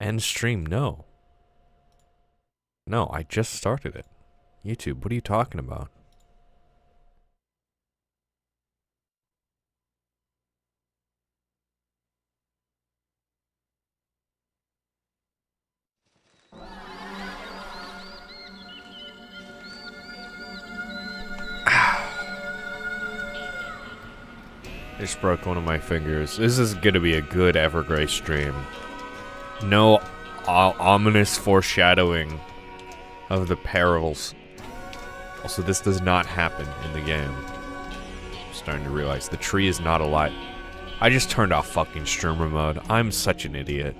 End stream, no. No, I just started it. YouTube, what are you talking about? I just broke one of my fingers. This is gonna be a good Evergrace stream. No ominous foreshadowing of the perils. Also, this does not happen in the game. I'm starting to realize the tree is not alive. I just turned off fucking streamer mode. I'm such an idiot.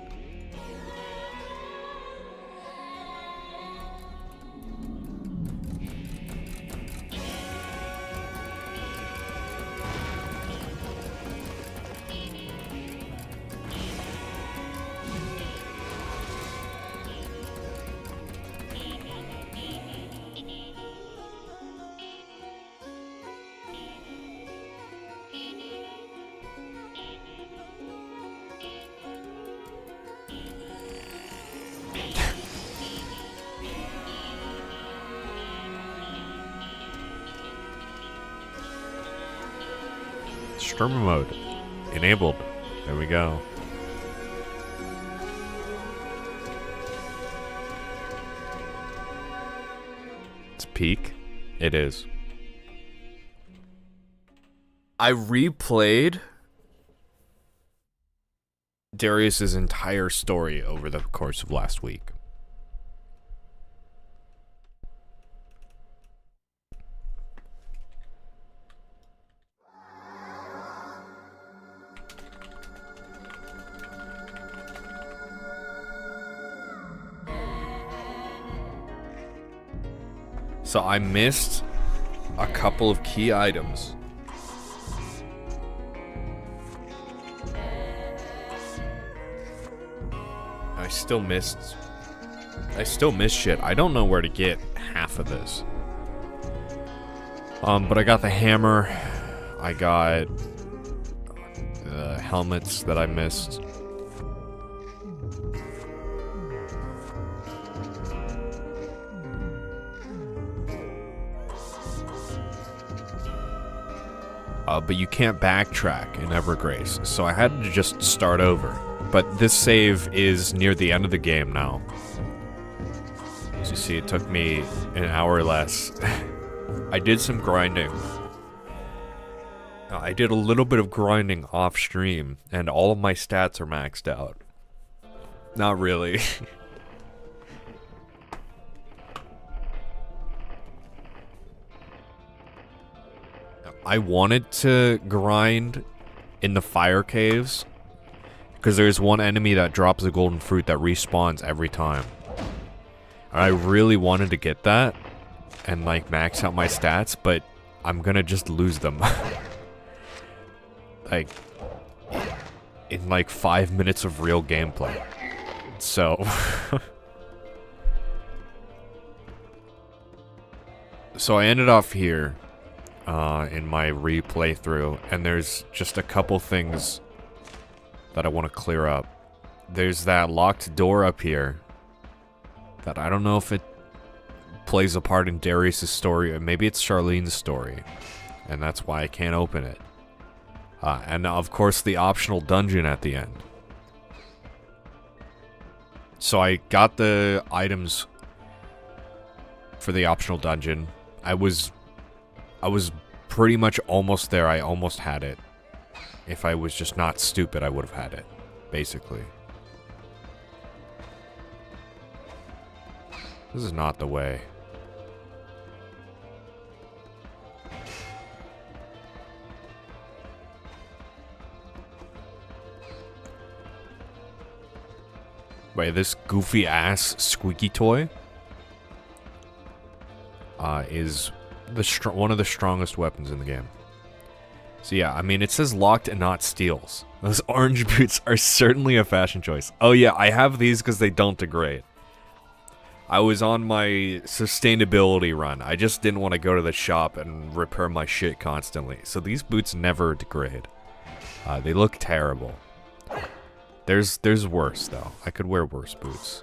Streamer mode enabled. There we go. It's peak. It is. I replayed Darius's entire story over the course of last week. So I missed a couple of key items. I still missed shit. I don't know where to get half of this. But I got the hammer. I got the helmets that I missed. But you can't backtrack in Evergrace, so I had to just start over. But this save is near the end of the game now. As you see, it took me an hour less. I did some grinding. I did a little bit of grinding off stream, and all of my stats are maxed out. Not really. I wanted to grind in the fire caves because there's one enemy that drops a golden fruit that respawns every time. And I really wanted to get that and like max out my stats, but I'm gonna just lose them. Like in like 5 minutes of real gameplay. So so I ended off here in my replay through, and there's just a couple things that I want to clear up. There's that locked door up here that I don't know if it plays a part in Darius' story, or maybe it's Sharline's story, and that's why I can't open it. And of course the optional dungeon at the end. So I got the items for the optional dungeon. I was pretty much almost there. I almost had it. If I was just not stupid, I would have had it, basically. This is not the way. Wait, this goofy ass squeaky toy is one of the strongest weapons in the game. So yeah, I mean, it says locked and not steals. Those orange boots are certainly a fashion choice. Oh yeah, I have these because they don't degrade. I was on my sustainability run. I just didn't want to go to the shop and repair my shit constantly. So these boots never degrade. They look terrible. There's worse, though. I could wear worse boots.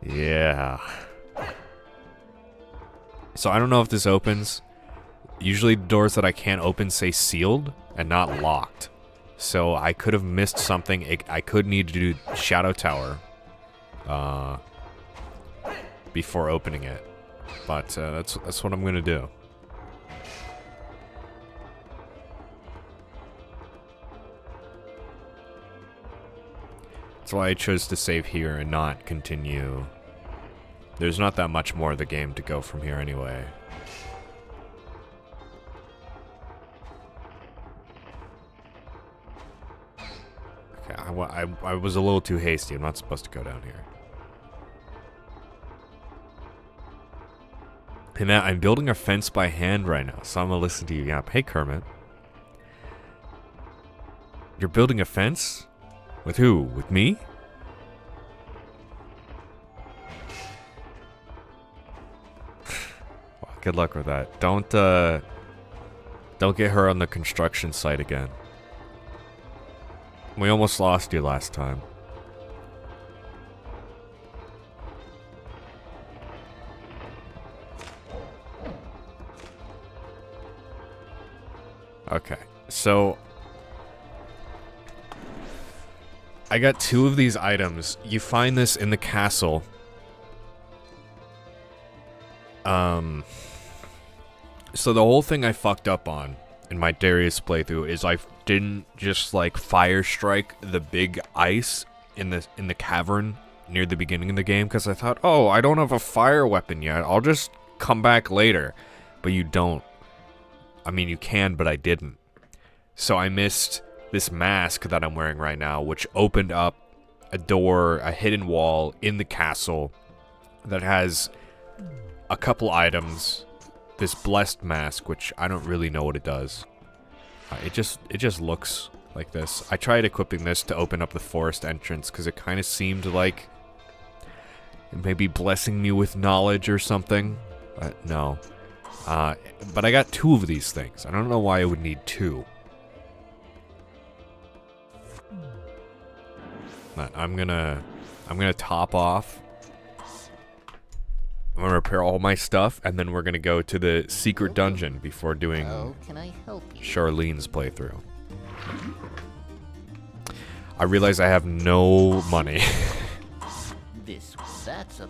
Yeah. So I don't know if this opens. Usually doors that I can't open say sealed and not locked. So I could have missed something. I could need to do Shadow Tower before opening it. But that's what I'm gonna do. That's why I chose to save here and not continue. There's not that much more of the game to go from here anyway. Okay, I was a little too hasty. I'm not supposed to go down here. Hey Matt, I'm building a fence by hand right now, so I'm gonna listen to you. Yeah, hey Kermit. You're building a fence? With who? With me? Well, good luck with that. Don't get her on the construction site again. We almost lost you last time. Okay, so I got 2 of these items. You find this in the castle. So the whole thing I fucked up on in my Darius playthrough is I didn't just like fire strike the big ice in the cavern near the beginning of the game because I thought, oh, I don't have a fire weapon yet. I'll just come back later. But you don't. I mean, you can, but I didn't. So I missed this mask that I'm wearing right now, which opened up a door, a hidden wall in the castle that has a couple items. This blessed mask, which I don't really know what it does. It just looks like this. I tried equipping this to open up the forest entrance because it kind of seemed like it may be blessing me with knowledge or something. But no. But I got 2 of these things. I don't know why I would need 2. But I'm gonna top off. I'm gonna repair all my stuff, and then we're gonna go to the secret dungeon before doing can I help you? Sharline's playthrough. I realize I have no money. That's a...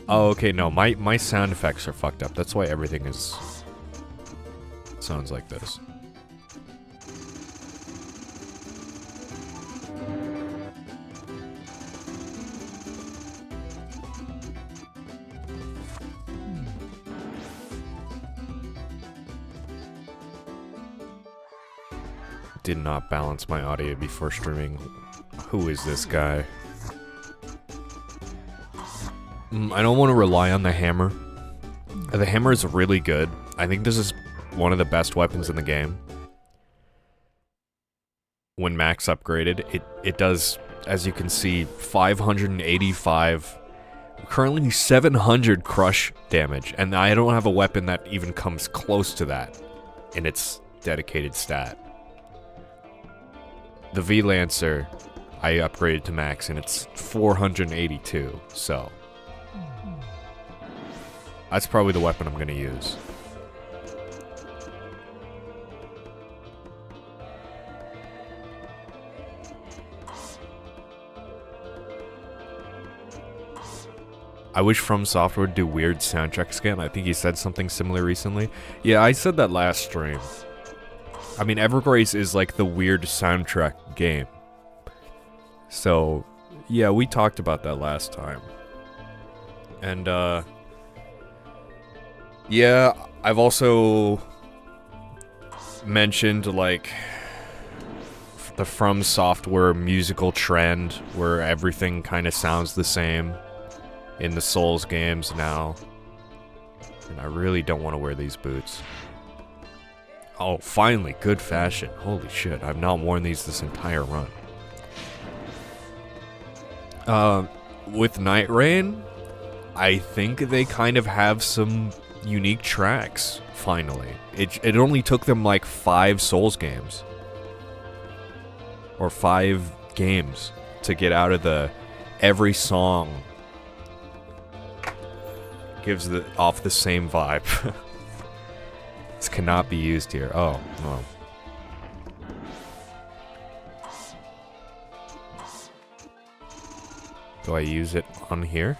Oh, okay, no, my sound effects are fucked up. That's why everything sounds like this. Did not balance my audio before streaming. Who is this guy? I don't want to rely on the hammer. The hammer is really good. I think this is one of the best weapons in the game. When max upgraded, it does, as you can see, 585, currently 700 crush damage, and I don't have a weapon that even comes close to that in its dedicated stat. The V-Lancer, I upgraded to max, and it's 482, so that's probably the weapon I'm going to use. I wish From Software would do weird soundtracks again. I think he said something similar recently. Yeah, I said that last stream. I mean, Evergrace is like the weird soundtrack game. So, yeah, we talked about that last time. And, yeah, I've also mentioned, like, the From Software musical trend where everything kind of sounds the same in the Souls games now. And I really don't want to wear these boots. Oh, finally, good fashion. Holy shit, I've not worn these this entire run. With Night Rain, I think they kind of have some unique tracks, finally. It only took them like 5 Souls games. Or 5 games to get out of the... Every song gives off the same vibe. This cannot be used here. Oh, no. Do I use it on here?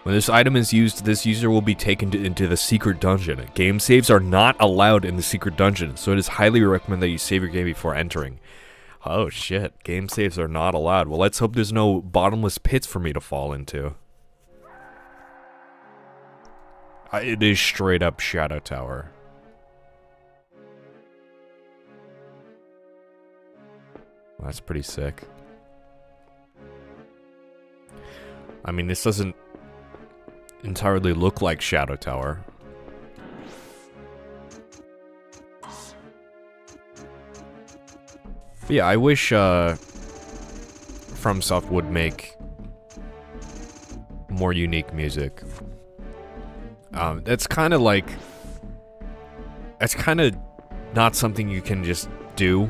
When this item is used, this user will be taken into the secret dungeon. Game saves are not allowed in the secret dungeon, so it is highly recommended that you save your game before entering. Oh shit, game saves are not allowed. Well, let's hope there's no bottomless pits for me to fall into. It is straight up Shadow Tower. That's pretty sick. I mean, this doesn't entirely look like Shadow Tower. But yeah, I wish FromSoft would make more unique music. That's kind of like... That's kind of not something you can just do.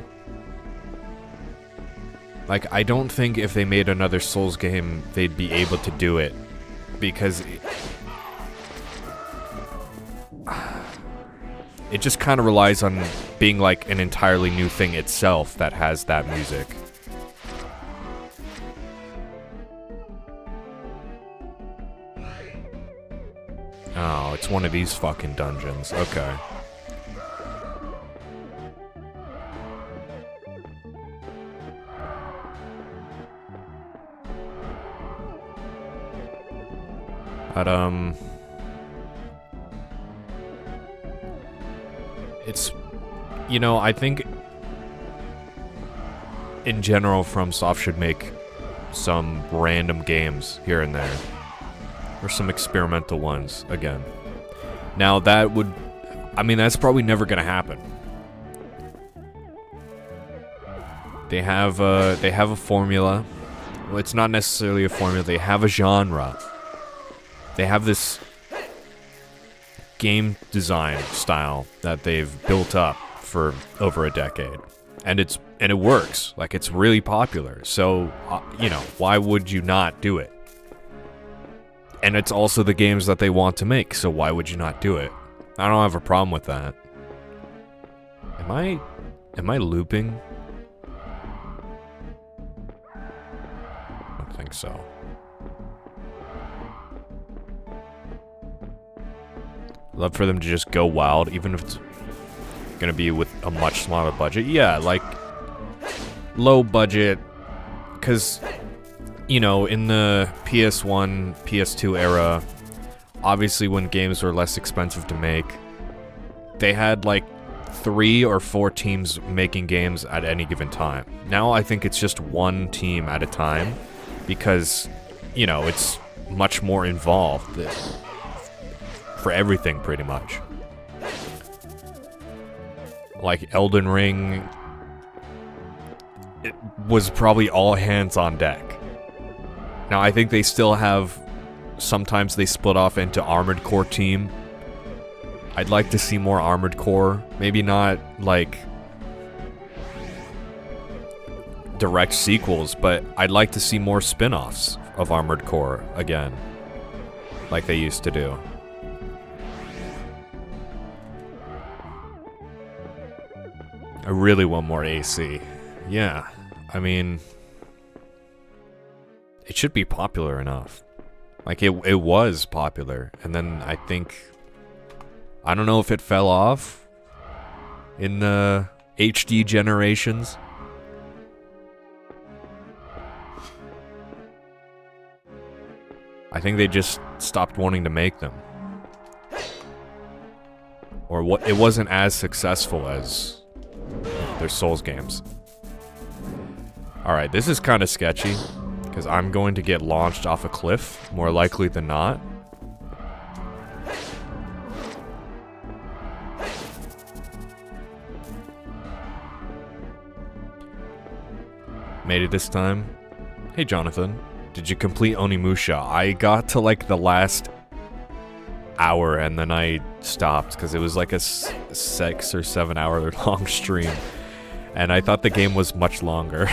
Like, I don't think if they made another Souls game, they'd be able to do it. Because... It just kind of relies on being like an entirely new thing itself that has that music. Oh, it's one of these fucking dungeons. Okay. But, it's, you know, I think in general FromSoft should make some random games here and there. Or some experimental ones, again. Now that would, I mean, that's probably never gonna happen. They have a formula. Well, it's not necessarily a formula, they have a genre. They have this game design style that they've built up for over a decade. And it works. Like, it's really popular. So, you know, why would you not do it? And it's also the games that they want to make, so why would you not do it? I don't have a problem with that. Am I looping? I don't think so. Love for them to just go wild, even if it's gonna be with a much smaller budget. Yeah, like, low budget, because, you know, in the PS1, PS2 era, obviously when games were less expensive to make, they had like 3 or 4 teams making games at any given time. Now I think it's just one team at a time, because, you know, it's much more involved. For everything, pretty much. Like Elden Ring, it was probably all hands on deck. Now I think they still have, sometimes they split off into Armored Core team. I'd like to see more Armored Core, maybe not like direct sequels, but I'd like to see more spin-offs of Armored Core again, like they used to do. I really want more AC. Yeah, I mean, it should be popular enough. Like, it was popular, and then I think, I don't know if it fell off in the HD generations. I think they just stopped wanting to make them. Or what? It wasn't as successful as their Souls games. Alright, this is kind of sketchy, because I'm going to get launched off a cliff, more likely than not. Made it this time. Hey Jonathan, did you complete Onimusha? I got to like the last hour, and then I stopped because it was like a 6 or 7 hour long stream, and I thought the game was much longer.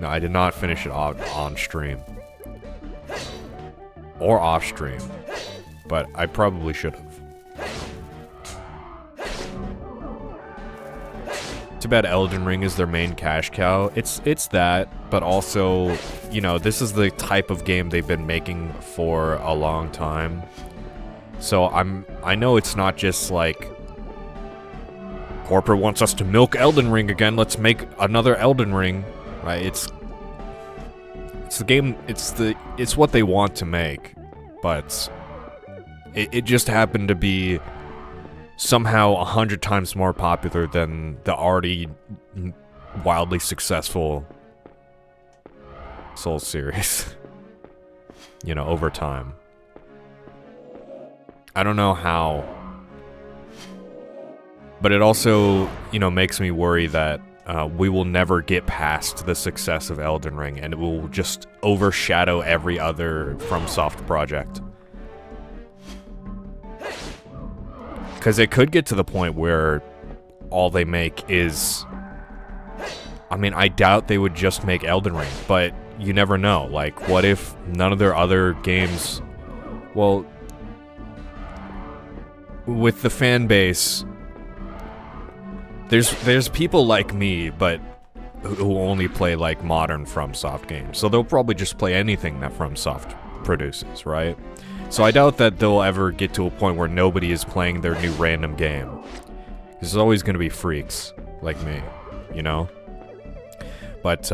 No, I did not finish it on stream. Or off stream. But I probably should have. Too bad Elden Ring is their main cash cow. It's that, but also, you know, this is the type of game they've been making for a long time. So I know it's not just like corporate wants us to milk Elden Ring again, let's make another Elden Ring. Right, it's the game, it's what they want to make, but it just happened to be somehow 100 times more popular than the already wildly successful Souls series. You know, over time. I don't know how, but it also, you know, makes me worry that we will never get past the success of Elden Ring, and it will just overshadow every other FromSoft project. Because it could get to the point where all they make is... I mean, I doubt they would just make Elden Ring, but you never know. Like, what if none of their other games... Well, with the fan base... There's people like me, but who only play like modern FromSoft games. So they'll probably just play anything that FromSoft produces, right? So I doubt that they'll ever get to a point where nobody is playing their new random game. There's always gonna be freaks like me, you know? But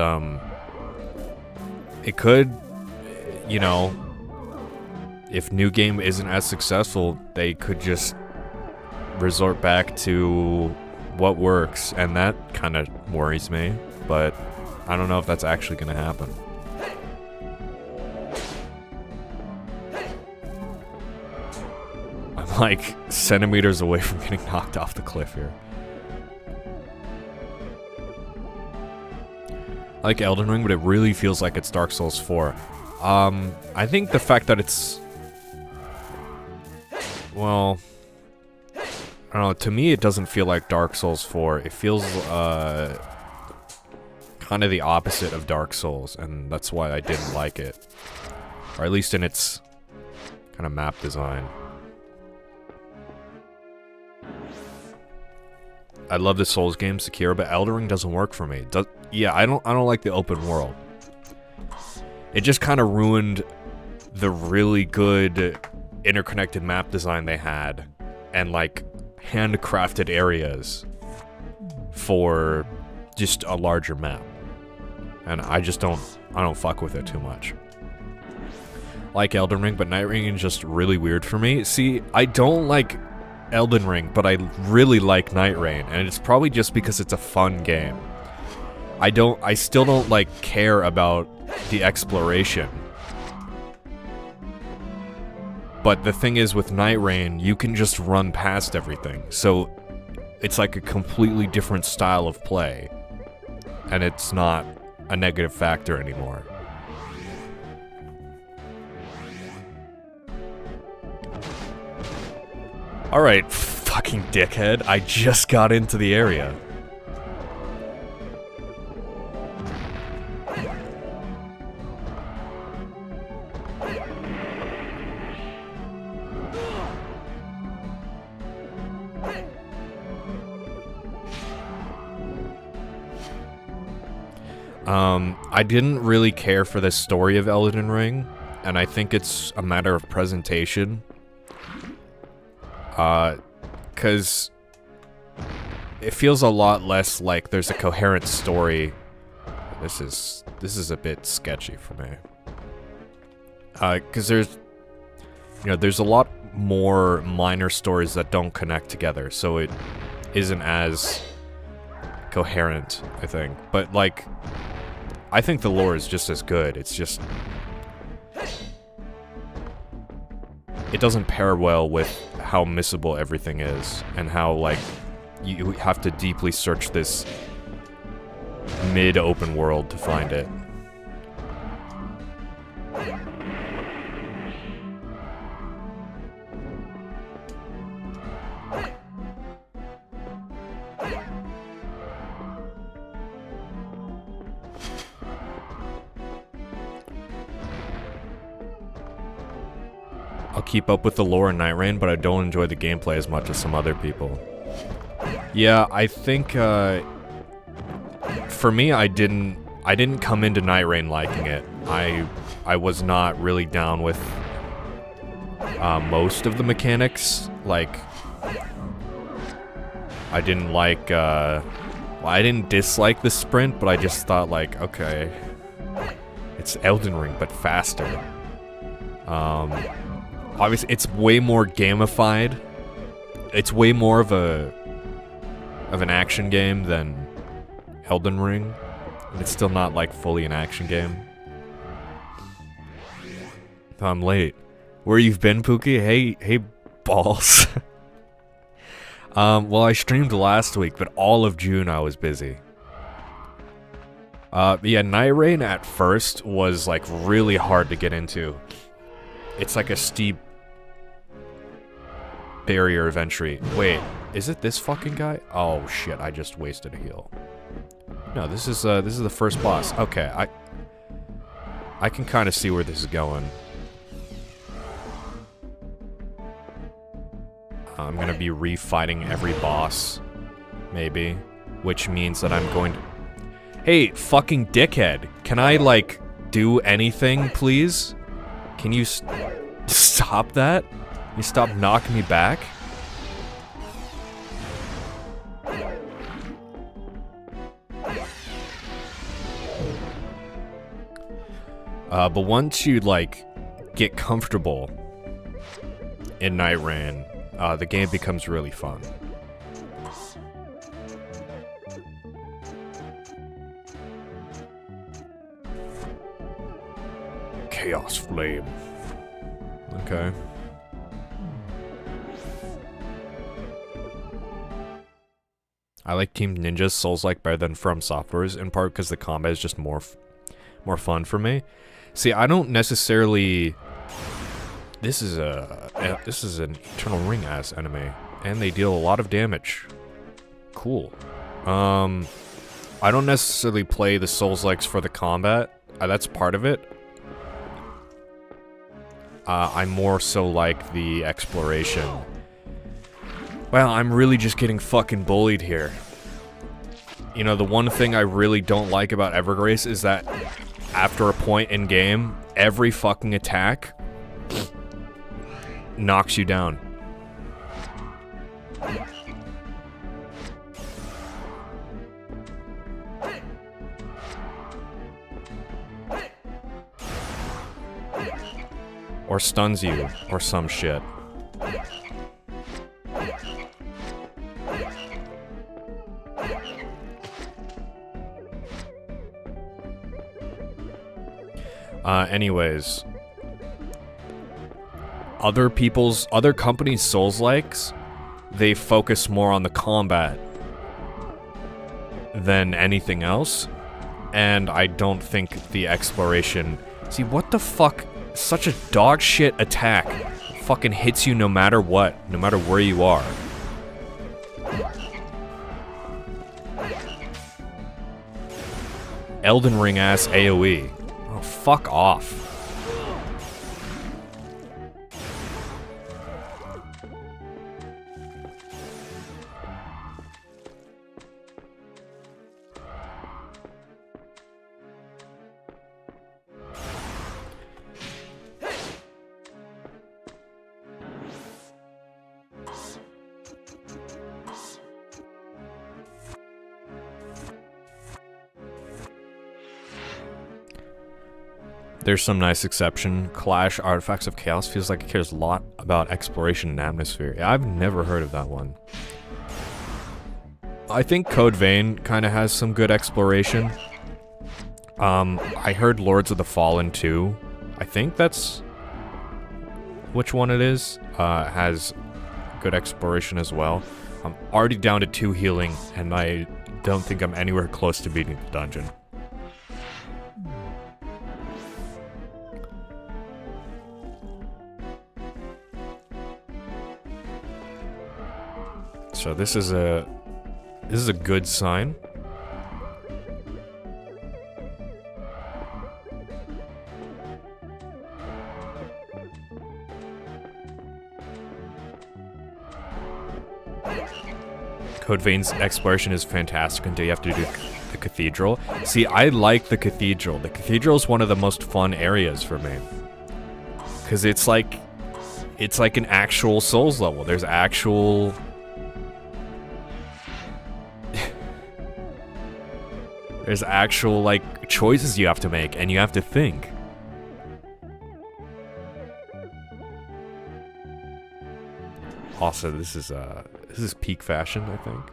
it could, you know, if new game isn't as successful, they could just resort back to what works, and that kind of worries me, but I don't know if that's actually going to happen. I'm like centimeters away from getting knocked off the cliff here. I like Elden Ring, but it really feels like it's Dark Souls 4. I think the fact that it's... Well... I don't know, to me it doesn't feel like Dark Souls 4. It feels, kind of the opposite of Dark Souls, and that's why I didn't like it. Or at least in its kind of map design. I love the Souls game, Sekiro, but Elden Ring doesn't work for me. Yeah, I don't like the open world. It just kind of ruined the really good interconnected map design they had, and like handcrafted areas for just a larger map. And I don't fuck with it too much. Like Elden Ring, but Night Ring is just really weird for me. See, I don't like Elden Ring, but I really like Night Rain, and it's probably just because it's a fun game. I still don't like care about the exploration. But the thing is, with Night Rain, you can just run past everything. So it's like a completely different style of play. And it's not a negative factor anymore. Alright, fucking dickhead. I just got into the area. I didn't really care for the story of Elden Ring, and I think it's a matter of presentation. 'Cause it feels a lot less like there's a coherent story. This is a bit sketchy for me. 'Cause there's a lot more minor stories that don't connect together, so it isn't as coherent, I think. But like, I think the lore is just as good. It's just... it doesn't pair well with how missable everything is, and how, like, you have to deeply search this mid-open world to find it. I'll keep up with the lore in Night Rain, but I don't enjoy the gameplay as much as some other people. Yeah, I think, for me, I didn't come into Night Rain liking it. I was not really down with, most of the mechanics. Like, I didn't like, well, I didn't dislike the sprint, but I just thought, like, okay, it's Elden Ring, but faster. Obviously, it's way more gamified. It's way more of an action game than Elden Ring. And it's still not, like, fully an action game. I'm late. Where you've been, Pookie? Hey, balls. Well, I streamed last week, but all of June I was busy. Yeah, Night Rain at first was, like, really hard to get into. It's like a steep barrier of entry. Wait, is it this fucking guy? Oh shit, I just wasted a heal. No, this is the first boss. Okay, I can kind of see where this is going. I'm gonna be refighting every boss, maybe, which means that I'm going to... Hey, fucking dickhead, can I, like, do anything, please? Can you stop that? You stop knocking me back? But once you, like, get comfortable in Night Rain, the game becomes really fun. Chaos Flame. Okay. I like Team Ninja's Souls-like better than From Software's, in part because the combat is just more fun for me. See, I don't necessarily... This is an Eternal Ring ass enemy, and they deal a lot of damage. Cool. I don't necessarily play the Souls-likes for the combat. That's part of it. I more so like the exploration. Well, I'm really just getting fucking bullied here. You know, the one thing I really don't like about Evergrace is that after a point in game, every fucking attack knocks you down. Or stuns you, or some shit. Anyways. Other companies' Souls-likes, they focus more on the combat than anything else. And I don't think the exploration... See, what the fuck? Such a dog shit attack. Fucking hits you no matter what, no matter where you are. Elden Ring ass AoE. Oh, fuck off. There's some nice exception. Clash Artifacts of Chaos feels like it cares a lot about exploration and atmosphere. Yeah, I've never heard of that one. I think Code Vein kind of has some good exploration. I heard Lords of the Fallen 2. I think that's which one it is. Has good exploration as well. I'm already down to 2 healing, and I don't think I'm anywhere close to beating the dungeon. So this is a good sign. Code Vein's exploration is fantastic until you have to do the cathedral. See, I like the cathedral. The cathedral is one of the most fun areas for me. Because it's like an actual Souls level. There's actual... There's actual, like, choices you have to make, and you have to think. Also, this is peak fashion, I think.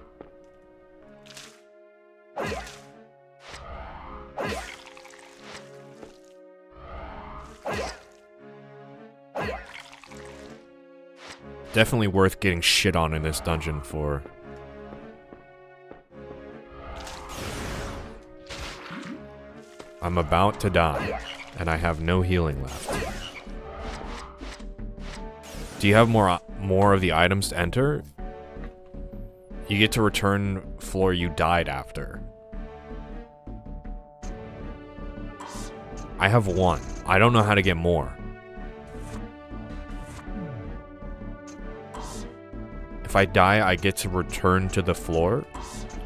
Definitely worth getting shit on in this dungeon for. I'm about to die, and I have no healing left. Do you have more of the items to enter? You get to return floor you died after. I have one. I don't know how to get more. If I die, I get to return to the floor,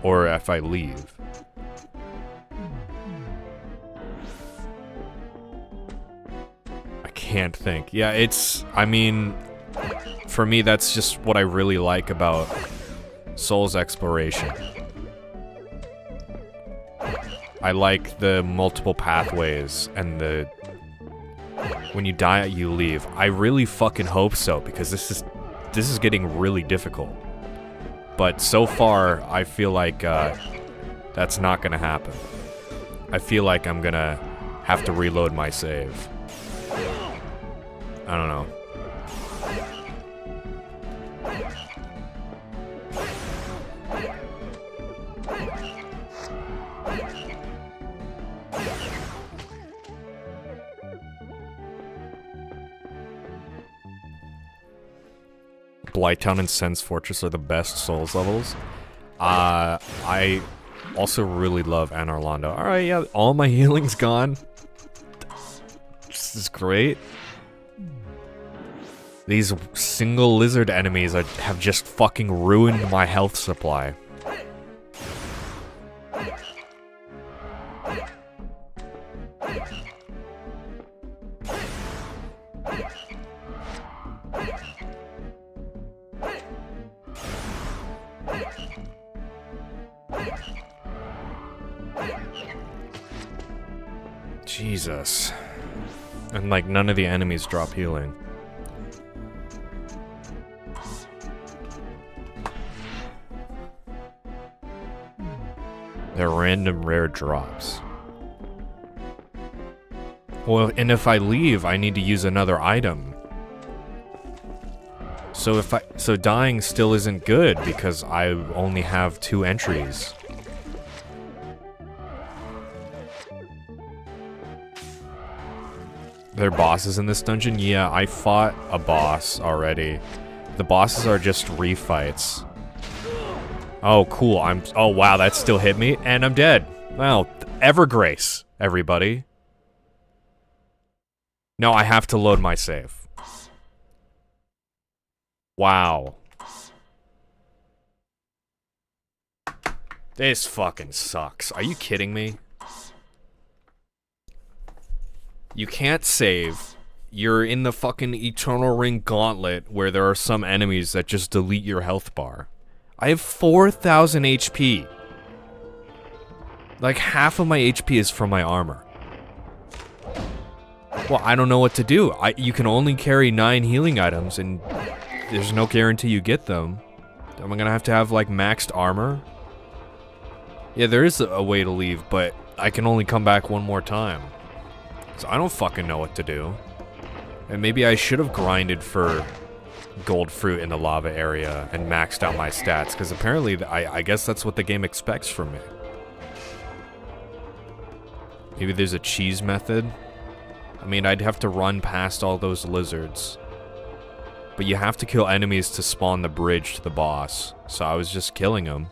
or if I leave. I can't think. Yeah, I mean, for me, that's just what I really like about Souls exploration. I like the multiple pathways and the... When you die, you leave. I really fucking hope so, because this is getting really difficult. But so far, I feel like that's not gonna happen. I feel like I'm gonna have to reload my save. I don't know. Blighttown and Sen's Fortress are the best Souls levels. I also really love Anor Londo. Alright, yeah, all my healing's gone. This is great. These single lizard enemies have just fucking ruined my health supply. Jesus. And like none of the enemies drop healing. They're random rare drops. Well, and if I leave, I need to use another item. So dying still isn't good because I only have 2 entries. There are bosses in this dungeon? Yeah, I fought a boss already. The bosses are just refights. Oh, cool. Oh, wow, that still hit me, and I'm dead. Wow, Evergrace, everybody. No, I have to load my save. Wow. This fucking sucks. Are you kidding me? You can't save. You're in the fucking Eternal Ring Gauntlet where there are some enemies that just delete your health bar. I have 4,000 HP. Like, half of my HP is from my armor. Well, I don't know what to do. You can only carry 9 healing items, and there's no guarantee you get them. Am I gonna have, like, maxed armor? Yeah, there is a way to leave, but I can only come back one more time. So I don't fucking know what to do. And maybe I should have grinded for gold fruit in the lava area and maxed out my stats, because apparently I guess that's what the game expects from me. Maybe there's a cheese method. I mean, I'd have to run past all those lizards. But you have to kill enemies to spawn the bridge to the boss. So I was just killing them.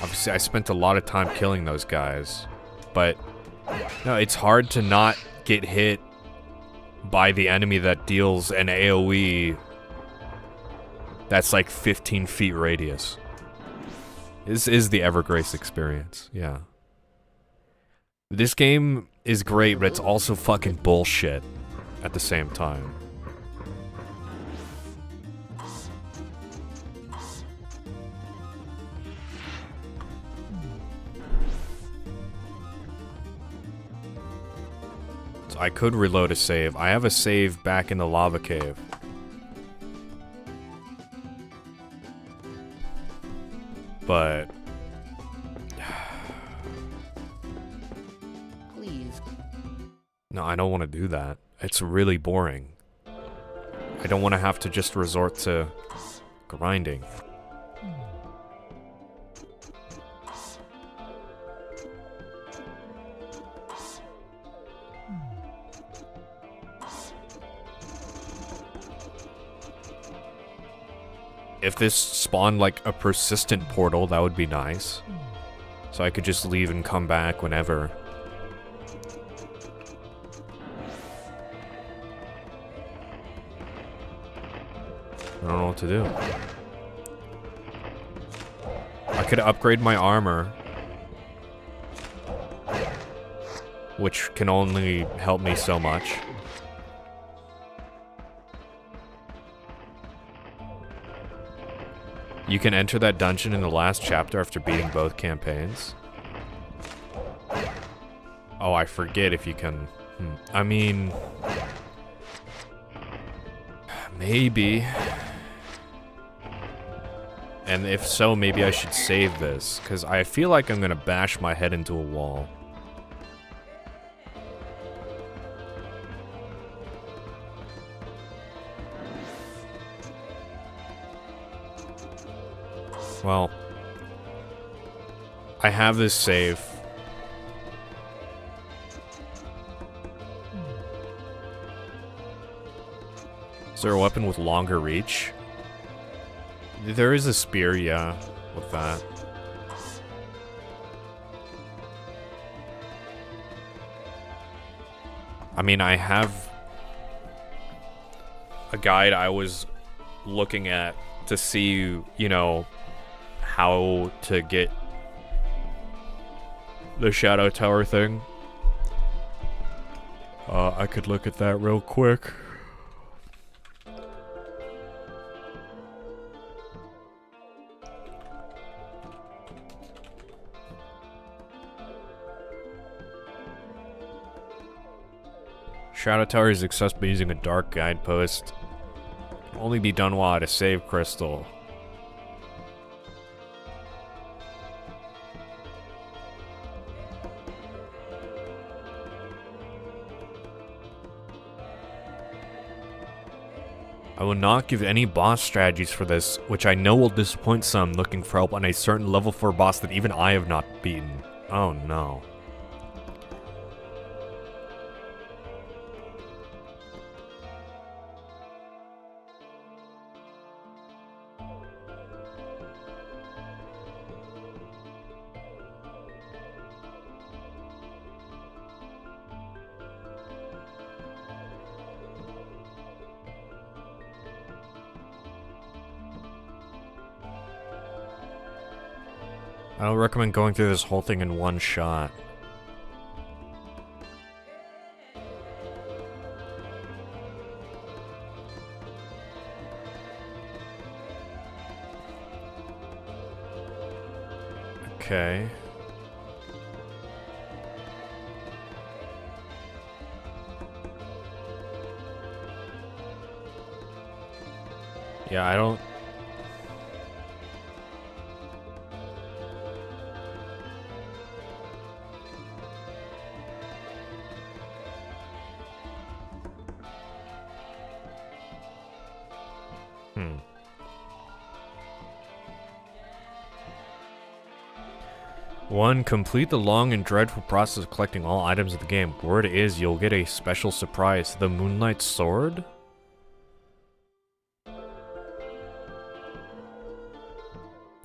Obviously, I spent a lot of time killing those guys. But no, it's hard to not get hit by the enemy that deals an AoE that's like 15 feet radius. This is the Evergrace experience, yeah. This game is great, but it's also fucking bullshit at the same time. So I could reload a save. I have a save back in the lava cave. But please. No, I don't want to do that. It's really boring. I don't want to have to just resort to grinding. If this spawned like a persistent portal, that would be nice. So I could just leave and come back whenever. I don't know what to do. I could upgrade my armor, which can only help me so much. You can enter that dungeon in the last chapter after beating both campaigns. Oh, I forget if you can... I mean... Maybe. And if so, maybe I should save this, because I feel like I'm gonna bash my head into a wall. Well, I have this save. Is there a weapon with longer reach? There is a spear, yeah, with that. I mean, I have a guide I was looking at to see, you know, how to get the Shadow Tower thing. I could look at that real quick. Shadow Tower is accessible using a dark guidepost. Can only be done while at a save crystal. I will not give any boss strategies for this, which I know will disappoint some looking for help on a certain level 4 boss that even I have not beaten. Oh no. I don't recommend going through this whole thing in one shot. Okay. Yeah, I don't... One, complete the long and dreadful process of collecting all items of the game. Word is, you'll get a special surprise. The Moonlight Sword?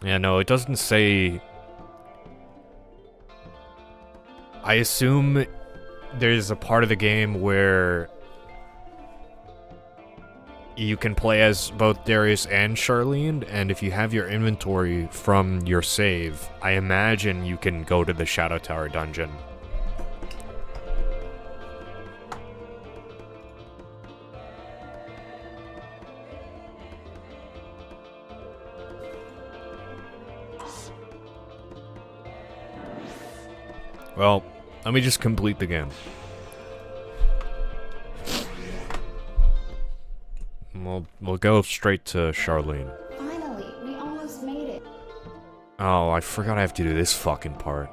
Yeah, no, it doesn't say... I assume there's a part of the game where you can play as both Darius and Sharline, and if you have your inventory from your save, I imagine you can go to the Shadow Tower dungeon. Well, let me just complete the game. We'll go straight to Sharline. Finally, we almost made it. Oh, I forgot I have to do this fucking part.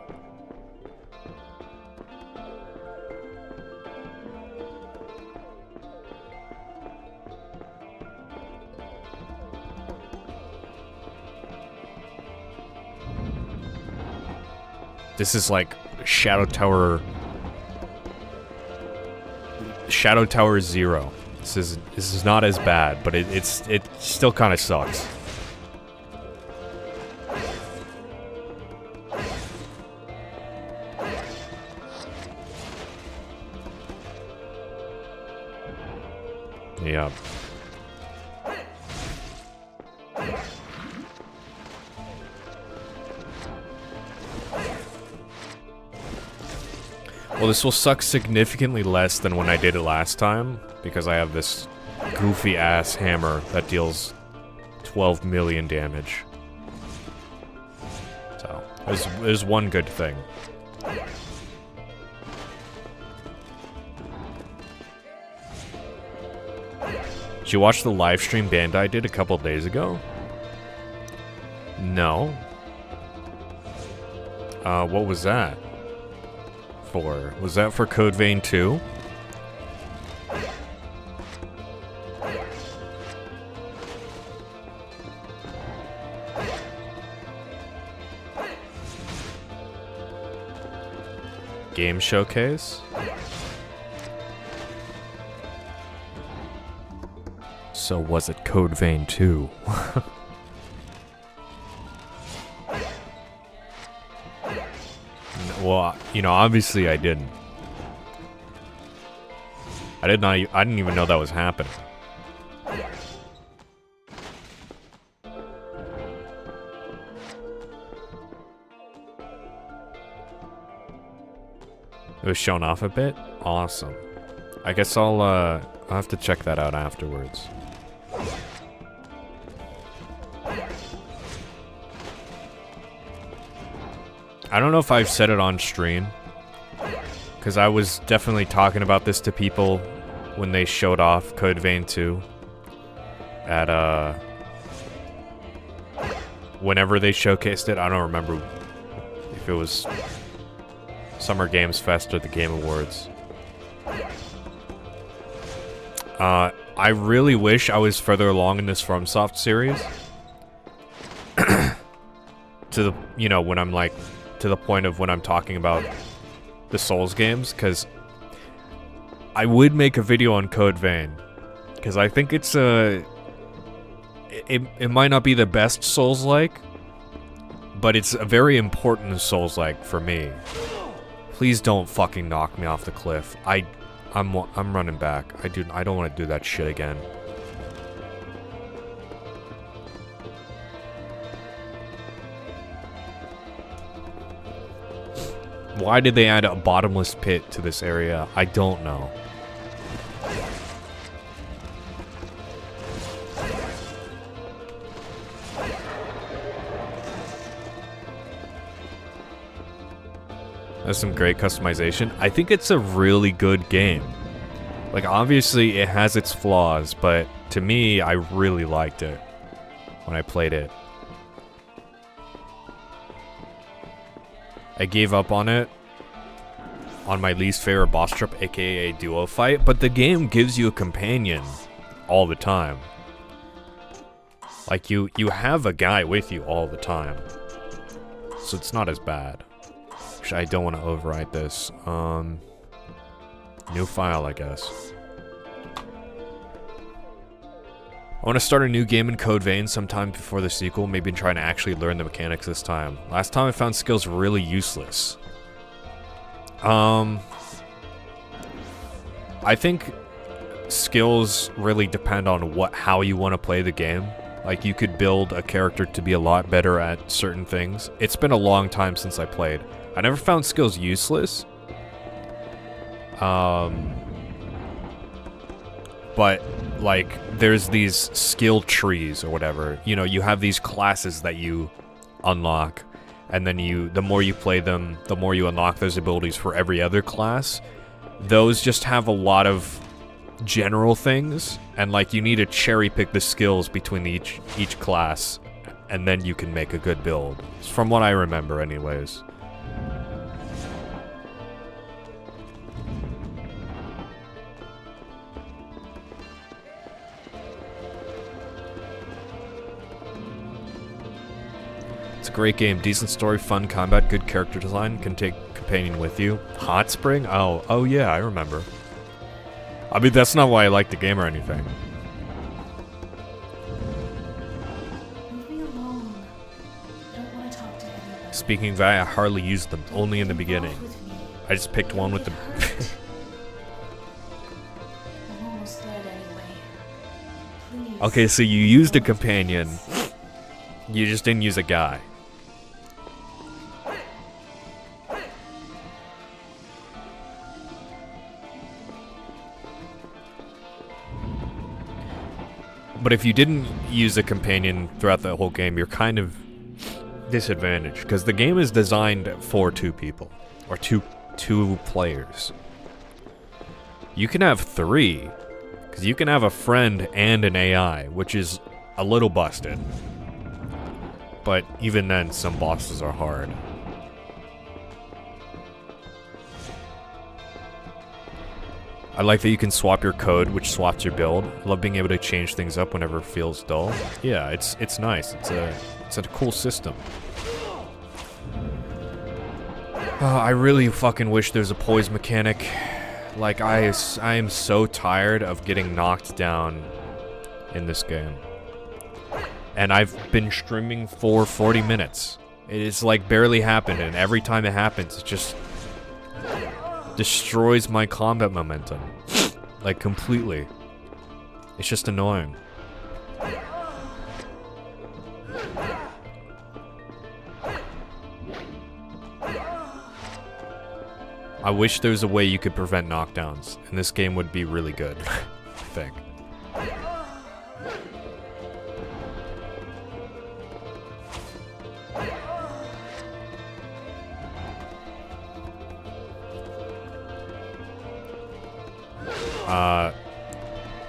This is like Shadow Tower 0. This is not as bad, but it still kind of sucks. Yeah. Well, this will suck significantly less than when I did it last time, because I have this goofy-ass hammer that deals 12 million damage. So, there's one good thing. Did you watch the live stream Bandai did a couple days ago? No. What was that for? Was that for Code Vein 2? Game showcase? So was it Code Vein 2? Well, you know, obviously I didn't. I didn't even know that was happening. It was shown off a bit? Awesome. I guess I'll have to check that out afterwards. I don't know if I've said it on stream, because I was definitely talking about this to people when they showed off Code Vein 2 at, whenever they showcased it. I don't remember if it was Summer Games Fest or the Game Awards. I really wish I was further along in this FromSoft series. To the, you know, when I'm like, to the point of when I'm talking about the Souls games, because I would make a video on Code Vein, because I think it's it might not be the best Souls-like, but it's a very important Souls-like for me. Please don't fucking knock me off the cliff. I'm running back. I don't want to do that shit again. Why did they add a bottomless pit to this area? I don't know. That's some great customization. I think it's a really good game. Like, obviously it has its flaws, but to me, I really liked it when I played it. I gave up on it on my least favorite boss trip, aka a duo fight, but the game gives you a companion all the time. Like, you have a guy with you all the time. So it's not as bad. Actually, I don't want to overwrite this. New file, I guess. I want to start a new game in Code Vein sometime before the sequel, maybe trying to actually learn the mechanics this time. Last time I found skills really useless. I think skills really depend on how you want to play the game. Like, you could build a character to be a lot better at certain things. It's been a long time since I played. I never found skills useless. But, like, there's these skill trees or whatever. You know, you have these classes that you unlock, and then the more you play them, the more you unlock those abilities for every other class. Those just have a lot of general things, and like you need to cherry pick the skills between each class, and then you can make a good build. From what I remember anyways. It's a great game, decent story, fun combat, good character design, can take companion with you. Hot Spring? Oh yeah, I remember. I mean, that's not why I like the game or anything. Leave me alone. I don't want to talk to anybody. Speaking of that, I hardly used them, only in the beginning. With me. I just picked one with the... I'm almost dead anyway. Please. Okay, so you used a companion. You just didn't use a guy. But if you didn't use a companion throughout the whole game, you're kind of disadvantaged, because the game is designed for 2 people, or two players. You can have 3, because you can have a friend and an AI, which is a little busted. But even then, some bosses are hard. I like that you can swap your code, which swaps your build. I love being able to change things up whenever it feels dull. Yeah, it's nice. It's a cool system. I really fucking wish there's a poise mechanic. Like, I am so tired of getting knocked down in this game. And I've been streaming for 40 minutes. It is like barely happened, and every time it happens, it just destroys my combat momentum. Like, completely. It's just annoying. I wish there was a way you could prevent knockdowns, and this game would be really good, I think.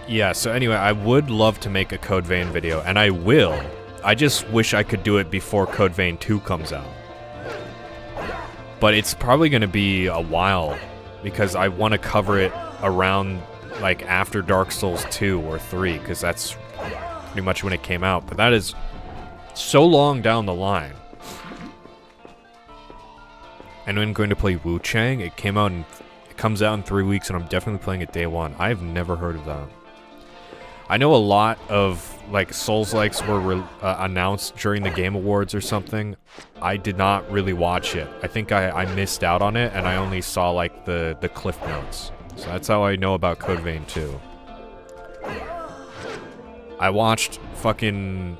Yeah, so anyway, I would love to make a Code Vein video, and I will. I just wish I could do it before Code Vein 2 comes out. But it's probably going to be a while, because I want to cover it around, like, after Dark Souls 2 or 3, because that's pretty much when it came out. But that is so long down the line. And I'm going to play Wu Chang. It comes out in 3 weeks, and I'm definitely playing it day 1. I've never heard of that. I know a lot of, like, Souls-likes were announced during the Game Awards or something. I did not really watch it. I think I missed out on it, and I only saw, like, the cliff notes. So that's how I know about Code Vein 2. I watched fucking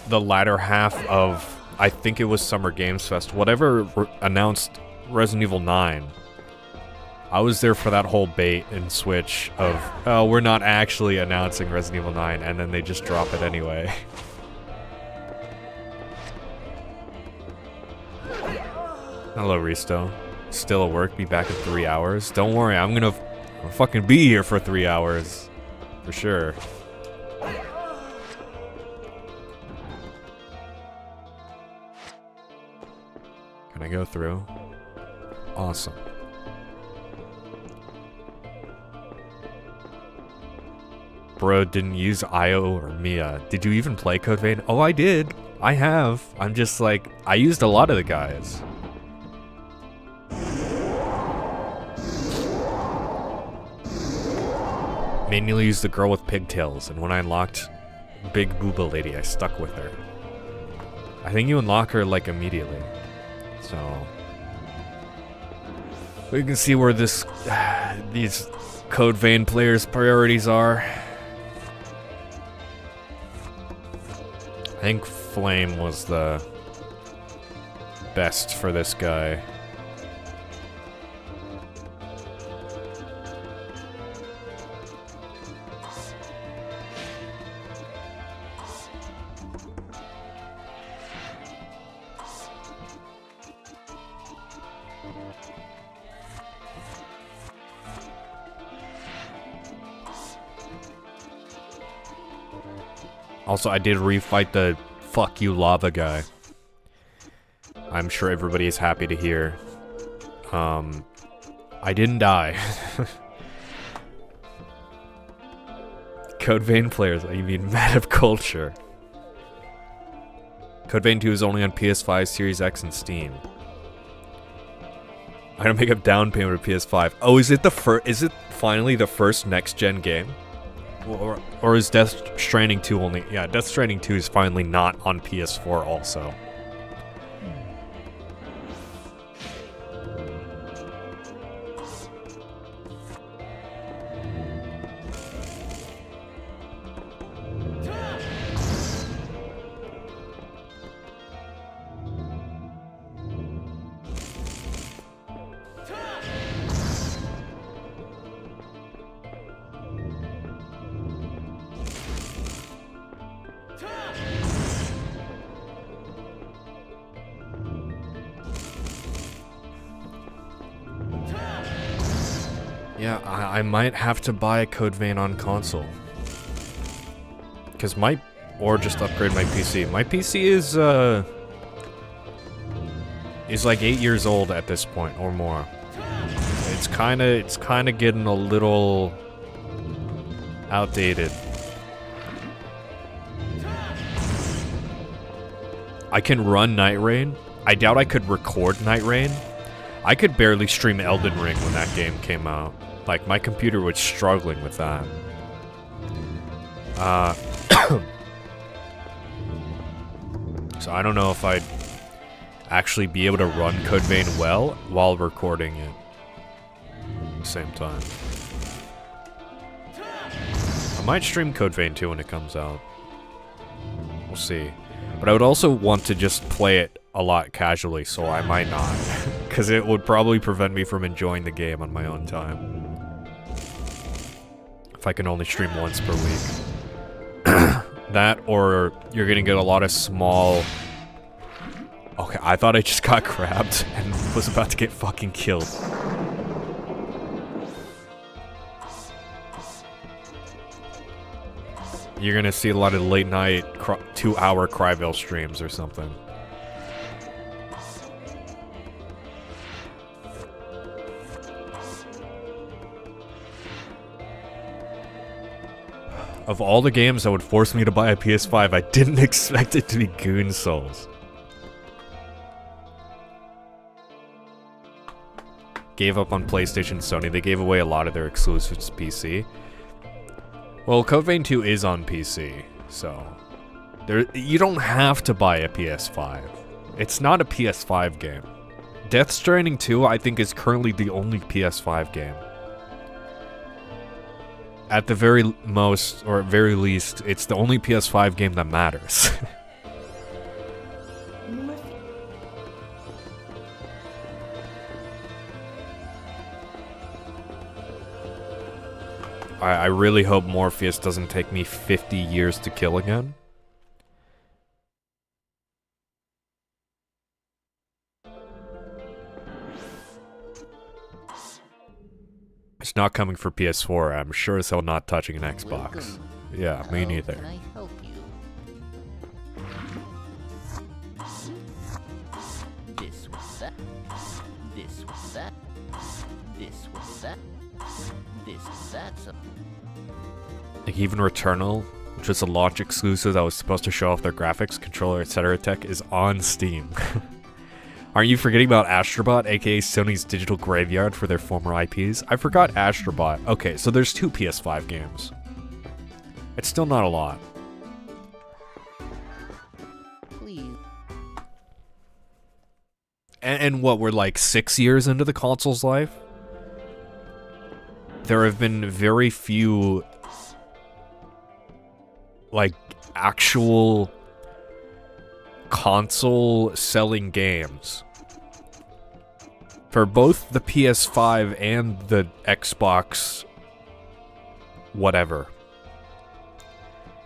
the latter half of, I think it was Summer Games Fest, whatever announced Resident Evil 9. I was there for that whole bait and switch of, oh, we're not actually announcing Resident Evil 9, and then they just drop it anyway. Hello, Risto. Still at work, be back in 3 hours. Don't worry, I'm gonna fucking be here for 3 hours. For sure. Can I go through? Awesome. Bro didn't use Io or Mia. Did you even play Code Vein? Oh, I did. I have. I'm just like, I used a lot of the guys. Manually used the girl with pigtails, and when I unlocked Big Booba Lady, I stuck with her. I think you unlock her, like, immediately. So we can see where these Code Vein players' priorities are. I think Flame was the best for this guy. Also, I did refight the fuck you lava guy. I'm sure everybody is happy to hear. I didn't die. Code Vein players, you mean mad of culture. Code Vein 2 is only on PS5, Series X, and Steam. I don't make up down payment of PS5. Oh, is it finally the first next-gen game? Or is Death Stranding 2 only? Yeah, Death Stranding 2 is finally not on PS4 also. Yeah, I might have to buy a Code Vein on console. Or just upgrade my PC. My PC is like 8 years old at this point, or more. It's kinda getting a little outdated. I can run Night Rain. I doubt I could record Night Rain. I could barely stream Elden Ring when that game came out. Like, my computer was struggling with that. So I don't know if I'd actually be able to run Code Vein well while recording it at the same time. I might stream Code Vein 2 when it comes out. We'll see. But I would also want to just play it a lot casually, so I might not. Because it would probably prevent me from enjoying the game on my own time. If I can only stream once per week. That, or you're gonna get a lot of small... Okay, I thought I just got grabbed and was about to get fucking killed. You're gonna see a lot of late night 2-hour Cryville streams or something. Of all the games that would force me to buy a PS5, I didn't expect it to be Goon Souls. Gave up on PlayStation and Sony. They gave away a lot of their exclusives to PC. Well, Code Vein 2 is on PC, so... you don't have to buy a PS5. It's not a PS5 game. Death Stranding 2, I think, is currently the only PS5 game. At the very most, or at very least, it's the only PS5 game that matters. I really hope Morpheus doesn't take me 50 years to kill again. It's not coming for PS4. I'm sure as hell not touching an Xbox. Yeah, me neither. Can I help you? This was that. This was that. This was that. This was that. Like even Returnal, which was a launch exclusive that was supposed to show off their graphics, controller, etc. tech, is on Steam. Aren't you forgetting about Astrobot, aka Sony's digital graveyard for their former IPs? I forgot Astrobot. Okay, so there's 2 PS5 games. It's still not a lot. Please. And what, we're like 6 years into the console's life? there have been very few, like, actual console selling games for both the PS5 and the Xbox whatever.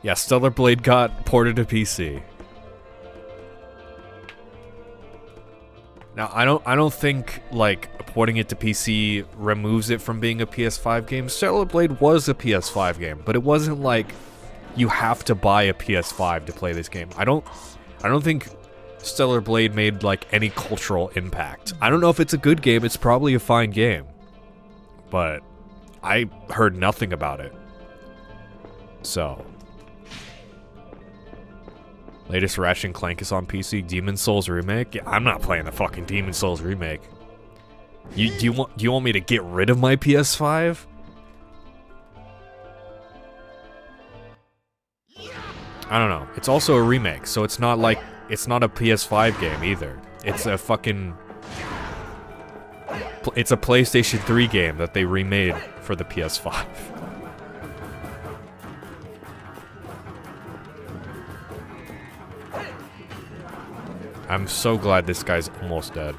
Yeah, Stellar Blade got ported to PC. Now, I don't think, like, porting it to PC removes it from being a PS5 game. Stellar Blade was a PS5 game, but it wasn't like you have to buy a PS5 to play this game. I don't think Stellar Blade made, like, any cultural impact. I don't know if it's a good game. It's probably a fine game. But I heard nothing about it. So, latest Ratchet & Clank is on PC. Demon's Souls remake? Yeah, I'm not playing the fucking Demon's Souls remake. Do you want me to get rid of my PS5? I don't know. It's also a remake, so it's not like it's not a PS5 game either. It's a fucking it's a PlayStation 3 game that they remade for the PS5. I'm so glad this guy's almost dead.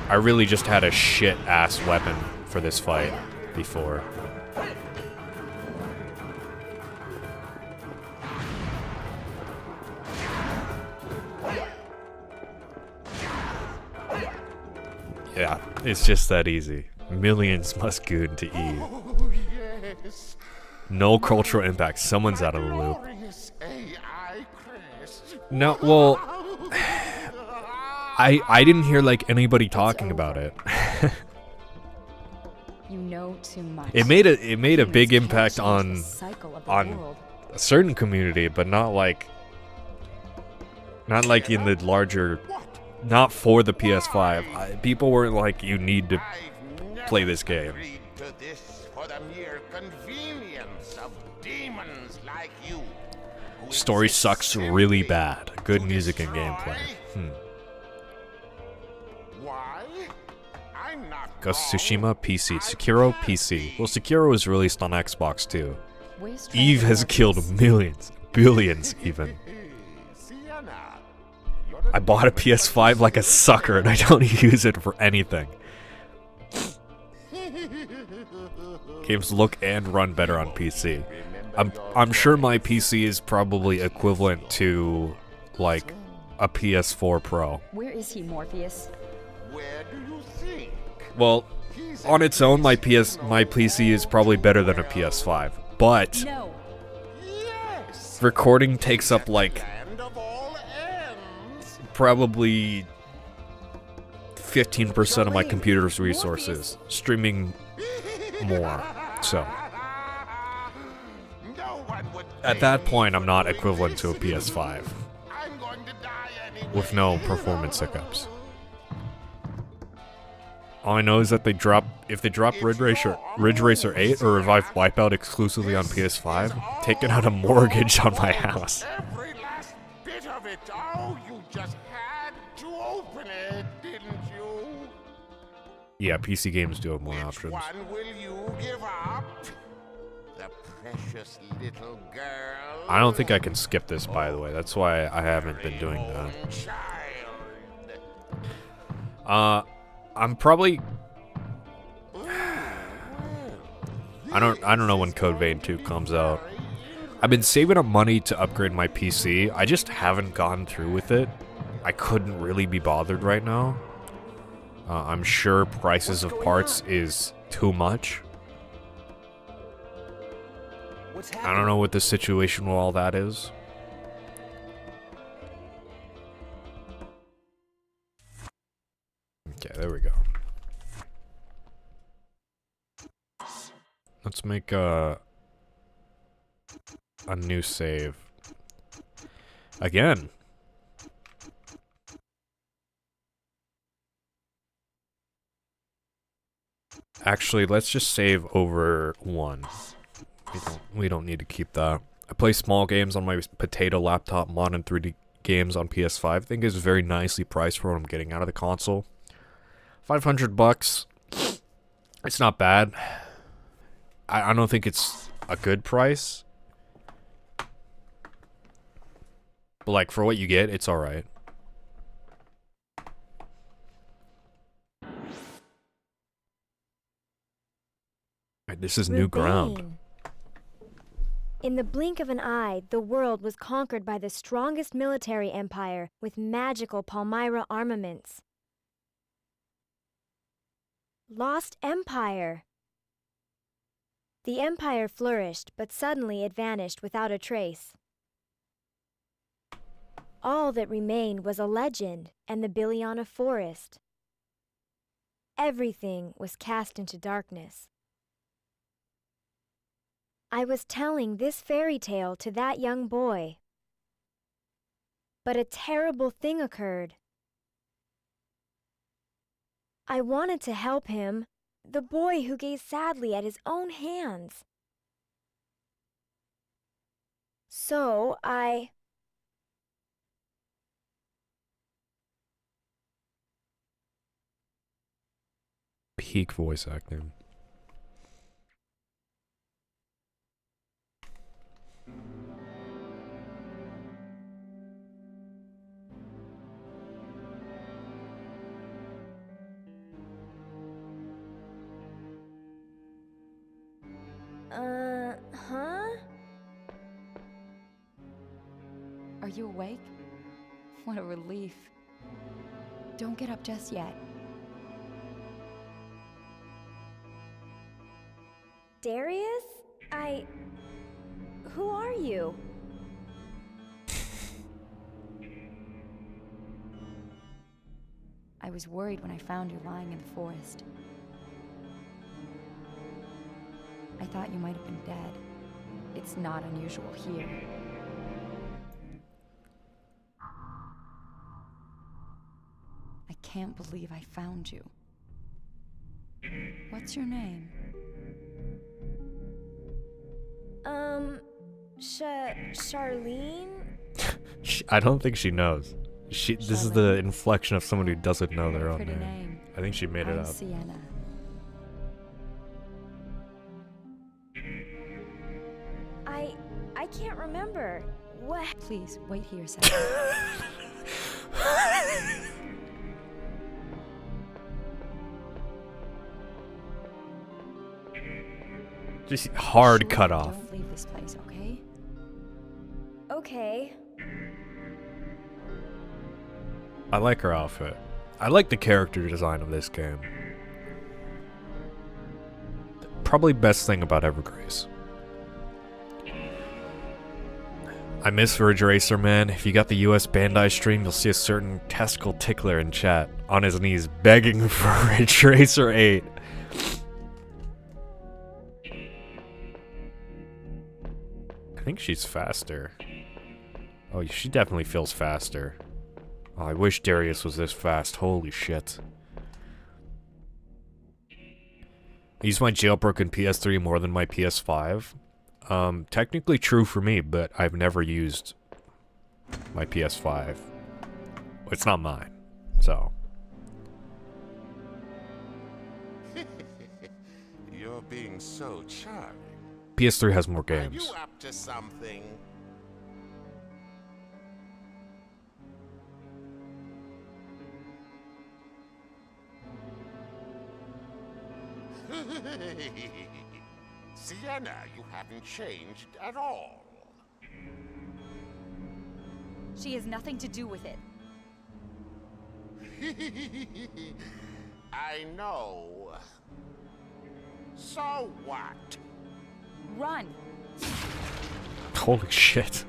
I really just had a shit-ass weapon for this fight before. Yeah, it's just that easy. Millions must goon to Eve. No cultural impact. Someone's out of the loop. No, well, I didn't hear like anybody talking about it. You know too much. It made a big impact on a certain community, but not like in the larger, not for the PS5. People weren't like, you need to play this game. Story sucks really bad. Good music and gameplay. Ghost of Tsushima PC. Sekiro PC. Well, Sekiro was released on Xbox too. Eve has killed millions, billions even. I bought a PS5 like a sucker and I don't use it for anything. Games look and run better on PC. I'm sure my PC is probably equivalent to like a PS4 Pro. Where is he, Morpheus? Where do you think? Well, on its own, my PC is probably better than a PS5, but No. Yes. recording takes up like And of all ends. probably 15% of my computer's resources. Streaming more, so. No one would At that point, I'm not equivalent to a PS5, I'm going to die anyway. with no performance hiccups. All I know is that if they drop Ridge Racer 8 or revive Wipeout exclusively on PS5, taking out a mortgage on my house. Every last bit of it. Oh, you just had to open it, didn't you? Yeah, PC games do have more Which options. one will you give up? The precious little girl. I don't think I can skip this, by the way. That's why I haven't been doing that. Own child. I'm probably... I don't know when Code Vein 2 comes out. I've been saving up money to upgrade my PC. I just haven't gone through with it. I couldn't really be bothered right now. I'm sure prices of parts is too much. I don't know what the situation with all that is. Okay, there we go. Let's make a new save. Again. Actually, let's just save over 1. We don't need to keep that. I play small games on my potato laptop, modern 3D games on PS5. I think it's very nicely priced for what I'm getting out of the console. $500. It's not bad. I don't think it's a good price. But like for what you get, it's alright. This is new ground. Rebane. In the blink of an eye, the world was conquered by the strongest military empire with magical Palmyra armaments. Lost Empire. The empire flourished, but suddenly it vanished without a trace. All that remained was a legend and the Biliana forest. Everything was cast into darkness. I was telling this fairy tale to that young boy. But a terrible thing occurred. I wanted to help him, the boy who gazed sadly at his own hands. So I... Peak voice acting. Huh? Are you awake? What a relief. Don't get up just yet. Darius? Who are you? I was worried when I found you lying in the forest. I thought you might have been dead. It's not unusual here. I can't believe I found you. What's your name? Sharline? I don't think she knows. This is the inflection of someone who doesn't know their own Pretty name. name. I think she made it I'm up. Sienna. I can't remember. What? Please, wait here a second. Just hard Sure, cut off. Don't leave this place, okay? Okay. I like her outfit. I like the character design of this game. Probably best thing about Evergrace. I miss Ridge Racer, man. If you got the US Bandai stream, you'll see a certain testicle tickler in chat on his knees begging for Ridge Racer 8. I think she's faster. Oh, she definitely feels faster. Oh, I wish Darius was this fast. Holy shit. I use my jailbroken PS3 more than my PS5. Technically true for me, but I've never used my PS5. It's not mine, so. You're being so charming. PS3 has more Are games. you up to something? Sienna, you haven't changed at all. She has nothing to do with it. I know. So what? Run! Holy shit.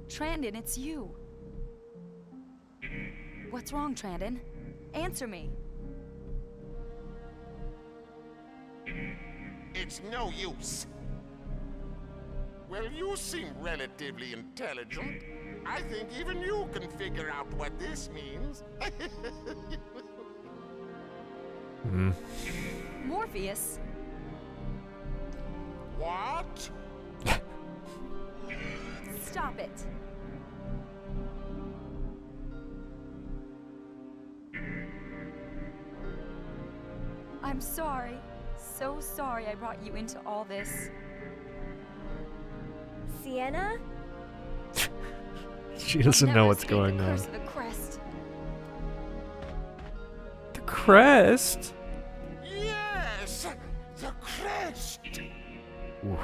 Trandon, it's you. What's wrong, Trandon? Answer me. It's no use. Well, you seem relatively intelligent. I think even you can figure out what this means. Morpheus? What? Stop it. I'm sorry. So sorry I brought you into all this. Sienna? She doesn't I'll know never what's escape going the on. curse of the crest. The crest? Yes! The crest! Oof.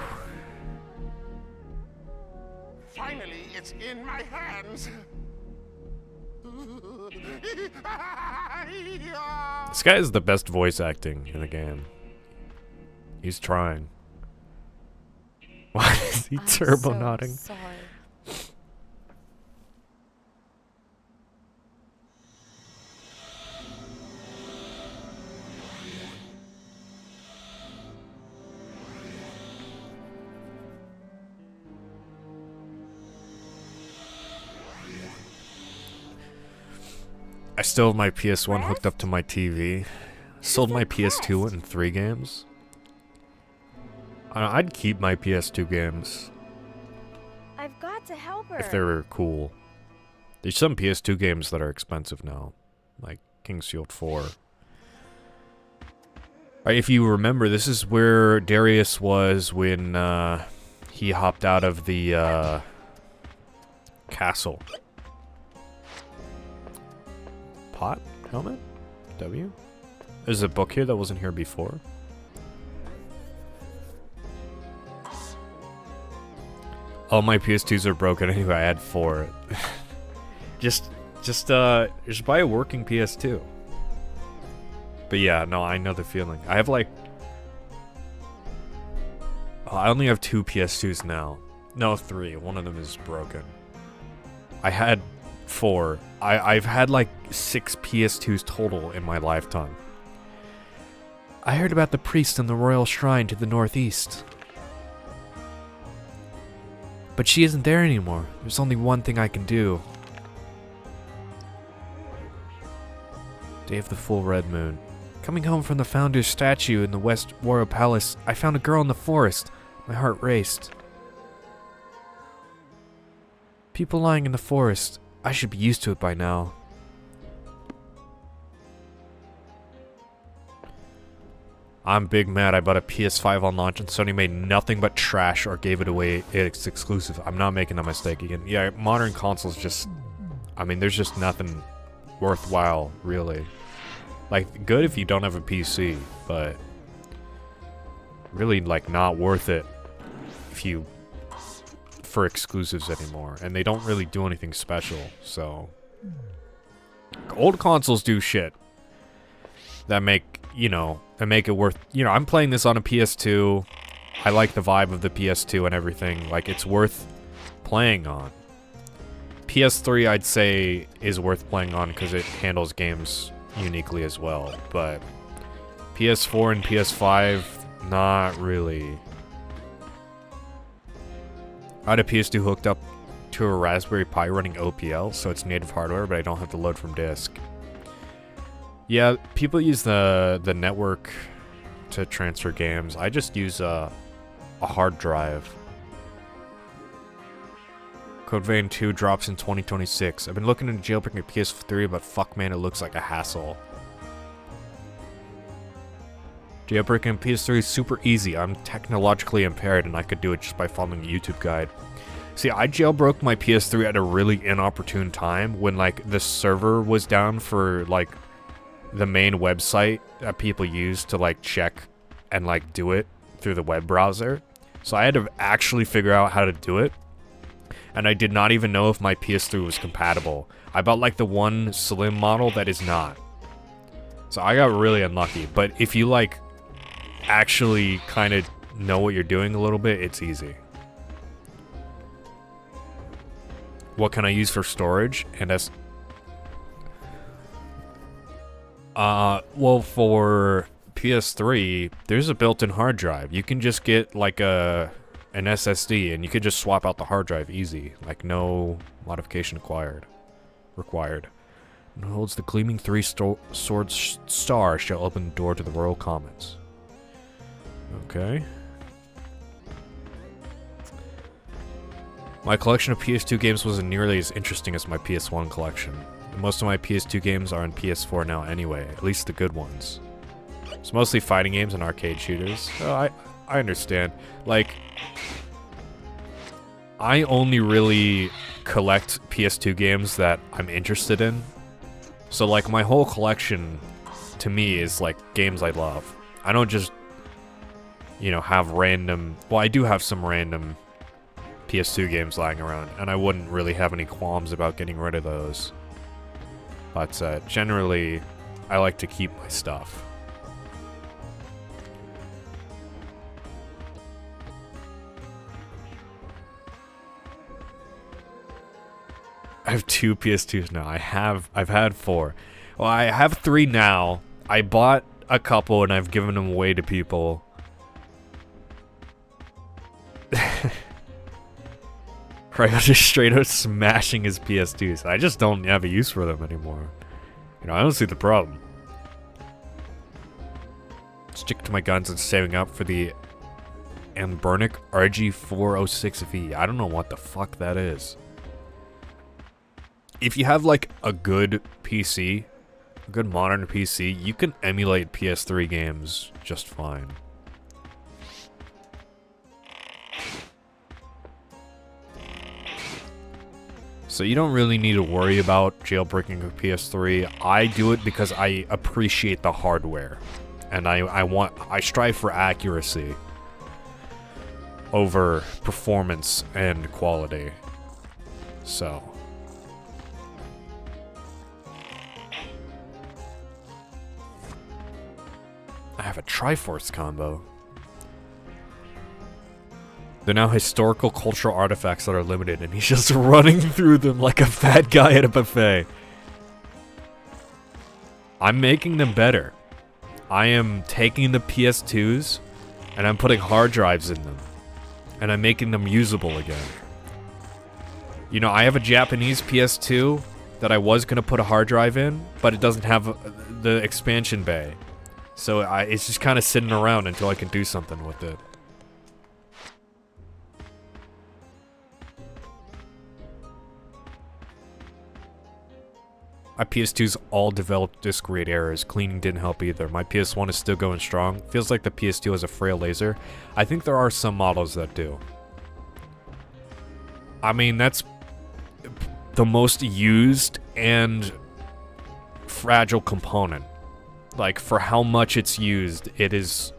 Finally, it's in my hands. This guy is the best voice acting in the game. He's trying. Why is he I'm turbo so nodding? sorry. I still have my PS1 hooked up to my TV. Sold my PS2 in 3 games. I'd keep my PS2 games I've got to help her. if they were cool. There's some PS2 games that are expensive now, like King's Shield 4. If you remember, this is where Darius was when he hopped out of the castle. Pot? Helmet? W? There's a book here that wasn't here before. All my PS2s are broken anyway, I had 4. just buy a working PS2. But yeah, no, I know the feeling. I have like... Oh, I only have 2 PS2s now. No, 3. One of them is broken. I had 4. I've had like 6 PS2s total in my lifetime. I heard about the priest in the royal shrine to the northeast. But she isn't there anymore. There's only one thing I can do. Day of the full red moon. Coming home from the founder's statue in the West Royal Palace, I found a girl in the forest. My heart raced. People lying in the forest. I should be used to it by now. I'm big mad I bought a PS5 on launch and Sony made nothing but trash or gave it away its exclusive. I'm not making that mistake again. Yeah, modern consoles just... I mean, there's just nothing worthwhile, really. Like, good if you don't have a PC, but... really, like, not worth it if you... for exclusives anymore. And they don't really do anything special, so... Old consoles do shit that make, you know, and make it worth... You know, I'm playing this on a PS2. I like the vibe of the PS2 and everything. Like, it's worth playing on. PS3, I'd say, is worth playing on because it handles games uniquely as well. But PS4 and PS5, not really. I had a PS2 hooked up to a Raspberry Pi running OPL, so it's native hardware, but I don't have to load from disk. Yeah, people use the network to transfer games. I just use a hard drive. Code Vein 2 drops in 2026. I've been looking into jailbreaking a PS3, but fuck man, it looks like a hassle. Jailbreaking a PS3 is super easy. I'm technologically impaired and I could do it just by following a YouTube guide. See, I jailbroke my PS3 at a really inopportune time when, like, the server was down for, like, the main website that people use to, like, check and, like, do it through the web browser. So I had to actually figure out how to do it. And I did not even know if my PS3 was compatible. I bought, like, the one slim model that is not. So I got really unlucky. But if you, like, actually kind of know what you're doing a little bit, it's easy. What can I use for storage? And that's... well, for PS3, there's a built-in hard drive. You can just get, like, an SSD, and you could just swap out the hard drive easy. Like, no modification required. And who holds the gleaming three-sword star shall open the door to the royal commons. Okay. My collection of PS2 games wasn't nearly as interesting as my PS1 collection. Most of my PS2 games are on PS4 now anyway, at least the good ones. It's mostly fighting games and arcade shooters. So I understand. Like, I only really collect PS2 games that I'm interested in. So like my whole collection to me is like games I love. I don't just, you know, have random, well, I do have some random PS2 games lying around, and I wouldn't really have any qualms about getting rid of those. But generally, I like to keep my stuff. I have 2 PS2s now. I've had 4. Well, I have 3 now. I bought a couple and I've given them away to people. Right, just straight out smashing his PS2s. I just don't have a use for them anymore. You know, I don't see the problem. Stick to my guns and saving up for the Ambernic RG406V. I don't know what the fuck that is. If you have like a good PC, a good modern PC, you can emulate PS3 games just fine. So you don't really need to worry about jailbreaking a PS3. I do it because I appreciate the hardware. And I strive for accuracy over performance and quality. So I have a Triforce combo. They're now historical cultural artifacts that are limited, and he's just running through them like a fat guy at a buffet. I'm making them better. I am taking the PS2s, and I'm putting hard drives in them. And I'm making them usable again. You know, I have a Japanese PS2 that I was going to put a hard drive in, but it doesn't have the expansion bay. So it's just kind of sitting around until I can do something with it. My PS2's all developed disk read errors. Cleaning didn't help either. My PS1 is still going strong. Feels like the PS2 has a frail laser. I think there are some models that do. I mean, that's the most used and fragile component. Like, for how much it's used, it is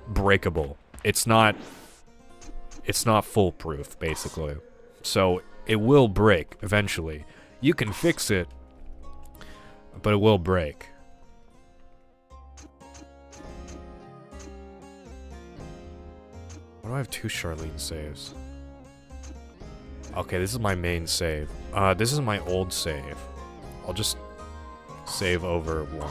breakable. It's not foolproof, basically. So, it will break eventually. You can fix it, but it will break. Why do I have 2 Sharline saves? Okay, this is my main save. This is my old save. I'll just save over 1.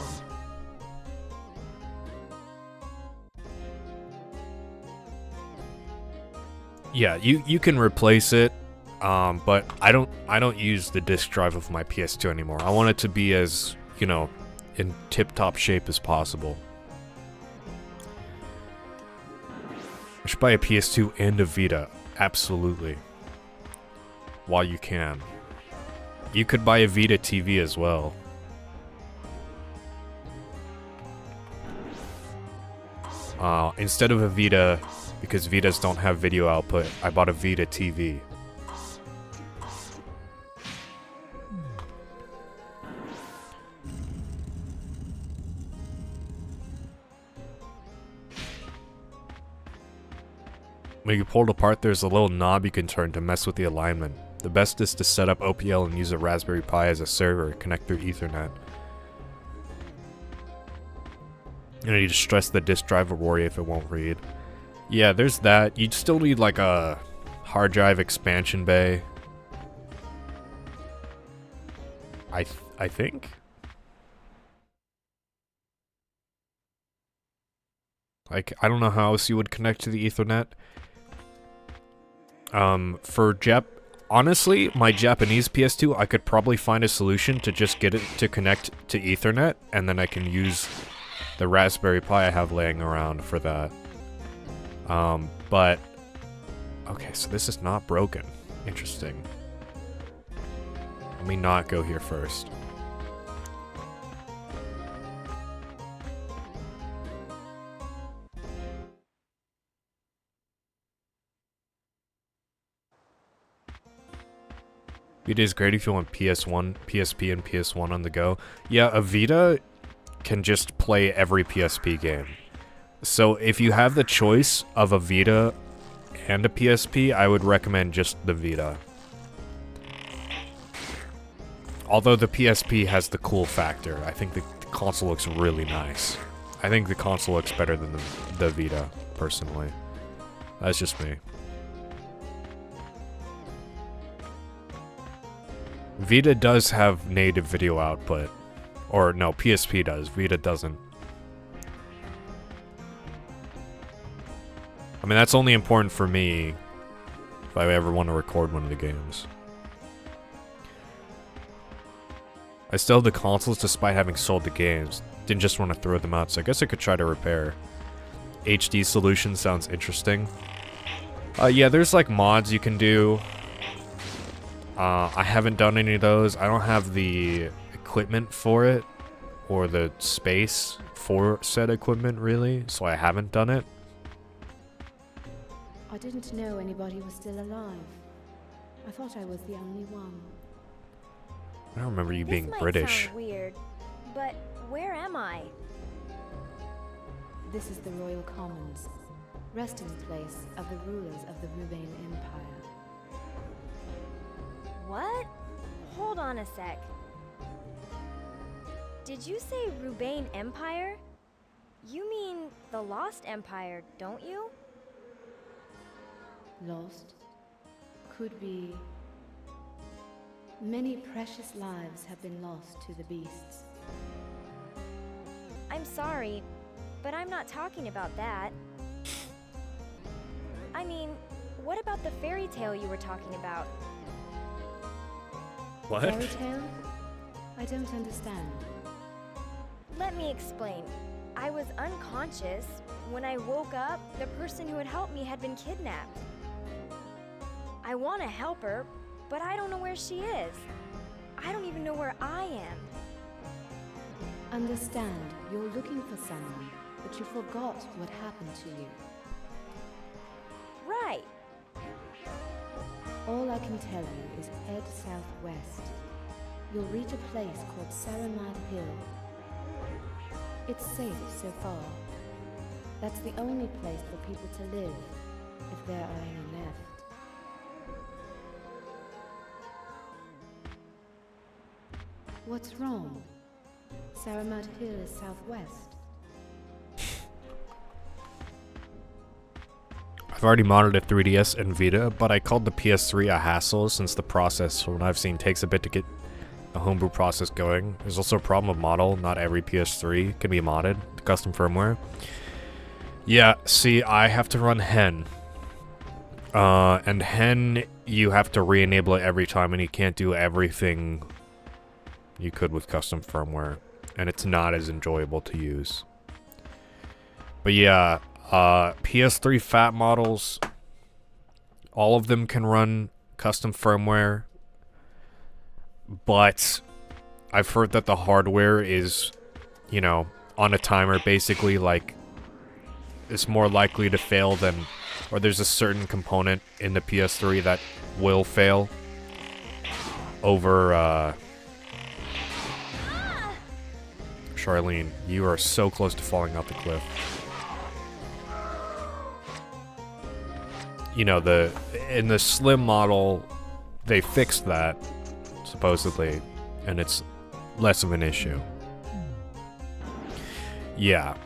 Yeah, you can replace it. But I don't use the disk drive of my PS2 anymore. I want it to be as, you know, in tip-top shape as possible. I should buy a PS2 and a Vita. Absolutely. While you can. You could buy a Vita TV as well. Instead of a Vita, because Vitas don't have video output, I bought a Vita TV. When you pull it apart, there's a little knob you can turn to mess with the alignment. The best is to set up OPL and use a Raspberry Pi as a server, connect through Ethernet. You know, you just stress the disk drive or worry if it won't read. Yeah, there's that. You'd still need like a hard drive expansion bay. I think? Like, I don't know how else you would connect to the Ethernet. Honestly, my Japanese PS2, I could probably find a solution to just get it to connect to Ethernet, and then I can use the Raspberry Pi I have laying around for that. But okay, so this is not broken. Interesting. Let me not go here first. Vita is great if you want PS1, PSP, and PS1 on the go. Yeah, a Vita can just play every PSP game. So if you have the choice of a Vita and a PSP, I would recommend just the Vita. Although the PSP has the cool factor, I think the console looks really nice. I think the console looks better than the Vita, personally. That's just me. Vita does have native video output. Or no, PSP does. Vita doesn't. I mean, that's only important for me if I ever want to record one of the games. I still have the consoles despite having sold the games. Didn't just want to throw them out, so I guess I could try to repair. HD solution sounds interesting. Yeah, there's like mods you can do. I haven't done any of those. I don't have the equipment for it, or the space for said equipment, really, so I haven't done it. I didn't know anybody was still alive. I thought I was the only one. I don't remember you This being might British. sound weird, but where am I? This is the Royal Commons, resting place of the rulers of the Rubain Empire. What? Hold on a sec. Did you say Rubain Empire? You mean the Lost Empire, don't you? Lost? Could be. Many precious lives have been lost to the beasts. I'm sorry, but I'm not talking about that. I mean, what about the fairy tale you were talking about? What? Fairy tale? I don't understand. Let me explain. I was unconscious. When I woke up, the person who had helped me had been kidnapped. I want to help her, but I don't know where she is. I don't even know where I am. Understand, you're looking for someone, but you forgot what happened to you. Right. All I can tell you is head southwest. You'll reach a place called Saramad Hill. It's safe so far. That's the only place for people to live, if there are any left. What's wrong? Saramad Hill is southwest. I've already modded a 3DS and Vita, but I called the PS3 a hassle since the process, from what I've seen, takes a bit to get the homebrew process going. There's also a problem with model. Not every PS3 can be modded to custom firmware. Yeah, see, I have to run Hen. And Hen, you have to re-enable it every time, and you can't do everything you could with custom firmware. And it's not as enjoyable to use. But yeah, PS3 fat models, all of them can run custom firmware. But I've heard that the hardware is, you know, on a timer, basically, like, it's more likely to fail than, or there's a certain component in the PS3 that will fail over, Sharline, you are so close to falling off the cliff. You know, in the Slim model, they fixed that, supposedly, and it's less of an issue. Yeah.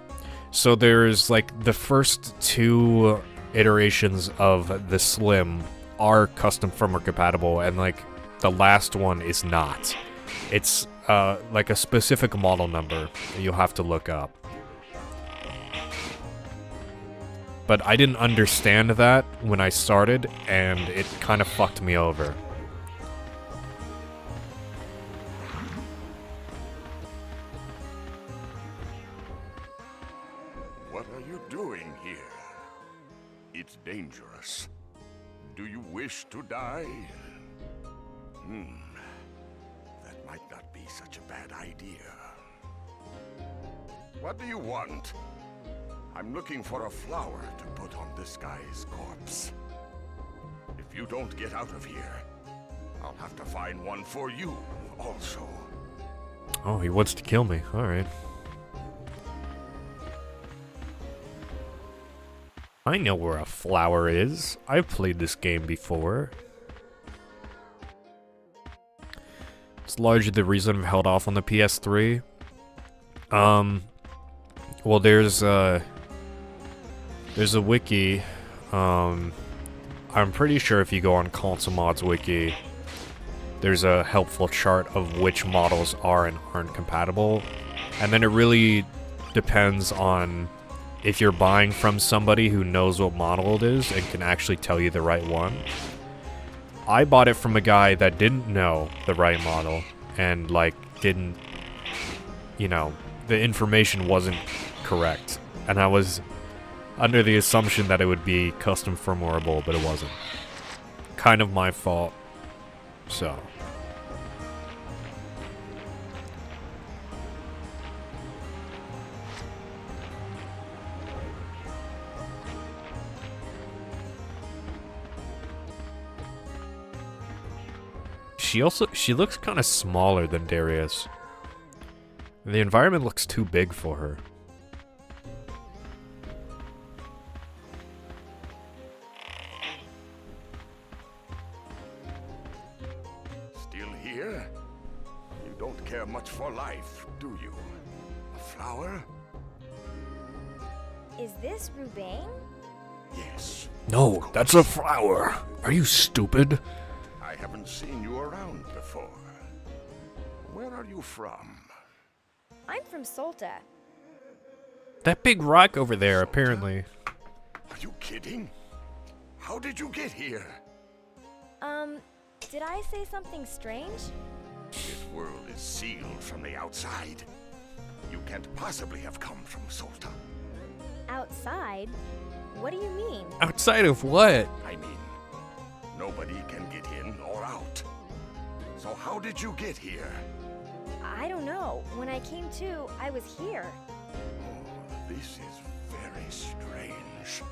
So there's, like, the first two iterations of the Slim are custom firmware compatible, and, like, the last one is not. It's, like, a specific model number that you'll have to look up. But I didn't understand that when I started, and it kind of fucked me over. What are you doing here? It's dangerous. Do you wish to die? That might not be such a bad idea. What do you want? I'm looking for a flower to put on this guy's corpse. If you don't get out of here, I'll have to find one for you also. Oh, he wants to kill me. Alright. I know where a flower is. I've played this game before. It's largely the reason I've held off on the PS3. Well, there's a wiki. I'm pretty sure if you go on Console Mods wiki, there's a helpful chart of which models are and aren't compatible. And then it really depends on if you're buying from somebody who knows what model it is and can actually tell you the right one. I bought it from a guy that didn't know the right model and, like, didn't, you know, the information wasn't correct. And I was under the assumption that it would be custom firmwareable, but it wasn't. Kind of my fault. So. She looks kind of smaller than Darius. The environment looks too big for her. Still here? You don't care much for life, do you? A flower? Is this Rubain? Yes. No, that's a flower. Are you stupid? I haven't seen you around before. Where are you from? I'm from Solta. That big rock over there, apparently. Are you kidding? How did you get here? Did I say something strange? This world is sealed from the outside. You can't possibly have come from Solta. Outside? What do you mean? Outside of what? I mean, nobody can get in or out. So how did you get here? I don't know. When I came to, I was here. Oh, this is very strange.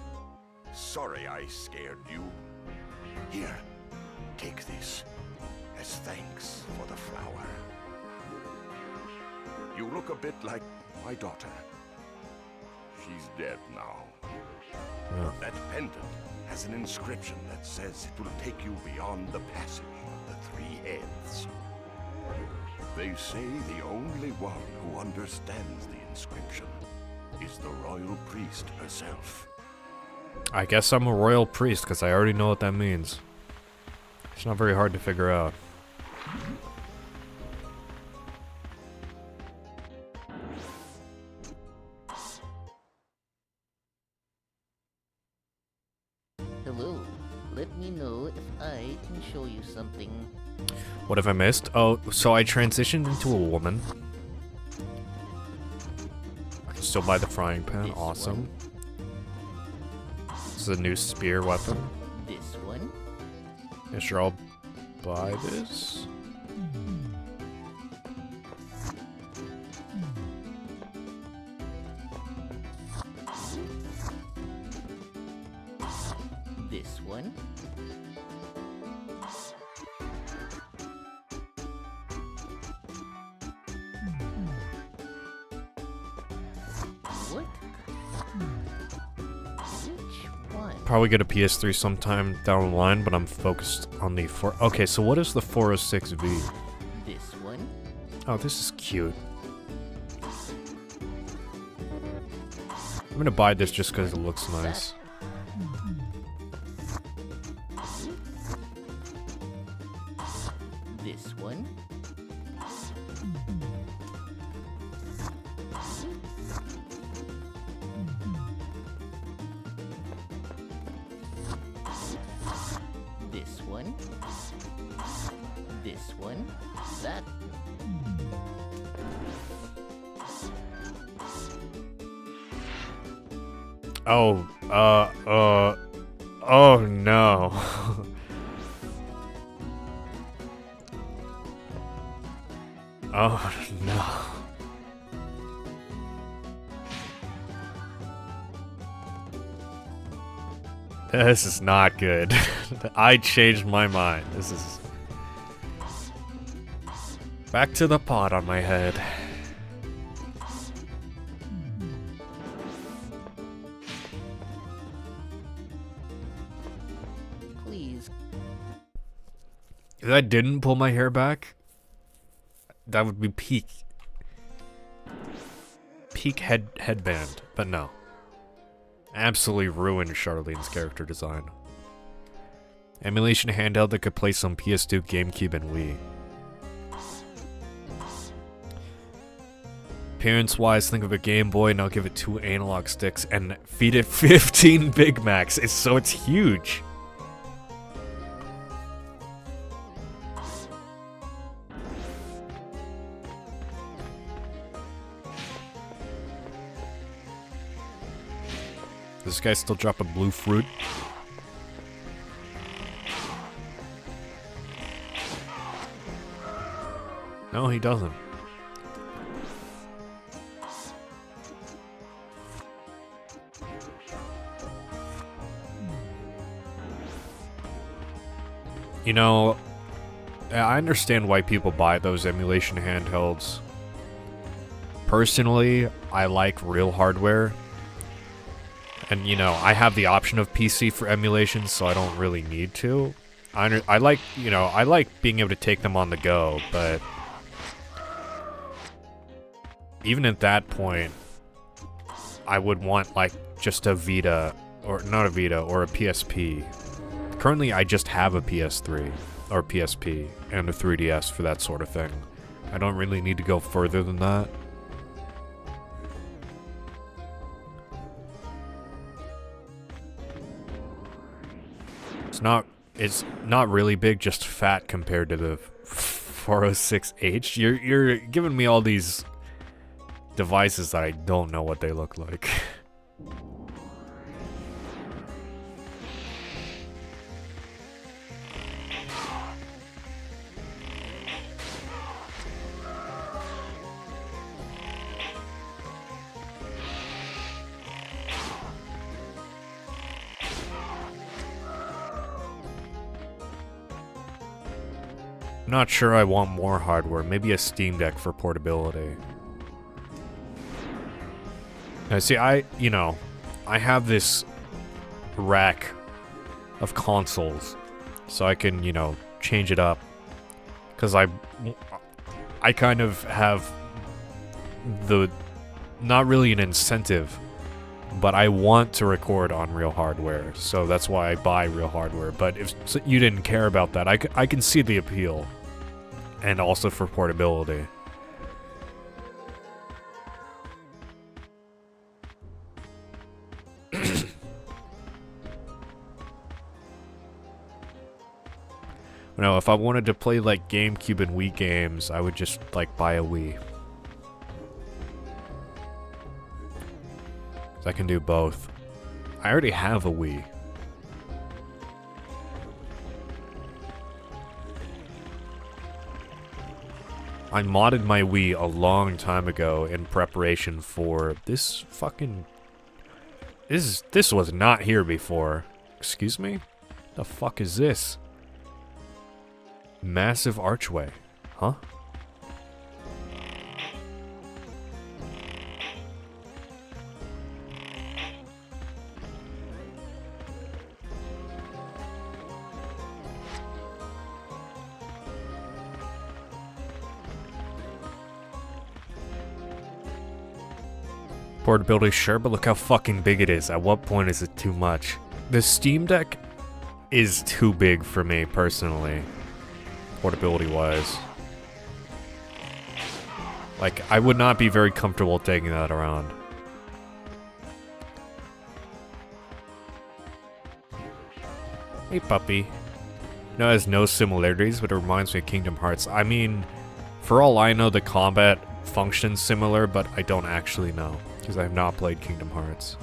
Sorry I scared you. Here, take this as thanks for the flower. You look a bit like my daughter. She's dead now. Oh. That pendant has an inscription that says it will take you beyond the passage of the three heads. They say the only one who understands the inscription is the royal priest herself. I guess I'm a royal priest because I already know what that means. It's not very hard to figure out. Hello. Let me know if I can show you something. What have I missed? Oh, so I transitioned into a woman. I can still buy the frying pan. This Awesome. This is a new spear weapon. This one. Yeah, sure, I'll buy this. This one. What? Which one? Probably get a PS3 sometime down the line, but I'm focused on the Okay, so what is the 406V? This one. Oh, this is cute. I'm gonna buy this just because it looks nice. This one. This one. This one. That. Oh, oh no. Oh, no. This is not good. I changed my mind. This is... Back to the pot on my head. Please. If I didn't pull my hair back, that would be peak headband, but no. Absolutely ruined Charlene's character design. Emulation handheld that could play some PS2, GameCube, and Wii. Appearance-wise, think of a Game Boy, now give it 2 analog sticks, and feed it 15 Big Macs. So it's huge. This guy still dropping blue fruit? No, he doesn't. You know, I understand why people buy those emulation handhelds. Personally, I like real hardware. And, you know, I have the option of PC for emulation, so I don't really need to. I like, you know, I like being able to take them on the go, but... Even at that point, I would want, like, just a Vita, or not a Vita, or a PSP. Currently, I just have a PS3, or PSP, and a 3DS for that sort of thing. I don't really need to go further than that. It's not really big, just fat compared to the 406H. You're giving me all these devices that I don't know what they look like. Not sure I want more hardware. Maybe a Steam Deck for portability. Now, see, I have this rack of consoles, so I can, you know, change it up. Because I kind of have not really an incentive, but I want to record on real hardware, so that's why I buy real hardware. But if you didn't care about that, I can see the appeal. And also for portability. No, if I wanted to play like GameCube and Wii games, I would just like buy a Wii. So I can do both. I already have a Wii. I modded my Wii a long time ago in preparation for this fucking... This was not here before. Excuse me? The fuck is this? Massive archway. Huh? Portability, sure, but look how fucking big it is. At what point is it too much? The Steam Deck is too big for me, personally. Portability-wise. Like, I would not be very comfortable taking that around. Hey, puppy. No, it has no similarities, but it reminds me of Kingdom Hearts. I mean, for all I know, the combat functions similar, but I don't actually know. Because I have not played Kingdom Hearts.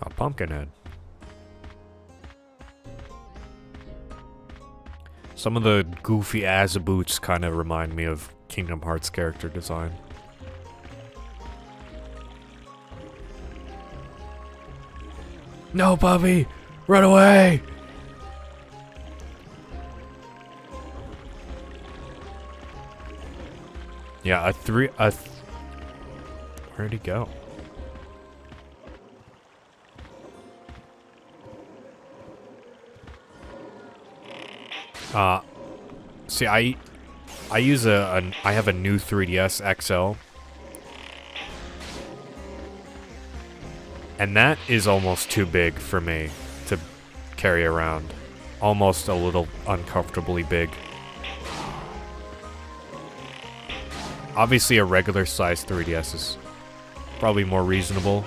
Oh, Pumpkinhead. Some of the goofy ass boots kind of remind me of Kingdom Hearts character design. No, puppy! Run away! Yeah, where'd he go? See, I use I have a new 3DS XL. And that is almost too big for me to carry around. Almost a little uncomfortably big. Obviously a regular size 3DS is probably more reasonable.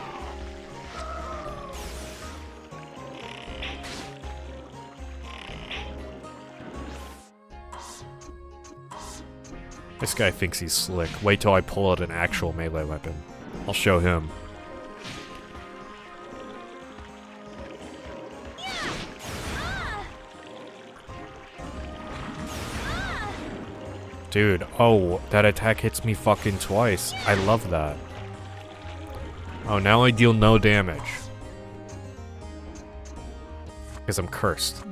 This guy thinks he's slick. Wait till I pull out an actual melee weapon. I'll show him. Dude, oh, that attack hits me fucking twice. I love that. Oh, now I deal no damage. Because I'm cursed.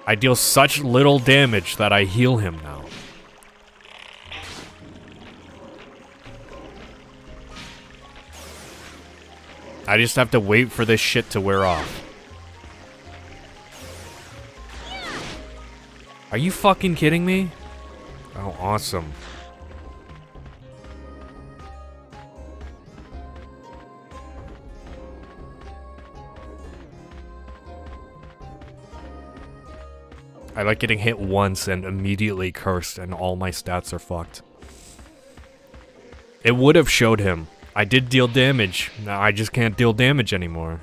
I deal such little damage that I heal him now. I just have to wait for this shit to wear off. Are you fucking kidding me? Oh, awesome. I like getting hit once and immediately cursed and all my stats are fucked. It would have showed him. I did deal damage. Now I just can't deal damage anymore.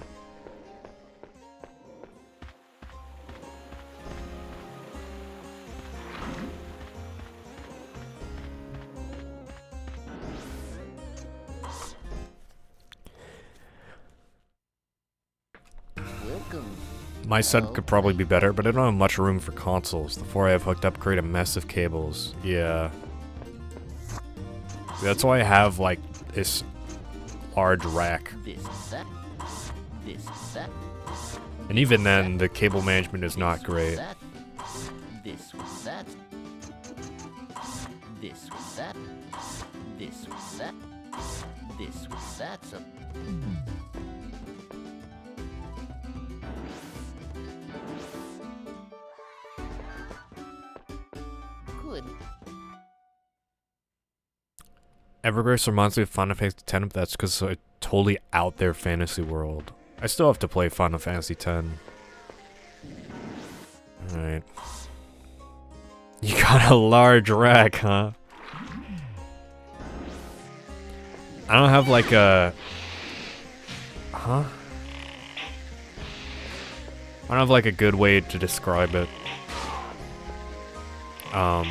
Welcome. My setup could probably be better, but I don't have much room for consoles. The 4 I have hooked up create a mess of cables. Yeah. That's why I have, like, this large rack. And even then, the cable management is not great. This was that. This was that. This was that. This was that. So good. Evergrace reminds me of Final Fantasy X, but that's because it's a totally out there fantasy world. I still have to play Final Fantasy X. Alright. You got a large rack, huh? I don't have like a... Huh? I don't have like a good way to describe it. Yeah,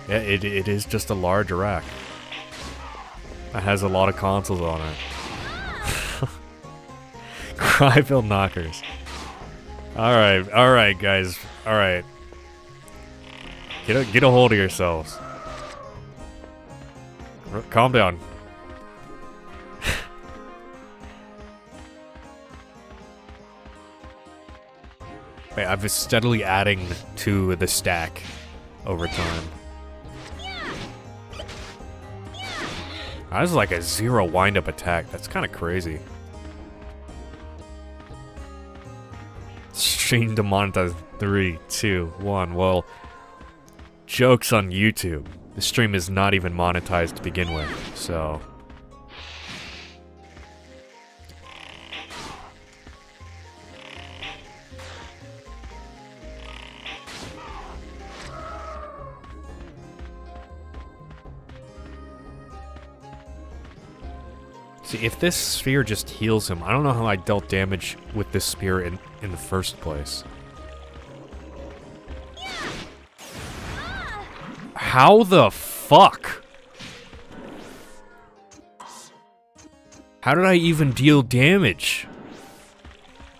it is just a large rack. It has a lot of consoles on it. Cryville knockers. Alright guys. Alright. Get a hold of yourselves. Calm down. Wait, I've been steadily adding to the stack over time. That was like a 0 wind-up attack. That's kind of crazy. Stream demonetized. 3, 2, 1. Well, joke's on YouTube. The stream is not even monetized to begin with, so... See, if this sphere just heals him, I don't know how I dealt damage with this spear in the first place. How the fuck? How did I even deal damage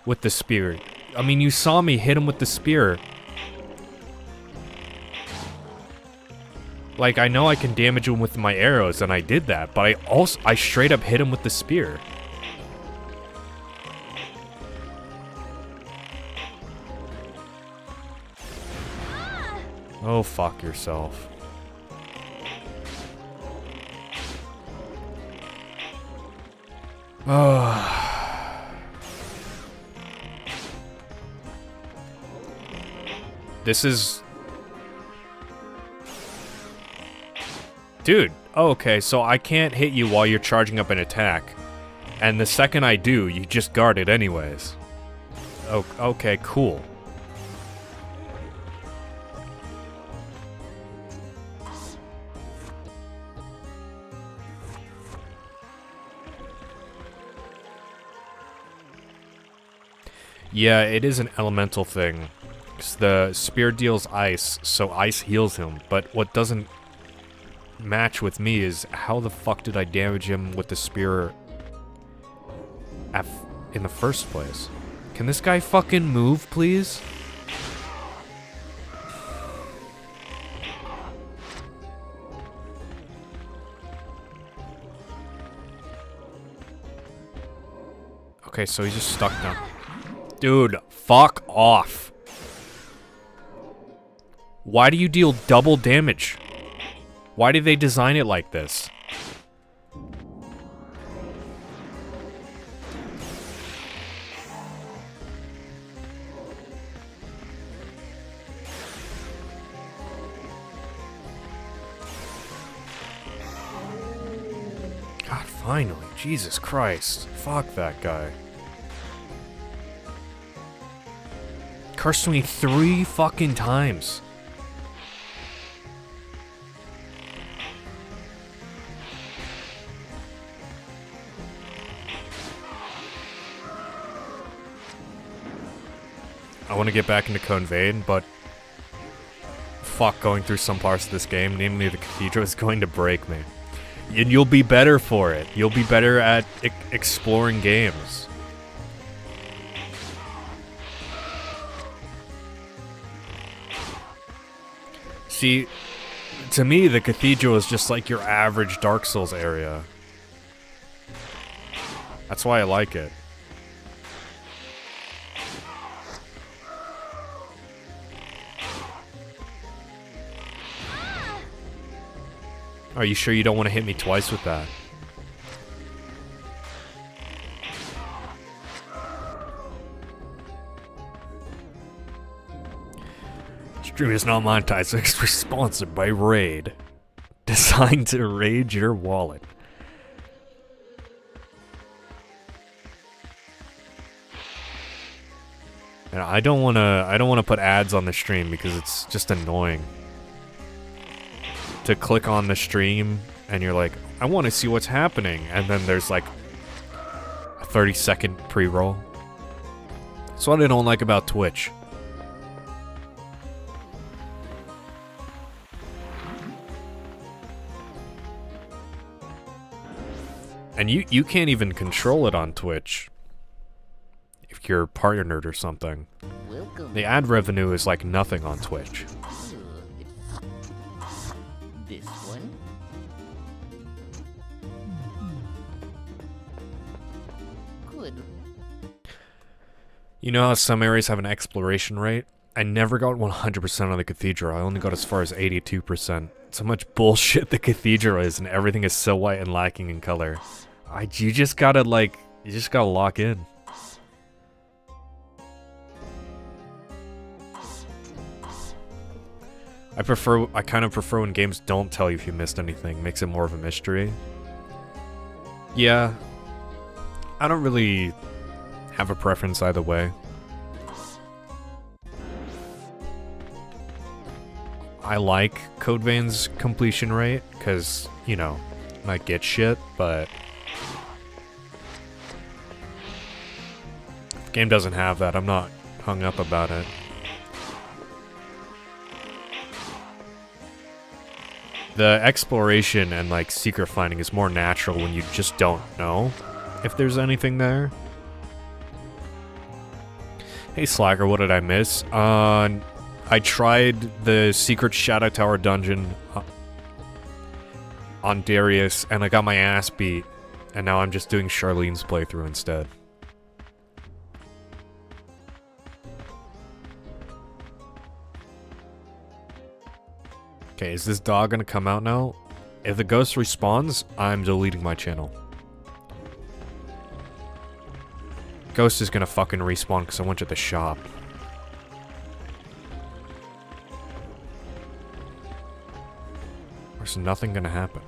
with the spear? I mean, you saw me hit him with the spear, Like, I know I can damage him with my arrows, and I did that, but I straight up hit him with the spear. Oh, fuck yourself. Oh. This is... Dude, okay, so I can't hit you while you're charging up an attack. And the second I do, you just guard it anyways. Oh, okay, cool. Yeah, it is an elemental thing. 'Cause the spear deals ice, so ice heals him. But what doesn't match with me is how the fuck did I damage him with the spear in the first place? Can this guy fucking move, please? Okay, so he's just stuck down. Dude, fuck off. Why do you deal double damage? Why did they design it like this? God, finally. Jesus Christ. Fuck that guy. Cursed me 3 fucking times. I want to get back into Cone Vein, but fuck, going through some parts of this game, namely the Cathedral, is going to break me. And you'll be better for it. You'll be better at exploring games. See, to me, the Cathedral is just like your average Dark Souls area. That's why I like it. Are you sure you don't want to hit me twice with that? Stream is not monetized, so it's sponsored by Raid. Designed to raid your wallet. And I don't wanna put ads on the stream because it's just annoying. To click on the stream and you're like, I want to see what's happening, and then there's like a 30-second pre-roll. That's what I don't like about Twitch. And you can't even control it on Twitch if you're partnered or something. Welcome. The ad revenue is like nothing on Twitch. This one. Good. You know how some areas have an exploration rate? I never got 100% on the Cathedral. I only got as far as 82%. It's how much bullshit the Cathedral is, and everything is so white and lacking in color. You just gotta lock in. I kind of prefer when games don't tell you if you missed anything. Makes it more of a mystery. Yeah. I don't really have a preference either way. I like Code Vein's completion rate, because, you know, might get shit, but if the game doesn't have that, I'm not hung up about it. The exploration and, like, secret finding is more natural when you just don't know if there's anything there. Hey, Slacker, what did I miss? I tried the secret Shadow Tower dungeon on Darius, and I got my ass beat, and now I'm just doing Sharline's playthrough instead. Okay, is this dog gonna come out now? If the ghost respawns, I'm deleting my channel. Ghost is gonna fucking respawn because I went to the shop. There's nothing gonna happen.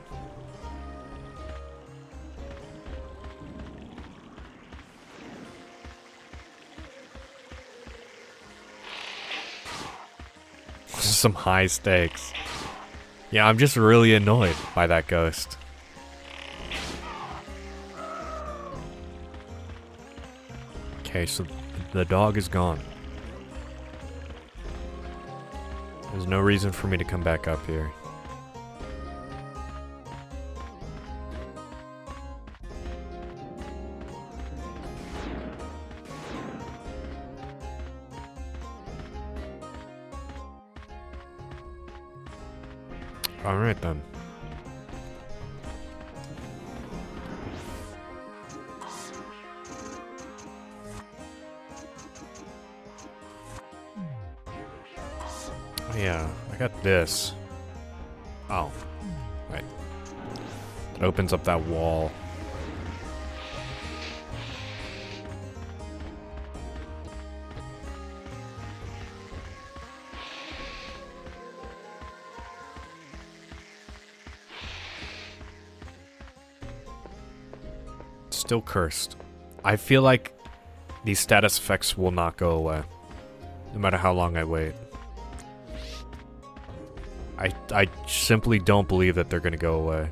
This is some high stakes. Yeah, I'm just really annoyed by that ghost. Okay, so the dog is gone. There's no reason for me to come back up here. Alright then. Yeah, I got this. Oh. Right. It opens up that wall. Still cursed. I feel like these status effects will not go away, no matter how long I wait. I simply don't believe that they're gonna go away.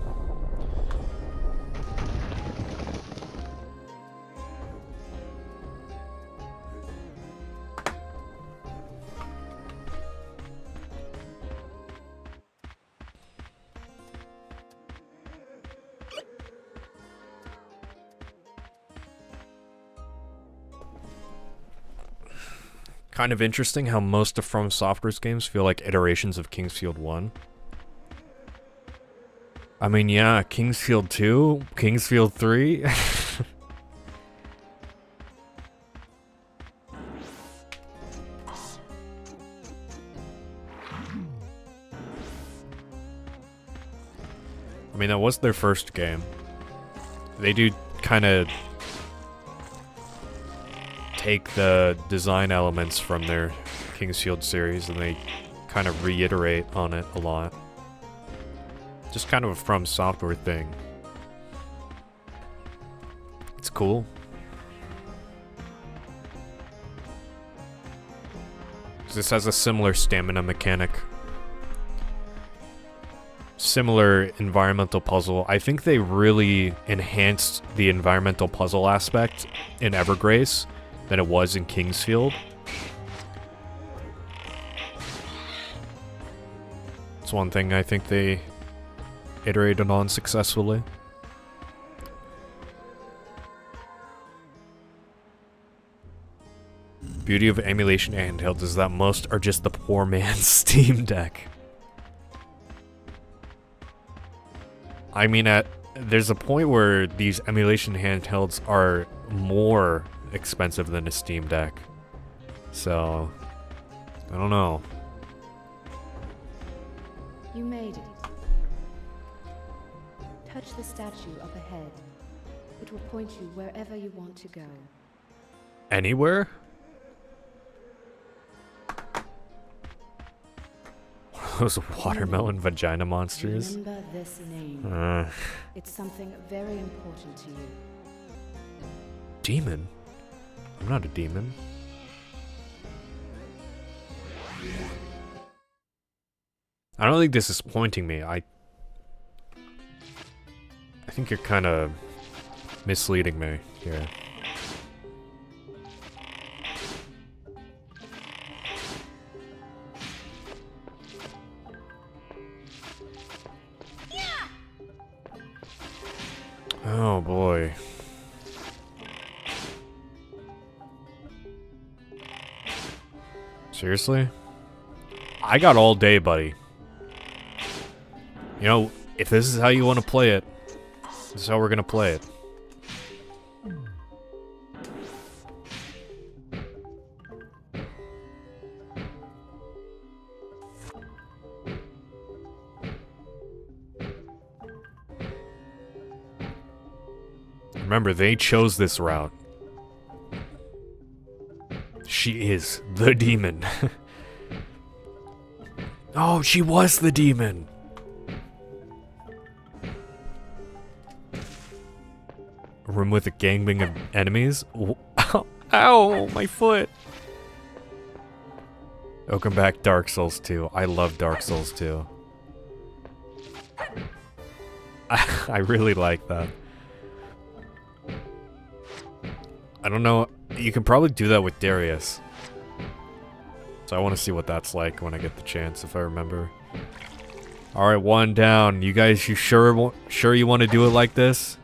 Kind of interesting how most of From Software's games feel like iterations of Kingsfield 1. I mean, yeah, Kingsfield 2, Kingsfield 3. I mean, that was their first game. They do kind of take the design elements from their Kingsfield series and they kind of reiterate on it a lot. Just kind of a From Software thing. It's cool. This has a similar stamina mechanic. Similar environmental puzzle. I think they really enhanced the environmental puzzle aspect in Evergrace than it was in Kingsfield. It's one thing I think they iterated on successfully. Beauty of emulation handhelds is that most are just the poor man's Steam Deck. I mean, there's a point where these emulation handhelds are more expensive than a Steam Deck. So, I don't know. You made it. Touch the statue up ahead. It will point you wherever you want to go. Anywhere? Those watermelon vagina monsters. Remember this name. It's something very important to you. Demon? I'm not a demon. I don't think this is pointing me. I think you're kind of misleading me here. Oh boy. Seriously? I got all day, buddy. You know, If this is how you want to play it, this is how we're gonna play it. Remember, they chose this route. She is the demon. Oh, she was the demon. A room with a gangbang of enemies? Ow, my foot. Welcome back, Dark Souls 2. I love Dark Souls 2. I really like that. I don't know. You can probably do that with Darius. So I want to see what that's like when I get the chance, if I remember. Alright, one down. You guys, you sure you want to do it like this?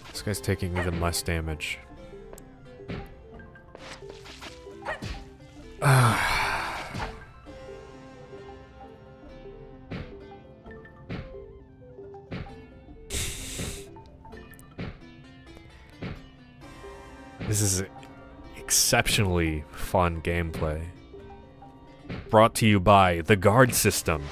This guy's taking even less damage. This is exceptionally fun gameplay. Brought to you by the guard system.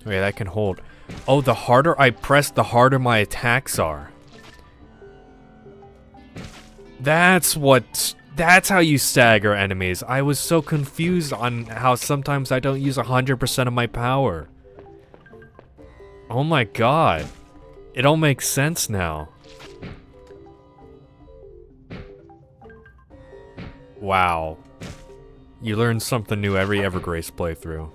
Okay, that can hold. Oh, the harder I press, the harder my attacks are. That's how you stagger enemies. I was so confused on how sometimes I don't use 100% of my power. Oh my god. It all makes sense now. Wow. You learn something new every Evergrace playthrough.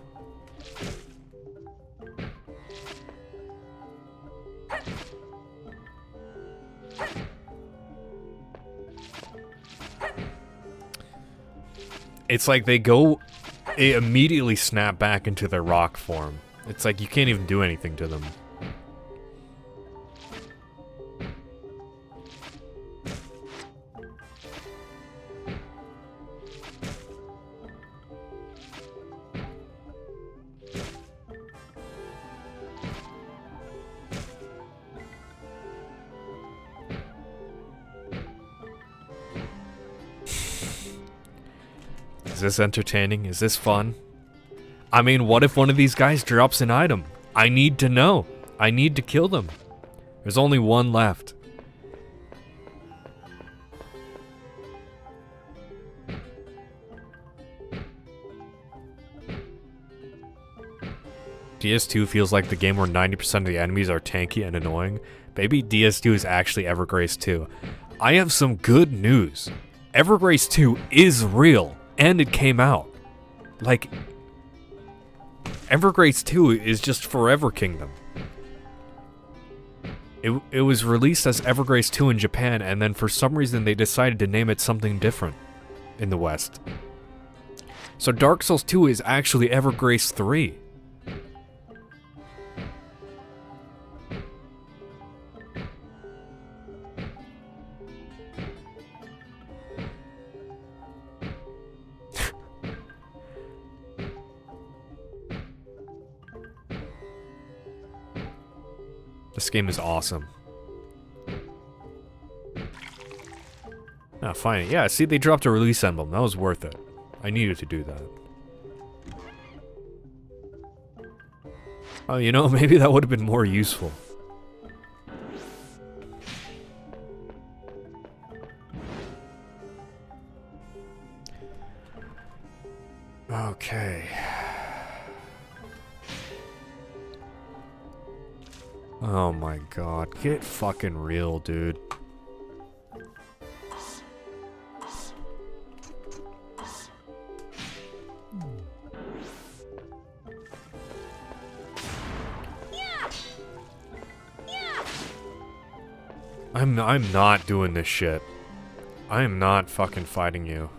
It's like they immediately snap back into their rock form. It's like you can't even do anything to them. Is this entertaining? Is this fun? I mean, what if one of these guys drops an item? I need to know. I need to kill them. There's only one left. DS2 feels like the game where 90% of the enemies are tanky and annoying. Maybe DS2 is actually Evergrace 2. I have some good news. Evergrace 2 is real. And it came out. Like, Evergrace 2 is just Forever Kingdom. It was released as Evergrace 2 in Japan, and then for some reason they decided to name it something different in the West. So Dark Souls 2 is actually Evergrace 3. This game is awesome. Ah, fine. Yeah, see, they dropped a release emblem. That was worth it. I needed to do that. Oh, you know, maybe that would have been more useful. Okay. Oh my god, get fucking real, dude. I'm not doing this shit. I am not fucking fighting you.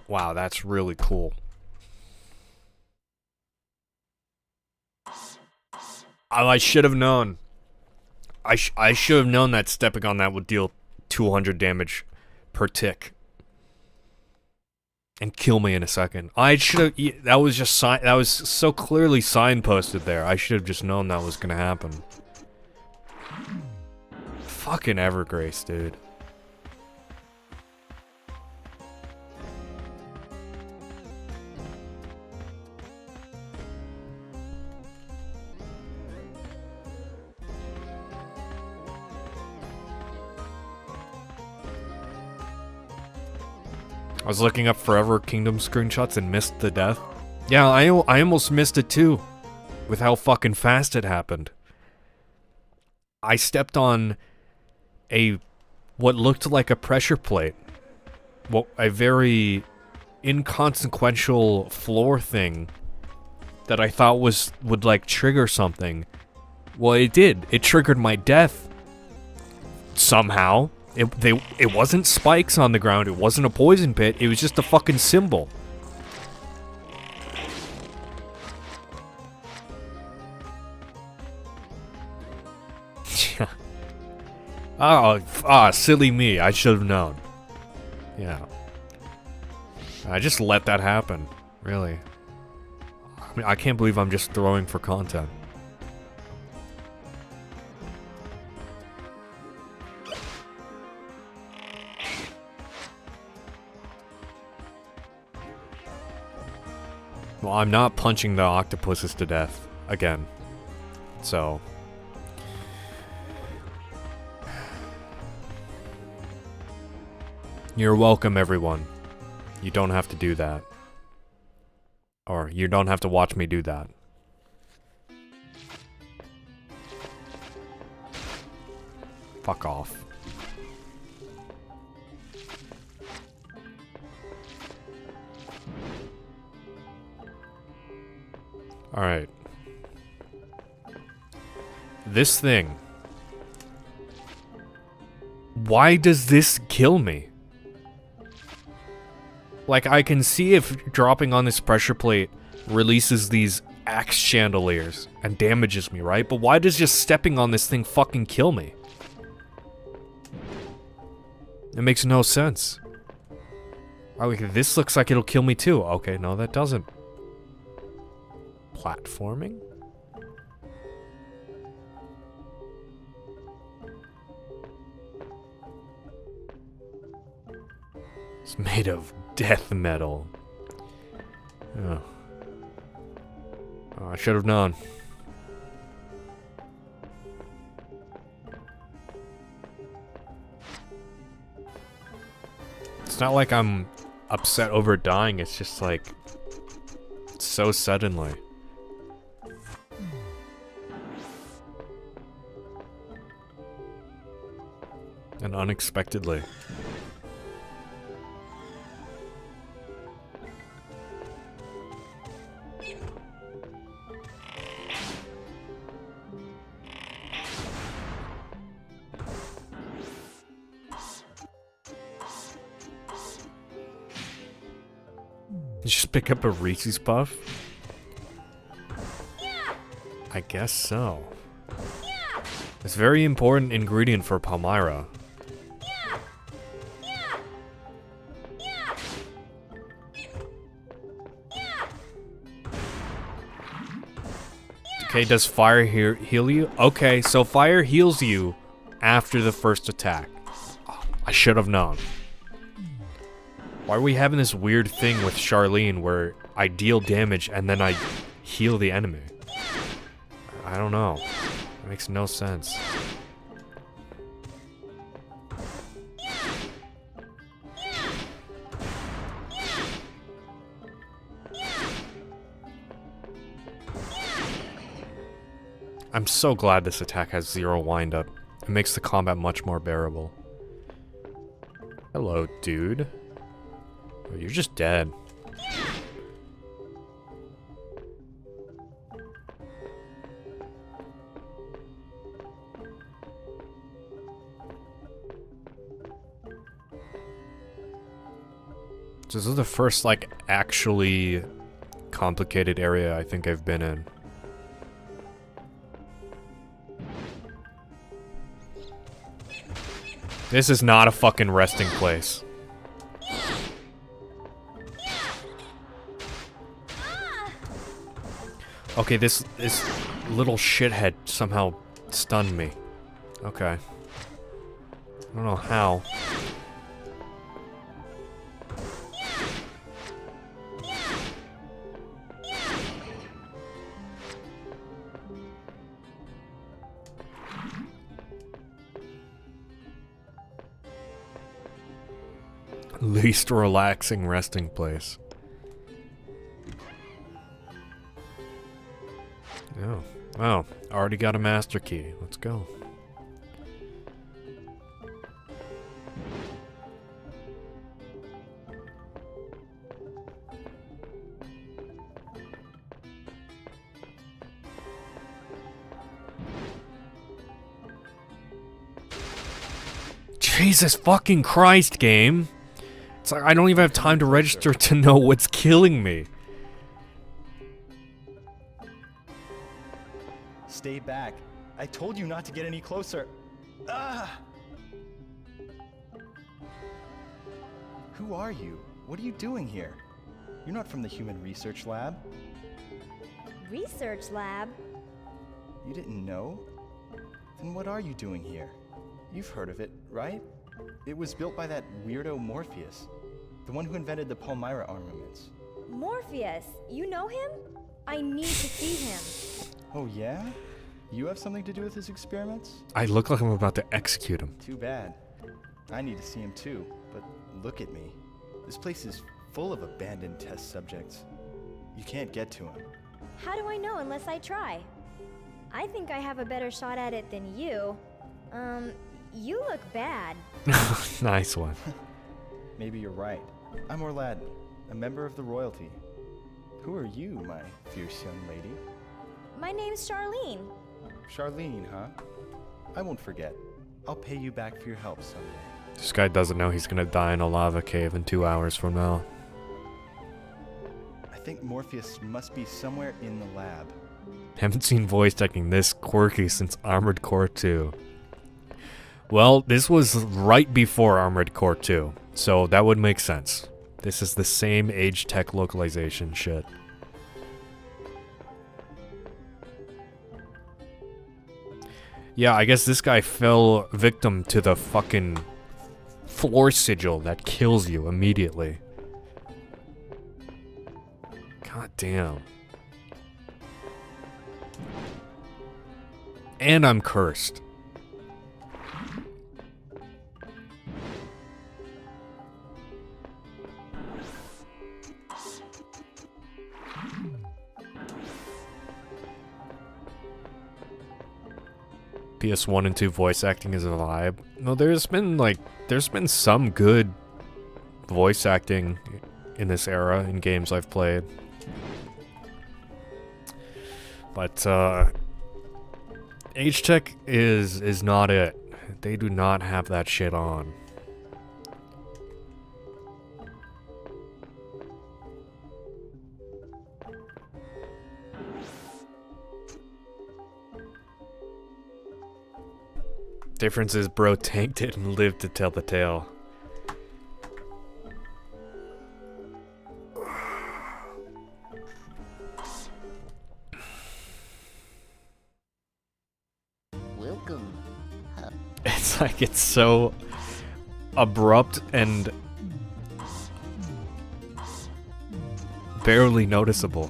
Wow, that's really cool. I should have known. I should have known that stepping on that would deal 200 damage per tick. And kill me in a second. I should have... That was just... That was so clearly signposted there. I should have just known that was gonna happen. Fucking Evergrace, dude. I was looking up Forever Kingdom screenshots and missed the death. Yeah, I almost missed it too. With how fucking fast it happened. I stepped on what looked like a pressure plate. Well, a very inconsequential floor thing that I thought would like trigger something. Well, it did. It triggered my death. Somehow. It wasn't spikes on the ground, it wasn't a poison pit, it was just a fucking symbol. Silly me, I should have known. Yeah. I just let that happen, really. I mean, I can't believe I'm just throwing for content. Well, I'm not punching the octopuses to death again. So. You're welcome, everyone. You don't have to do that. Or you don't have to watch me do that. Fuck off. Alright. This thing. Why does this kill me? Like, I can see if dropping on this pressure plate releases these axe chandeliers and damages me, right? But why does just stepping on this thing fucking kill me? It makes no sense. Oh, this looks like it'll kill me too. Okay, no, that doesn't. Platforming? It's made of death metal. Oh. Oh, I should have known. It's not like I'm upset over dying, it's just like so suddenly. And unexpectedly. You just pick up a Reese's Puff? I guess so. It's a very important ingredient for Palmyra. Okay, does fire heal you? Okay, so fire heals you after the first attack. Oh, I should have known. Why are we having this weird thing with Sharline where I deal damage and then I heal the enemy. I don't know. It makes no sense. I'm so glad this attack has 0 wind-up. It makes the combat much more bearable. Hello, dude. Oh, you're just dead. This is the first, like, actually complicated area I think I've been in. This is not a fucking resting place. Okay, this little shithead somehow stunned me. Okay. I don't know how. Least relaxing resting place. Oh. Oh, already got a master key. Let's go. Jesus fucking Christ, game. It's like I don't even have time to register to know what's killing me. Stay back. I told you not to get any closer. Ah! Who are you? What are you doing here? You're not from the Human Research Lab. Research lab? You didn't know? Then what are you doing here? You've heard of it, right? It was built by that weirdo Morpheus, the one who invented the Palmyra armaments. Morpheus, you know him? I need to see him. Oh yeah? You have something to do with his experiments? I look like I'm about to execute him. Too bad. I need to see him too, but look at me. This place is full of abandoned test subjects. You can't get to him. How do I know unless I try? I think I have a better shot at it than you. You look bad. Nice one. Maybe you're right. I'm Orladin, a member of the royalty. Who are you, my fierce young lady? My name's Sharline. Sharline, huh? I won't forget. I'll pay you back for your help someday. This guy doesn't know he's gonna die in a lava cave in 2 hours from now. I think Morpheus must be somewhere in the lab. Haven't seen voice acting this quirky since Armored Core 2. Well, this was right before Armored Core 2, so that would make sense. This is the same age tech localization shit. Yeah, I guess this guy fell victim to the fucking floor sigil that kills you immediately. God damn. And I'm cursed. PS1 and 2 voice acting is a vibe. No, there's been some good voice acting in this era in games I've played. But H-Tech is not it. They do not have that shit on. Difference is bro tanked it and lived to tell the tale. Welcome. It's like it's so abrupt and barely noticeable.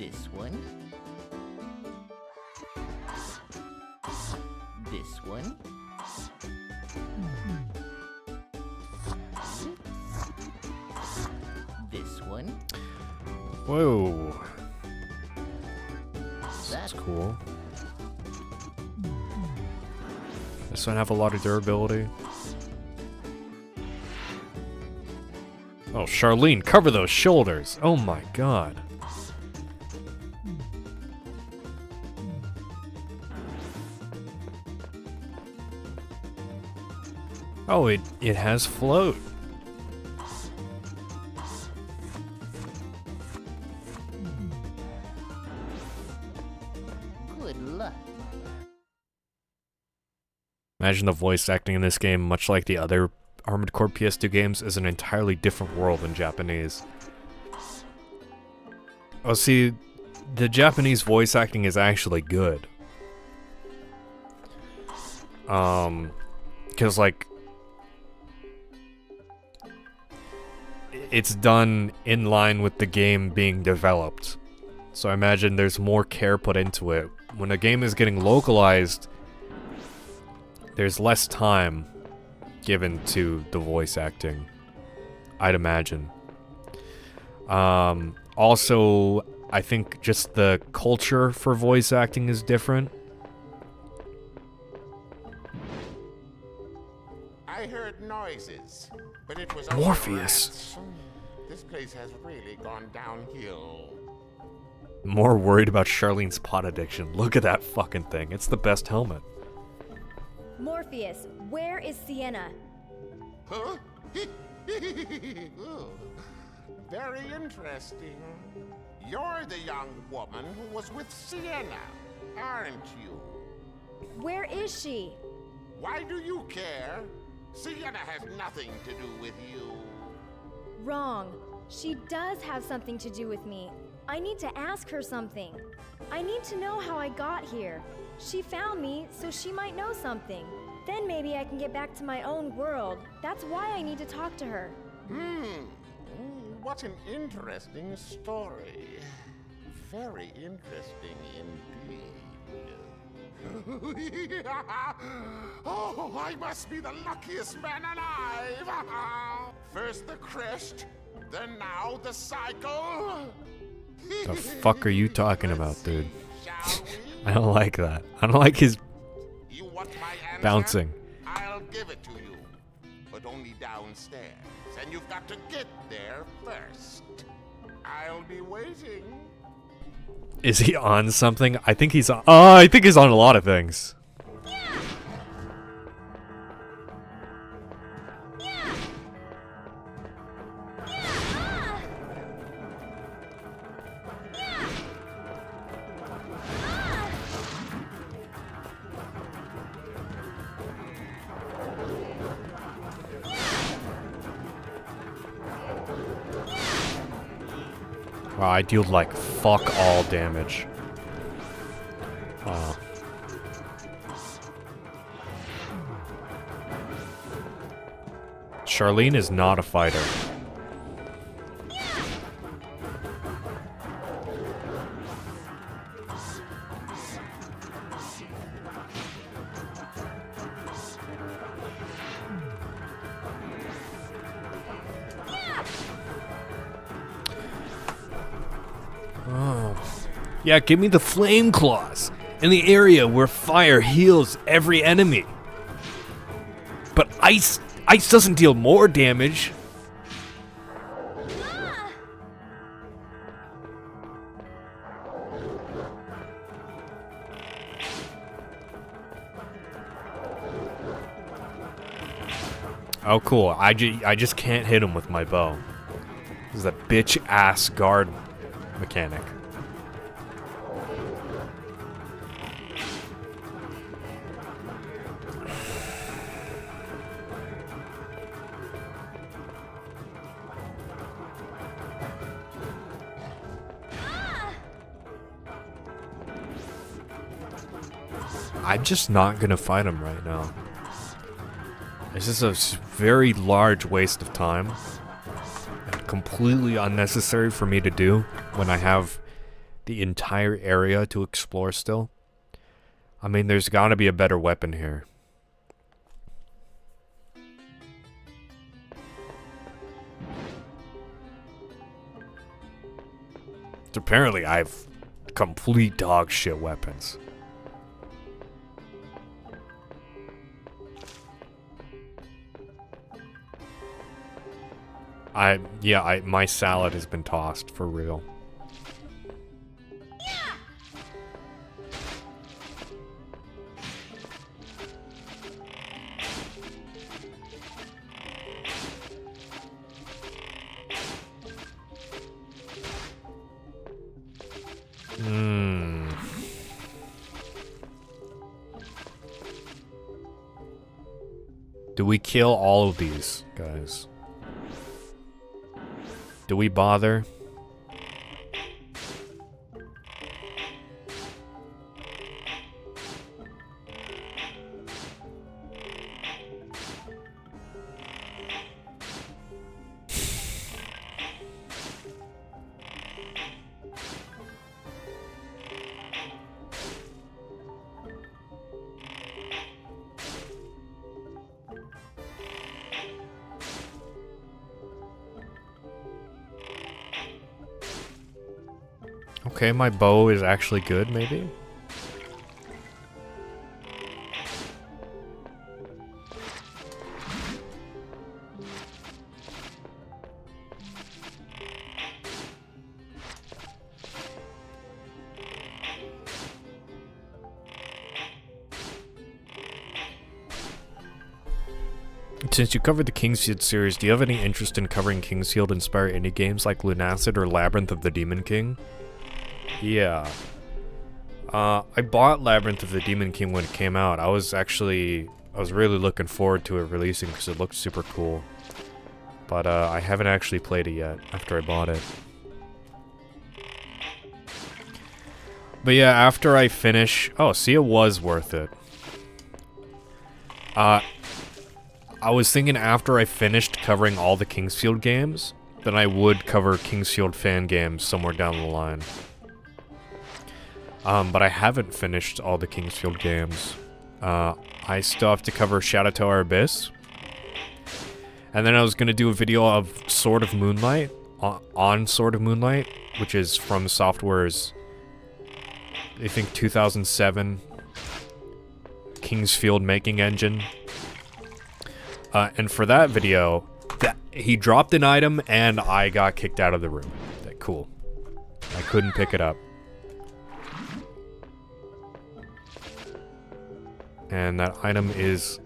This one. This one. This one. Whoa. That. That's cool. This one have a lot of durability. Oh, Sharline, cover those shoulders. Oh my god. Oh, it has float. Good luck. Imagine the voice acting in this game, much like the other Armored Core PS2 games, is an entirely different world in Japanese. Oh, see, the Japanese voice acting is actually good. Because, like, it's done in line with the game being developed. So I imagine there's more care put into it. When a game is getting localized, there's less time given to the voice acting, I'd imagine. Also, I think just the culture for voice acting is different. I heard noises, but it was Morpheus. This place has really gone downhill. More worried about Charlene's pot addiction. Look at that fucking thing. It's the best helmet. Morpheus, where is Sienna? Huh? Ooh, very interesting. You're the young woman who was with Sienna, aren't you? Where is she? Why do you care? Sienna has nothing to do with you. Wrong. She does have something to do with me. I need to ask her something. I need to know how I got here. She found me, so she might know something. Then maybe I can get back to my own world. That's why I need to talk to her. What an interesting story. Very interesting indeed. Oh, I must be the luckiest man alive. First the crest, then now the cycle. The fuck are you talking about, dude? Shall we? I don't like that. I don't like his You want my answer? bouncing. I'll give it to you, but only downstairs, and you've got to get there first. I'll be waiting. Is he on something? I think he's on. I think he's on a lot of things. Wow, I deal like fuck all damage. Wow. Sharline is not a fighter. Yeah, give me the flame claws in the area where fire heals every enemy. But ice doesn't deal more damage. Oh, cool. I just can't hit him with my bow. This is a bitch-ass guard mechanic. I'm just not gonna fight him right now. This is a very large waste of time. And completely unnecessary for me to do when I have the entire area to explore still. I mean, there's gotta be a better weapon here. Apparently, I've complete dog shit weapons. My salad has been tossed for real. Do we kill all of these guys? Do we bother? Okay, my bow is actually good, maybe? Since you covered the Kingsfield series, do you have any interest in covering Kingsfield-inspired indie games like Lunacid or Labyrinth of the Demon King? Yeah. I bought Labyrinth of the Demon King when it came out. I was really looking forward to it releasing because it looked super cool. But I haven't actually played it yet after I bought it. But yeah, after I finish... Oh, see, it was worth it. I was thinking after I finished covering all the Kingsfield games, then I would cover Kingsfield fan games somewhere down the line. But I haven't finished all the Kingsfield games. I still have to cover Shadow Tower Abyss. And then I was going to do a video of Sword of Moonlight, on Sword of Moonlight, which is from Software's, I think, 2007 Kingsfield making engine. And for that video, he dropped an item and I got kicked out of the room. Cool. I couldn't pick it up. And that item is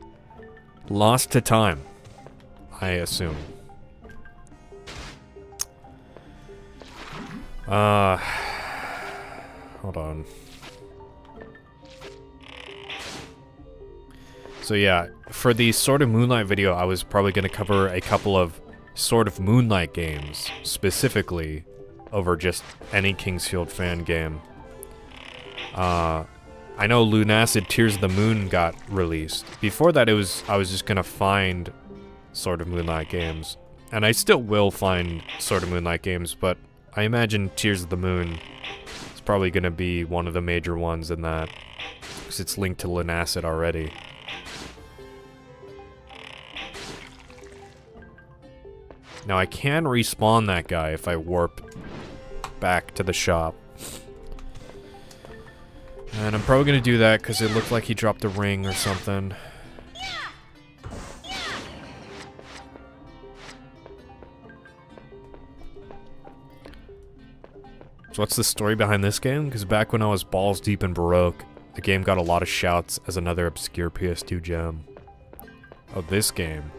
lost to time, I assume. Hold on. So yeah, for the Sword of Moonlight video, I was probably going to cover a couple of Sword of Moonlight games, specifically, over just any Kingsfield fan game. I know Lunacid Tears of the Moon got released. Before that, I was just going to find Sword of Moonlight games. And I still will find Sword of Moonlight games, but I imagine Tears of the Moon is probably going to be one of the major ones in that, because it's linked to Lunacid already. Now I can respawn that guy if I warp back to the shop. And I'm probably gonna do that because it looked like he dropped a ring or something. So what's the story behind this game? Because back when I was balls deep in Baroque, the game got a lot of shouts as another obscure PS2 gem. Oh, this game.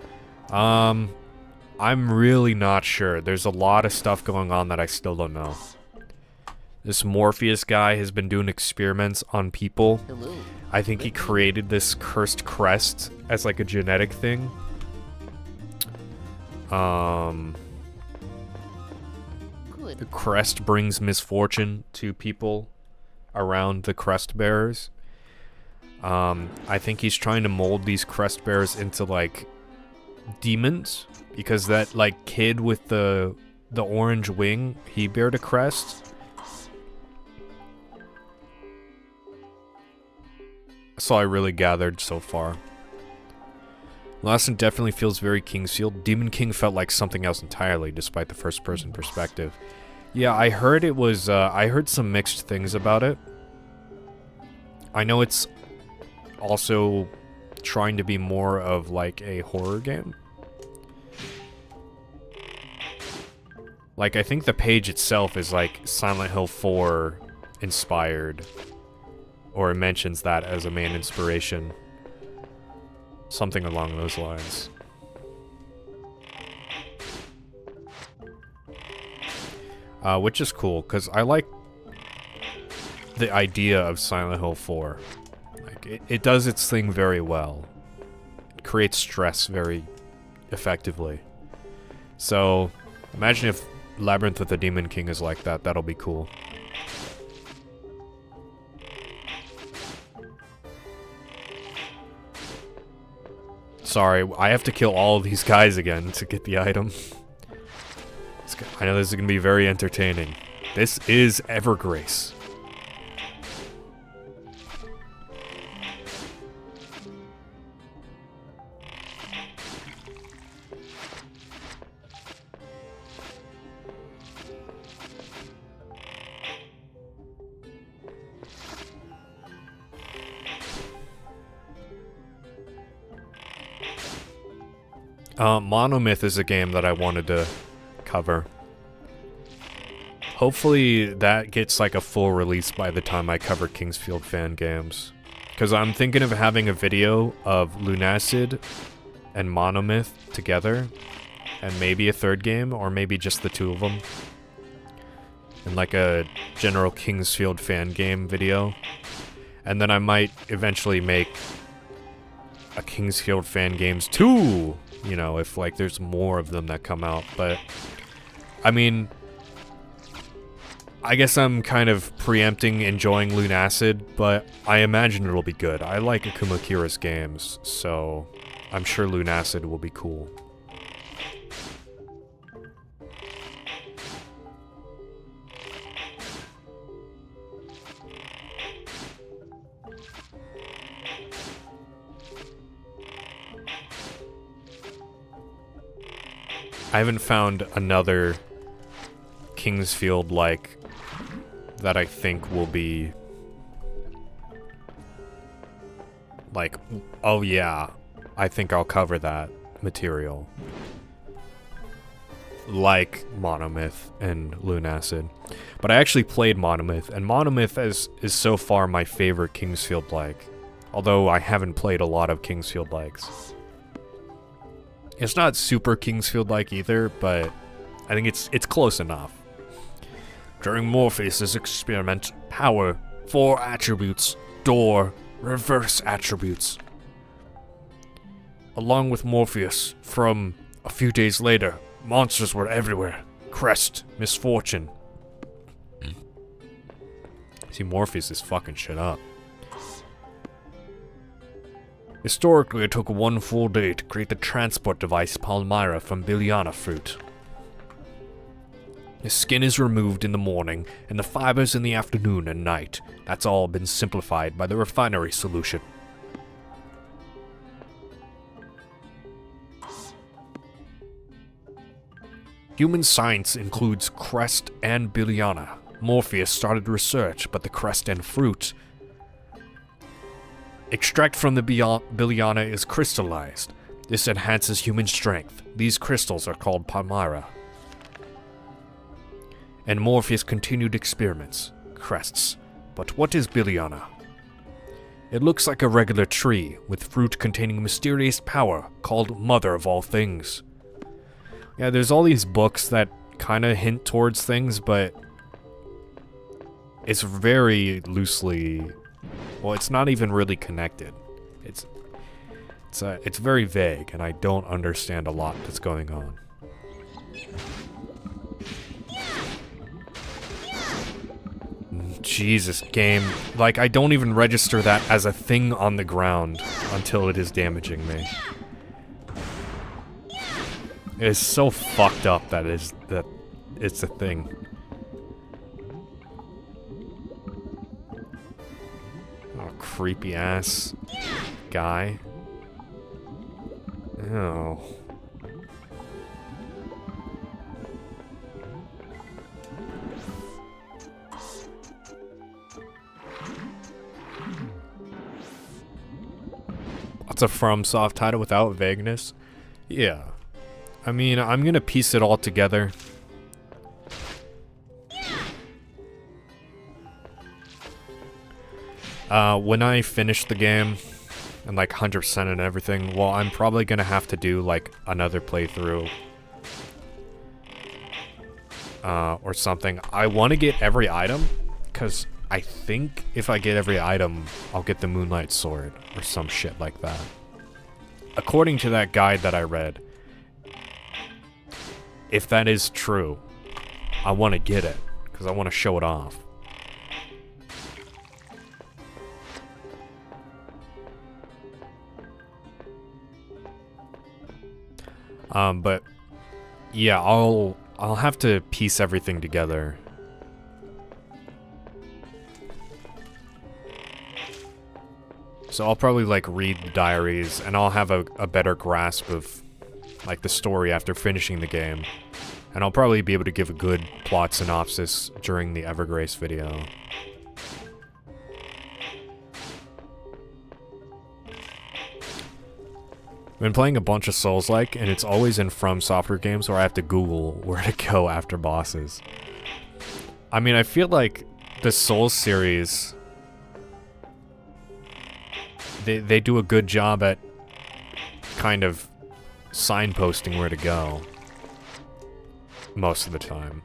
I'm really not sure. There's a lot of stuff going on that I still don't know. This Morpheus guy has been doing experiments on people. Hello. I think he created this cursed crest as like a genetic thing. Good. The crest brings misfortune to people around the crest bearers. I think he's trying to mold these crest bearers into like demons, because that like kid with the orange wing, he bared a crest. That's all I really gathered so far. Last one definitely feels very Kingsfield. Demon King felt like something else entirely, despite the first-person perspective. Yeah, I heard it was, I heard some mixed things about it. I know it's also trying to be more of, like, a horror game. Like, I think the page itself is, like, Silent Hill 4 inspired. Or it mentions that as a main inspiration. Something along those lines. Which is cool, because I like the idea of Silent Hill 4. Like, it does its thing very well. It creates stress very effectively. So, imagine if Labyrinth with the Demon King is like that. That'll be cool. Sorry, I have to kill all of these guys again to get the item. I know this is going to be very entertaining. This is Evergrace. Monomyth is a game that I wanted to cover. Hopefully that gets like a full release by the time I cover Kingsfield fan games. Because I'm thinking of having a video of Lunacid and Monomyth together. And maybe a third game, or maybe just the two of them. And like a general Kingsfield fan game video. And then I might eventually make a Kingsfield fan games 2! You know, if like there's more of them that come out. But, I mean, I guess I'm kind of preempting enjoying Lunacid, but I imagine it'll be good. I like Akuma Kira's games, so I'm sure Lunacid will be cool. I haven't found another Kingsfield like that I think will be like, oh yeah, I think I'll cover that material. Like Monomyth and Lunacid. But I actually played Monomyth, and Monomyth is so far my favorite Kingsfield like. Although I haven't played a lot of Kingsfield likes. It's not super Kingsfield-like either, but I think it's close enough. During Morpheus' experiment, power, 4 attributes, door, reverse attributes. Along with Morpheus, from a few days later, monsters were everywhere. Crest, misfortune. See, Morpheus is fucking shit up. Historically, it took 1 full day to create the transport device Palmyra from Biliana fruit. The skin is removed in the morning, and the fibers in the afternoon and night. That's all been simplified by the refinery solution. Human science includes Crest and Biliana. Morpheus started research, but the Crest and fruit extract from the Biliana is crystallized. This enhances human strength. These crystals are called Palmyra. And Morpheus continued experiments. Crests. But what is Biliana? It looks like a regular tree, with fruit containing mysterious power, called Mother of All Things. Yeah, there's all these books that kinda hint towards things, but it's very loosely... Well, it's not even really connected. It's very vague, and I don't understand a lot that's going on. Jesus, game. Like, I don't even register that as a thing on the ground until it is damaging me. It is so fucked up that it's a thing. creepy ass guy. Oh. It's a FromSoft title without vagueness. Yeah. I mean, I'm gonna piece it all together. When I finish the game and like 100% and everything, well, I'm probably gonna have to do like another playthrough or something. I want to get every item because I think if I get every item, I'll get the Moonlight Sword or some shit like that. According to that guide that I read, if that is true, I want to get it because I want to show it off. But yeah, I'll have to piece everything together. So I'll probably like read the diaries and I'll have a better grasp of like the story after finishing the game. And I'll probably be able to give a good plot synopsis during the Evergrace video. I've been playing a bunch of Souls-like, and it's always in From Software games where I have to Google where to go after bosses. I mean, I feel like the Souls series, they do a good job at kind of signposting where to go most of the time.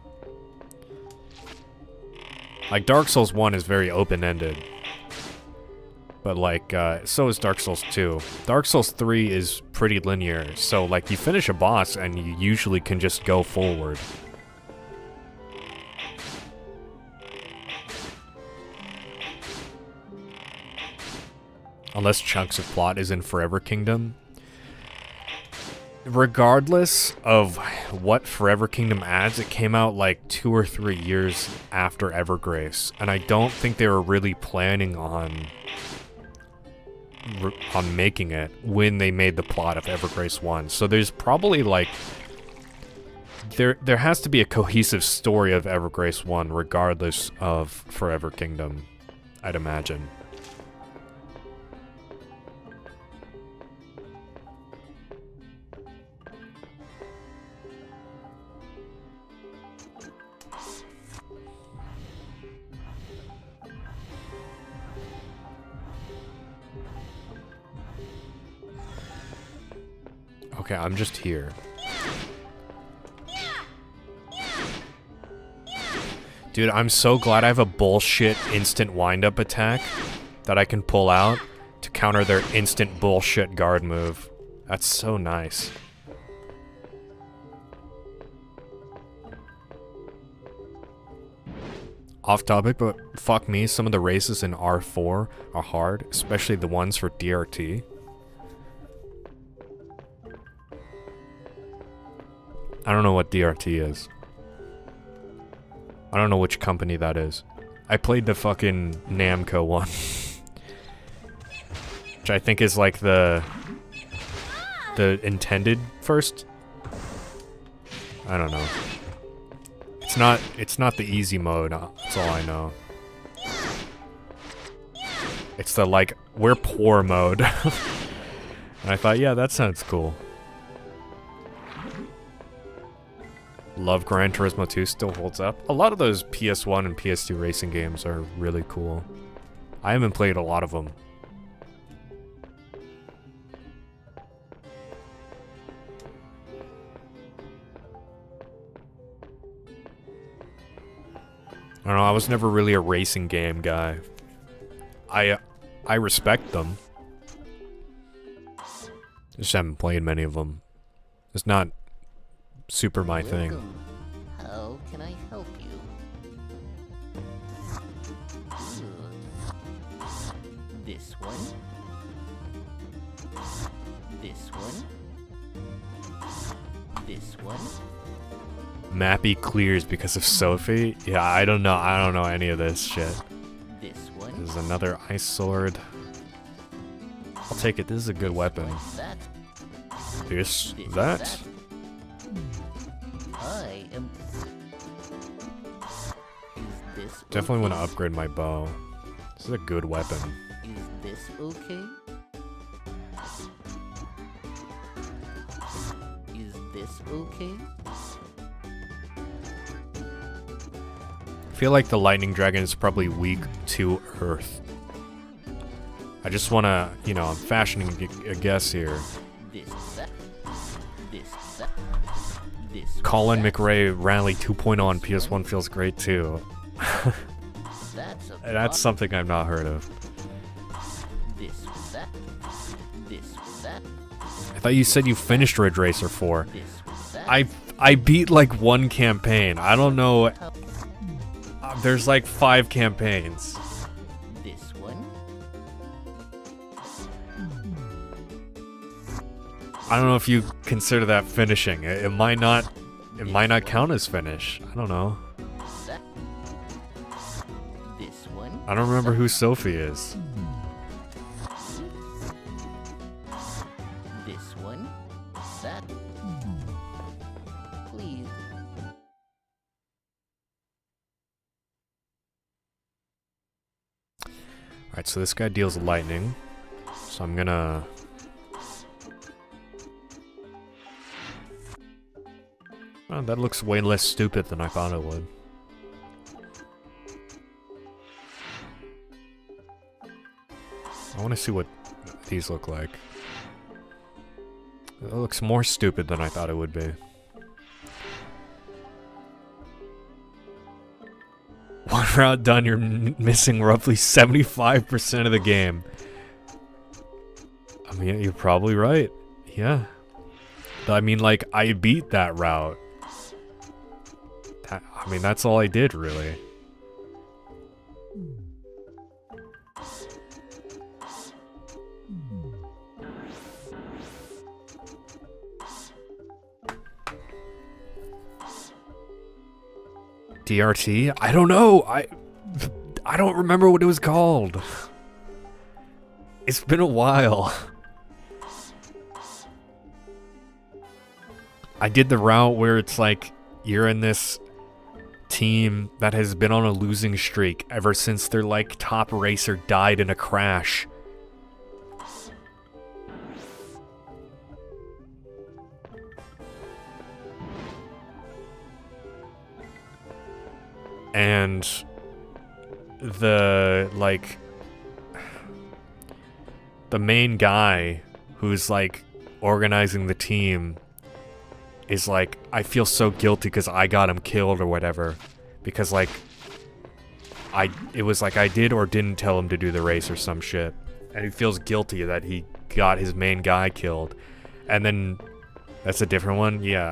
Like, Dark Souls 1 is very open-ended. But like, so is Dark Souls 2. Dark Souls 3 is pretty linear, so like you finish a boss and you usually can just go forward. Unless chunks of plot is in Forever Kingdom. Regardless of what Forever Kingdom adds, it came out like 2 or 3 years after Evergrace, and I don't think they were really planning on making it when they made the plot of Evergrace 1. So there's probably like there has to be a cohesive story of Evergrace 1 regardless of Forever Kingdom, I'd imagine. Okay, I'm just here. Dude, I'm so glad I have a bullshit instant wind-up attack that I can pull out to counter their instant bullshit guard move. That's so nice. Off topic, but fuck me, some of the races in R4 are hard, especially the ones for DRT. I don't know what DRT is. I don't know which company that is. I played the fucking Namco one. Which I think is like the intended first. I don't know. It's not the easy mode, that's all I know. It's the like, we're poor mode. And I thought, yeah, that sounds cool. Love Gran Turismo 2 still holds up. A lot of those PS1 and PS2 racing games are really cool. I haven't played a lot of them. I don't know, I was never really a racing game guy. I respect them. Just haven't played many of them. It's not super my thing. How can I help you? This one? This one? This one? Mappy clears because of Sophie? Yeah, I don't know any of this shit. This one? There's another ice sword. I'll take it. This is a good weapon. That. This, This, that. I am. Is this Definitely want to okay? upgrade my bow. This is a good weapon. Is this okay? Is this okay? I feel like the lightning dragon is probably weak to earth. I just want to, you know, I'm fashioning a guess here. This, that. This, that. This. Colin that. McRae Rally 2.0 on PS1 feels great too. That's a That's something I've not heard of. This, that. This, that. I thought you said you finished Ridge Racer 4. This, that. I beat like one campaign. I don't know. There's like 5 campaigns. This one. I don't know if you consider that finishing. It might not. It might not count as finish. I don't know. That. This one. I don't remember who Sophie is. This one. That. Please. Alright, so this guy deals lightning. So I'm gonna... Oh, that looks way less stupid than I thought it would. I want to see what these look like. It looks more stupid than I thought it would be. One route done, you're missing roughly 75% of the game. I mean, you're probably right. Yeah. I mean, like, I beat that route. I mean, that's all I did, really. DRT? I don't know. I don't remember what it was called. It's been a while. I did the route where it's like you're in this team that has been on a losing streak ever since their like top racer died in a crash. And the main guy who's like organizing the team is like, I feel so guilty because I got him killed or whatever, because like it was like I did or didn't tell him to do the race or some shit, and he feels guilty that he got his main guy killed. And then that's a different one. Yeah,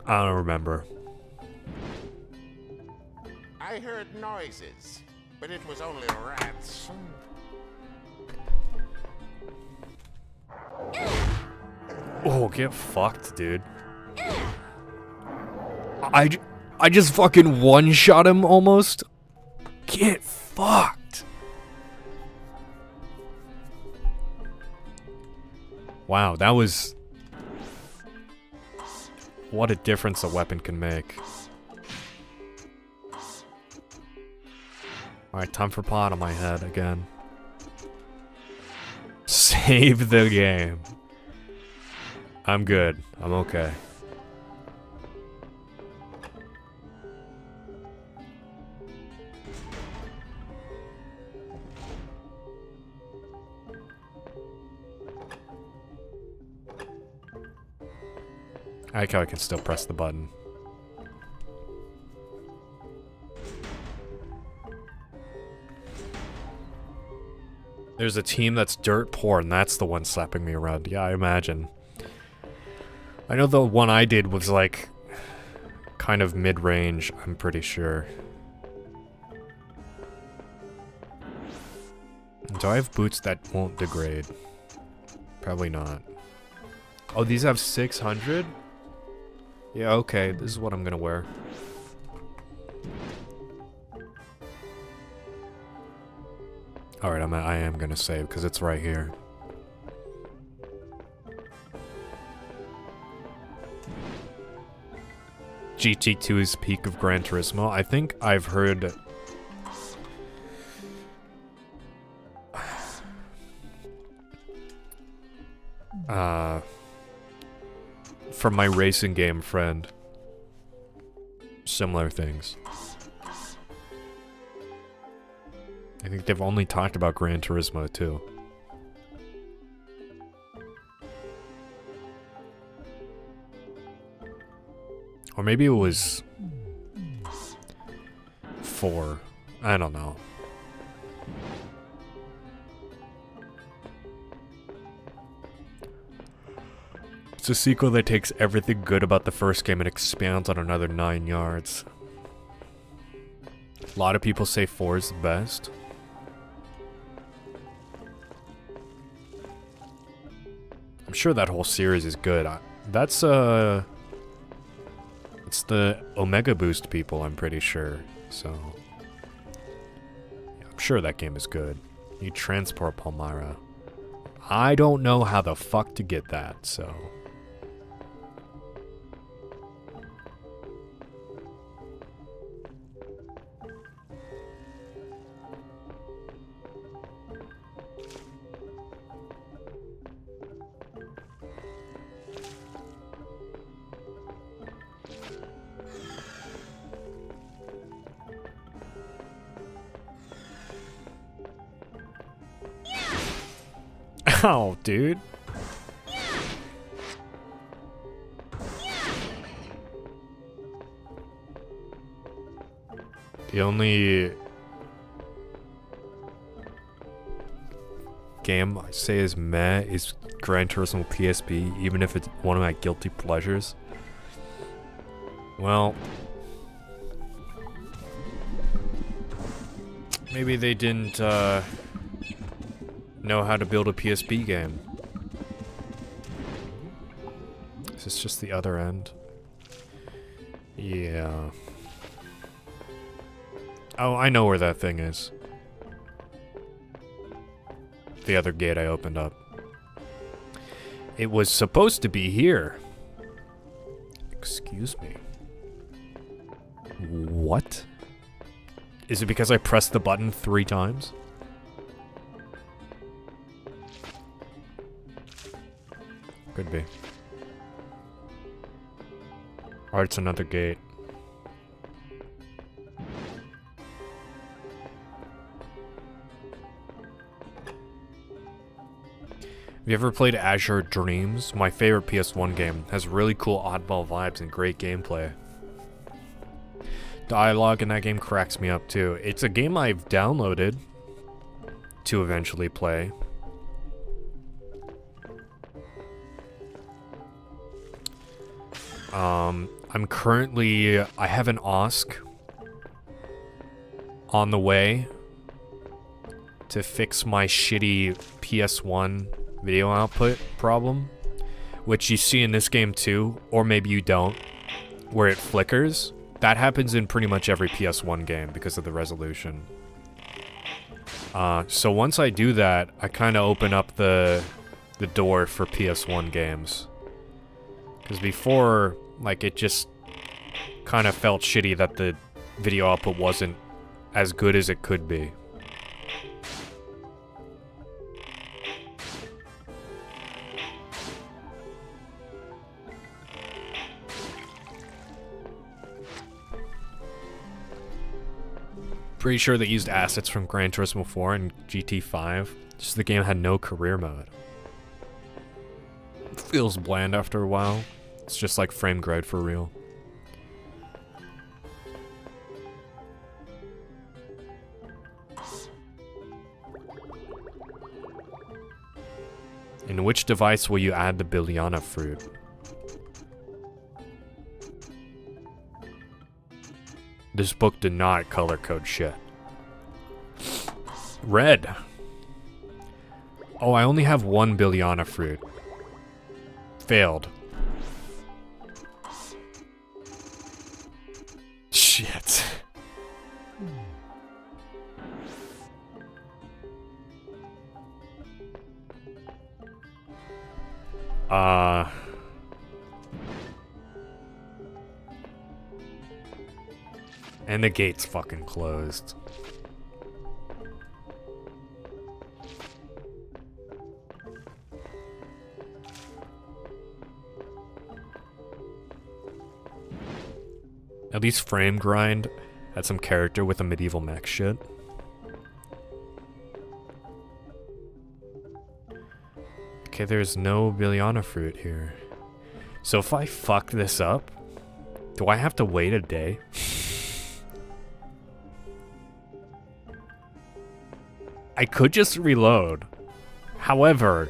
I don't remember. I heard noises, but it was only rats. Oh, get fucked, dude. I just fucking one-shot him almost. Get fucked. Wow, that was... What a difference a weapon can make. Alright, time for pot on my head again. Save the game. I'm good. I'm okay. I like how I can still press the button. There's a team that's dirt poor, and that's the one slapping me around. Yeah, I imagine. I know the one I did was like kind of mid-range, I'm pretty sure. Do I have boots that won't degrade? Probably not. Oh, these have 600? Yeah, okay, this is what I'm gonna wear. Alright, I am gonna save because it's right here. GT2's peak of Gran Turismo. I think I've heard... from my racing game friend. Similar things. I think they've only talked about Gran Turismo too. Or maybe it was 4. I don't know. It's a sequel that takes everything good about the first game and expands on another 9 yards. A lot of people say 4 is the best. I'm sure that whole series is good. It's the Omega Boost people, I'm pretty sure. So, yeah, I'm sure that game is good. You transport Palmyra. I don't know how the fuck to get that, so... Ow, dude. The only game I say is meh is Gran Turismo PSP, even if it's one of my guilty pleasures. Well, maybe they didn't know how to build a PSP game. Is this just the other end? Yeah. Oh, I know where that thing is. The other gate I opened up. It was supposed to be here. Excuse me. What? Is it because I pressed the button 3 times? Could be. Or it's another gate. Have you ever played Azure Dreams? My favorite PS1 game. Has really cool oddball vibes and great gameplay. Dialogue in that game cracks me up too. It's a game I've downloaded to eventually play. I'm currently, I have an OSC on the way to fix my shitty PS1 video output problem, which you see in this game too, or maybe you don't, where it flickers. That happens in pretty much every PS1 game because of the resolution. So once I do that, I kind of open up the door for PS1 games. Because before, like, it just kind of felt shitty that the video output wasn't as good as it could be. Pretty sure they used assets from Gran Turismo 4 and GT5. Just the game had no career mode. It feels bland after a while. It's just like frame grade for real. In which device will you add the Biliana fruit? This book did not color code shit. Red. Oh, I only have 1 Biliana fruit. Failed. Shit. And the gate's fucking closed. At least Frame Grind had some character with a medieval mech shit. Okay, there's no Billiana fruit here. So if I fuck this up, do I have to wait a day? I could just reload. However,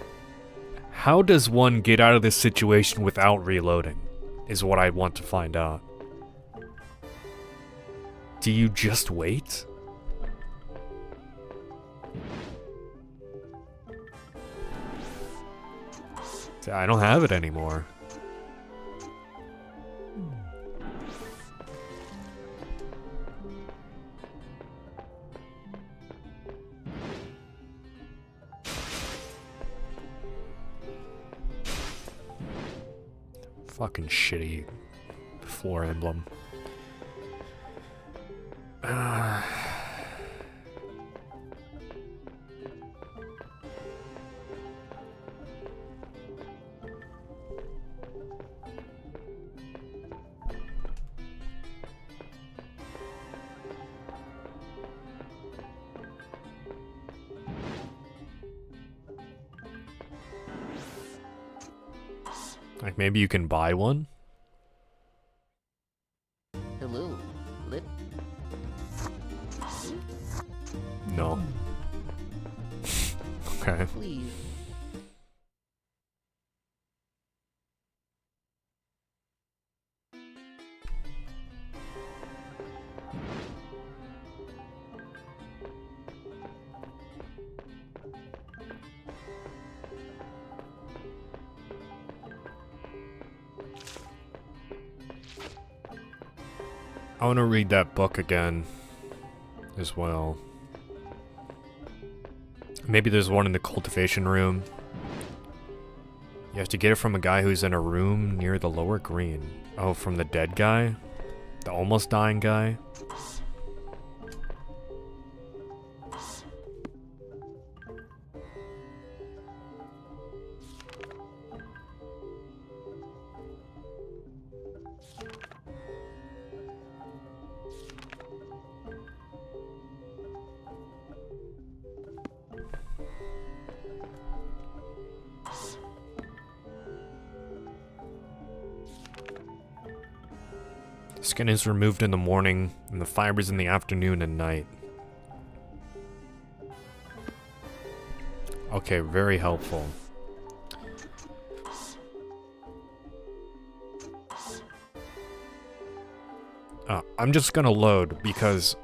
how does one get out of this situation without reloading? Is what I want to find out. Do you just wait? See, I don't have it anymore. Fucking shitty floor emblem. Like maybe you can buy one? Hello, Lip. No. Okay. Please. I want to read that book again as well. Maybe there's one in the cultivation room. You have to get it from a guy who's in a room near the lower green. Oh, from the dead guy? The almost dying guy? Skin is removed in the morning, and the fibers in the afternoon and night. Okay, very helpful. I'm just gonna load because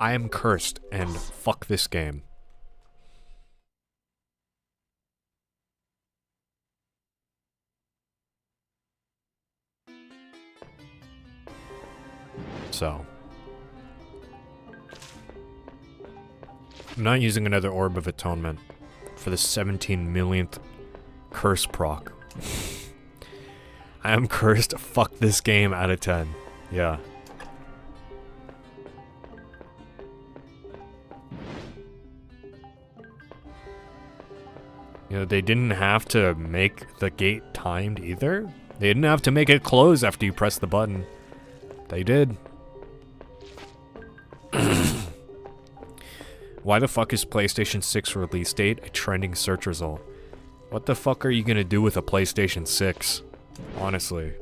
I am cursed and fuck this game. So, I'm not using another Orb of Atonement for the 17 millionth curse proc. I am cursed. Fuck this game out of 10. Yeah. You know, they didn't have to make the gate timed either. They didn't have to make it close after you press the button. They did. Why the fuck is PlayStation 6 release date a trending search result? What the fuck are you gonna do with a PlayStation 6? Honestly.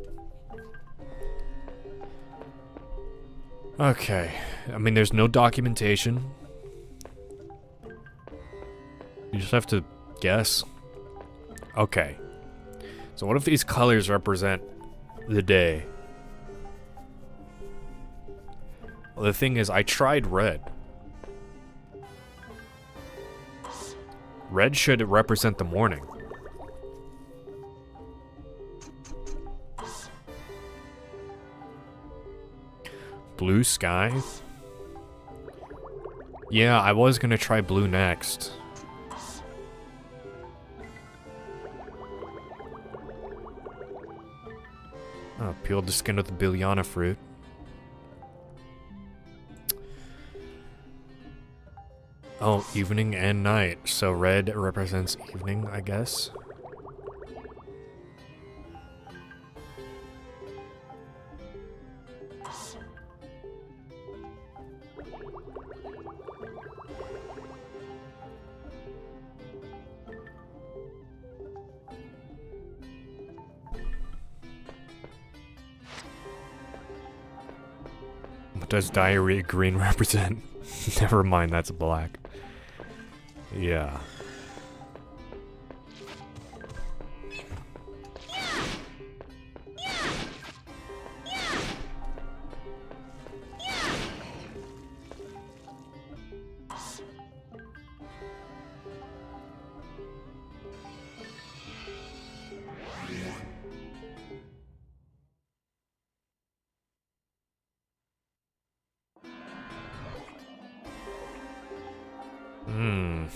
Okay. I mean, there's no documentation. You just have to guess. Okay. So what if these colors represent the day? Well, the thing is, I tried red. Red should represent the morning. Blue sky? Yeah, I was gonna try blue next. Oh, peeled the skin of the Bilyana fruit. Oh, evening and night. So red represents evening, I guess. What does diarrhea green represent? Never mind, that's black. Yeah. Hmm.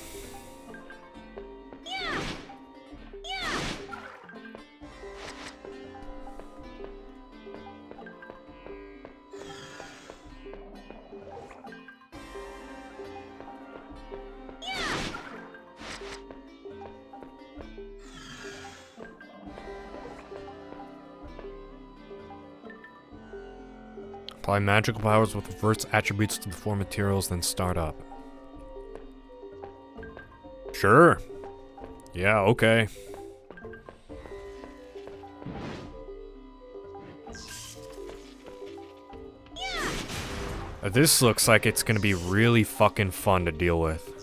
Apply magical powers with reverse attributes to the four materials, then start up. Sure. Yeah, okay. This looks like it's gonna be really fucking fun to deal with.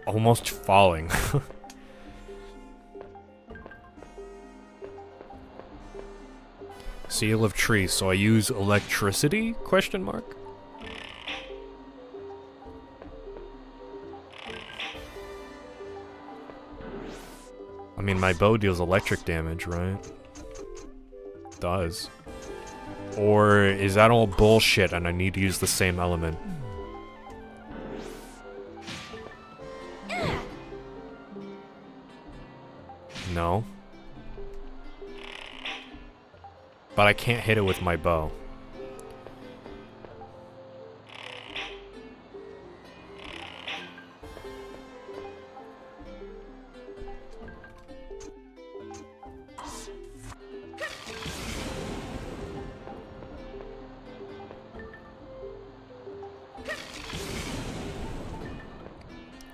Almost falling. Seal of tree, so I use electricity? Question mark? I mean, my bow deals electric damage, right? Does. Or is that all bullshit and I need to use the same element? No. But I can't hit it with my bow.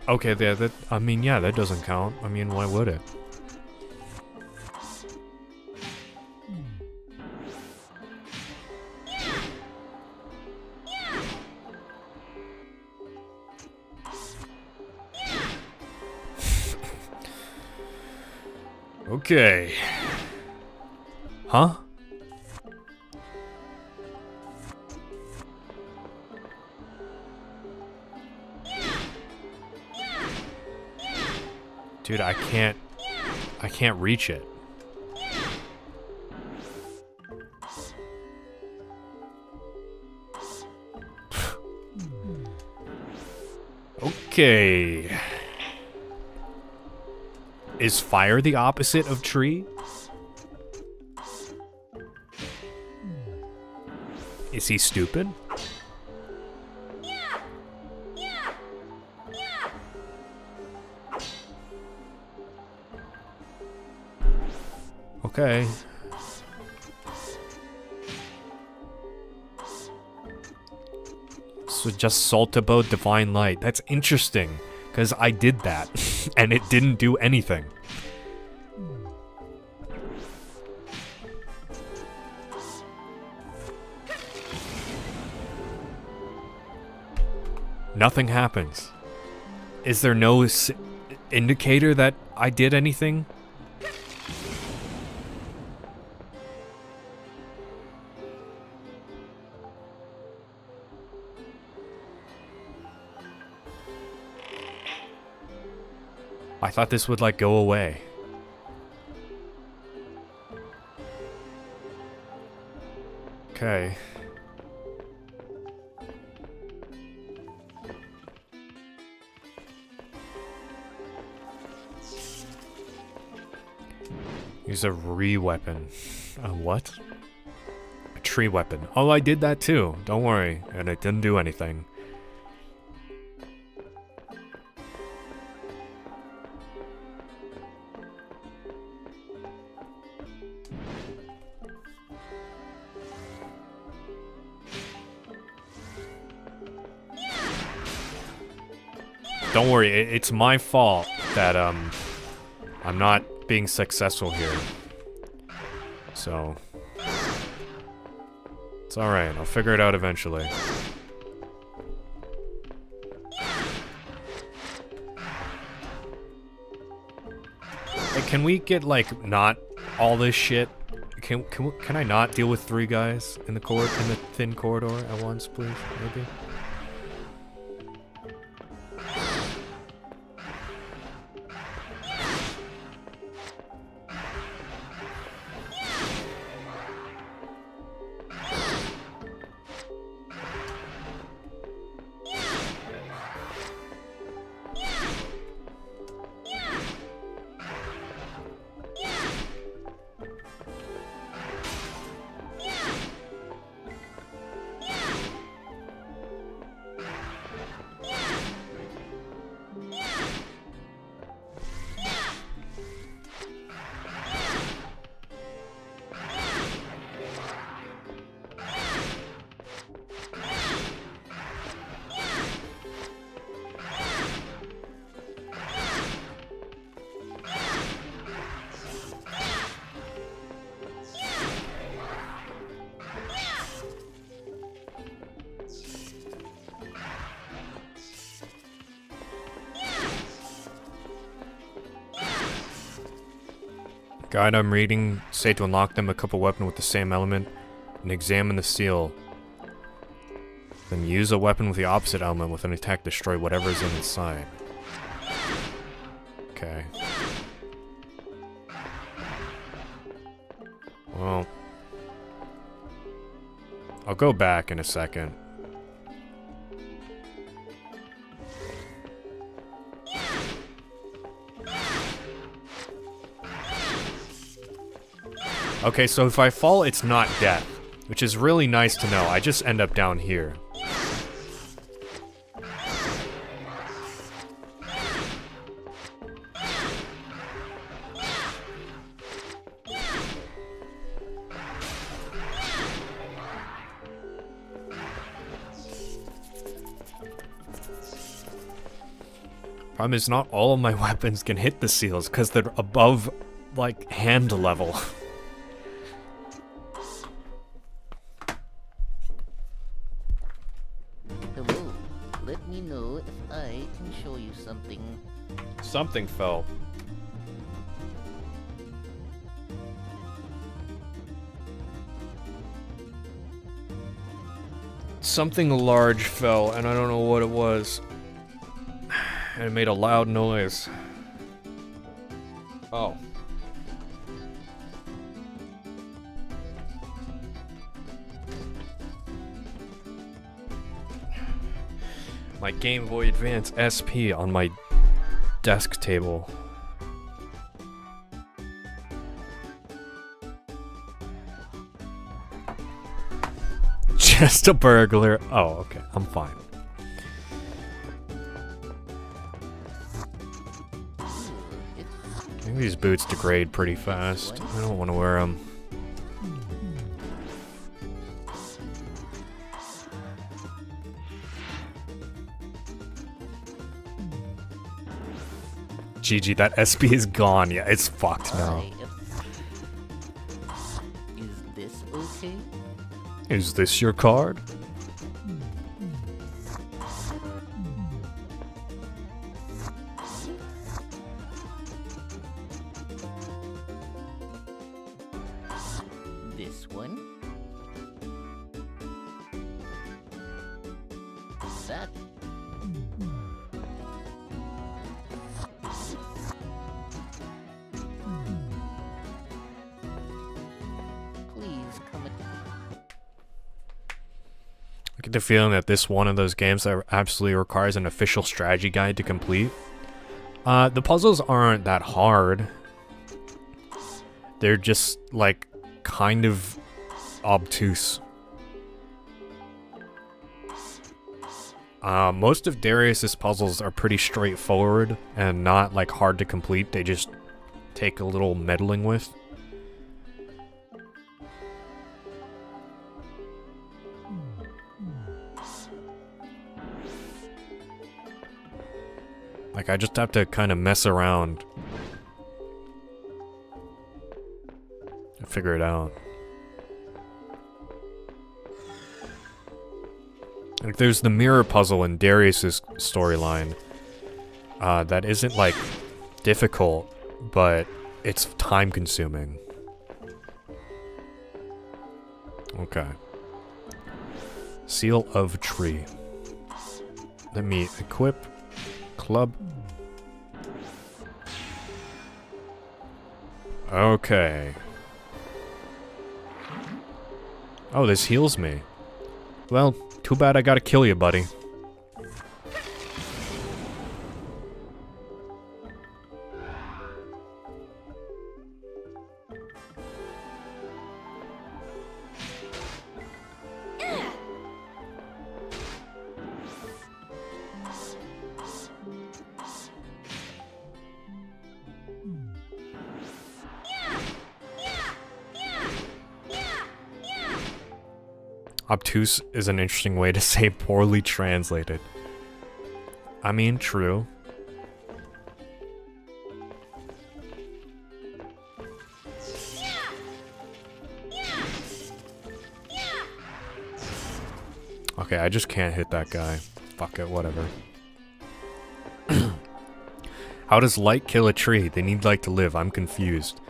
Okay, that I mean, yeah, that doesn't count. I mean, why would it? Okay. Huh? Dude, I can't reach it. Okay. Is fire the opposite of tree? Is he stupid? Okay. So just Saltabo Divine Light. That's interesting, because I did that, and it didn't do anything. Nothing happens. Is there no indicator that I did anything? I thought this would, like, go away. Okay. Use a re-weapon. A what? A tree weapon. Oh, I did that too. Don't worry. And it didn't do anything. Don't worry, it's my fault that, I'm not being successful here. So... it's alright, I'll figure it out eventually. Hey, can we get, like, not all this shit? Can I not deal with 3 guys in the thin corridor at once, please? Maybe? Guide I'm reading say to unlock them equip a weapon with the same element and examine the seal. Then use a weapon with the opposite element with an attack to destroy whatever is inside. Okay. Well, I'll go back in a second. Okay, so if I fall, it's not death, which is really nice to know. I just end up down here. Problem is, not all of my weapons can hit the seals because they're above, like, hand level. Hello. Let me know if I can show you something. Something fell. Something large fell, and I don't know what it was. And it made a loud noise. Oh. My Game Boy Advance SP on my desk table. Just a burglar. Oh, okay. I'm fine. I think these boots degrade pretty fast. I don't want to wear them. GG, that SP is gone. Yeah, it's fucked now. Is this okay? Is this your card? This one? That? Please come at I get the feeling that this one of those games that absolutely requires an official strategy guide to complete. The puzzles aren't that hard. They're just, like, kind of obtuse. Most of Darius's puzzles are pretty straightforward and not, like, hard to complete. They just take a little meddling with. Like, I just have to kind of mess around and figure it out. Like, there's the mirror puzzle in Darius's storyline. That isn't, like, difficult, but it's time-consuming. Okay. Seal of Tree. Let me equip club. Okay. Oh, this heals me. Well, too bad I gotta kill you, buddy. Obtuse is an interesting way to say poorly translated. I mean, true. Okay, I just can't hit that guy. Fuck it, whatever. How does light kill a tree? They need light to live. I'm confused.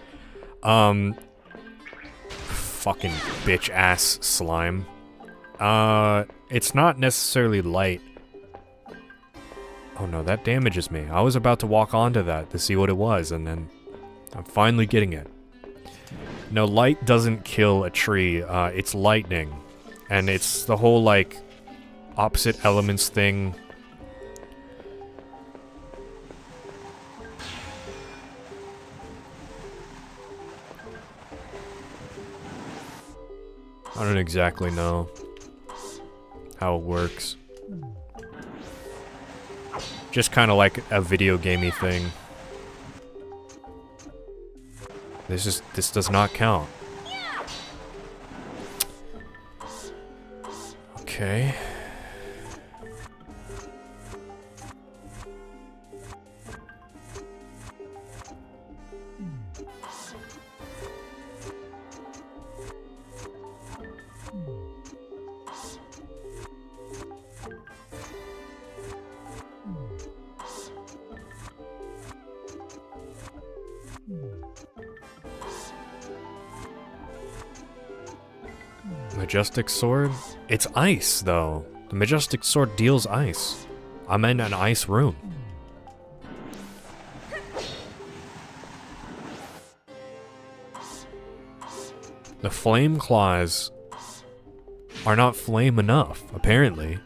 Fucking bitch ass slime. It's not necessarily light. Oh no, that damages me. I was about to walk onto that to see what it was, and then I'm finally getting it. No, light doesn't kill a tree, it's lightning. And it's the whole, like, opposite elements thing. I don't exactly know how it works. Just kind of like a video gamey thing. This does not count. Okay. Majestic Sword? It's ice, though. The Majestic Sword deals ice. I'm in an ice room. The flame claws are not flame enough, apparently.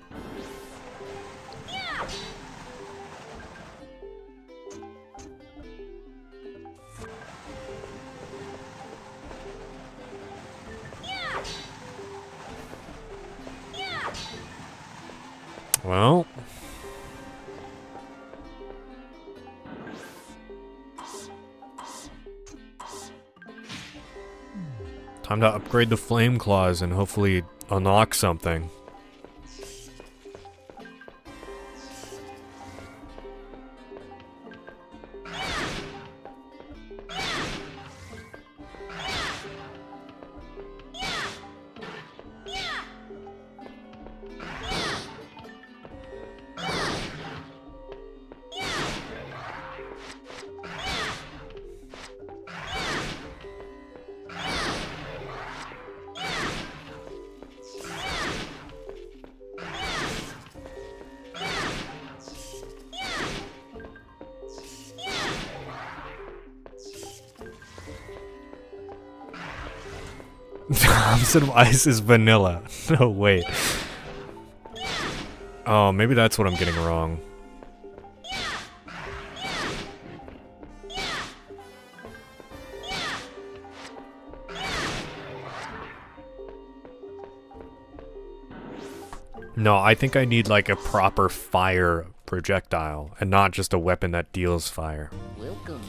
Well, time to upgrade the flame claws and hopefully unlock something. Opposite of ice is vanilla. No, wait. Oh, maybe that's what I'm getting wrong. No, I think I need like a proper fire projectile and not just a weapon that deals fire. Welcome.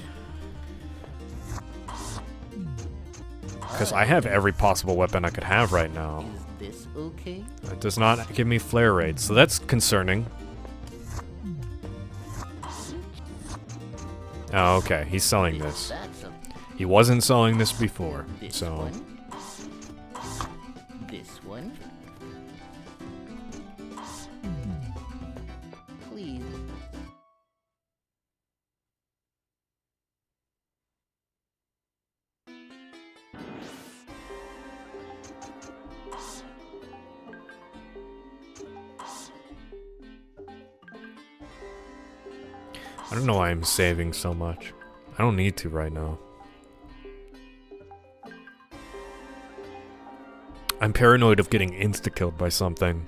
Because I have every possible weapon I could have right now. Is this okay? It does not give me flare rate, so that's concerning. Oh, okay, he's selling this. That's a He wasn't selling this before, this so... one. This one. Please. I don't know why I'm saving so much. I don't need to right now. I'm paranoid of getting insta-killed by something.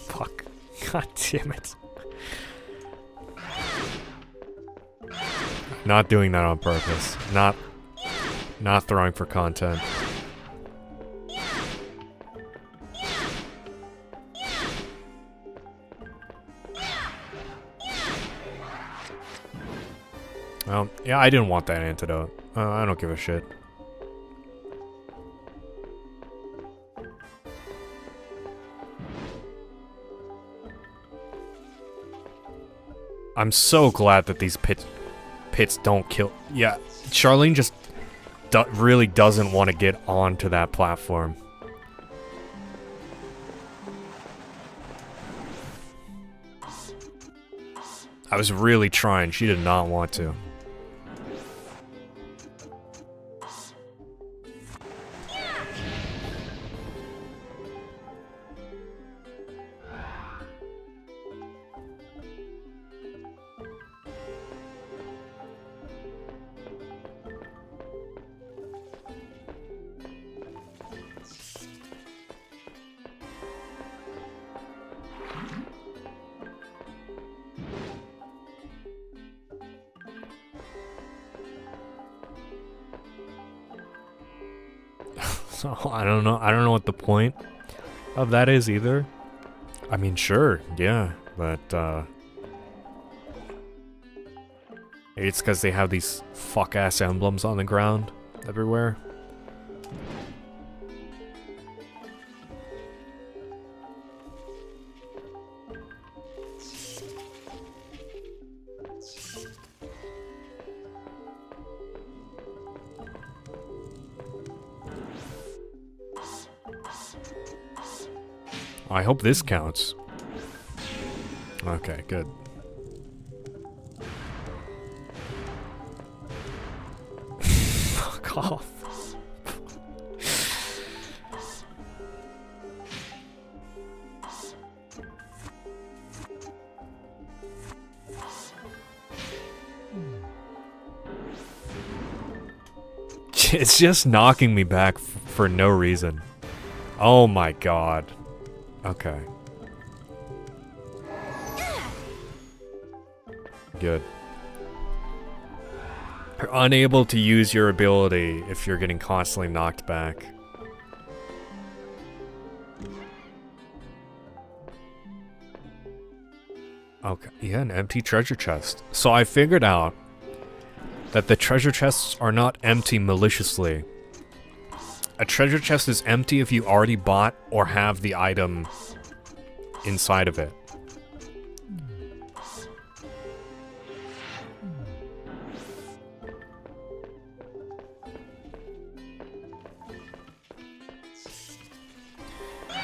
Fuck. God damn it. Not doing that on purpose. Not throwing for content. Well, yeah, I didn't want that antidote. I don't give a shit. I'm so glad that these pits don't kill. Yeah, Sharline just really doesn't want to get onto that platform. I was really trying. She did not want to. So I don't know what the point of that is either. I mean, sure, yeah, but maybe it's because they have these fuck-ass emblems on the ground everywhere. I hope this counts. Okay, good. Fuck off. It's just knocking me back for no reason. Oh my god. Okay. Good. You're unable to use your ability if you're getting constantly knocked back. Okay, yeah, an empty treasure chest. So I figured out that the treasure chests are not empty maliciously. A treasure chest is empty if you already bought or have the item inside of it.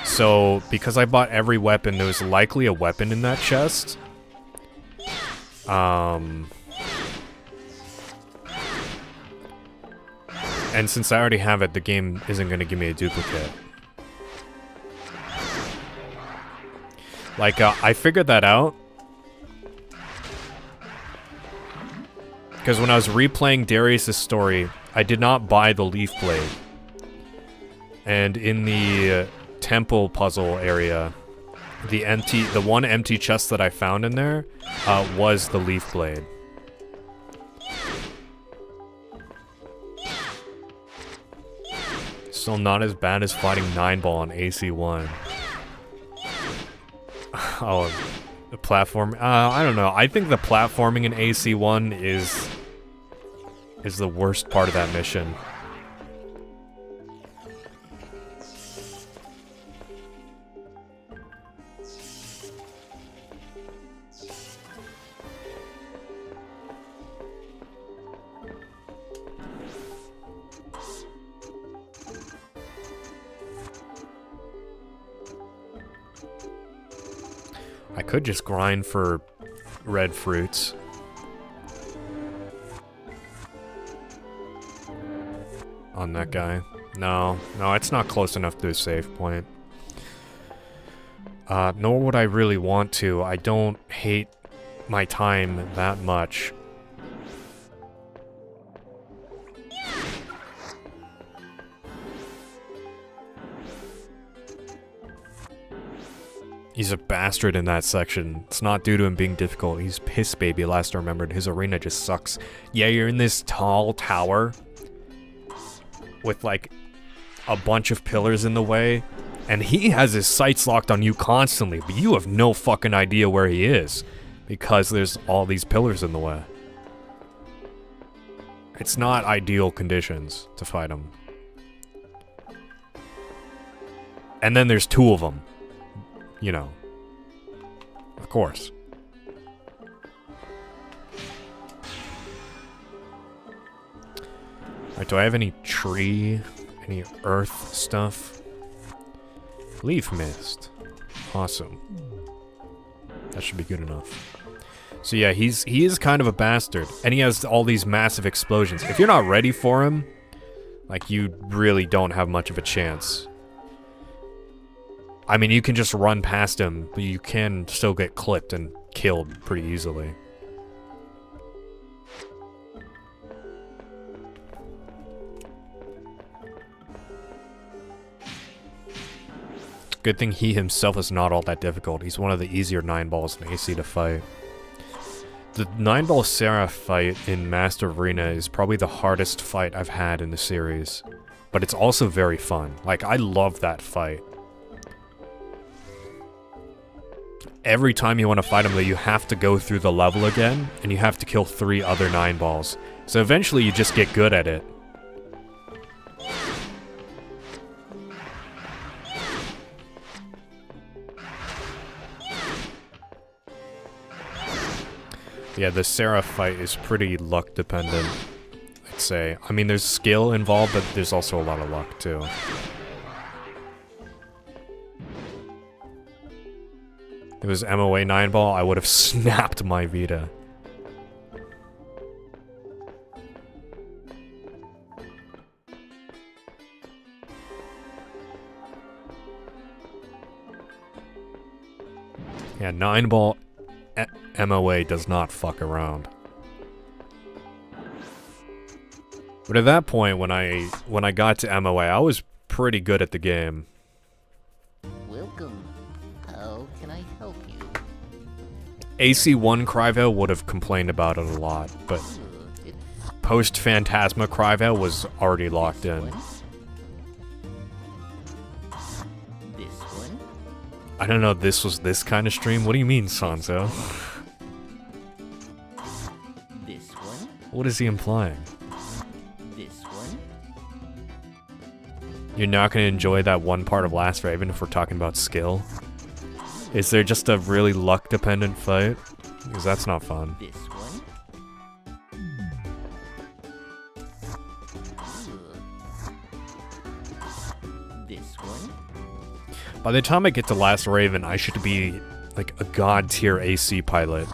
So, because I bought every weapon, there was likely a weapon in that chest. And since I already have it, the game isn't going to give me a duplicate. Like, I figured that out. Because when I was replaying Darius' story, I did not buy the leaf blade. And in the temple puzzle area, the one empty chest that I found in there was the leaf blade. Still not as bad as fighting 9-ball on AC1. Oh, the platform. I don't know. I think the platforming in AC1 is the worst part of that mission. I could just grind for red fruits. On that guy. No, it's not close enough to a save point. Nor would I really want to. I don't hate my time that much. He's a bastard in that section. It's not due to him being difficult. He's piss baby, last I remembered. His arena just sucks. Yeah, you're in this tall tower with like a bunch of pillars in the way, and he has his sights locked on you constantly, but you have no fucking idea where he is because there's all these pillars in the way. It's not ideal conditions to fight him. And then there's two of them. You know. Of course. Alright, do I have any tree, any earth stuff? Leaf mist. Awesome. That should be good enough. So yeah, he is kind of a bastard, and he has all these massive explosions. If you're not ready for him, like, you really don't have much of a chance. I mean, you can just run past him, but you can still get clipped and killed pretty easily. Good thing he himself is not all that difficult. He's one of the easier 9-balls in AC to fight. The 9-ball Seraph fight in Master Arena is probably the hardest fight I've had in the series. But it's also very fun. Like, I love that fight. Every time you want to fight him, though, you have to go through the level again, and you have to kill 3 other 9-balls. So eventually you just get good at it. Yeah, the Seraph fight is pretty luck dependent, I'd say. I mean, there's skill involved, but there's also a lot of luck, too. If it was MOA 9-ball, I would have snapped my Vita. Yeah, 9-ball MOA does not fuck around. But at that point, when I got to MOA, I was pretty good at the game. Welcome. How can I help you? AC1 Cryvale would have complained about it a lot, but post-Phantasma Cryvale was already locked in. This one? I don't know, this was this kind of stream? What do you mean, Sanzo? This one? What is he implying? This one? You're not going to enjoy that one part of Last Raven if we're talking about skill? Is there just a really luck-dependent fight? Because that's not fun. This one? This one? By the time I get to Last Raven, I should be like a god-tier AC pilot.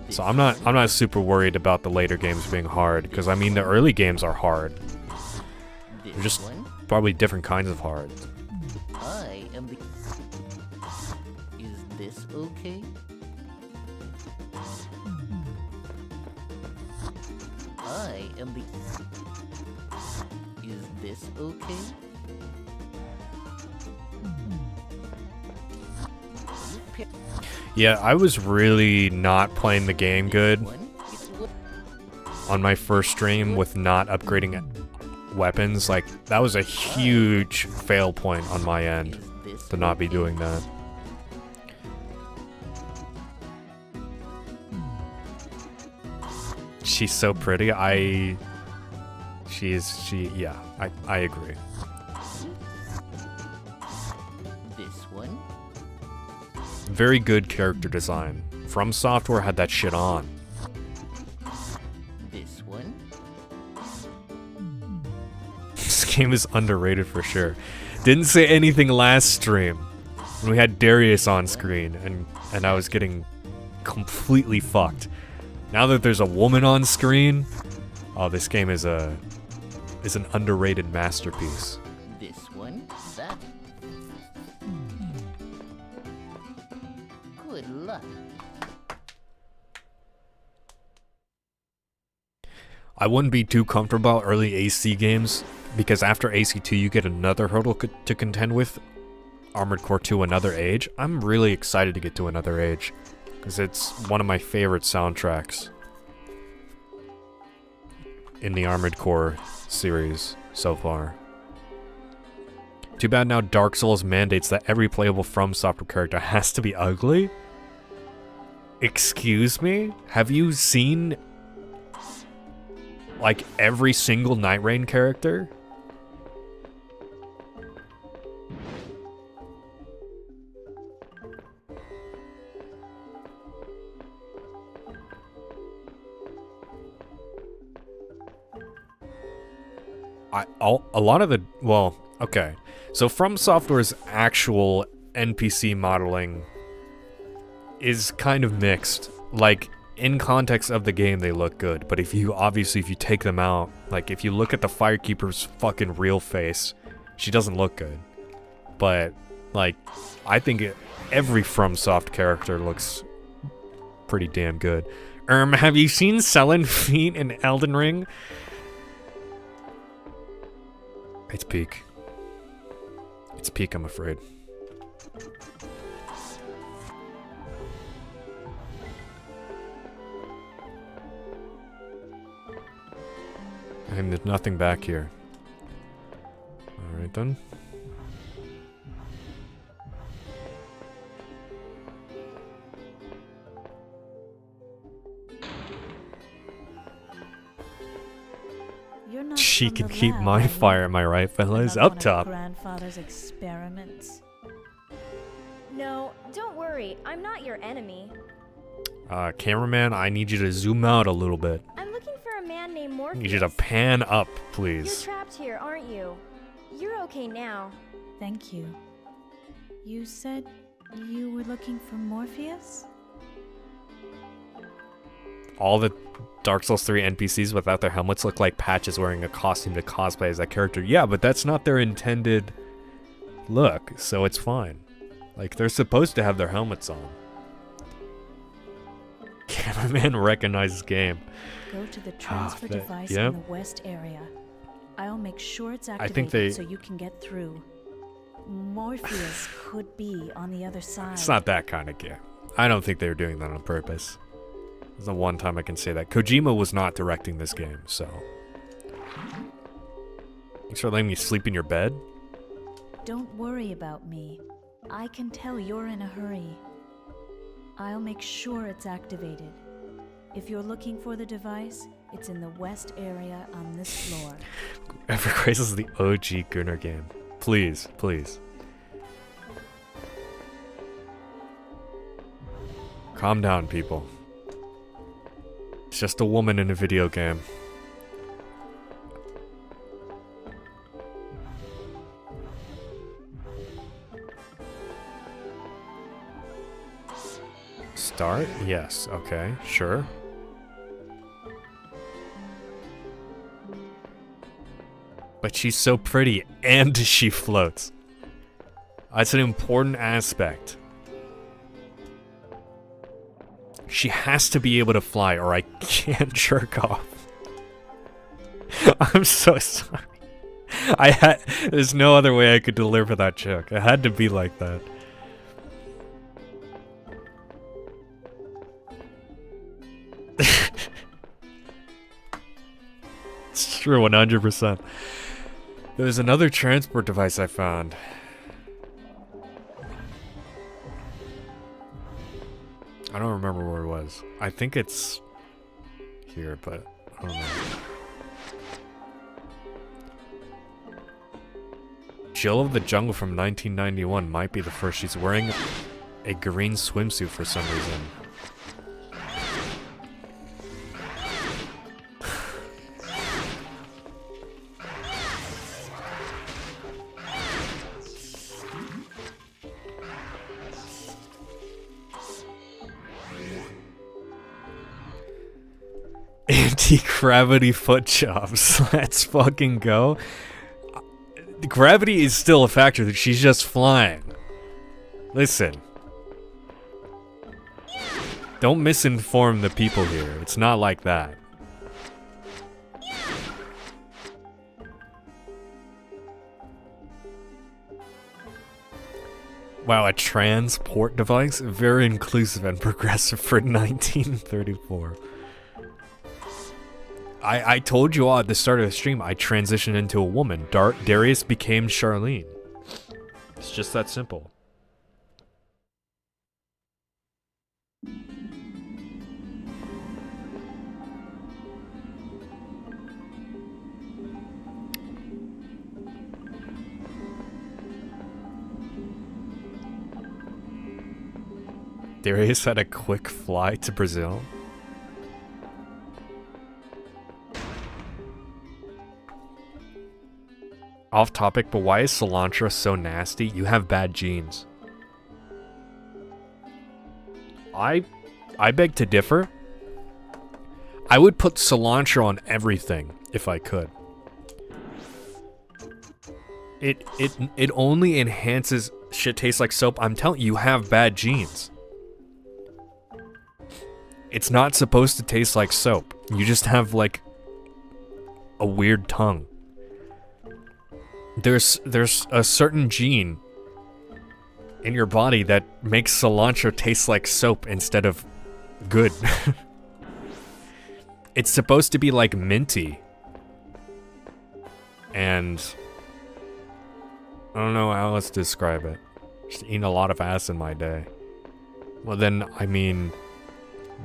So I'm not super worried about the later games being hard, because I mean the early games are hard. They're just probably different kinds of hard. I am the... Is this okay? I am the... Is this okay? Yeah, I was really not playing the game good on my first stream with not upgrading weapons. Like, that was a huge fail point on my end to not be doing that. She's so pretty. Yeah, I agree. This one? Very good character design. From Software had that shit on. This one? This game is underrated for sure. Didn't say anything last stream when we had Darius on screen and I was getting completely fucked. Now that there's a woman on screen, oh, this game is an underrated masterpiece. This one? That? Good luck. I wouldn't be too comfortable about early AC games, because after AC2 you get another hurdle to contend with, Armored Core 2 Another Age. I'm really excited to get to Another Age, because it's one of my favorite soundtracks in the Armored Core series so far. Too bad now Dark Souls mandates that every playable From Software character has to be ugly? Excuse me? Have you seen like every single Night Rain character? A lot of the, well, okay. So From Software's actual NPC modeling is kind of mixed. Like, in context of the game, they look good, but if you take them out, like if you look at the Firekeeper's fucking real face, she doesn't look good. But, like, I think every FromSoft character looks pretty damn good. Have you seen Sullen Feet in Elden Ring? It's peak. It's peak, I'm afraid. And there's nothing back here. Alright then. She can keep my fire, am I right, fellas? Up top. Grandfather's experiments. No, don't worry. I'm not your enemy. Cameraman, I need you to zoom out a little bit. I'm looking for a man named Morpheus. I need you to pan up, You're please. trapped here, aren't you? You're okay now. Thank you. You said you were looking for Morpheus? All the Dark Souls 3 NPCs without their helmets look like Patches wearing a costume to cosplay as that character. Yeah, but that's not their intended look, so it's fine. Like, they're supposed to have their helmets on. Cameraman recognizes game. Go to the transfer device yep. in the west area. I'll make sure it's I think they- activated so you can get through. Morpheus could be on the other side. It's not that kind of game. I don't think they were doing that on purpose. There's the one time I can say that. Kojima was not directing this game, so... Thanks for letting me sleep in your bed? Don't worry about me. I can tell you're in a hurry. I'll make sure it's activated. If you're looking for the device, it's in the west area on this floor. Evergrace is the OG Gunner game. Please, please. Calm down, people. It's just a woman in a video game. Start? Yes, okay, sure. But she's so pretty and she floats. That's an important aspect. She has to be able to fly or I can't jerk off. I'm so sorry. There's no other way I could deliver that joke. It had to be like that. It's true, 100%. There's another transport device I found. I don't remember where it was. I think it's here, but I don't know. Jill of the Jungle from 1991 might be the first. She's wearing a green swimsuit for some reason. Anti-gravity foot jobs. Let's fucking go. Gravity is still a factor. She's just flying. Listen. Don't misinform the people here. It's not like that. Wow, a transport device? Very inclusive and progressive for 1934. I told you all at the start of the stream, I transitioned into a woman. Darius became Sharline. It's just that simple. Darius had a quick fly to Brazil. Off topic, but why is cilantro so nasty? You have bad genes. I beg to differ. I would put cilantro on everything if I could. It only enhances shit tastes like soap. I'm telling you, you have bad genes. It's not supposed to taste like soap. You just have like a weird tongue. There's a certain gene in your body that makes cilantro taste like soap instead of good. It's supposed to be like minty. And I don't know how else to describe it. Just eating a lot of ass in my day. Well then, I mean,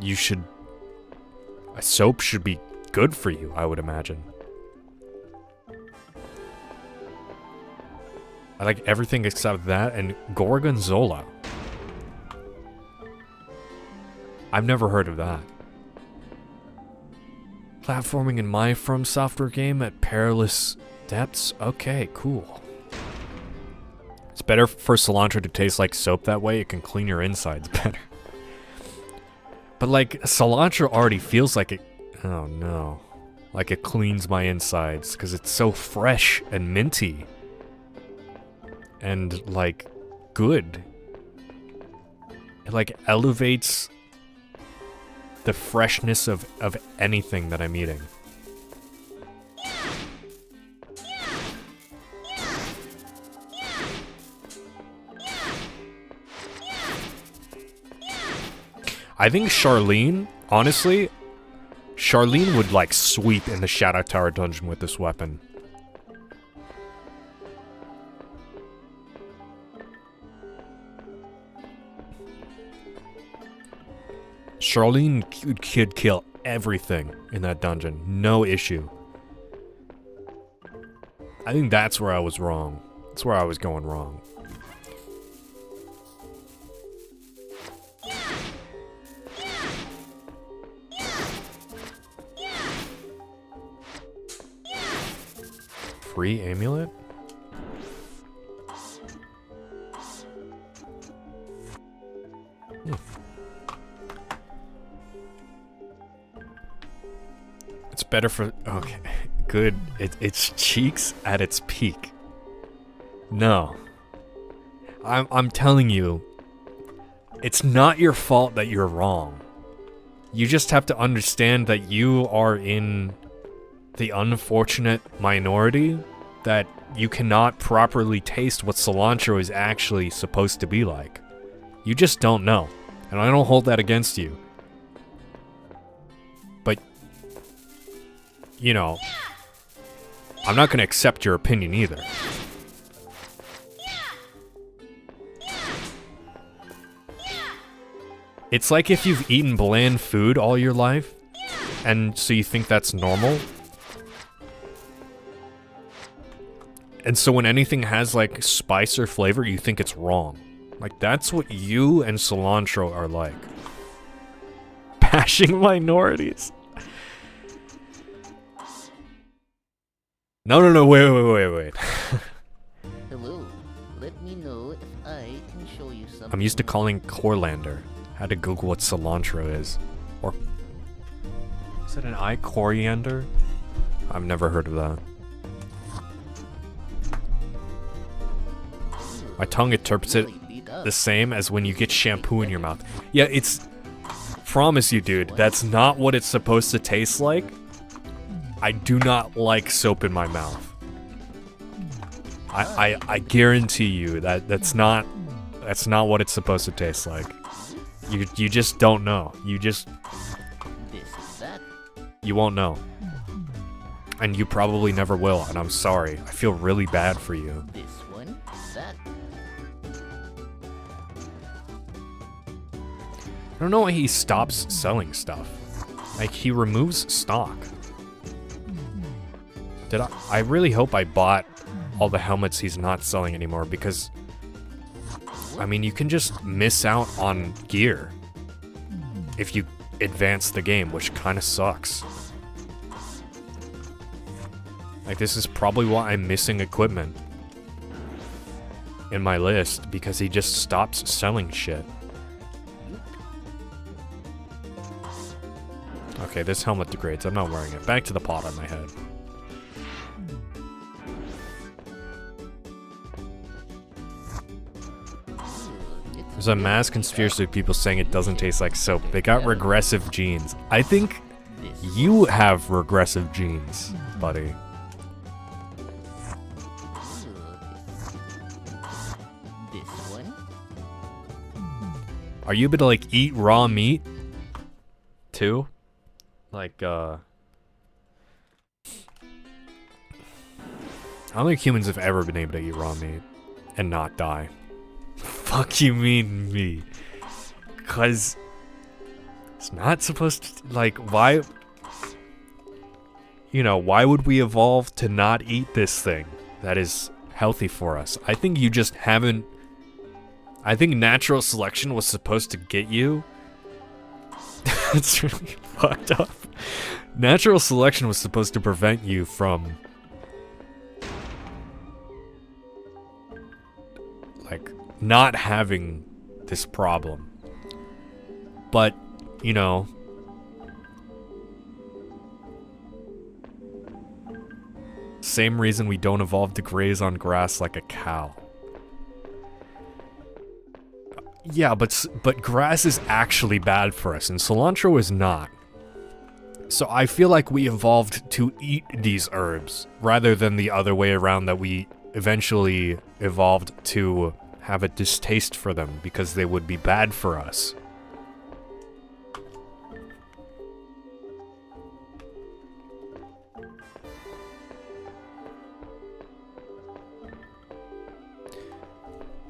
a soap should be good for you, I would imagine. I like everything except that and Gorgonzola. I've never heard of that. Platforming in my From Software game at perilous depths? Okay, cool. It's better for cilantro to taste like soap that way. It can clean your insides better. But like, cilantro already feels like it... Oh no. Like it cleans my insides because it's so fresh and minty. And like good. It like elevates the freshness of anything that I'm eating. I think Sharline, honestly, Sharline would like sweep in the Shadow Tower dungeon with this weapon. Sharline could kill everything in that dungeon. No issue. I think that's where I was wrong. That's where I was going wrong. Free amulet? It's better for... Okay, good. It's cheeks at its peak. No. I'm telling you, it's not your fault that you're wrong. You just have to understand that you are in the unfortunate minority that you cannot properly taste what cilantro is actually supposed to be like. You just don't know. And I don't hold that against you. But, you know, I'm not going to accept your opinion either. It's like if you've eaten bland food all your life, and so you think that's normal. And so when anything has, like, spice or flavor, you think it's wrong. Like, that's what you and cilantro are like. Bashing minorities. No, wait. Hello. Let me know if I can show you something. I'm used to calling Corlander. Had to Google what cilantro is. Or... is it an coriander? I've never heard of that. My tongue interprets it the same as when you get shampoo in your mouth. Yeah, it's... promise you, dude, that's not what it's supposed to taste like. I do not like soap in my mouth. I guarantee you that's not what it's supposed to taste like. You just don't know. You won't know. And you probably never will, and I'm sorry. I feel really bad for you. This one, that. I don't know why he stops selling stuff. Like, he removes stock. I really hope I bought all the helmets he's not selling anymore, because I mean, you can just miss out on gear if you advance the game, which kind of sucks. Like, this is probably why I'm missing equipment in my list, because he just stops selling shit. Okay, this helmet degrades. I'm not wearing it. Back to the pot on my head. There's a mass conspiracy of people saying it doesn't taste like soap. They got regressive genes. I think you have regressive genes, buddy. This one. Are you able to, like, eat raw meat too? Like, I don't think humans have ever been able to eat raw meat and not die. Fuck you mean me? Cause it's not supposed to, like, why, you know, why would we evolve to not eat this thing that is healthy for us? I think you just haven't, I think natural selection was supposed to get you. It's really fucked up. Natural selection was supposed to prevent you from, like, not having this problem. But, you know, same reason we don't evolve to graze on grass like a cow. Yeah, but grass is actually bad for us, and cilantro is not. So I feel like we evolved to eat these herbs, rather than the other way around, that we eventually evolved to have a distaste for them because they would be bad for us.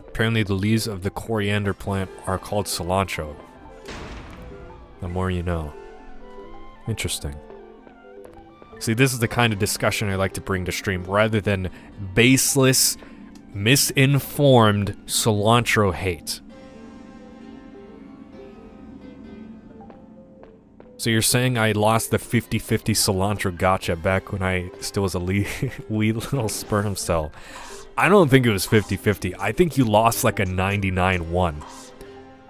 Apparently the leaves of the coriander plant are called cilantro. The more you know. Interesting. See, this is the kind of discussion I like to bring to stream, rather than baseless, misinformed cilantro hate. So you're saying I lost the 50-50 cilantro gotcha back when I still was a wee little sperm cell. I don't think it was 50-50. I think you lost like a 99-1.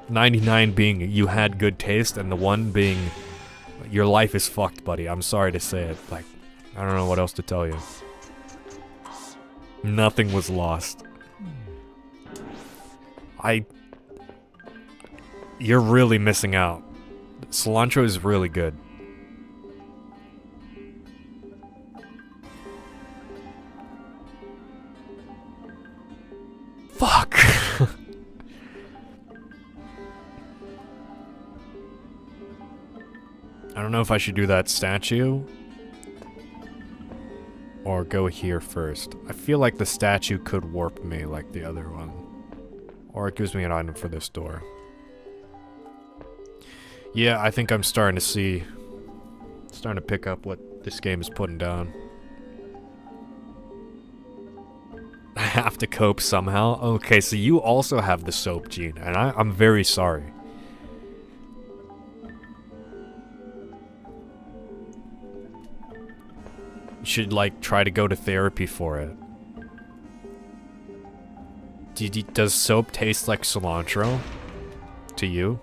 99 being you had good taste, and the 1 being your life is fucked, buddy. I'm sorry to say it. Like, I don't know what else to tell you. Nothing was lost. You're really missing out. Cilantro is really good. don't know if I should do that statue or go here first. I feel like the statue could warp me like the other one. Or it gives me an item for this door. Yeah, I think I'm starting to see... starting to pick up what this game is putting down. I have to cope somehow? Okay, so you also have the soap gene, and I'm very sorry. You should, like, try to go to therapy for it. Does soap taste like cilantro? To you?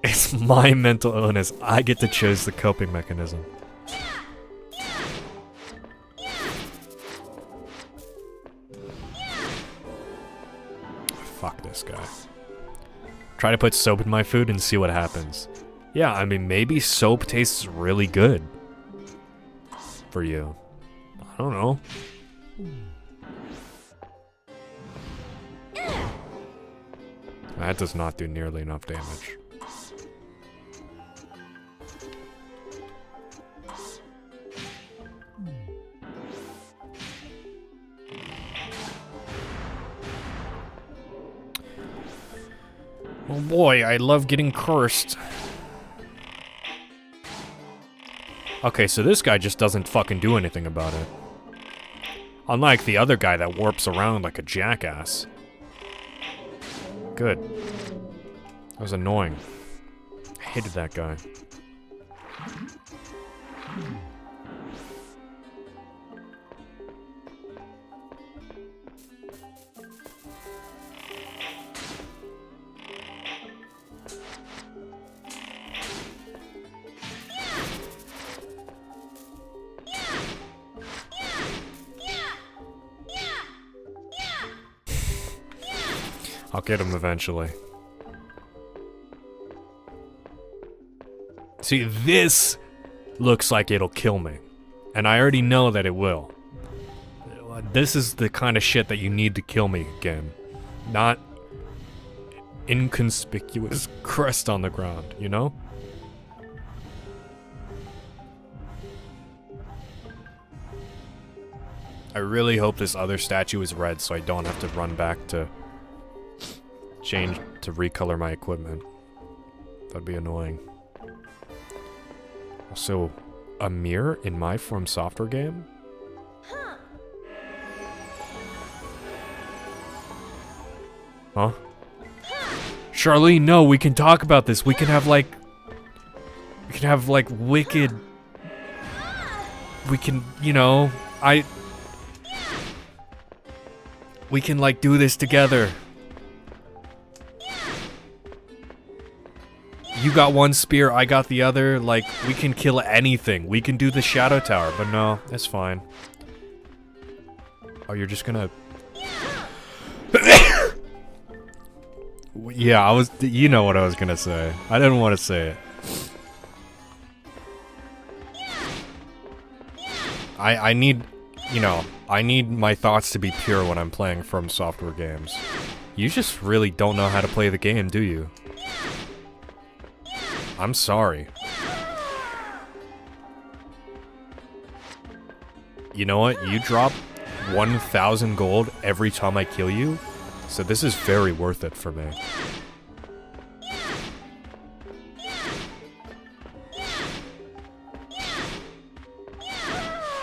It's my mental illness. I get to choose the coping mechanism. Fuck this guy. Try to put soap in my food and see what happens. Yeah, I mean, maybe soap tastes really good. For you. I don't know. That does not do nearly enough damage. Oh boy, I love getting cursed. Okay, so this guy just doesn't fucking do anything about it. Unlike the other guy that warps around like a jackass. Good. That was annoying. I hated that guy. I'll get him eventually. See, this looks like it'll kill me. And I already know that it will. This is the kind of shit that you need to kill me again. Not inconspicuous crust on the ground, you know? I really hope this other statue is red so I don't have to run back to change to recolor my equipment. That'd be annoying. Also, a mirror in my From Software game? Huh? Sharline, no, we can talk about this. We can have like wicked... We can, you know, we can like do this together. You got one spear, I got the other. Like, we can kill anything. We can do the Shadow Tower, but no, it's fine. Oh, you're just gonna... Yeah, you know what I was gonna say. I didn't want to say it. I need, you know, I need my thoughts to be pure when I'm playing From Software games. You just really don't know how to play the game, do you? I'm sorry. You know what? You drop 1,000 gold every time I kill you, so this is very worth it for me.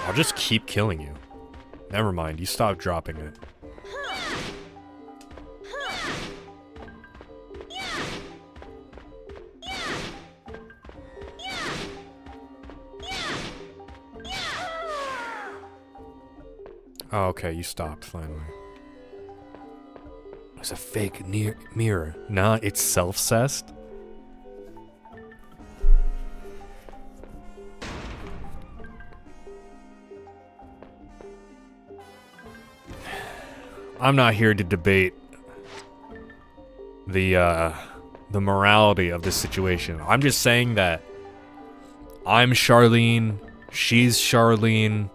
I'll just keep killing you. Never mind, you stop dropping it. Oh, okay, you stopped finally. It's a fake mirror. Nah, it's self-cessed. I'm not here to debate the morality of this situation. I'm just saying that I'm Sharline, she's Sharline.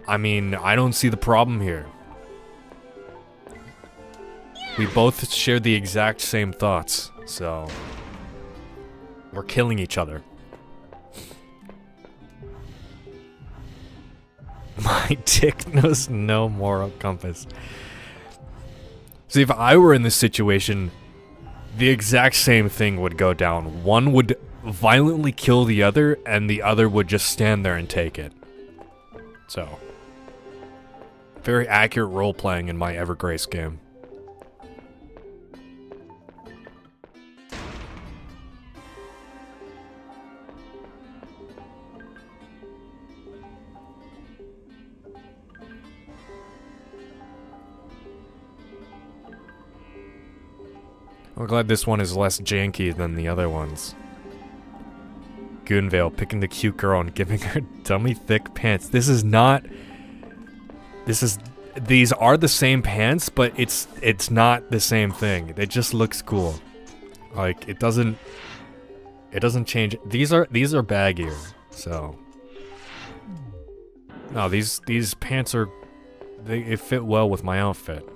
I mean, I don't see the problem here. We both share the exact same thoughts, So we're killing each other. My dick knows no moral compass. See, if I were in this situation, the exact same thing would go down. One would violently kill the other, and the other would just stand there and take it. So, very accurate role-playing in my Evergrace game. I'm glad this one is less janky than the other ones. Goonvale picking the cute girl and giving her dummy thick pants. This is not... These are the same pants, but it's not the same thing. It just looks cool. Like, it doesn't change. These are baggier, so... No, these pants are... It fit well with my outfit.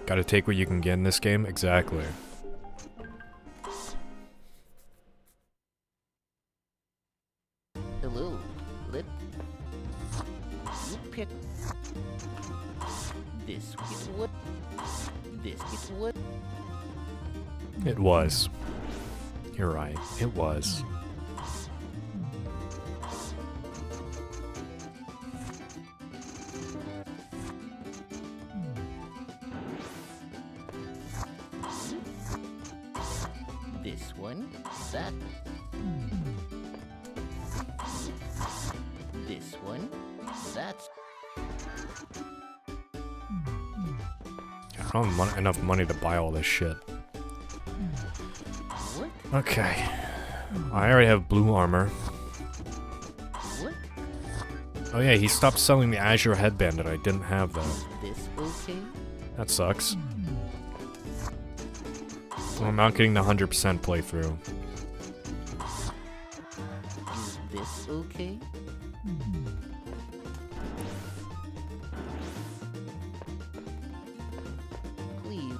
Gotta take what you can get in this game? Exactly. Hello, let you pick this is what this is what It was. You're right. It was. this one, that this one, that's I don't have enough money to buy all this shit. what? Okay. I already have blue armor. What? Oh yeah, he stopped selling the Azure headband and I didn't have that. Is this okay? That sucks. I'm not getting the 100% playthrough. Is this okay? Please.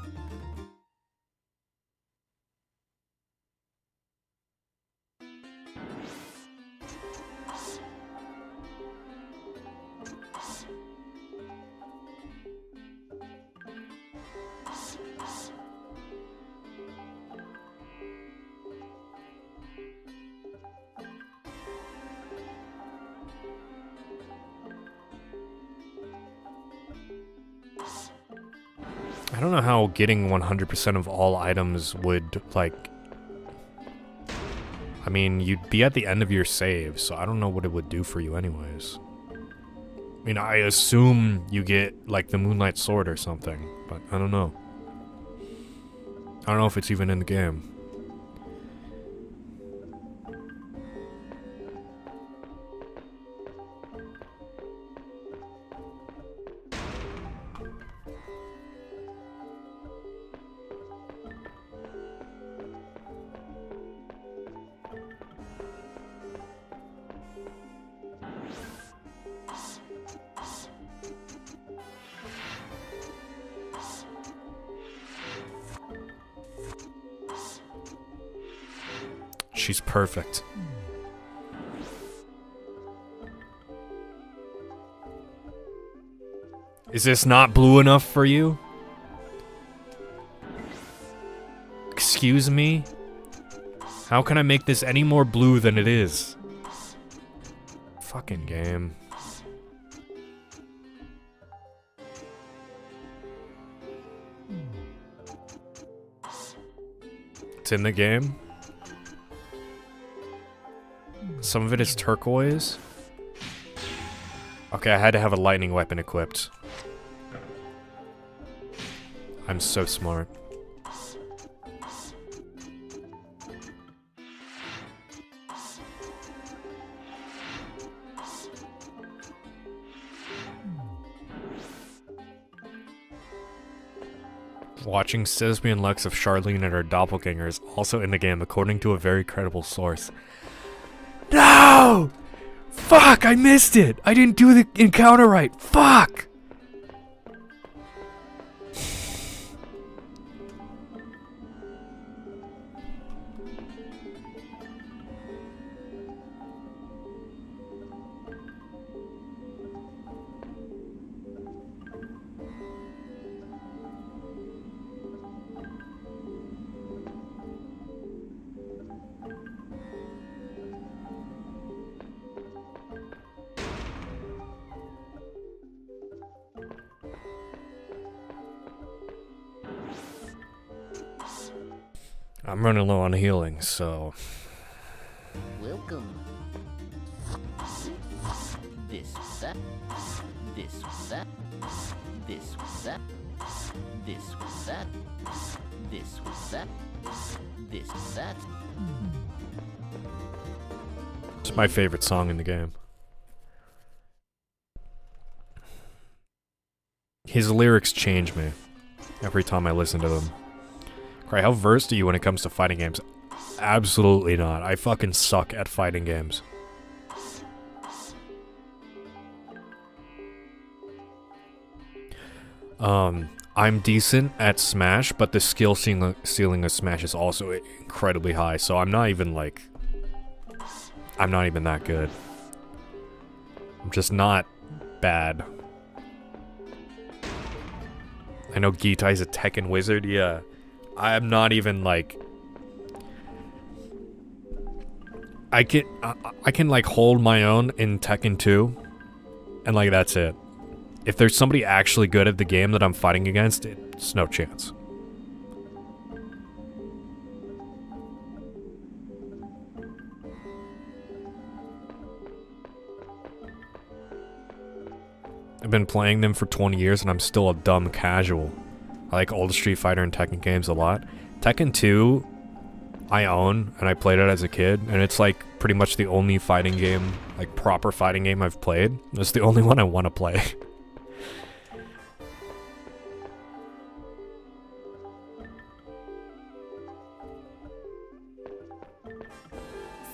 I don't know how getting 100% of all items would, like... I mean, you'd be at the end of your save, so I don't know what it would do for you anyways. I mean, I assume you get, like, the Moonlight Sword or something, but I don't know. I don't know if it's even in the game. She's perfect. Is this not blue enough for you? Excuse me? How can I make this any more blue than it is? Fucking game. It's in the game. Some of it is turquoise. Okay, I had to have a lightning weapon equipped. I'm so smart. Watching Sesame and Lux of Sharline and her doppelganger is also in the game, according to a very credible source. No! Fuck, I missed it! I didn't do the encounter right. Fuck! I'm running low on healing, so... Welcome. This was that. This was that. This was that. This was that. This was that. This was that. It's my favorite song in the game. His lyrics change me every time I listen to them. Cry, how versed are you when it comes to fighting games? Absolutely not. I fucking suck at fighting games. I'm decent at Smash, but the skill ceiling of Smash is also incredibly high, so I'm not even like... I'm not even that good. I'm just not bad. I know Gitai's a Tekken wizard, yeah. I am not even like... I can like hold my own in Tekken 2, and like that's it. If there's somebody actually good at the game that I'm fighting against, it's no chance. I've been playing them for 20 years and I'm still a dumb casual. I like old Street Fighter and Tekken games a lot. Tekken 2, I own, and I played it as a kid, and it's like pretty much the only fighting game, like proper fighting game I've played. It's the only one I want to play.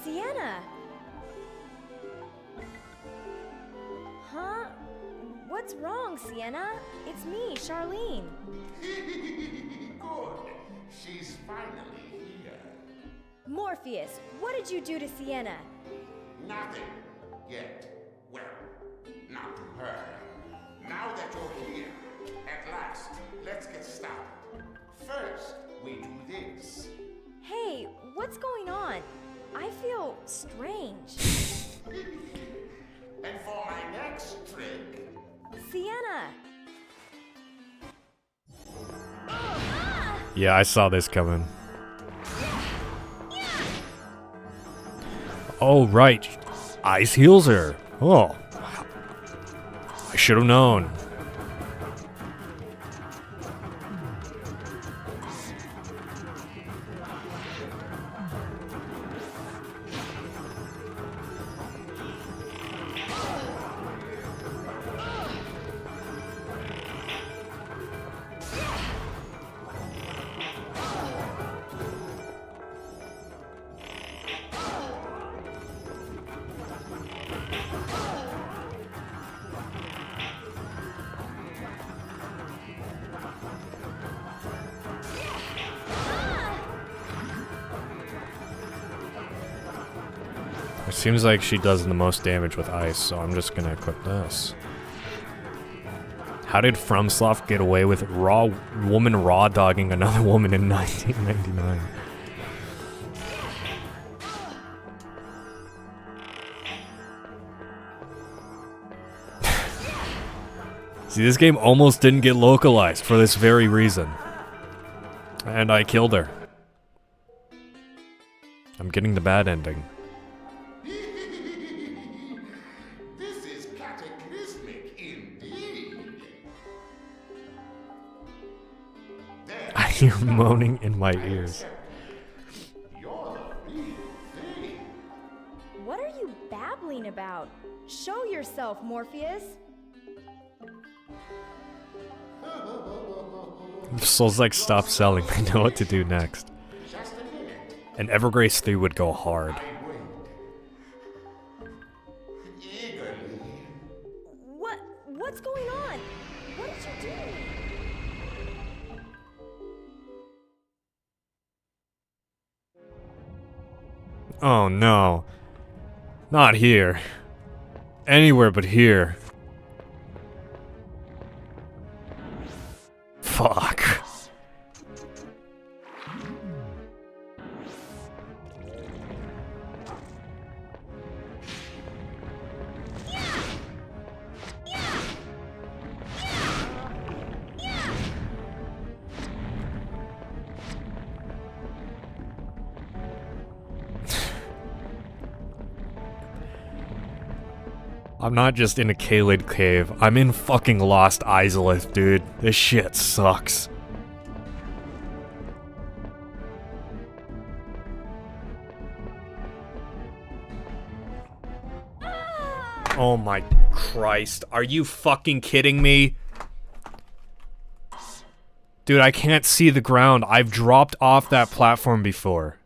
Sienna! Huh? What's wrong, Sienna? It's me, Sharline. Good. She's finally here. Morpheus, what did you do to Sienna? Nothing yet. Well, not to her. Now that you're here, at last, let's get started. First, we do this. Hey, what's going on? I feel strange. And for my next trick... Sienna! Yeah, I saw this coming. Oh, right. Ice heals her. Oh. I should have known. It seems like she does the most damage with ice, so I'm just gonna equip this. How did FromSoft get away with woman raw dogging another woman in 1999? See, this game almost didn't get localized for this very reason. And I killed her. I'm getting the bad ending. This is cataclysmic indeed. I hear moaning in my ears. You're the real thing. What are you babbling about? Show yourself, Morpheus. Soul's like, stop selling. I know what to do next. Just a minute. And Evergrace 3 would go hard. I wait. Eagerly. What's going on? What did you do? Oh no. Not here. Anywhere but here. Fuck. I'm not just in a Kaled cave. I'm in fucking Lost Izalith, dude. This shit sucks. Oh my Christ. Are you fucking kidding me? Dude, I can't see the ground. I've dropped off that platform before.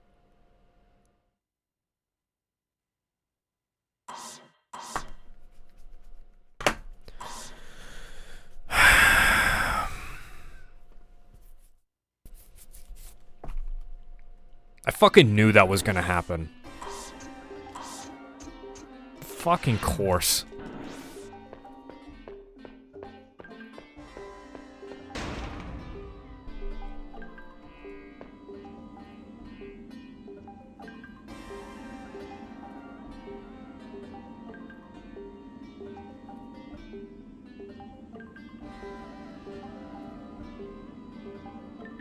I fucking knew that was gonna happen. Fucking course.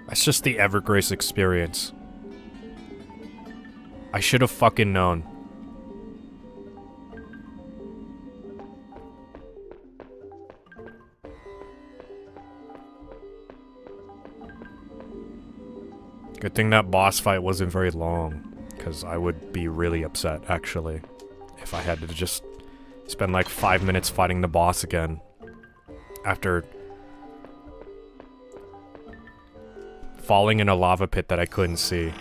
That's just the Evergrace experience. I should have fucking known. Good thing that boss fight wasn't very long, because I would be really upset, actually, if I had to just spend like 5 minutes fighting the boss again after falling in a lava pit that I couldn't see.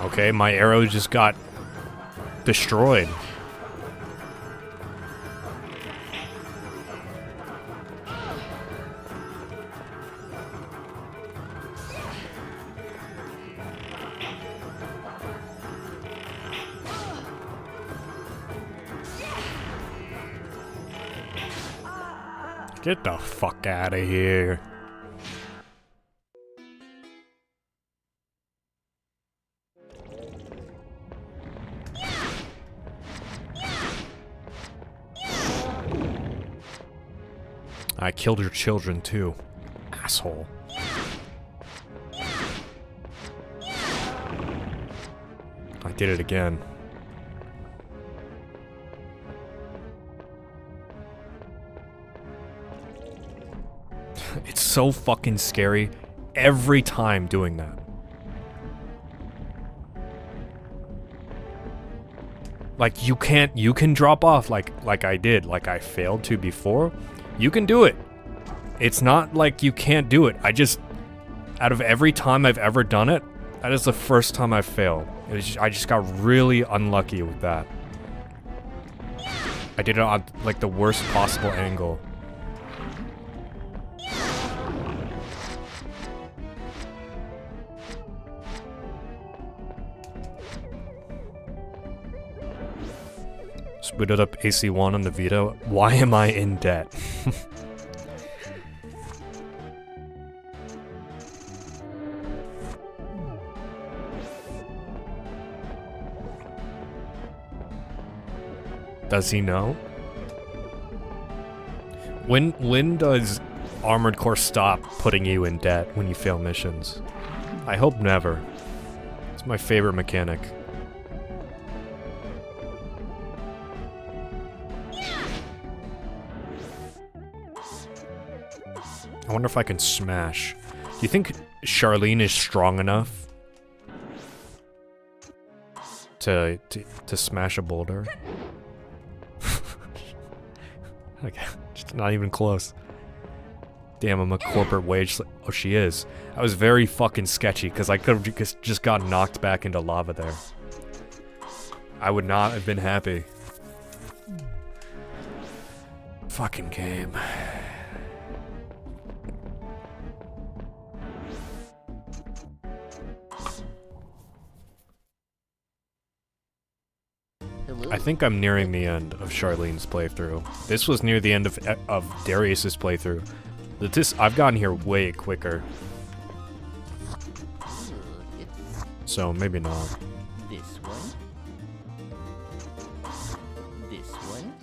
Okay, my arrow just got destroyed. Get the fuck out of here. I killed your children too, asshole. I did it again. It's so fucking scary every time doing that. Like you can drop off like I did, like I failed to before. You can do it. It's not like you can't do it. Out of every time I've ever done it, that is the first time I've failed. I just got really unlucky with that. I did it on like the worst possible angle. Booted up AC1 on the Vita. Why am I in debt? Does he know? When does Armored Core stop putting you in debt when you fail missions? I hope never. It's my favorite mechanic. I wonder if I can smash. Do you think Sharline is strong enough to smash a boulder? Okay, just not even close. Damn, I'm a corporate wage. Oh, she is. I was very fucking sketchy because I could have just got knocked back into lava there. I would not have been happy. Fucking game. Hello. I think I'm nearing the end of Charlene's playthrough. This was near the end of Darius's playthrough. I've gotten here way quicker. So maybe not. This one. This one.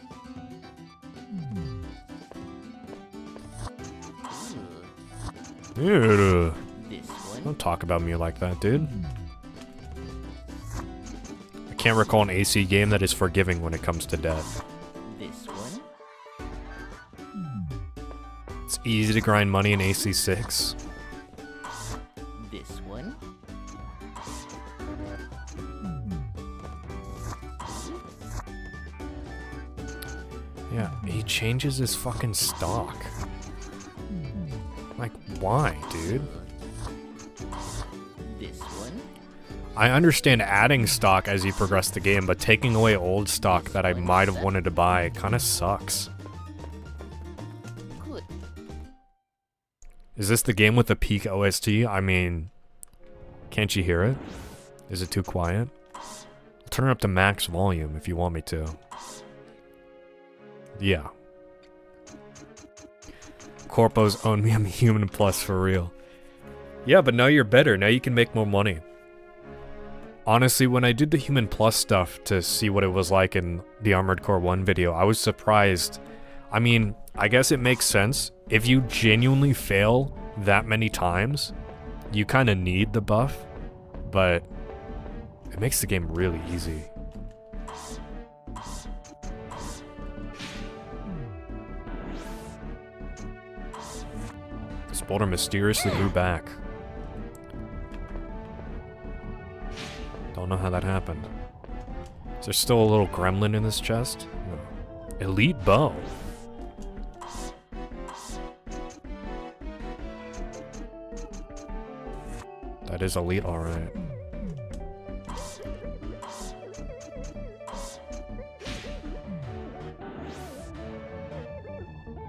Ew. This one. Don't talk about me like that, dude. I can't recall an AC game that is forgiving when it comes to death. This one. It's easy to grind money in AC6. This one. Yeah, he changes his fucking stock. Like, why, dude? This one. I understand adding stock as you progress the game, but taking away old stock that I might have wanted to buy kinda sucks. Good. Is this the game with the peak OST? I mean, can't you hear it? Is it too quiet? I'll turn it up to max volume if you want me to. Yeah. Corpos own me, I'm a human plus for real. Yeah, but now you're better, now you can make more money. Honestly, when I did the Human Plus stuff to see what it was like in the Armored Core 1 video, I was surprised. I mean, I guess it makes sense. If you genuinely fail that many times, you kind of need the buff, but it makes the game really easy. This boulder mysteriously grew back. Don't know how that happened. Is there still a little gremlin in this chest? No. Elite bow. That is elite, alright.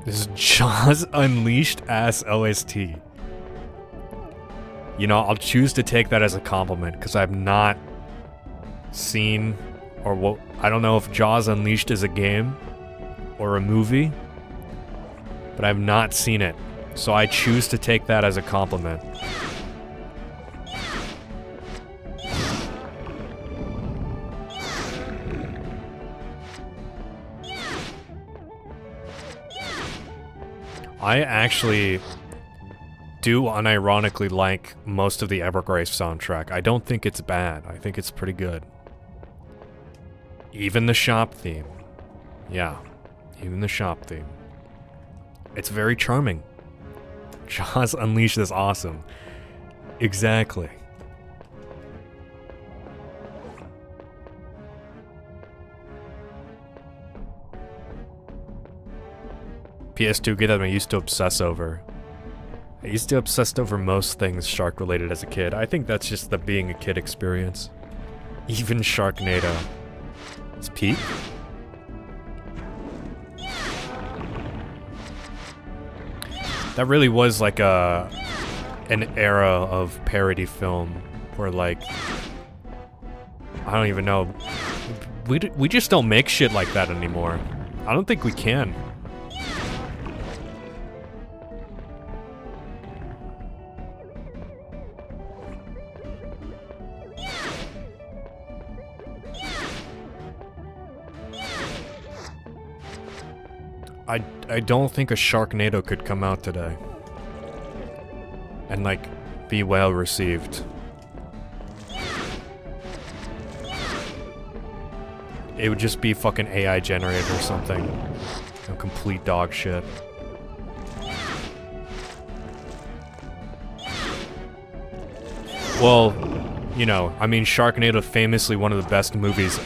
This is Jaws Unleashed ass OST. You know, I'll choose to take that as a compliment because I've not seen, or what, I don't know if Jaws Unleashed is a game or a movie, but I've not seen it. So I choose to take that as a compliment. I actually do unironically like most of the Evergrace soundtrack. I don't think it's bad. I think it's pretty good. Even the shop theme. Yeah, even the shop theme. It's very charming. Jaws Unleashed is awesome. Exactly. PS2 game that I used to obsess over. I used to obsess over most things shark related as a kid. I think that's just the being a kid experience. Even Sharknado. It's Pete? That really was like an era of parody film where like, I don't even know. We just don't make shit like that anymore. I don't think we can. I don't think a Sharknado could come out today. And, like, be well received. It would just be fucking AI generated or something. A complete dog shit. Well, you know, I mean, Sharknado famously one of the best movies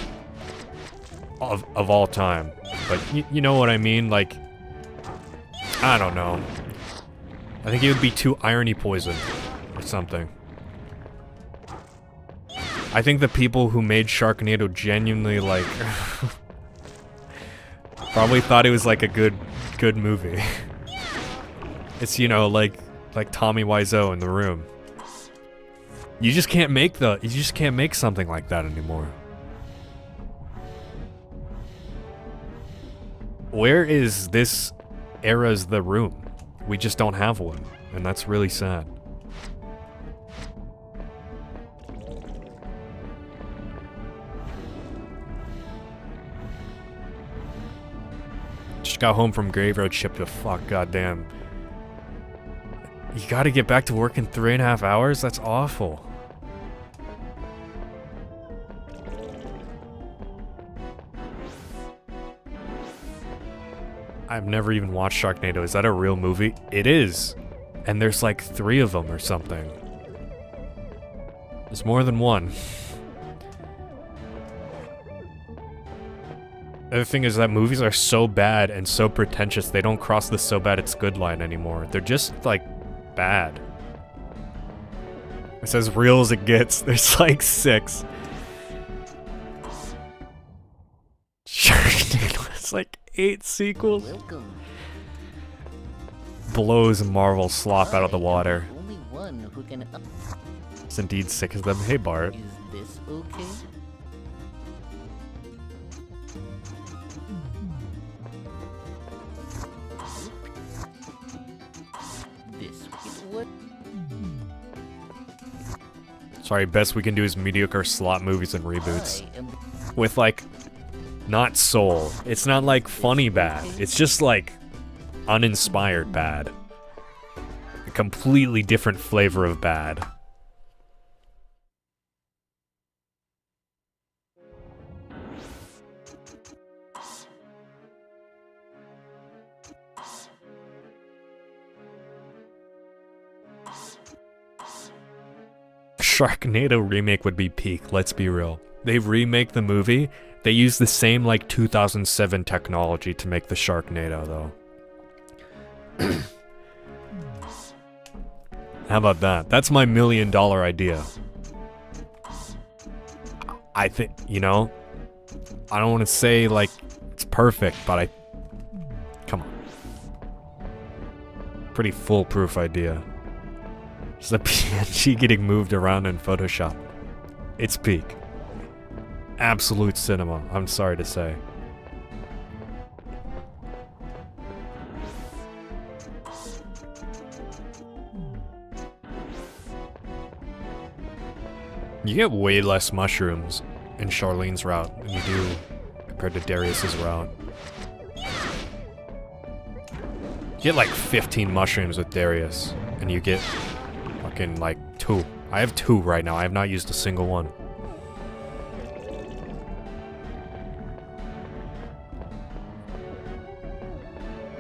of all time. But you know what I mean? Like, I don't know. I think it would be too irony poisoned or something. I think the people who made Sharknado genuinely, like, probably thought it was like a good movie. It's, you know, like Tommy Wiseau in The Room. You just can't make something like that anymore. Where is this era's The Room? We just don't have one, and that's really sad. Just got home from graveyard shift to fuck, goddamn. You gotta get back to work in 3.5 hours? That's awful. I've never even watched Sharknado. Is that a real movie? It is. And there's like 3 of them or something. There's more than one. The other thing is that movies are so bad and so pretentious, they don't cross the so bad it's good line anymore. They're just, like, bad. It's as real as it gets. There's like 6. Sharknado has like 8 sequels. Welcome. Blows Marvel slop out of the water. Only one who can It's indeed sick as them. Hey Bart. Is this okay? This what? Sorry, best we can do is mediocre slot movies and reboots. I am With like, not soul. It's not like funny bad. It's just like uninspired bad. A completely different flavor of bad. Sharknado remake would be peak, let's be real. They remake the movie, they use the same like 2007 technology to make the Sharknado though. How about that? That's my $1 million idea. I think, you know, I don't want to say like it's perfect, but come on. Pretty foolproof idea. Just a PNG getting moved around in Photoshop. It's peak. Absolute cinema, I'm sorry to say. You get way less mushrooms in Sharline's route than you do compared to Darius's route. You get like 15 mushrooms with Darius, and you get fucking like 2. I have 2 right now, I have not used a single one.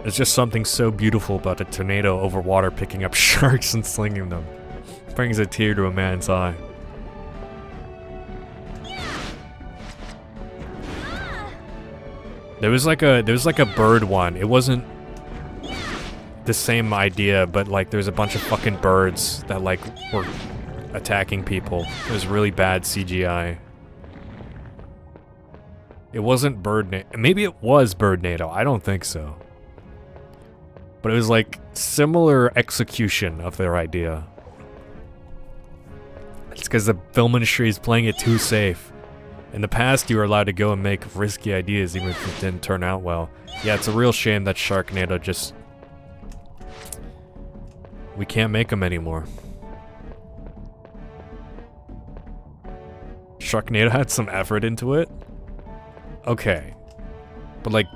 There's just something so beautiful about a tornado over water picking up sharks and slinging them. It brings a tear to a man's eye. There was like a bird one. It wasn't the same idea, but like there's a bunch of fucking birds that like were attacking people. It was really bad CGI. It wasn't maybe it was Birdnado. I don't think so. But it was like similar execution of their idea. It's because the film industry is playing it too safe. In the past, you were allowed to go and make risky ideas even if it didn't turn out well. Yeah, it's a real shame that Sharknado just... we can't make them anymore. Sharknado had some effort into it? Okay. But like...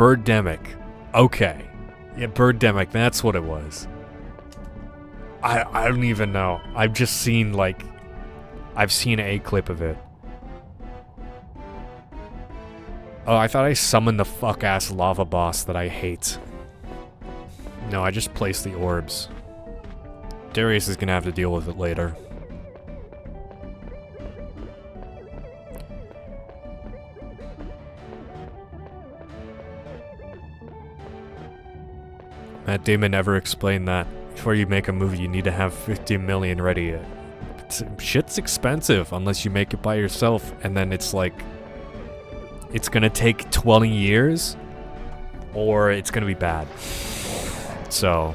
Birdemic. Okay. Yeah, Birdemic, that's what it was. I don't even know. I've just seen, like... I've seen a clip of it. Oh, I thought I summoned the fuck-ass lava boss that I hate. No, I just placed the orbs. Darius is gonna have to deal with it later. Matt Damon never explained that. Before you make a movie, you need to have 50 million ready. Shit's expensive unless you make it by yourself, and then it's like... It's gonna take 20 years, or it's gonna be bad. So...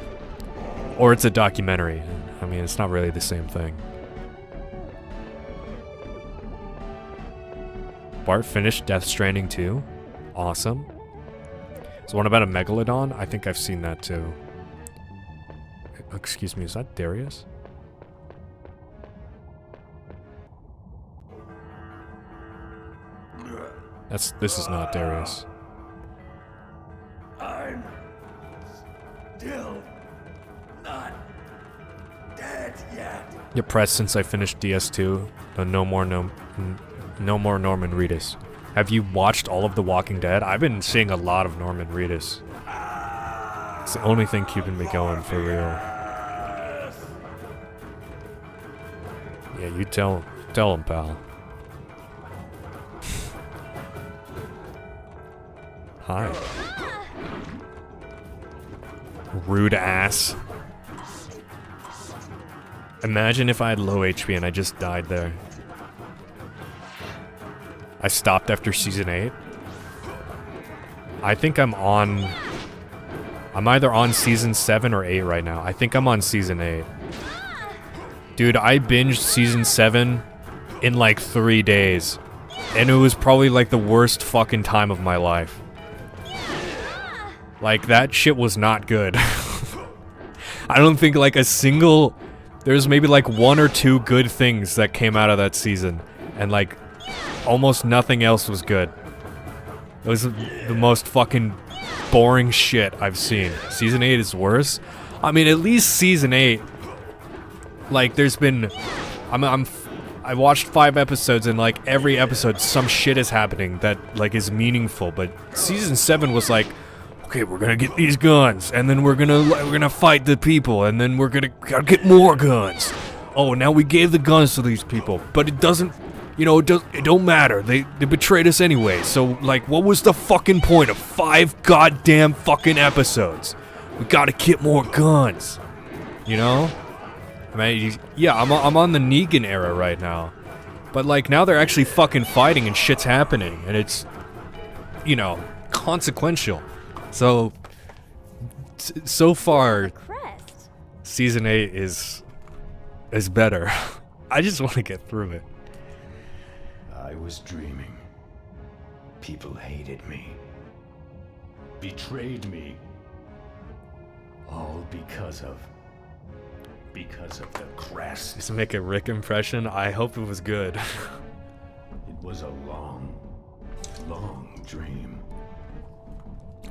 Or it's a documentary. I mean, it's not really the same thing. Bart finished Death Stranding 2. Awesome. So what about a Megalodon? I think I've seen that too. Excuse me, is that Darius? This is not Darius. I'm still not dead yet. You're pressed since I finished DS2. No more Norman Reedus. Have you watched all of The Walking Dead? I've been seeing a lot of Norman Reedus. It's the only thing keeping me going, for real. Yeah, you tell him, pal. Hi. Rude ass. Imagine if I had low HP and I just died there. I stopped after season 8. I think I'm either on season 7 or 8 right now. I think I'm on season 8. Dude, I binged season 7 in like 3 days. And it was probably like the worst fucking time of my life. Like, that shit was not good. I don't think like a single... There's maybe like 1 or 2 good things that came out of that season. And like, almost nothing else was good. It was the most fucking boring shit I've seen. Season 8 is worse. I mean, at least season 8... Like, there's been... I watched 5 episodes and like, every episode some shit is happening that like is meaningful. But season 7 was like... Okay, we're gonna get these guns, and then we're gonna fight the people, and then gotta get more guns. Oh, now we gave the guns to these people, but it doesn't, you know, it don't matter. They betrayed us anyway. So like, what was the fucking point of 5 goddamn fucking episodes? We gotta get more guns, you know? I mean, yeah, I'm on the Negan era right now, but like now they're actually fucking fighting and shit's happening, and it's, you know, consequential. So far, season 8 is better. I just want to get through it. I was dreaming. People hated me. Betrayed me. All because of the crest. Just to make a Rick impression, I hope it was good. It was a long, long dream.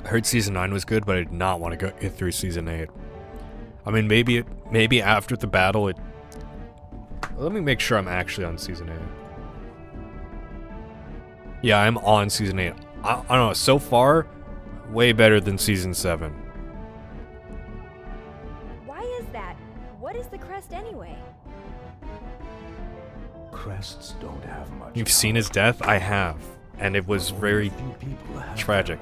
I heard season 9 was good, but I did not want to get through season 8. I mean, maybe after the battle it... Let me make sure I'm actually on season 8. Yeah, I'm on season 8. I don't know, so far, way better than season 7. Why is that? What is the crest anyway? Crests don't have much. You've seen his death? I have. And it was very tragic.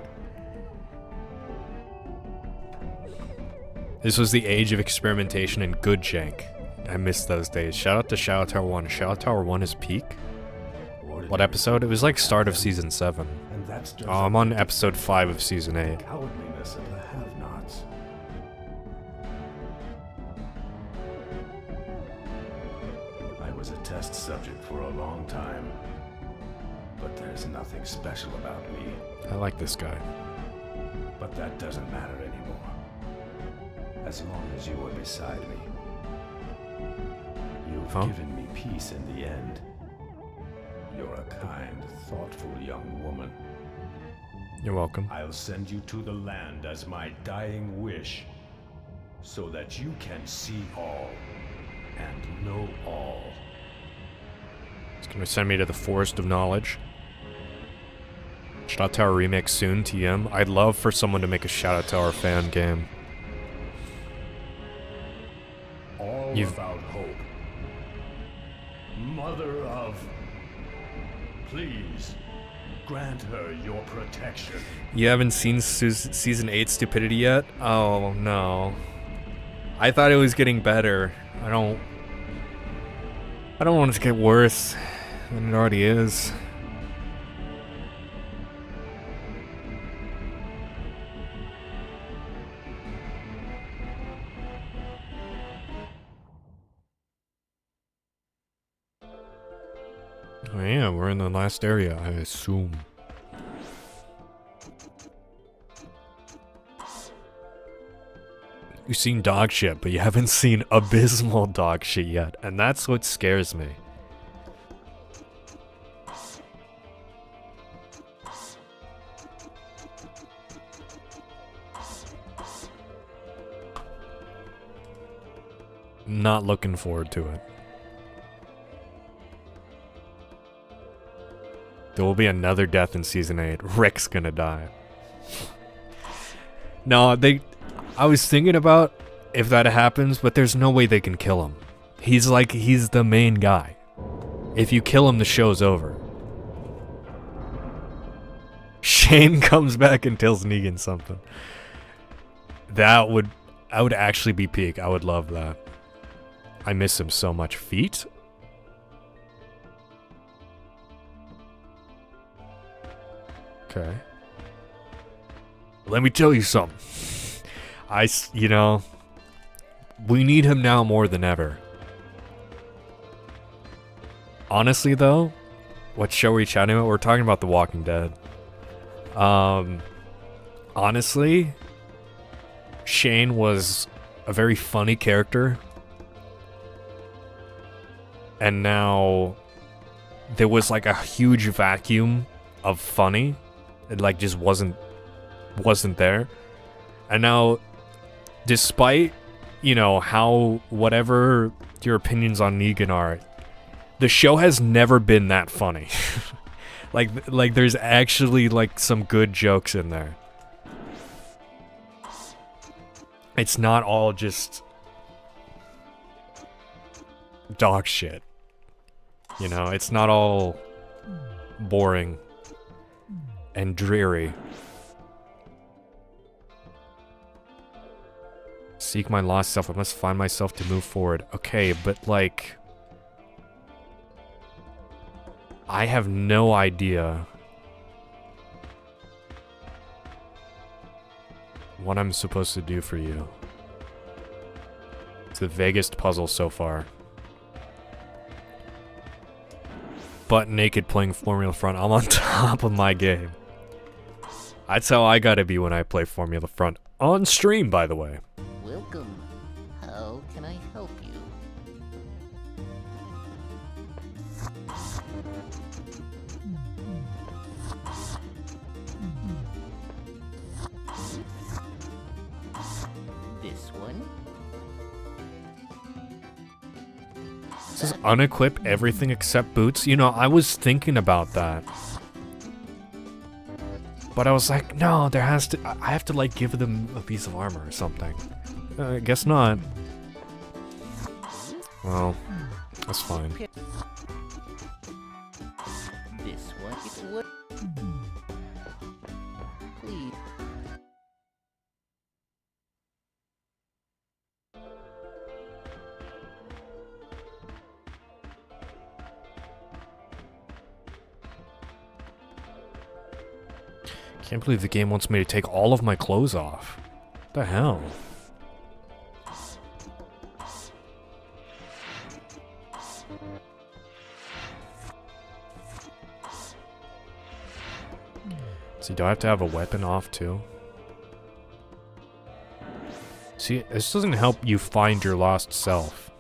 This was the age of experimentation and good jank. I missed those days. Shout out to Shadow Tower 1. Shadow Tower 1 is peak? What episode? It was like start of season 7. Oh, I'm on episode 5 of season 8. Cowardliness of the have-nots. I was a test subject for a long time, but there's nothing special about me. I like this guy. But that doesn't matter anymore. As long as you were beside me. You've given me peace in the end. You're a kind, thoughtful young woman. You're welcome. I'll send you to the land as my dying wish, so that you can see all and know all. It's gonna send me to the Forest of Knowledge. Shot Tower remake soon, TM. I'd love for someone to make a Shadow Tower fan game. All without hope. Mother of... Please, grant her your protection. You haven't seen Season 8 Stupidity yet? Oh, no. I thought it was getting better. I don't want it to get worse than it already is. Oh yeah, we're in the last area, I assume. You've seen dog shit, but you haven't seen abysmal dog shit yet, and that's what scares me. Not looking forward to it. There will be another death in Season 8. Rick's gonna die. No, I was thinking about if that happens, but there's no way they can kill him. He's the main guy. If you kill him, the show's over. Shane comes back and tells Negan something. I would actually be peak. I would love that. I miss him so much. Feet? Okay. Let me tell you something. We need him now more than ever. Honestly, though, what show are we chatting about? We're talking about The Walking Dead. Honestly, Shane was a very funny character. And now there was like a huge vacuum of funny. It like just wasn't there. And now, despite, how whatever your opinions on Negan are, the show has never been that funny. like there's actually like some good jokes in there. It's not all just dog shit. It's not all boring and dreary. Seek my lost self. I must find myself to move forward. Okay, but like... I have no idea what I'm supposed to do for you. It's the vaguest puzzle so far. Butt naked playing Formula Front. I'm on top of my game. That's how I gotta be when I play Formula Front. On stream, by the way. Welcome. How can I help you? This one? Does this unequip everything except boots? I was thinking about that. But I was like, no, I have to like give them a piece of armor or something. I guess not. Well, that's fine. This one? What? Please. Can't believe the game wants me to take all of my clothes off. What the hell? See, do I have to have a weapon off too? See, this doesn't help you find your lost self.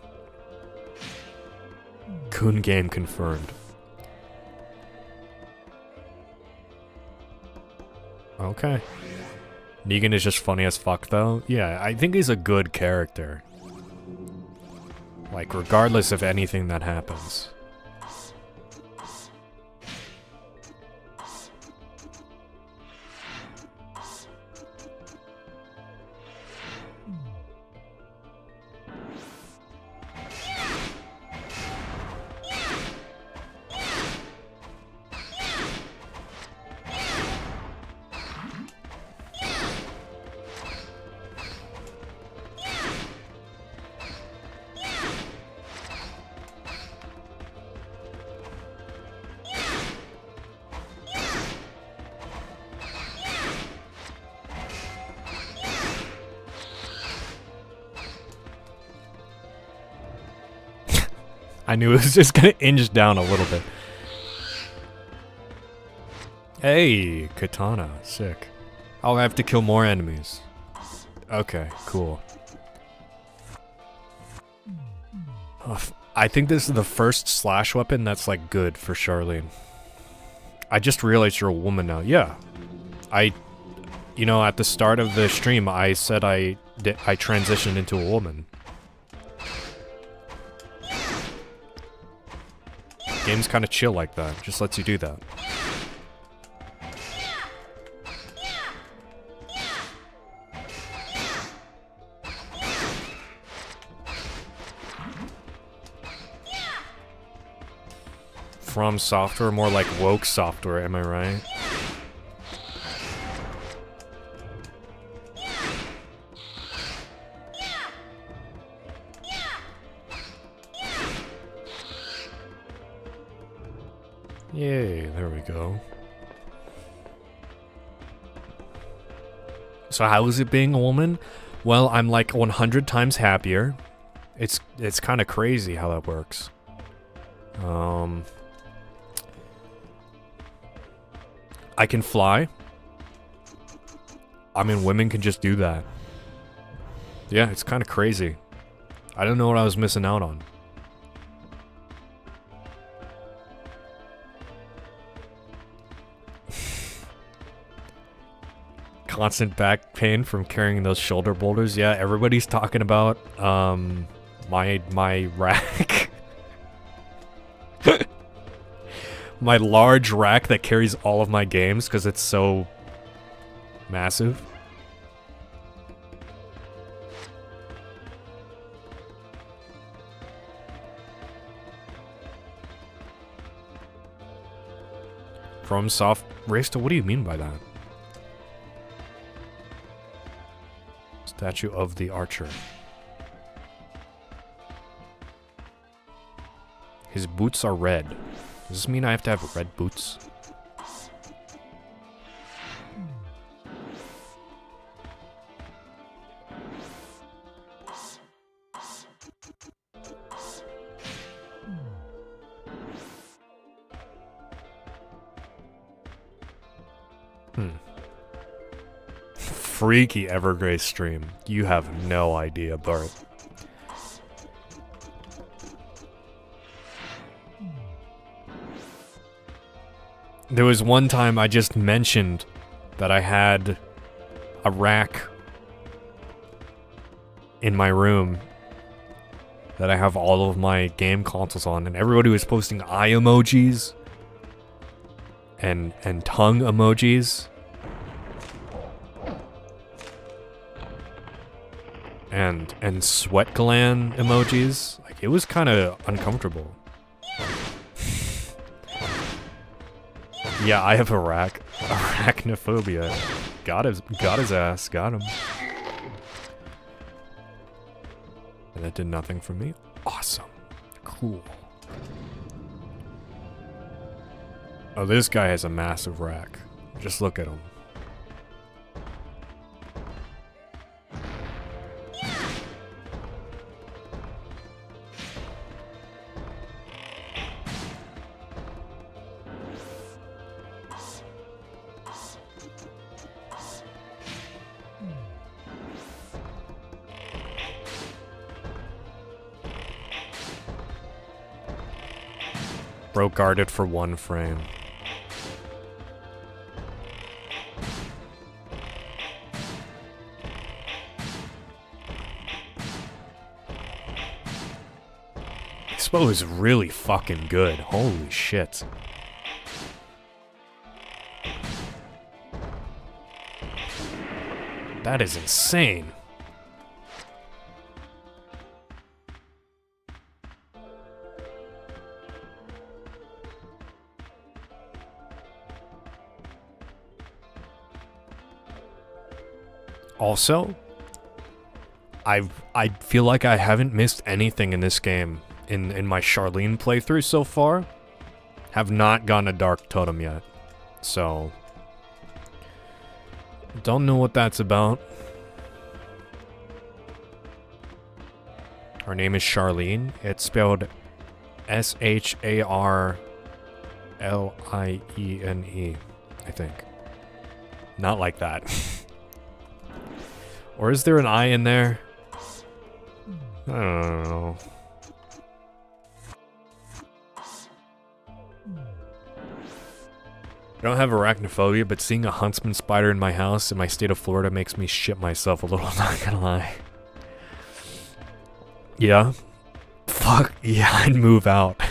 Coon game confirmed. Okay. Negan is just funny as fuck, though. Yeah, I think he's a good character. Like, regardless of anything that happens. I knew it was just gonna inch down a little bit. Hey, katana, sick. I'll have to kill more enemies. Okay, cool. I think this is the first slash weapon that's like good for Sharline. I just realized you're a woman now. Yeah. You know, at the start of the stream, I said I transitioned into a woman. Game's kind of chill like that. Just lets you do that. From Software, more like woke software, am I right? Yay, there we go. So how is it being a woman? Well, I'm like 100 times happier. It's kind of crazy how that works. I can fly. I mean, women can just do that. Yeah, it's kind of crazy. I don't know what I was missing out on. Constant back pain from carrying those shoulder boulders. Yeah, everybody's talking about my rack. My large rack that carries all of my games because it's so massive. From Soft Rasta, what do you mean by that? Statue of the Archer. His boots are red. Does this mean I have to have red boots? Freaky Evergrace stream. You have no idea, Bart. There was one time I just mentioned that I had a rack in my room that I have all of my game consoles on, and everybody was posting eye emojis and tongue emojis. And sweat gland emojis. Like, it was kind of uncomfortable. Yeah, I have a rack. Arachnophobia. Got his ass. Got him. And that did nothing for me. Awesome. Cool. Oh, this guy has a massive rack. Just look at him. Bro guarded for 1 frame. bow is really fucking good. Holy shit. That is insane. Also, I feel like I haven't missed anything in this game in my Sharline playthrough so far. Have not gotten a Dark Totem yet. So, don't know what that's about. Her name is Sharline. It's spelled S-H-A-R-L-I-E-N-E, I think. Not like that. Or is there an I in there? I don't know. I don't have arachnophobia, but seeing a huntsman spider in my house in my state of Florida makes me shit myself a little, not gonna lie. Yeah. Fuck, yeah, I'd move out.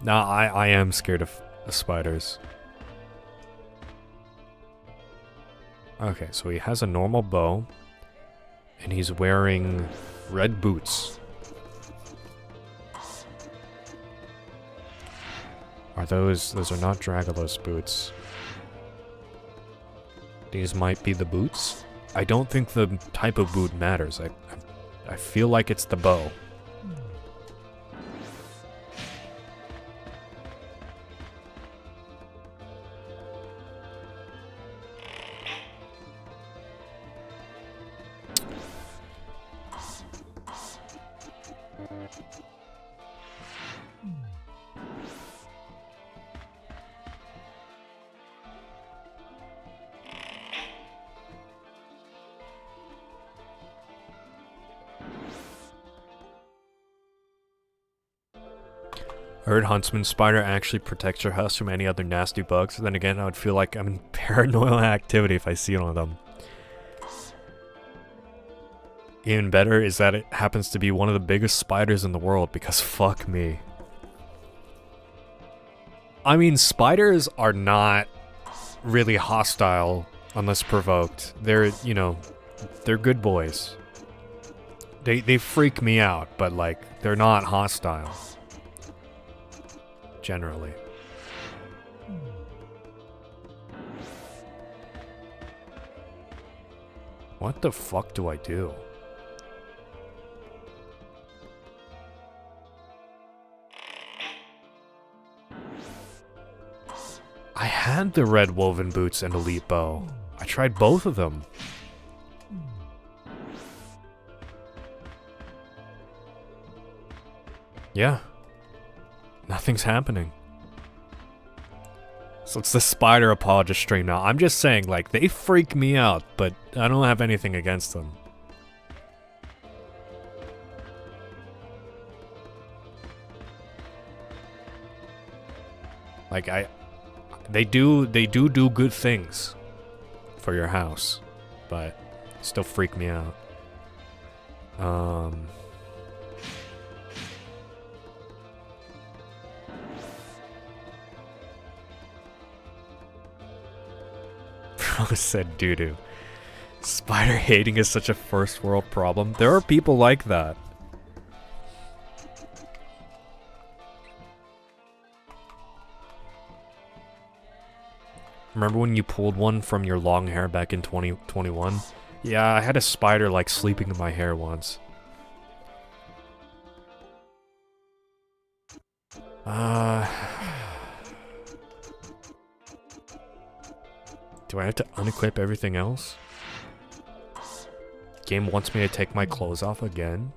Nah, I am scared of spiders. Okay, so he has a normal bow, and he's wearing red boots. Are those are not Dragolos boots. These might be the boots? I don't think the type of boot matters. I feel like it's the bow. I heard Huntsman Spider actually protects your house from any other nasty bugs. Then again, I would feel like I'm in paranormal activity if I see one of them. Even better is that it happens to be one of the biggest spiders in the world, because fuck me. I mean, spiders are not really hostile unless provoked. They're, you know, they're good boys. They freak me out, but like, they're not hostile. Generally. What the fuck do I do? I had the red woven boots and elite bow. I tried both of them. Yeah. Nothing's happening. So it's the spider apologist stream now. I'm just saying, like, they freak me out, but I don't have anything against them. Like, they do good things for your house, but still freak me out. Bro said doo-doo. Spider hating is such a first world problem. There are people like that. Remember when you pulled one from your long hair back in 2021? Yeah, I had a spider like sleeping in my hair once. Do I have to unequip everything else? Game wants me to take my clothes off again?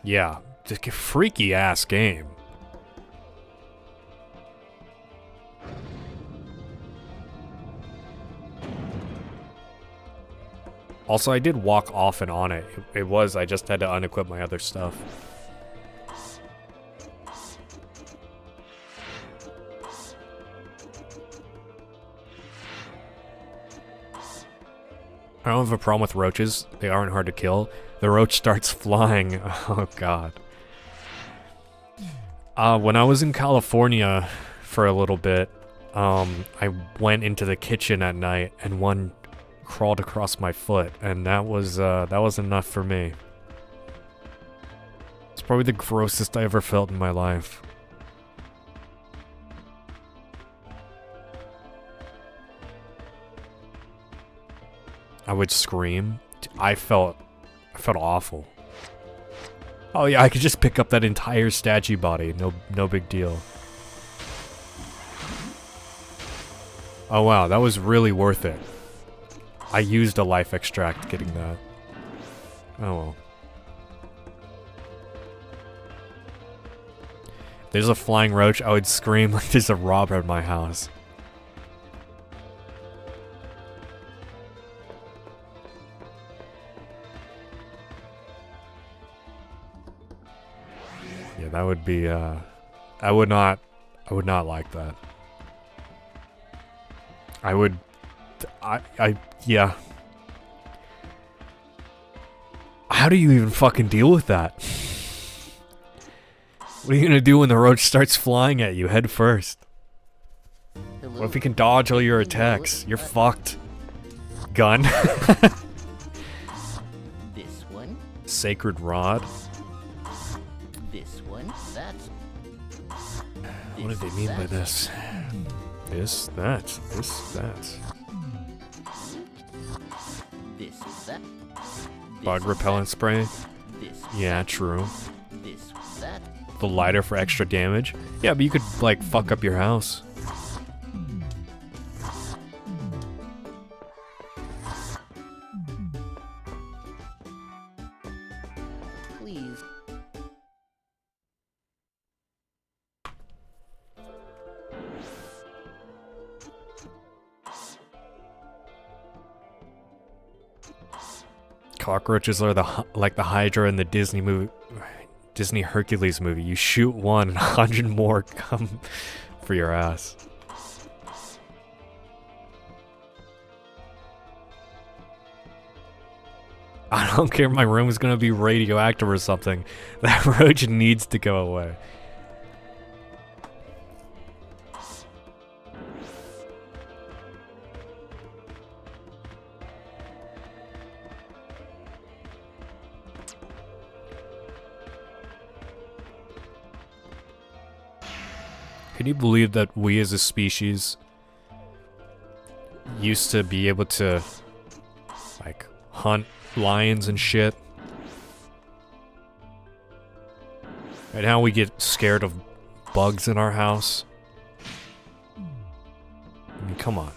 Yeah, just a freaky ass game. Also, I did walk off and on it. I just had to unequip my other stuff. I don't have a problem with roaches. They aren't hard to kill. The roach starts flying. Oh god. When I was in California for a little bit, I went into the kitchen at night and one crawled across my foot, and that was enough for me. It's probably the grossest I ever felt in my life. I would scream. I felt awful. Oh yeah, I could just pick up that entire statue body. No big deal. Oh wow, that was really worth it. I used a life extract getting that. Oh well. If there's a flying roach, I would scream like there's a robber at my house. Yeah, that would be, I would not like that. Yeah. How do you even fucking deal with that? What are you gonna do when the roach starts flying at you head first? Hello? What if you can dodge all your attacks? You're fucked. Gun. This one. Sacred rod. This one. That. What do they mean by this? This, that, this, that. This, that. Bug repellent spray? This. Yeah, true. This, that. The lighter for extra damage? Yeah, but you could, like, fuck up your house. Please. Cockroaches are like the Hydra in the Disney Hercules movie. You shoot one and 100 more come for your ass. I don't care if my room is gonna be radioactive or something. That roach needs to go away. Can you believe that we as a species used to be able to, like, hunt lions and shit? And now we get scared of bugs in our house? I mean, come on.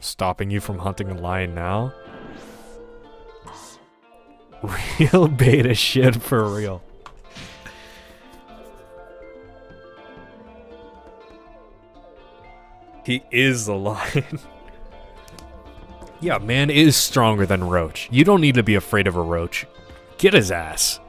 Stopping you from hunting a lion now? Real beta shit for real. He is the lion. Yeah, man is stronger than Roach. You don't need to be afraid of a roach. Get his ass.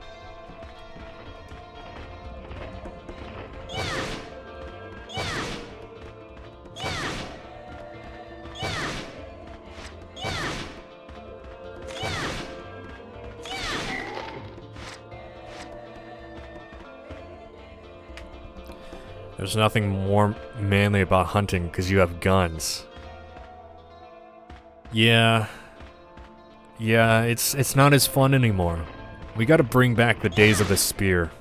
There's nothing more manly about hunting because you have guns. Yeah, it's not as fun anymore. We gotta bring back the days of the spear.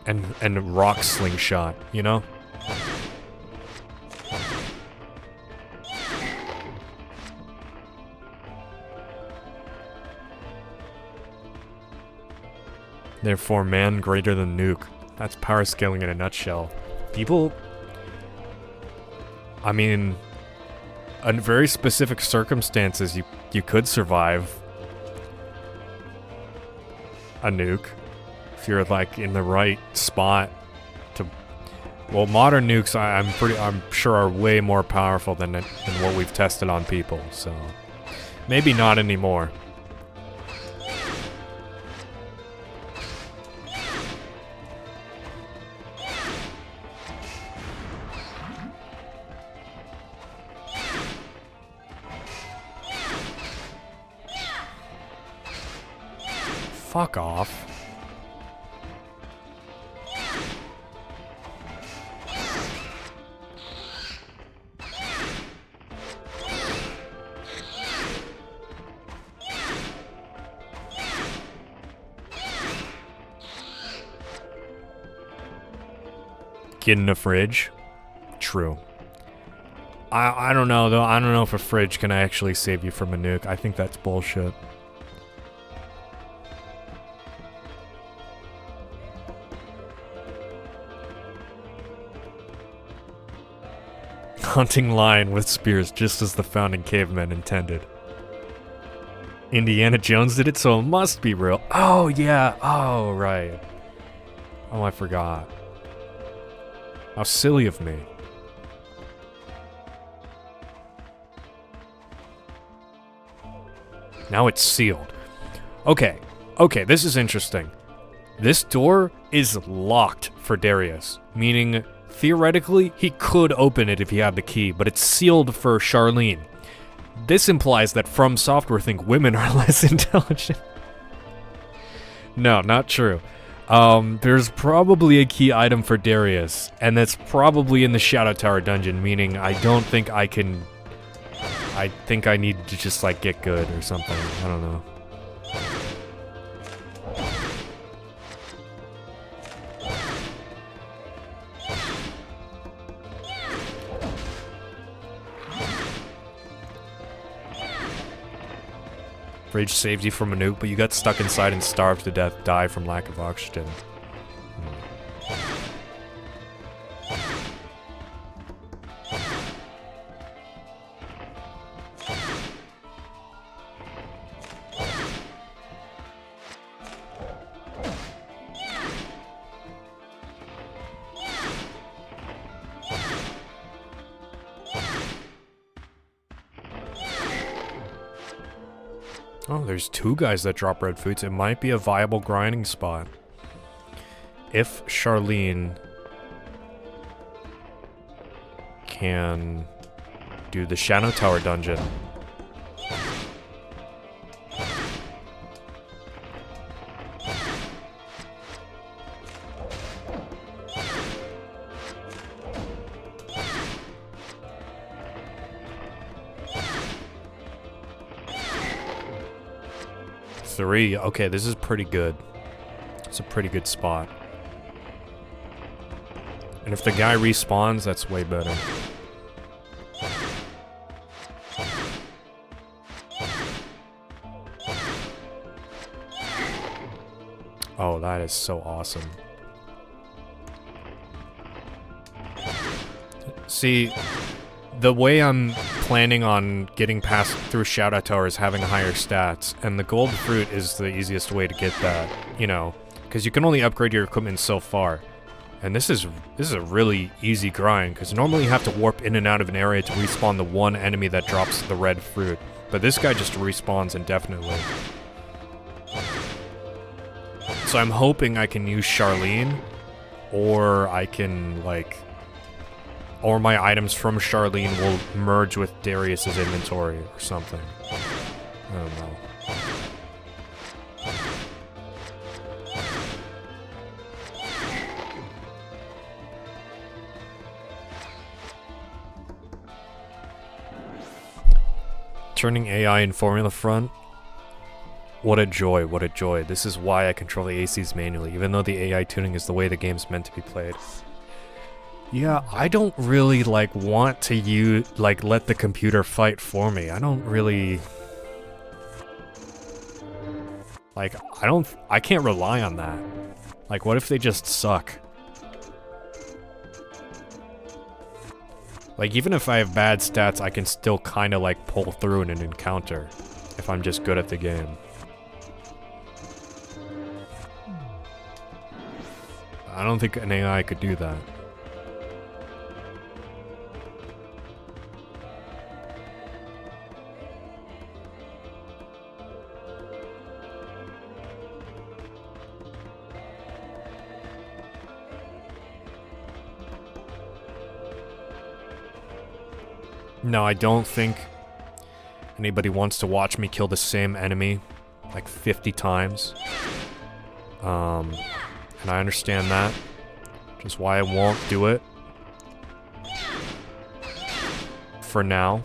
And rock slingshot, you know? Therefore, man greater than nuke. That's power scaling in a nutshell. People... I mean... in very specific circumstances, you could survive a nuke. If you're, like, in the right spot to... Well, modern nukes, I'm sure are way more powerful than what we've tested on people, so... Maybe not anymore. Fuck off. Get in the fridge. True. I don't know though. I don't know if a fridge can actually save you from a nuke. I think that's bullshit. Hunting lion with spears, just as the founding cavemen intended. Indiana Jones did it, so it must be real. Oh yeah. Oh right. Oh, I forgot. How silly of me. Now it's sealed. Okay, this is interesting. This door is locked for Darius, meaning theoretically he could open it if he had the key, but it's sealed for Sharline. This implies that From Software think women are less intelligent. No, not true. There's probably a key item for Darius, and that's probably in the Shadow Tower dungeon, meaning I don't think I can... I think I need to just, like, get good or something. I don't know. Fridge saved you from a nuke, but you got stuck inside and starved to death, die from lack of oxygen. Oh, there's two guys that drop red foods. It might be a viable grinding spot. If Sharline can do the Shadow Tower dungeon. Three. Okay, this is pretty good. It's a pretty good spot. And if the guy respawns, that's way better. Oh, that is so awesome. See, the way I'm planning on getting past through Shadow Tower is having higher stats, and the gold fruit is the easiest way to get that, you know, because you can only upgrade your equipment so far. And this is a really easy grind, because normally you have to warp in and out of an area to respawn the one enemy that drops the red fruit. But this guy just respawns indefinitely. So I'm hoping I can use Sharline, or I can, like... or my items from Sharline will merge with Darius's inventory or something. I don't know. Turning AI in Formula Front? What a joy, what a joy. This is why I control the ACs manually, even though the AI tuning is the way the game's meant to be played. Yeah, I don't really, like, want to let the computer fight for me. I don't really... like, I can't rely on that. Like, what if they just suck? Like, even if I have bad stats, I can still kind of, like, pull through in an encounter. If I'm just good at the game. I don't think an AI could do that. No, I don't think anybody wants to watch me kill the same enemy like 50 times. And I understand that. Just why I won't do it. For now.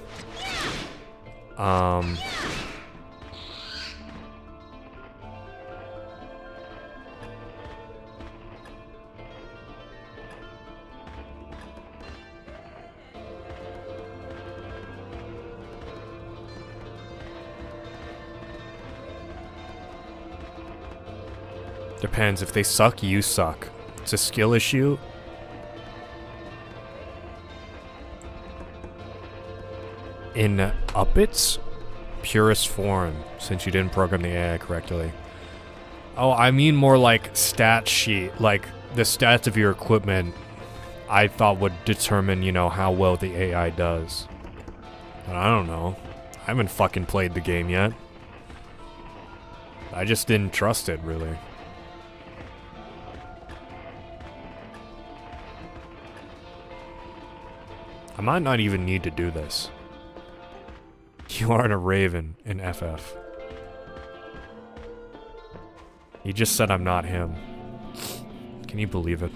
Depends. If they suck, you suck. It's a skill issue. In its purest form, since you didn't program the AI correctly. Oh, I mean more like stat sheet. Like, the stats of your equipment, I thought would determine, you know, how well the AI does. But I don't know. I haven't fucking played the game yet. I just didn't trust it, really. I might not even need to do this. You aren't a raven in FF. He just said I'm not him. Can you believe it?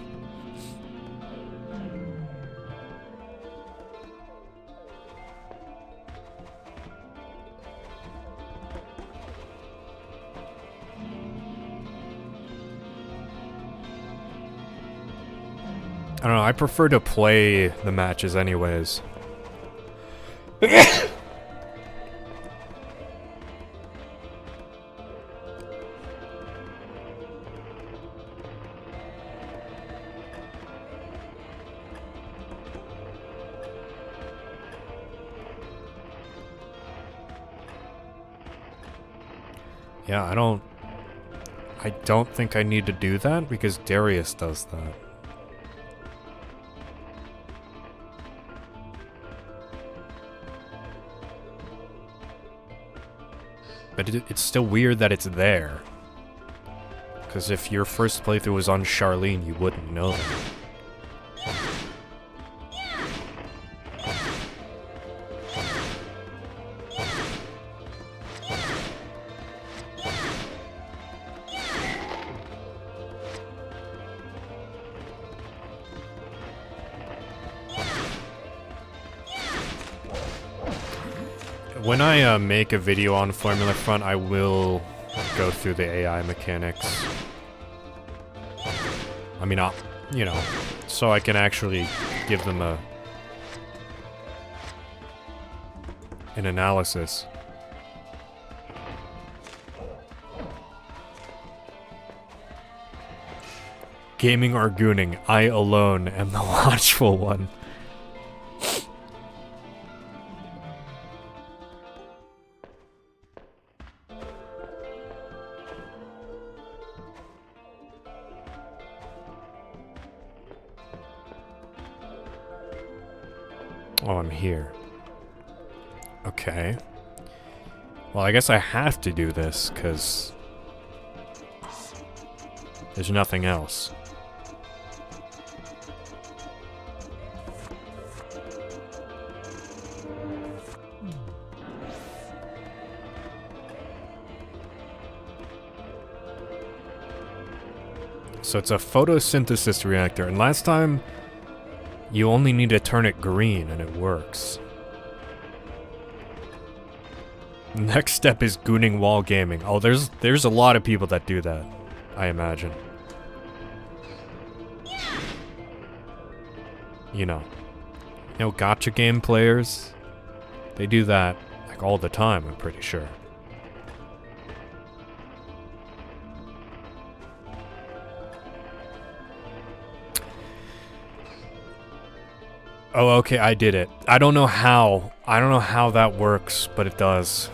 I don't know, I prefer to play the matches anyways. Yeah, I don't think I need to do that because Darius does that. But it's still weird that it's there. Because if your first playthrough was on Sharline, you wouldn't know that. When I make a video on Formula Front, I will go through the AI mechanics. I mean, you know, so I can actually give them an analysis. Gaming or gooning, I alone am the watchful one. Oh, I'm here. Okay. Well, I guess I have to do this, because there's nothing else. So it's a photosynthesis reactor, and last time you only need to turn it green and it works. Next step is gooning wall gaming. Oh, there's a lot of people that do that, I imagine. You know, gacha game players, they do that like all the time, I'm pretty sure. Oh, okay, I did it. I don't know how that works, but it does.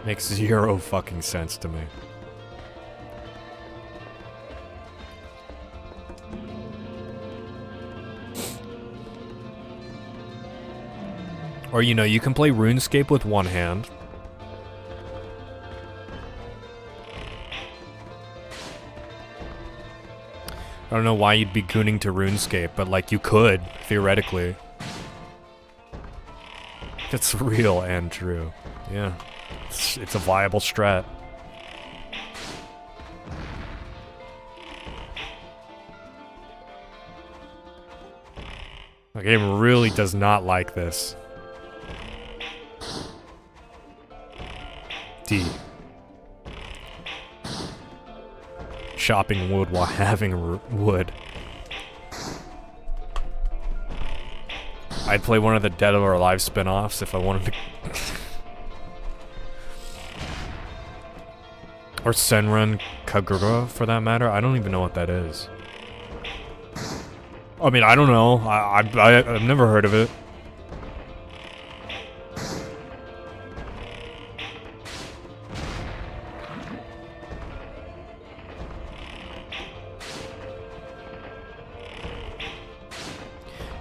Makes zero fucking sense to me. Or, you can play RuneScape with one hand. I don't know why you'd be gooning to RuneScape, but, like, you could, theoretically. It's real and true. Yeah. It's a viable strat. The game really does not like this. D. Chopping wood while having wood. I'd play one of the Dead or Alive spin-offs if I wanted to. Or Senran Kagura, for that matter. I don't even know what that is. I mean, I don't know. I've never heard of it.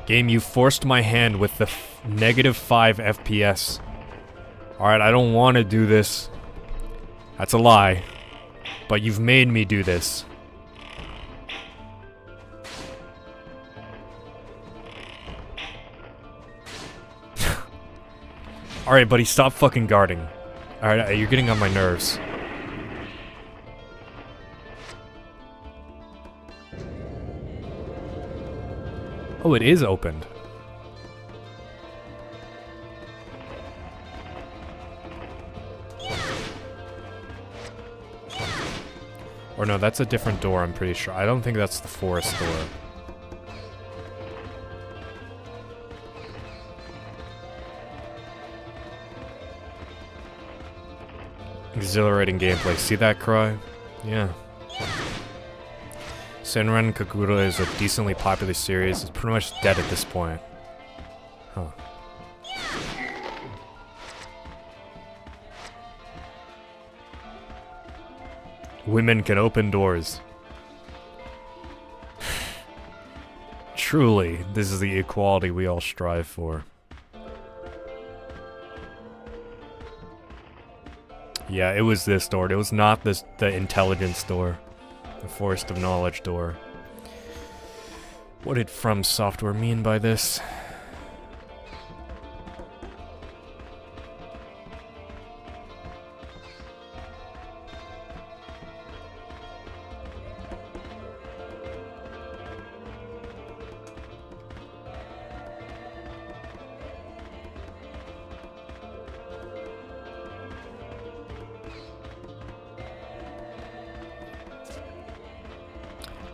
Game, you forced my hand with the -5 FPS. Alright, I don't want to do this. That's a lie. But you've made me do this. Alright, buddy, stop fucking guarding. Alright, you're getting on my nerves. Oh, it is opened. Or no, that's a different door, I'm pretty sure. I don't think that's the forest door. Exhilarating gameplay. See that, Cry? Yeah. Senran Kagura is a decently popular series. It's pretty much dead at this point. Huh. Women can open doors. Truly, this is the equality we all strive for. Yeah, it was this door. It was not the intelligence door. The Forest of Knowledge door. What did From Software mean by this?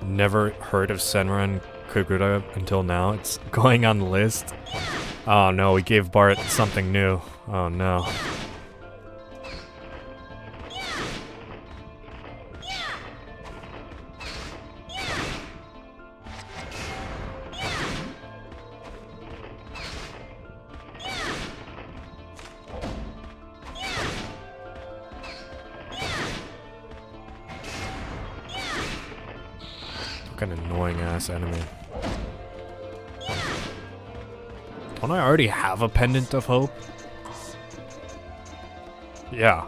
Never heard of Senran Kagura until now. It's going on the list. Oh no, we gave Bart something new. Oh no. Fucking annoying ass enemy. Don't I already have a Pendant of Hope? Yeah.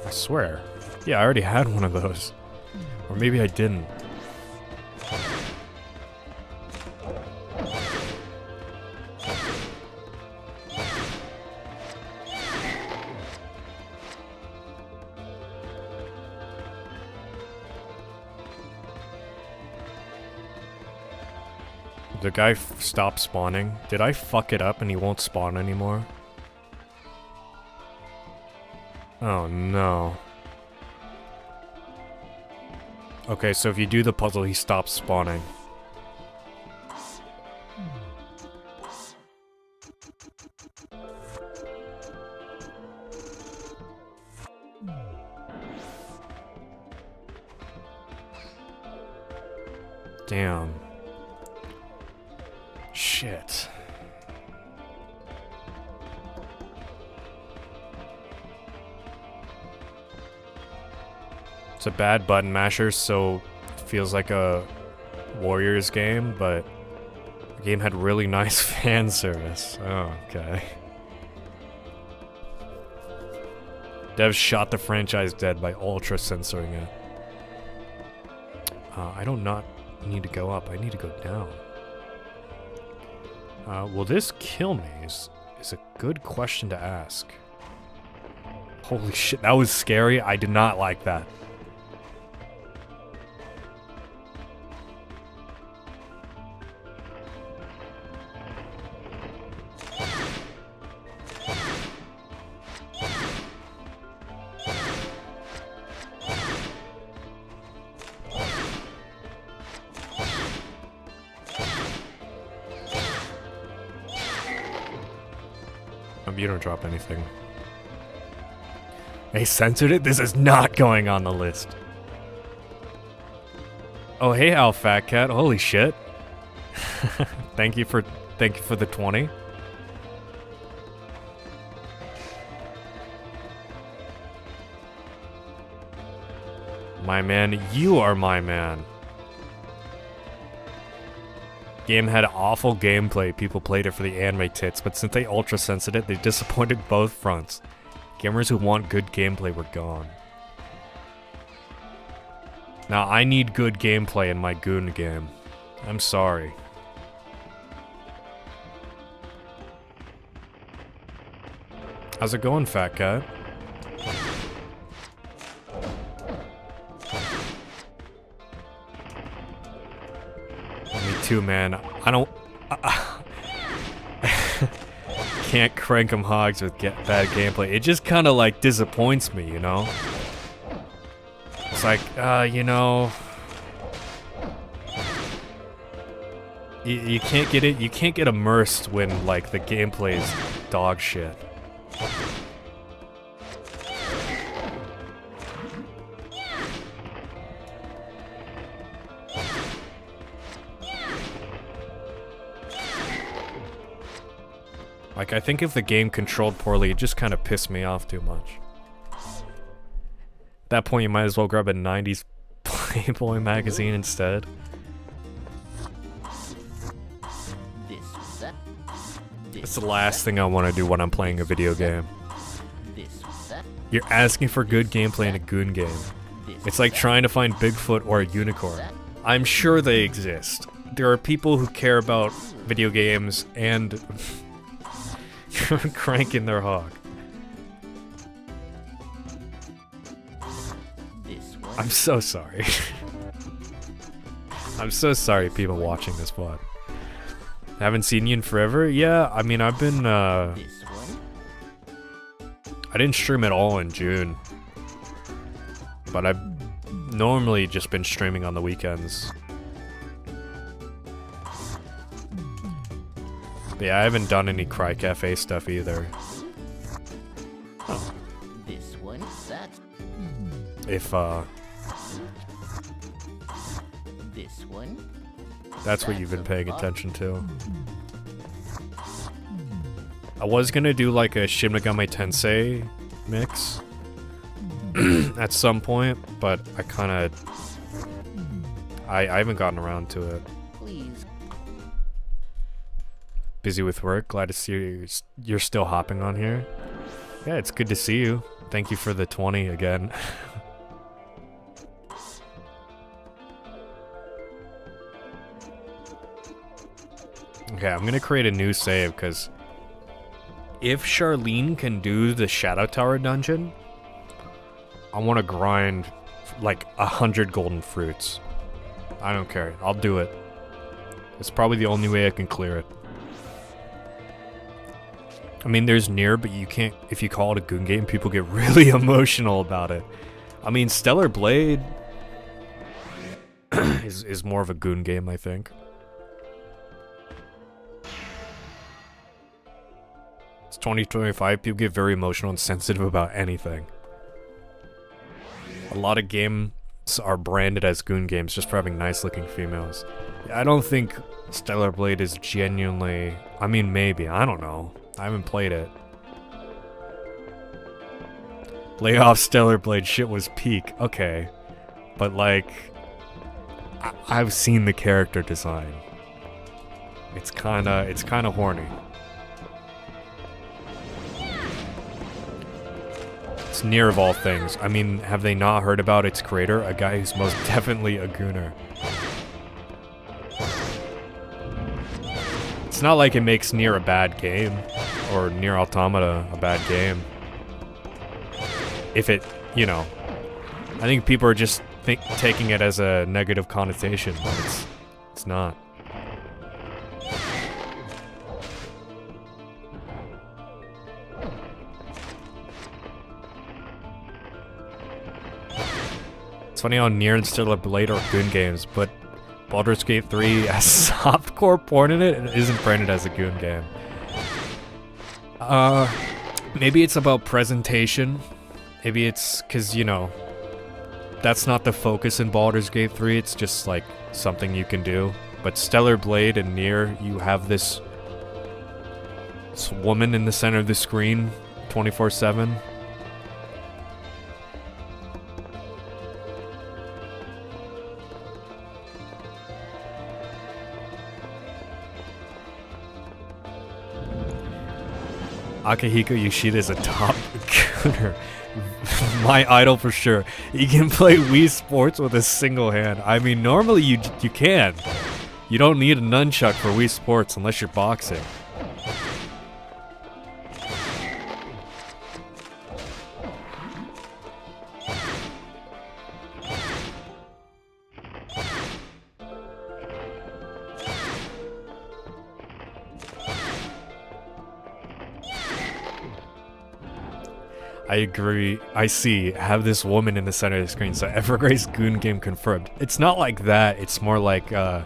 I swear. Yeah, I already had one of those. Or maybe I didn't. The guy stopped spawning. Did I fuck it up and he won't spawn anymore? Oh no. Okay, so if you do the puzzle, he stops spawning. Damn. Shit. It's a bad button masher, so it feels like a Warriors game, but the game had really nice fan service. Oh, okay. Devs shot the franchise dead by ultra censoring it. I do not need to go up, I need to go down. Will this kill me? is a good question to ask. Holy shit, that was scary. I did not like that. You don't drop anything. They censored it? This is not going on the list. Oh, hey, Al Fat Cat. Holy shit. Thank you for the 20. My man, you are my man. Game had awful gameplay. People played it for the anime tits, but since they ultra censored it, they disappointed both fronts. Gamers who want good gameplay were gone. Now I need good gameplay in my Goon game. I'm sorry. How's it going, Fat Cat? Me too, man. I don't... can't crank 'em hogs with bad gameplay. It just kind of, like, disappoints me, you know? It's like, you know... You can't get it... You can't get immersed when, like, the gameplay is dog shit. Like, I think if the game controlled poorly, it just kind of pissed me off too much. At that point, you might as well grab a 90s Playboy magazine instead. That's the last thing I want to do when I'm playing a video game. You're asking for good gameplay in a Goon game. It's like trying to find Bigfoot or a unicorn. I'm sure they exist. There are people who care about video games and... cranking their hog. I'm so sorry. I'm so sorry, people watching this VOD. Haven't seen you in forever? Yeah, I mean, I've been, I didn't stream at all in June. But I've normally just been streaming on the weekends. Yeah, I haven't done any Cry Cafe stuff either. Oh. This one, that. If, This one. that's what you've been paying attention to. I was gonna do like a Shin Megami Tensei mix at some point, but I kinda... I haven't gotten around to it. Please. Busy with work. Glad to see you're still hopping on here. Yeah, it's good to see you. Thank you for the 20 again. Okay, I'm gonna create a new save because if Sharline can do the Shadow Tower dungeon, I want to grind like 100 golden fruits. I don't care. I'll do it. It's probably the only way I can clear it. I mean, there's Nier, but you can't... If you call it a Goon game, people get really emotional about it. I mean, Stellar Blade is more of a Goon game, I think. It's 2025. People get very emotional and sensitive about anything. A lot of games are branded as Goon games just for having nice-looking females. I don't think Stellar Blade is genuinely... I mean, maybe. I don't know. I haven't played it. Lay off Stellar Blade shit was peak. Okay. But like... I've seen the character design. It's kinda horny. It's Nier of all things. I mean, have they not heard about its creator? A guy who's most definitely a gooner. It's It's not like it makes Nier a bad game, or Nier Automata a bad game. If it, you know, I think people are just taking it as a negative connotation, but it's not. It's funny how Nier and Stellar Blade are Goon games, but Baldur's Gate 3 has softcore porn in it and isn't branded as a Goon game. Maybe it's about presentation. Maybe it's because, you know, that's not the focus in Baldur's Gate 3, it's just like something you can do. But Stellar Blade and Nier, you have this woman in the center of the screen 24/7. Akihiko Yoshida is a top gooner. My idol for sure. He can play Wii Sports with a single hand. I mean, normally you can. You don't need a nunchuck for Wii Sports unless you're boxing. I agree. I see. Have this woman in the center of the screen. So Evergrace Goon game confirmed. It's not like that. It's more like, I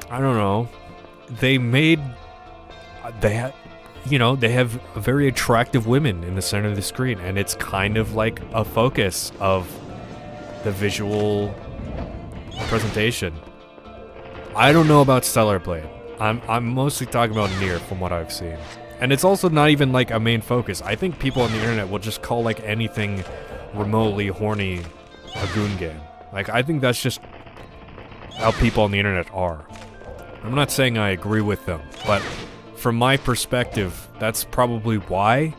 don't know. They have very attractive women in the center of the screen, and it's kind of like a focus of the visual presentation. I don't know about Stellar Blade. I'm mostly talking about Nier from what I've seen. And it's also not even like a main focus. I think people on the internet will just call like anything remotely horny a Goon game. Like, I think that's just how people on the internet are. I'm not saying I agree with them, but from my perspective, that's probably why.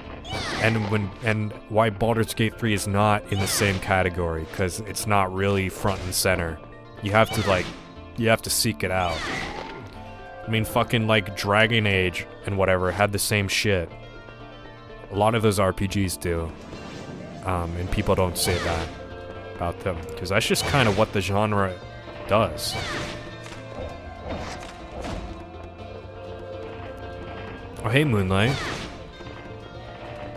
And why Baldur's Gate 3 is not in the same category, because it's not really front and center. You have to seek it out. I mean, fucking like Dragon Age and whatever had the same shit. A lot of those RPGs do. And people don't say that about them, because that's just kind of what the genre does. Oh, hey, Moonlight.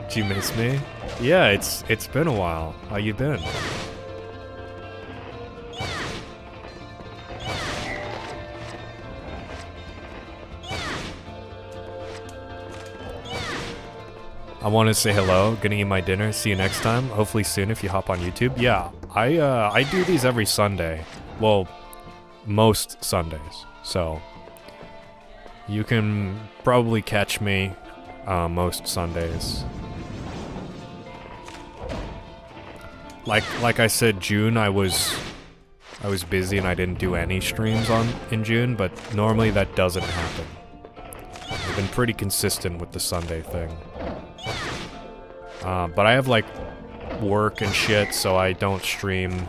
Did you miss me? Yeah, it's been a while. How you been? I want to say hello, gonna eat my dinner, see you next time, hopefully soon if you hop on YouTube. Yeah, I do these every Sunday. Well, most Sundays, so you can probably catch me most Sundays. Like I said, June I was busy and I didn't do any streams in June, but normally that doesn't happen. I've been pretty consistent with the Sunday thing. But I have like work and shit, so I don't stream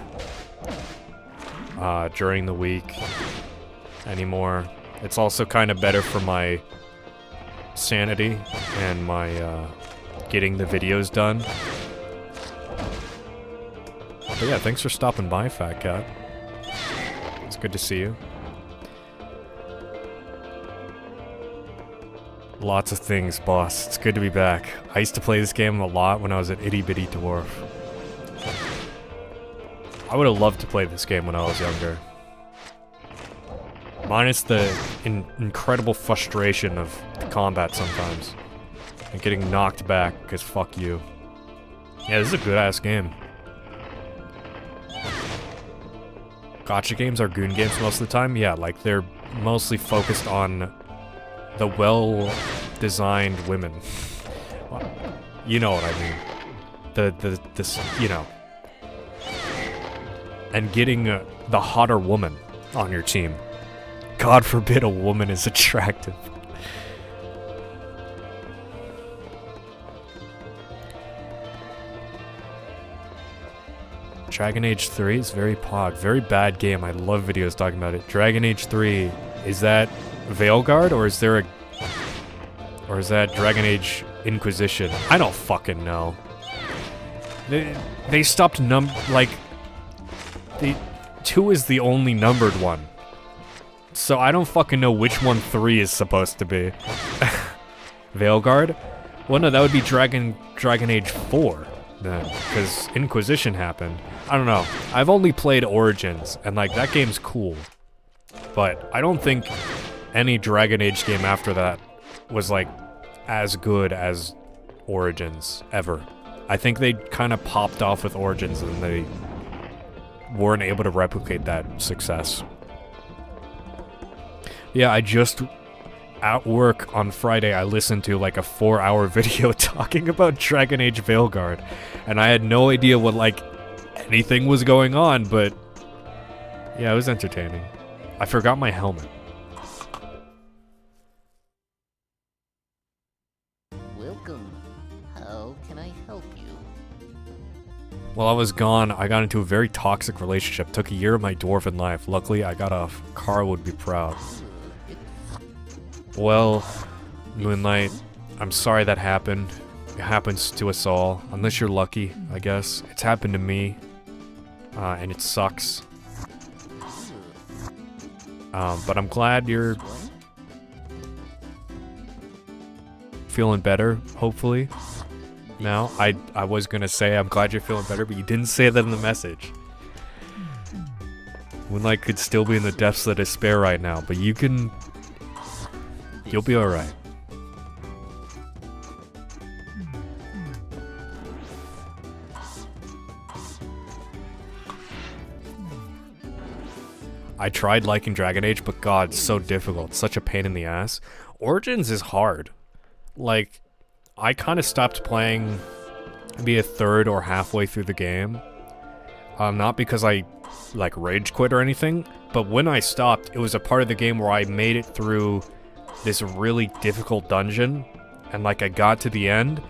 during the week anymore. It's also kind of better for my sanity and my getting the videos done. But yeah, thanks for stopping by, Fat Cat. It's good to see you. Lots of things, boss. It's good to be back. I used to play this game a lot when I was an itty bitty dwarf. I would have loved to play this game when I was younger. Minus the incredible frustration of the combat sometimes. And getting knocked back, because fuck you. Yeah, this is a good ass game. Gacha games are Goon games most of the time. Yeah, like they're mostly focused on the well-designed women. You know what I mean. This, you know. And getting the hotter woman on your team. God forbid a woman is attractive. Dragon Age 3 is very pog. Very bad game. I love videos talking about it. Dragon Age 3, is that Veilguard, or is there a... Or is that Dragon Age Inquisition? I don't fucking know. They stopped like... 2 is the only numbered one. So I don't fucking know which one 3 is supposed to be. Veilguard? Well, no, that would be Dragon Age 4 then, because Inquisition happened. I don't know. I've only played Origins, and like that game's cool, but I don't think any Dragon Age game after that was like as good as Origins ever. I think they kind of popped off with Origins and they weren't able to replicate that success. Yeah, I just... At work on Friday, I listened to like a 4-hour video talking about Dragon Age Veilguard, and I had no idea what like anything was going on, but yeah, it was entertaining. I forgot my helmet. Welcome. How can I help you? While I was gone, I got into a very toxic relationship. Took a year of my dwarven life. Luckily, I got off. Carl would be proud. Well, Moonlight, I'm sorry that happened. It happens to us all, unless you're lucky, I guess. It's happened to me, and it sucks. But I'm glad you're feeling better, hopefully. Now, I was gonna say I'm glad you're feeling better, but you didn't say that in the message. Moonlight could still be in the depths of despair right now, but you can... You'll be alright. I tried liking Dragon Age, but god, it's so difficult. Such a pain in the ass. Origins is hard. Like, I kind of stopped playing maybe a third or halfway through the game. Not because I, like, rage quit or anything, but when I stopped, it was a part of the game where I made it through this really difficult dungeon, and like I got to the end,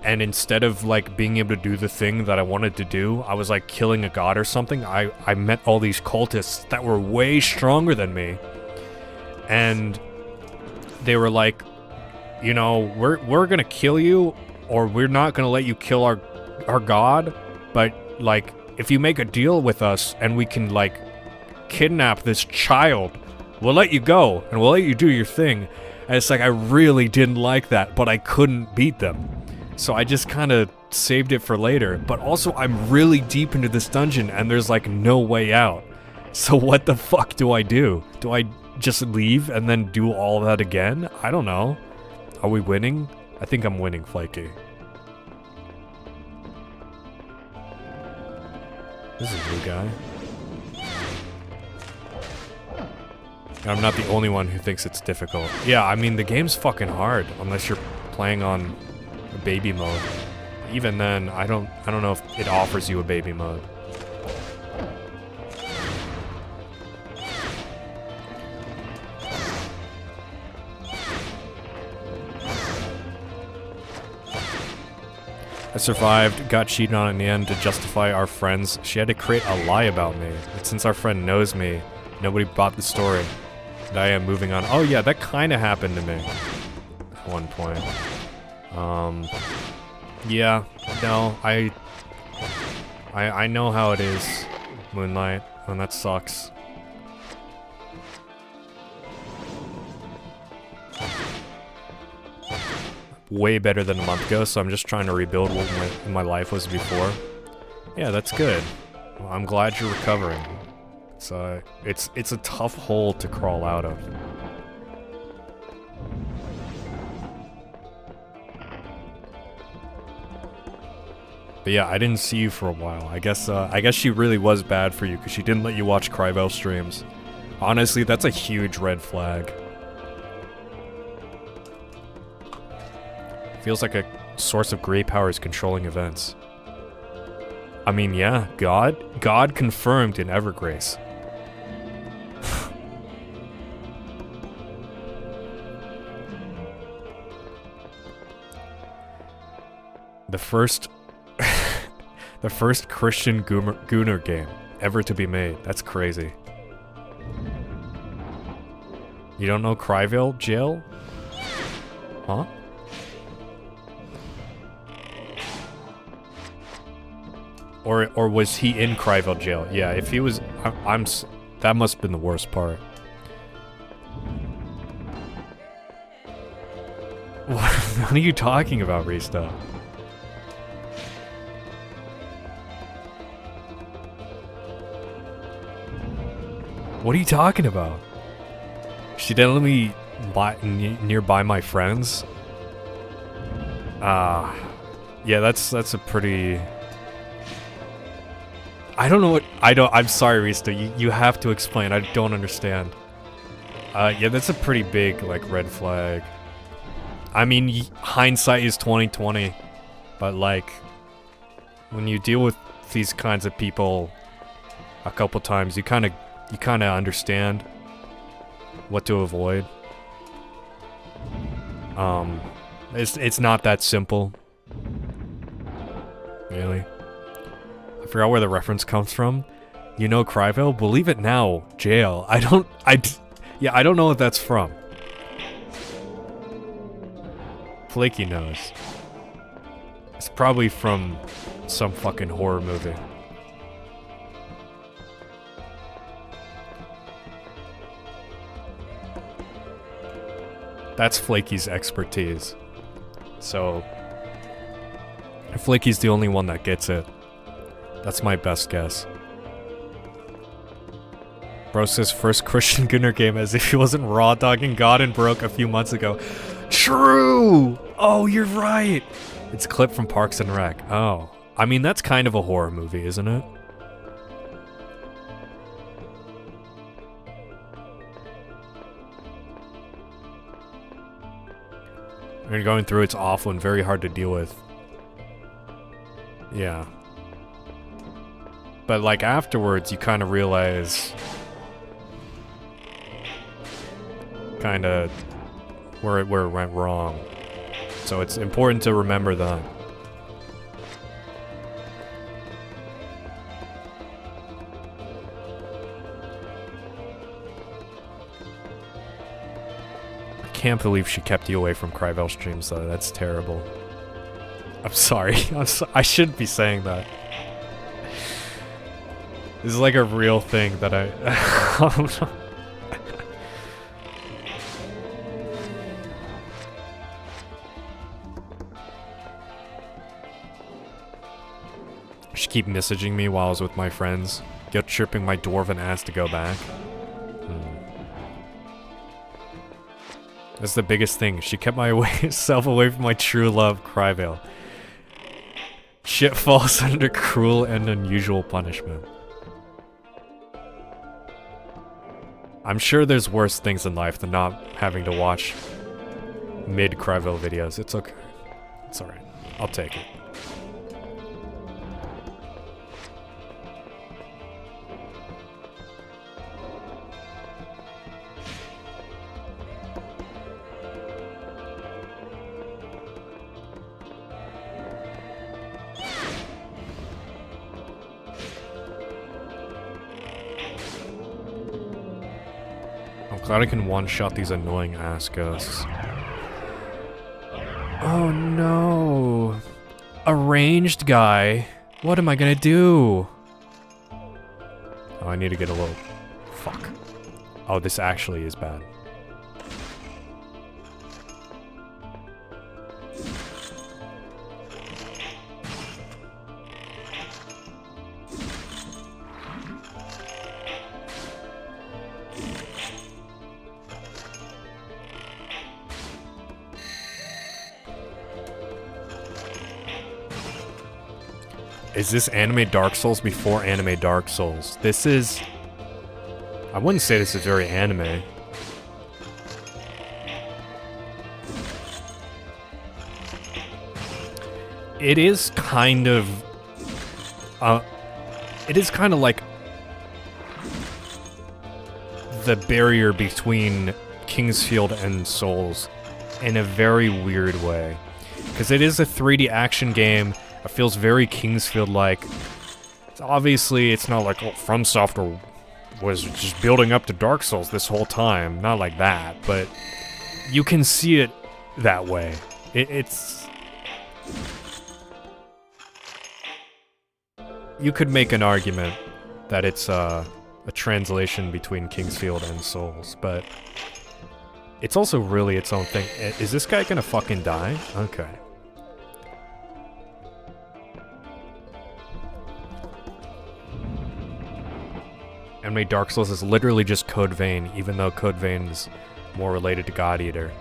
and instead of like being able to do the thing that I wanted to do, I was like killing a god or something. I met all these cultists that were way stronger than me, and they were like, you know, we're gonna kill you, or we're not gonna let you kill our god, but like if you make a deal with us and we can like kidnap this child, we'll let you go, and we'll let you do your thing. And it's like, I really didn't like that, but I couldn't beat them. So I just kind of saved it for later. But also, I'm really deep into this dungeon, and there's like no way out. So what the fuck do I do? Do I just leave and then do all that again? I don't know. Are we winning? I think I'm winning, Flaky. This is a new guy. I'm not the only one who thinks it's difficult. Yeah, I mean, the game's fucking hard, unless you're playing on a baby mode. Even then, I don't know if it offers you a baby mode. I survived, got cheated on in the end to justify our friends. She had to create a lie about me. But since our friend knows me, nobody bought the story. And I am moving on. Oh yeah, that kind of happened to me at one point. Yeah, no, I know how it is, Moonlight, and that sucks. Way better than a month ago, so I'm just trying to rebuild what my life was before. Yeah, that's good. Well, I'm glad you're recovering. So it's a tough hole to crawl out of. But yeah, I didn't see you for a while. I guess she really was bad for you because she didn't let you watch Cryvel streams. Honestly, that's a huge red flag. Feels like a source of great power is controlling events. I mean, yeah, God confirmed in Evergrace. The first Christian Gunnar game ever to be made. That's crazy. You don't know Cryville Jail? Huh? Or was he in Cryville Jail? Yeah, if he was, that must have been the worst part. What are you talking about, Rista? What are you talking about? She didn't let me nearby my friends. Yeah, that's a pretty. I don't know what I'm sorry, Rista. You have to explain. I don't understand. Yeah, that's a pretty big like red flag. I mean, hindsight is 20/20, but like when you deal with these kinds of people a couple times, you kind of understand what to avoid. It's not that simple. Really. I forgot where the reference comes from. You know Cryville? Believe it now, jail. I don't know what that's from. Flaky knows. It's probably from some fucking horror movie. That's Flaky's expertise. So, Flaky's the only one that gets it. That's my best guess. Bro says first Christian Gunnar game as if he wasn't raw dogging God and broke a few months ago. True! Oh, you're right! It's a clip from Parks and Rec. Oh. I mean, that's kind of a horror movie, isn't it? When you're going through, it's awful and very hard to deal with. Yeah. But like afterwards, you kind of realize kind of where it went wrong. So it's important to remember that. I can't believe she kept you away from Cryville streams though. That's terrible. I'm sorry. I shouldn't be saying that. This is like a real thing that I don't know. She keep messaging me while I was with my friends, guilt tripping my dwarven ass to go back. That's the biggest thing. She kept myself away from my true love, Cryville. Shit falls under cruel and unusual punishment. I'm sure there's worse things in life than not having to watch mid-Cryville videos. It's okay. It's alright. I'll take it. Glad I can one-shot these annoying ass ghosts. Oh no! A ranged guy? What am I gonna do? Oh, I need to get a little... Fuck. Oh, this actually is bad. Is this anime Dark Souls before anime Dark Souls? This is... I wouldn't say this is very anime. It is kind of... it is kind of like... the barrier between Kingsfield and Souls in a very weird way. Because it is a 3D action game. It feels very Kingsfield-like. Obviously, it's not like, oh, From Software was just building up to Dark Souls this whole time. Not like that, but you can see it that way. It's... You could make an argument that it's a translation between Kingsfield and Souls, but it's also really its own thing. Is this guy gonna fucking die? Okay. Anime Dark Souls is literally just Code Vein, even though Code Vein is more related to God Eater.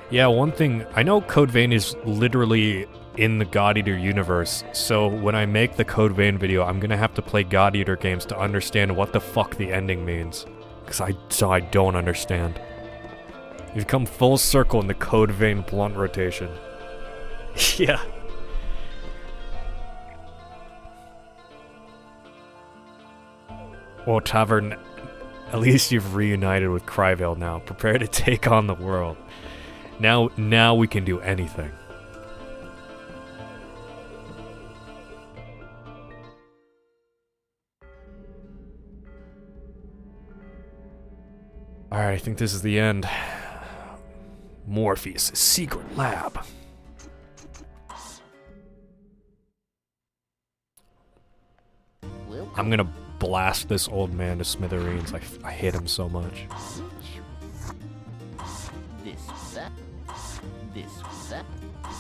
Yeah, one thing, I know Code Vein is literally in the God Eater universe, so when I make the Code Vein video, I'm gonna have to play God Eater games to understand what the fuck the ending means. Because I don't understand. You've come full circle in the Code Vein blunt rotation. Yeah. Well, Tavern, at least you've reunited with Cryvale now. Prepare to take on the world. Now we can do anything. Alright, I think this is the end. Morpheus' secret lab. I'm gonna blast this old man to smithereens. I hate him so much.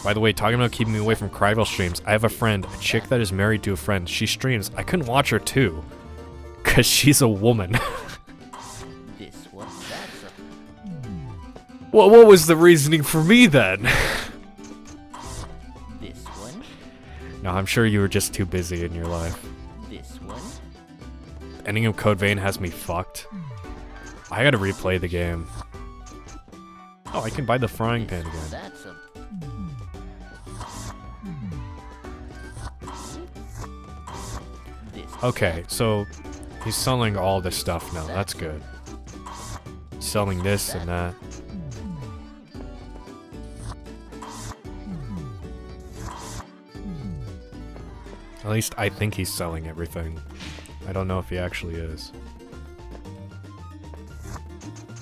By the way, talking about keeping me away from Cryville streams, I have a friend, a chick that is married to a friend. She streams. I couldn't watch her too, cause she's a woman. Well, what was the reasoning for me then? This one. No, I'm sure you were just too busy in your life. This one. Ending of Code Vein has me fucked. I gotta replay the game. Oh, I can buy the frying pan again. Okay, so he's selling all this stuff now. That's good. Selling this and that. At least I think he's selling everything. I don't know if he actually is.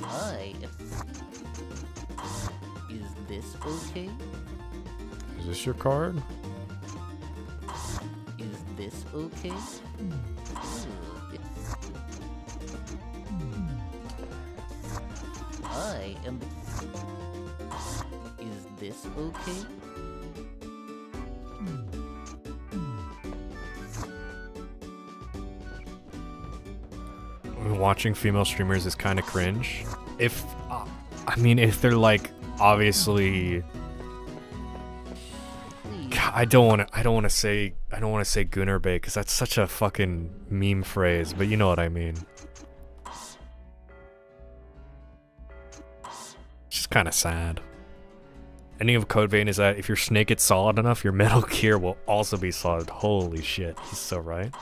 Hi. Is this okay? Is this your card? Is this okay? I am... Is this okay? Watching female streamers is kind of cringe. If, I mean, if they're like, obviously... God, I don't want to say Gunnar Bay, because that's such a fucking meme phrase, but you know what I mean. It's just kind of sad. Ending of Code Vein is that if your snake gets solid enough, your Metal Gear will also be solid. Holy shit, he's so right.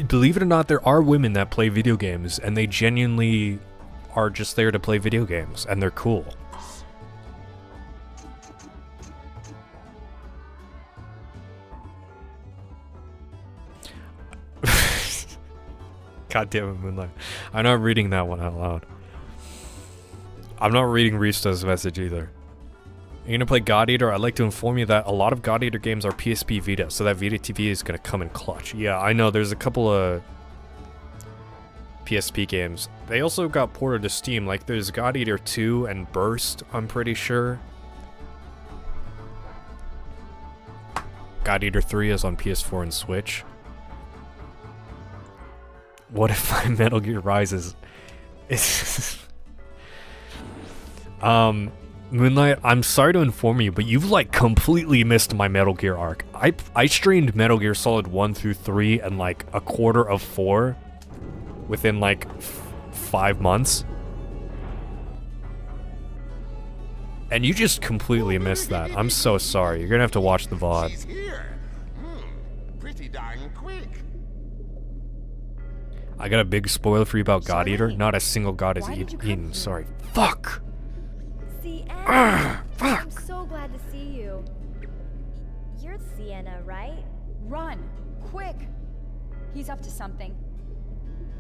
Believe it or not, there are women that play video games, and they genuinely are just there to play video games, and they're cool. God damn it, Moonlight. I'm not reading that one out loud. I'm not reading Rista's message either. You're gonna play God Eater? I'd like to inform you that a lot of God Eater games are PSP Vita, so that Vita TV is gonna come in clutch. Yeah, I know, there's a couple of PSP games. They also got ported to Steam, like there's God Eater 2 and Burst, I'm pretty sure. God Eater 3 is on PS4 and Switch. What if my Metal Gear Rises is... Moonlight, I'm sorry to inform you, but you've like completely missed my Metal Gear arc. I streamed Metal Gear Solid 1 through 3 and like a quarter of 4 within like 5 months. And you just completely missed that. I'm so sorry. You're gonna have to watch the VOD. He's here. Pretty darn quick. I got a big spoiler for you about God Eater. Not a single god is eaten. Sorry. Fuck! See, Anne, I'm so glad to see you. You're heard Sienna, right? Run! Quick! He's up to something.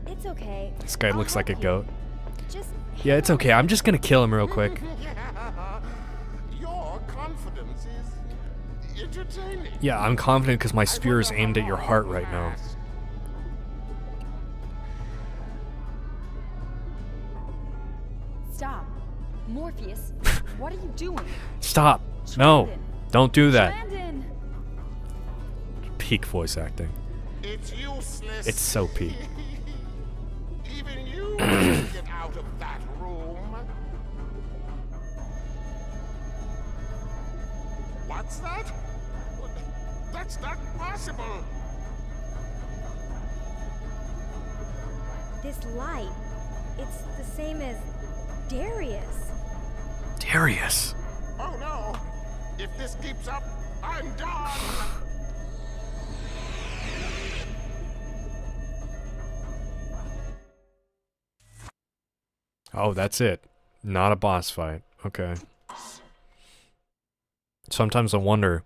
It's okay. This guy I'll looks like a help you. goat. Just Yeah, it's okay. I'm just gonna kill him real quick. Your confidence is entertaining. Yeah, I'm confident because my spear is aimed at your heart right now. Stop. Morpheus, what are you doing? Stop. No. Shandon. Don't do that. Shandon! Peak voice acting. It's useless. It's so peak. Even you can't get out of that room. What's that? That's not possible. this light. It's the same as Darius. Darius. Oh no! If this keeps up, I'm done! Oh, that's it. Not a boss fight. Okay. Sometimes I wonder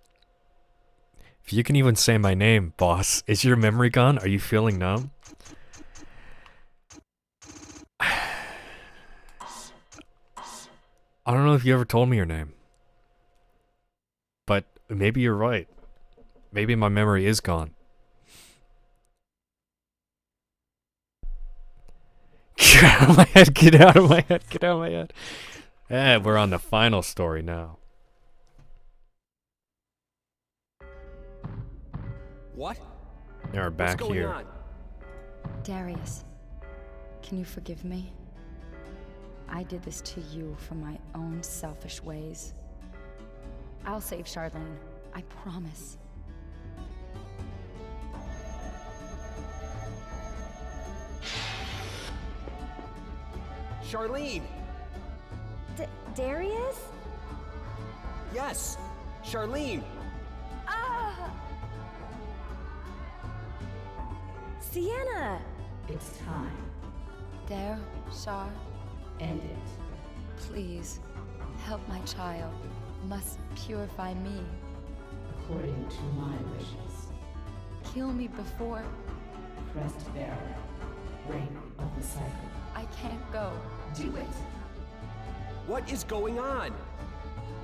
if you can even say my name, boss. Is your memory gone? Are you feeling numb? I don't know if you ever told me your name. But maybe you're right. Maybe my memory is gone. Get out of my head, get out of my head, get out of my head. Eh, we're on the final story now. What? Now we're back What's going here. on? Darius, can you forgive me? I did this to you for my own selfish ways. I'll save Sharline, I promise. Sharline! Darius? Yes! Sharline! Ah! Sienna! It's time. There, Shar, End it. please, help my child. Must purify me. According to my wishes. Kill me before Crest bearer. Ring of the cycle. I can't go. Do it. What is going on?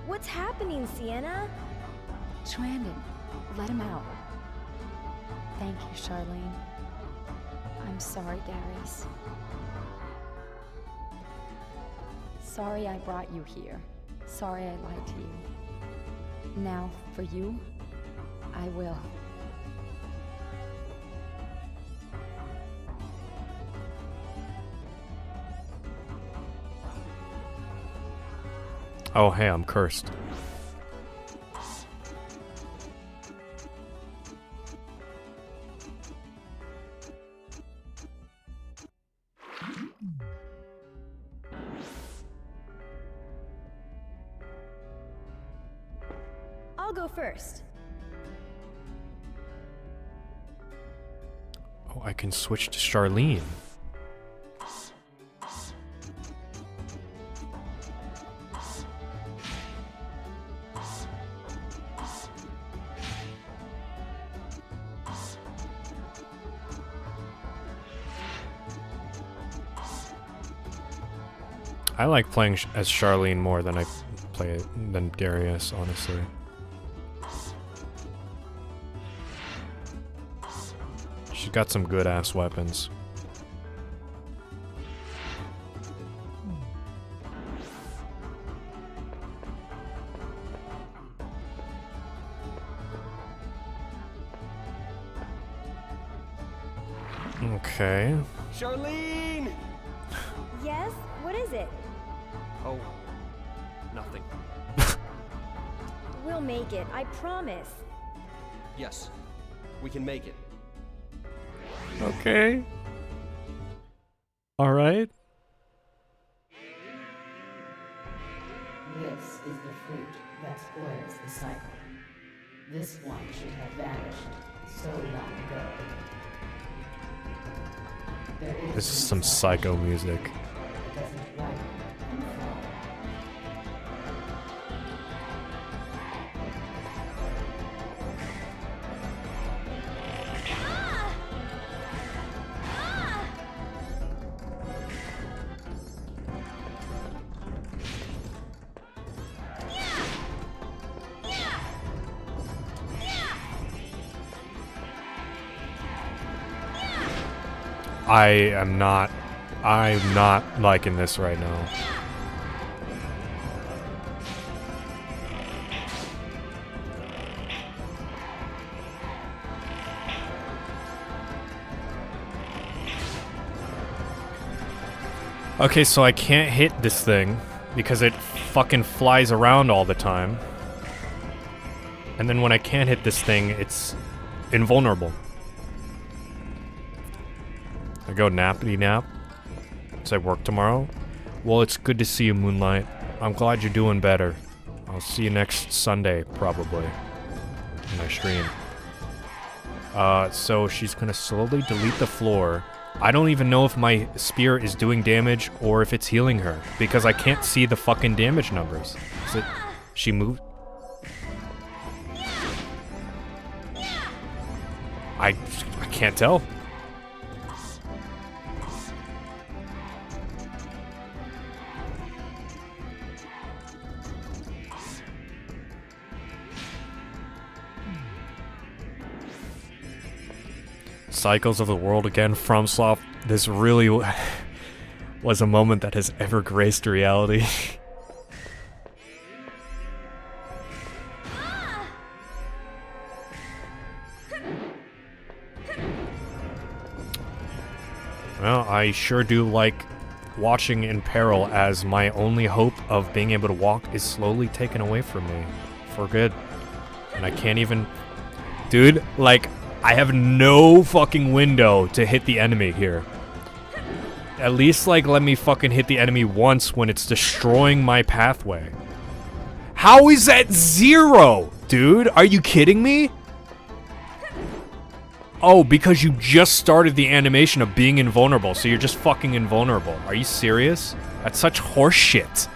What's happening, Sienna? Trandon, let him out. Thank you, Sharline. I'm sorry, Darius. Sorry I brought you here. Sorry I lied to you. Now, for you, I will. Oh, hey, I'm cursed. I'll go first. Oh, I can switch to Sharline. I like playing as Sharline more than I play it than Darius, honestly. She's got some good ass weapons. Okay. Sharline! Yes? What is it? Oh, nothing. We'll make it, I promise. Yes, we can make it. Okay. All right. This is the fruit that spoils the cycle. This one should have vanished so long ago. There This is some psycho music. that doesn't ripen and fall. I'm not liking this right now. Okay, so I can't hit this thing because it fucking flies around all the time. And then when I can't hit this thing, it's invulnerable. I go nappity nap. Does I work tomorrow? Well, it's good to see you, Moonlight. I'm glad you're doing better. I'll see you next Sunday, probably. In my stream. So she's gonna slowly delete the floor. I don't even know if my spear is doing damage or if it's healing her, because I can't see the fucking damage numbers. Is it... She moved... I can't tell. Cycles of the World again, FromSoft. This really was a moment that has ever graced reality. Well, I sure do like watching in peril as my only hope of being able to walk is slowly taken away from me. For good. And I can't even... Dude, like... I have no fucking window to hit the enemy here. At least, like, let me fucking hit the enemy once when it's destroying my pathway. How is that 0? Dude, are you kidding me? Oh, because you just started the animation of being invulnerable, so you're just fucking invulnerable. Are you serious? That's such horse shit.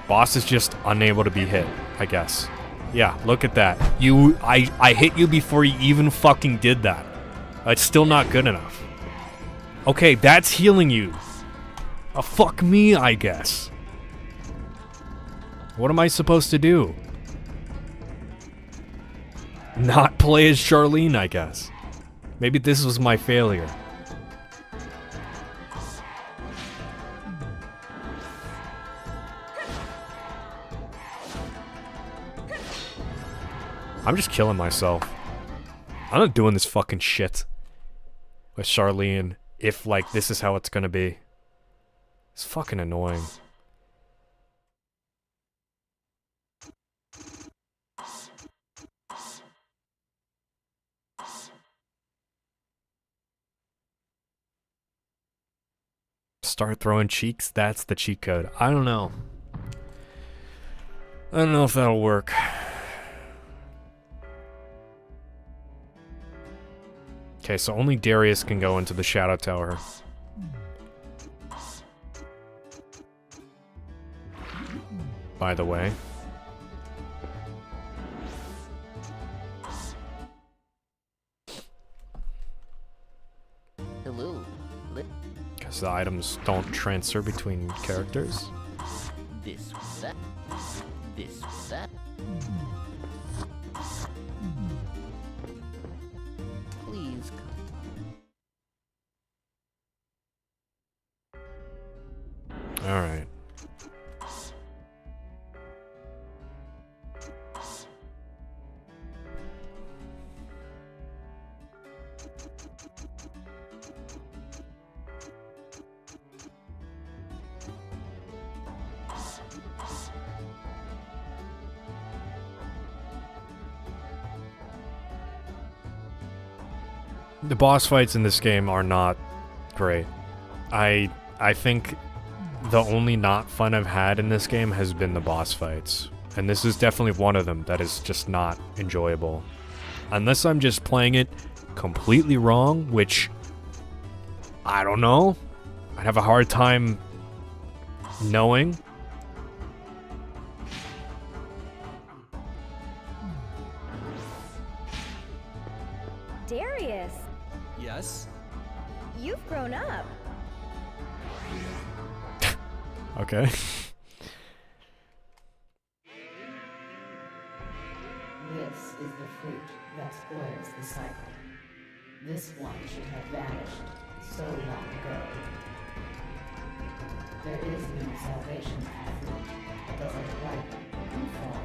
Boss is just unable to be hit, I guess. Yeah, look at that. I hit you before you even fucking did that. It's still not good enough. Okay, that's healing you. Fuck me, I guess. What am I supposed to do? Not play as Sharline, I guess. Maybe this was my failure. I'm just killing myself. I'm not doing this fucking shit with Sharline if, like, this is how it's gonna be. It's fucking annoying. Start throwing cheeks? That's the cheat code. I don't know. I don't know if that'll work. Okay, so only Darius can go into the Shadow Tower. By the way. Hello. Because the items don't transfer between characters. This was that. This was that. Please come. Alright. The boss fights in this game are not great. I think the only not fun I've had in this game has been the boss fights. And this is definitely one of them that is just not enjoyable. Unless I'm just playing it completely wrong, which I don't know. I'd have a hard time knowing. Darius, Yes? you've grown up. Okay. This is the fruit that spoils the cycle. This one should have vanished so long ago. There is no salvation for fruit that doesn't ripen and fall.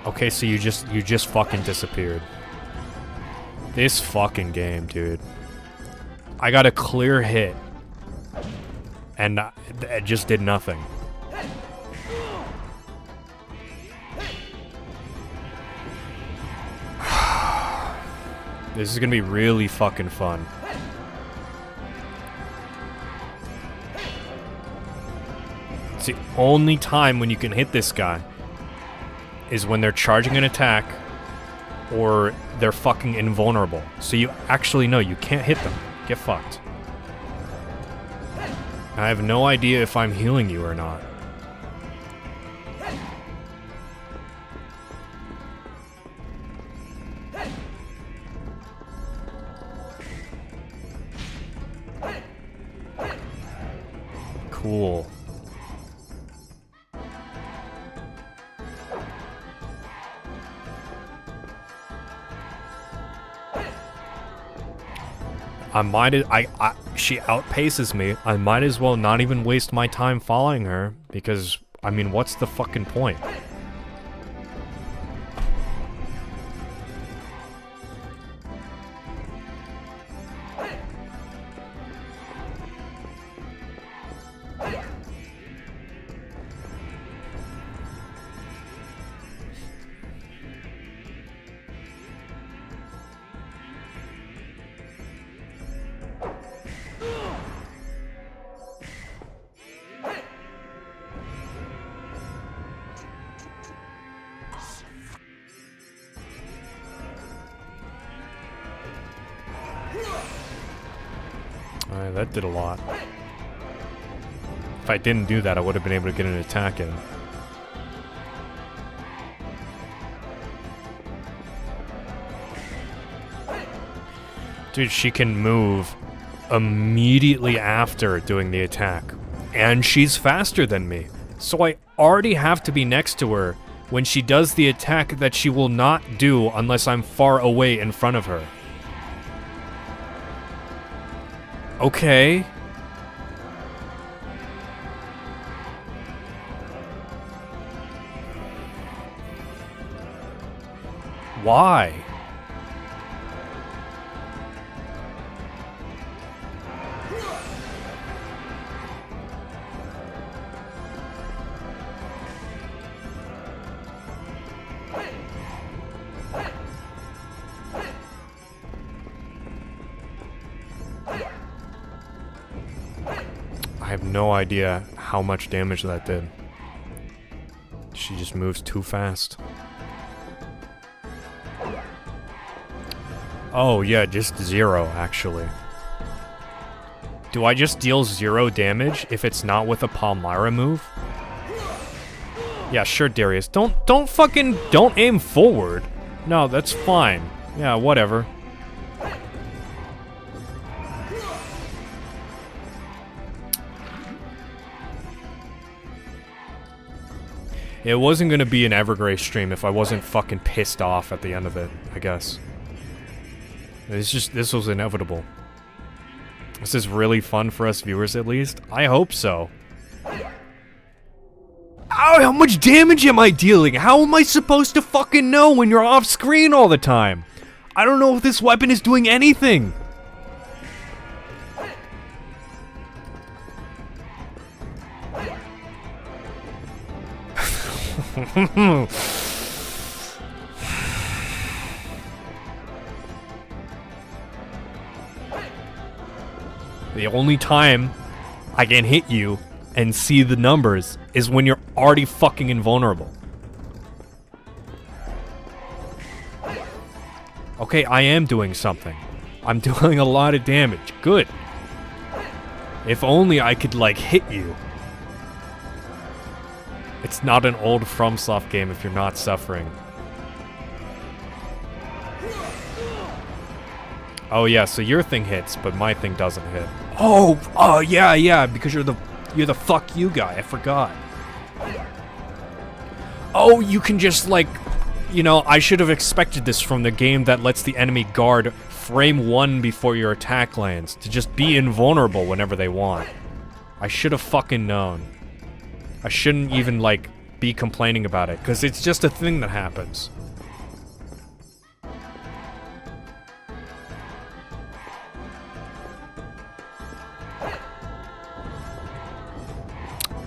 Okay, so you just fucking disappeared. This fucking game, dude. I got a clear hit. And it just did nothing. This is gonna be really fucking fun. It's the only time when you can hit this guy is when they're charging an attack or they're fucking invulnerable. So you actually know you can't hit them. Get fucked. I have no idea if I'm healing you or not. Cool. She outpaces me. I might as well not even waste my time following her because, I mean, what's the fucking point? Alright, that did a lot. If I didn't do that, I would have been able to get an attack in. Dude, she can move immediately after doing the attack. And she's faster than me. So I already have to be next to her when she does the attack that she will not do unless I'm far away in front of her. Okay. Why? I have no idea how much damage that did. She just moves too fast. Oh yeah, just 0 actually. Do I just deal 0 damage if it's not with a Palmyra move? Yeah, sure, Darius. Don't aim forward. No, that's fine. Yeah, whatever. It wasn't gonna be an Evergrace stream if I wasn't fucking pissed off at the end of it, I guess. This was inevitable. This is really fun for us viewers, at least. I hope so. Ow, how much damage am I dealing? How am I supposed to fucking know when you're off screen all the time? I don't know if this weapon is doing anything. The only time I can hit you and see the numbers is when you're already fucking invulnerable. Okay, I am doing something. I'm doing a lot of damage. Good. If only I could, like, hit you. It's not an old FromSoft game if you're not suffering. Oh yeah, so your thing hits, but my thing doesn't hit. Oh, yeah, because you're the fuck you guy. I forgot. Oh, you can just like, you know, I should have expected this from the game that lets the enemy guard frame 1 before your attack lands to just be invulnerable whenever they want. I should have fucking known. I shouldn't even like be complaining about it, because it's just a thing that happens.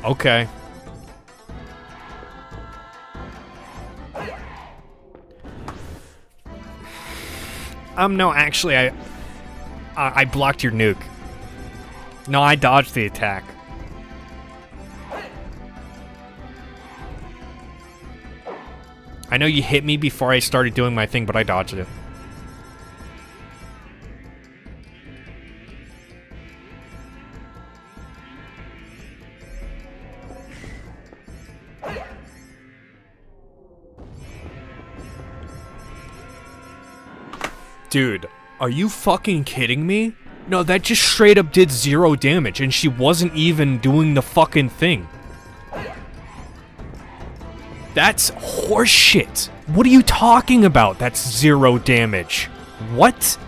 Okay. No, actually, I blocked your nuke. No, I dodged the attack. I know you hit me before I started doing my thing, but I dodged it. Dude, are you fucking kidding me? No, that just straight up did 0 damage, and she wasn't even doing the fucking thing. That's horseshit. What are you talking about? That's 0 damage. What?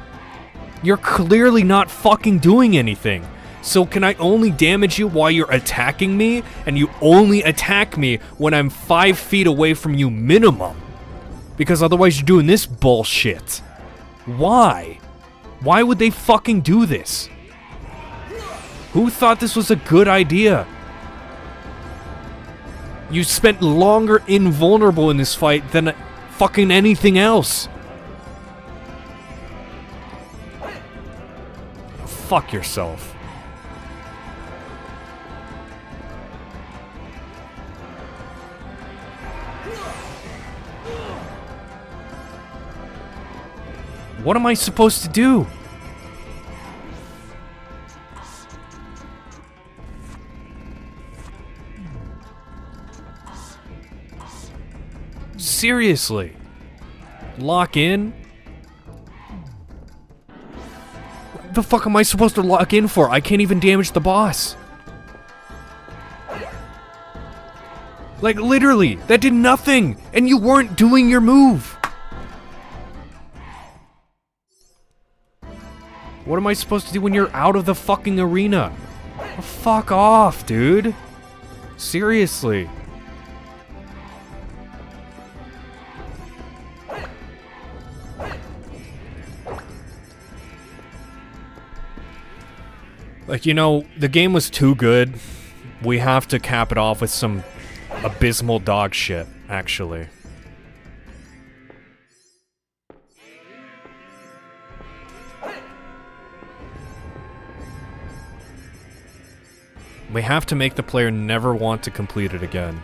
You're clearly not fucking doing anything. So can I only damage you while you're attacking me? And you only attack me when I'm 5 feet away from you minimum? Because otherwise you're doing this bullshit. Why? Why would they fucking do this? Who thought this was a good idea? You spent longer invulnerable in this fight than fucking anything else. Fuck yourself. What am I supposed to do? Seriously? Lock in? What the fuck am I supposed to lock in for? I can't even damage the boss. Like, literally, that did nothing, and you weren't doing your move. What am I supposed to do when you're out of the fucking arena? Oh, fuck off, dude. Seriously. Like, you know, the game was too good. We have to cap it off with some abysmal dog shit, actually. We have to make the player never want to complete it again.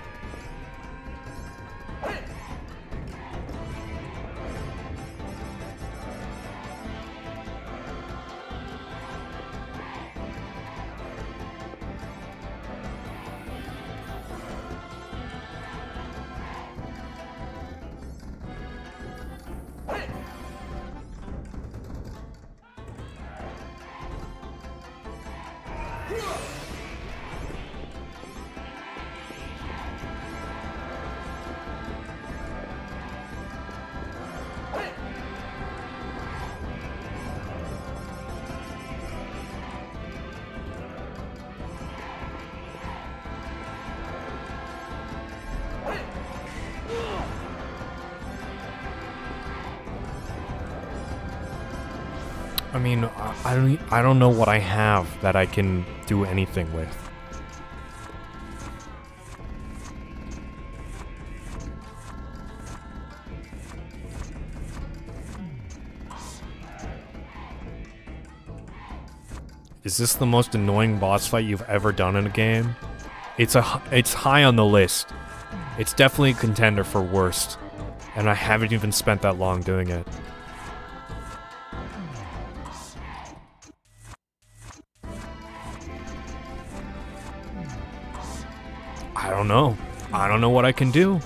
I mean, I don't know what I have that I can do anything with. Is this the most annoying boss fight you've ever done in a game? It's high on the list. It's definitely a contender for worst, and I haven't even spent that long doing it. I don't know. I don't know what I can do.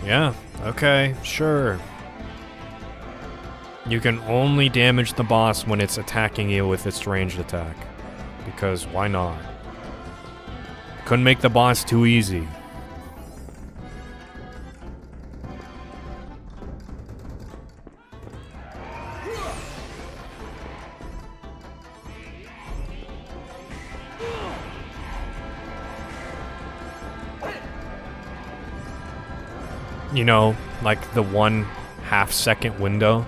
Yeah, okay, sure. You can only damage the boss when it's attacking you with its ranged attack. Because why not? Couldn't make the boss too easy. You know, like the 1/2 second window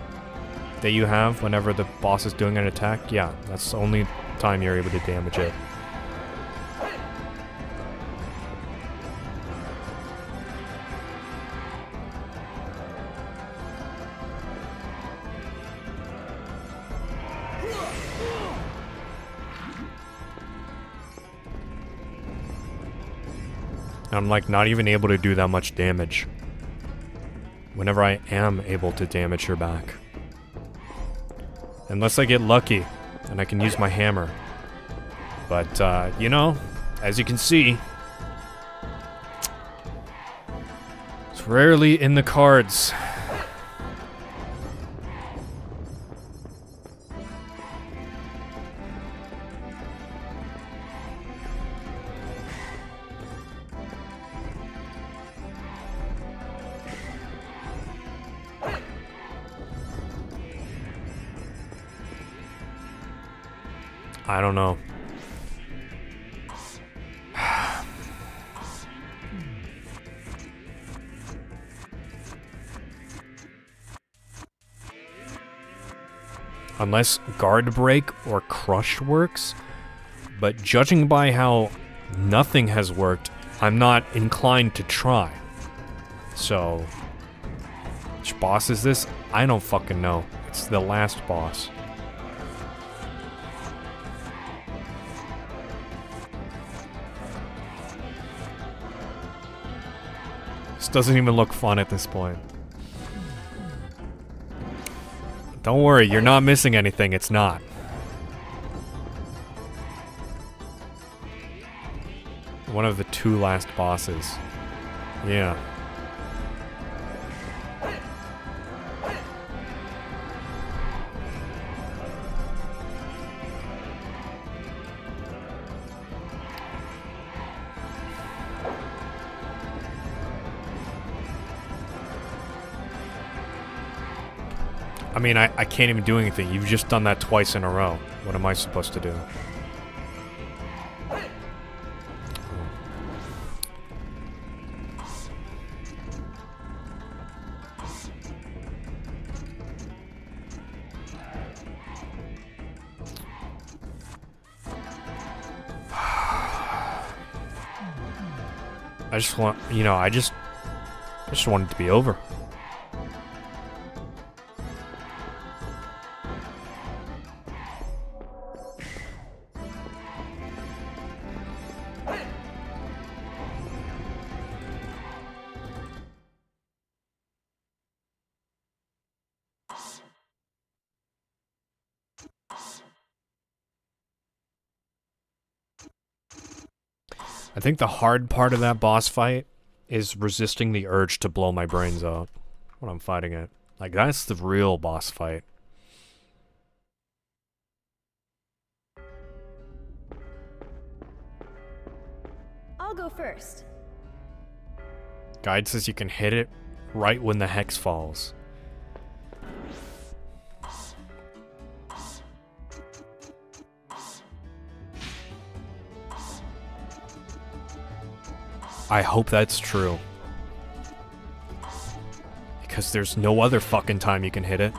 that you have whenever the boss is doing an attack? Yeah, that's the only time you're able to damage it. I'm like not even able to do that much damage whenever I am able to damage her back. Unless I get lucky and I can use my hammer. But, you know, as you can see, it's rarely in the cards. I don't know. Unless guard break or crush works, but judging by how nothing has worked, I'm not inclined to try. So, which boss is this? I don't fucking know. It's the last boss. This doesn't even look fun at this point. Don't worry, you're not missing anything, it's not. One of the 2 last bosses. Yeah. I mean, I can't even do anything. You've just done that twice in a row. What am I supposed to do? I just want, you know, I just want it to be over. I think the hard part of that boss fight is resisting the urge to blow my brains out when I'm fighting it. Like, that's the real boss fight. I'll go first. Guide says you can hit it right when the hex falls. I hope that's true. Because there's no other fucking time you can hit it.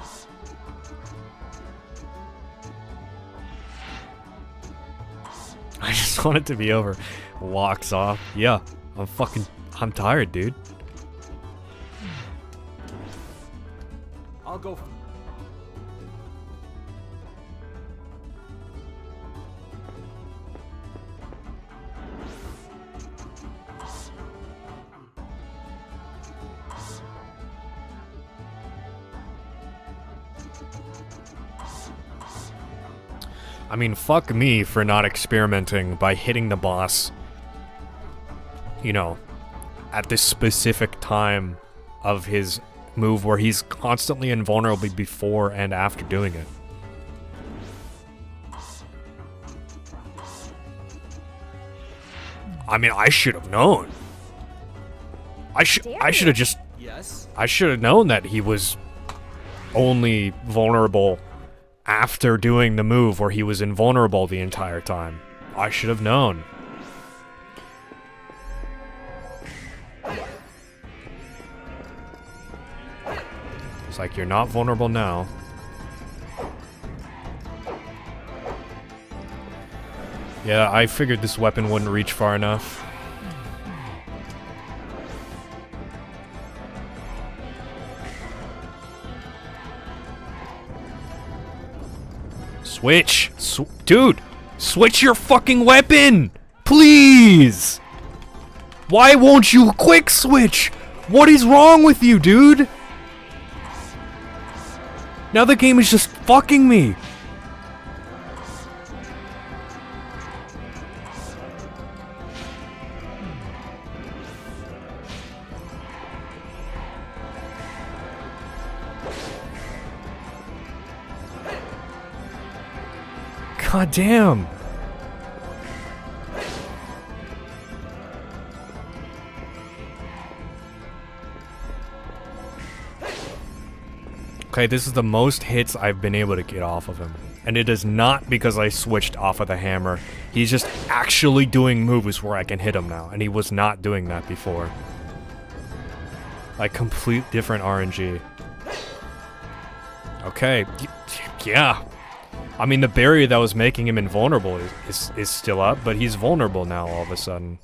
I just want it to be over. Walks off. Yeah, I'm tired, dude. I'll go. I mean, fuck me for not experimenting by hitting the boss, you know, at this specific time of his move where he's constantly invulnerable before and after doing it. I mean, I should have known. I should have just... Yes? I should have known that he was only vulnerable after doing the move where he was invulnerable the entire time. I should have known. It's like, you're not vulnerable now. Yeah, I figured this weapon wouldn't reach far enough. Switch! Dude! Switch your fucking weapon! Please! Why won't you quick switch? What is wrong with you, dude? Now the game is just fucking me. God damn. Okay, this is the most hits I've been able to get off of him. And it is not because I switched off of the hammer. He's just actually doing moves where I can hit him now. And he was not doing that before. Like, complete different RNG. Okay, yeah. I mean, the barrier that was making him invulnerable is still up, but he's vulnerable now all of a sudden.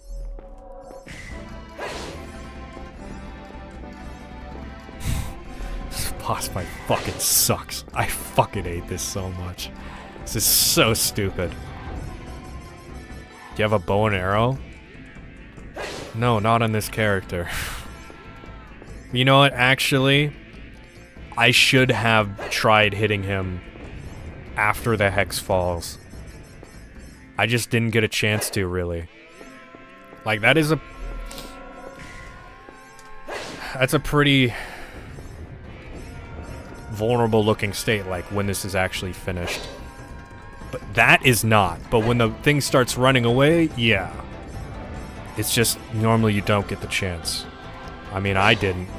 This boss fight fucking sucks. I fucking hate this so much. This is so stupid. Do you have a bow and arrow? No, not on this character. You know what, actually? I should have tried hitting him after the hex falls. I just didn't get a chance to, really. Like, that's a pretty vulnerable looking state, like when this is actually finished. But that is not. But when the thing starts running away, yeah. It's just, normally you don't get the chance. I mean, I didn't.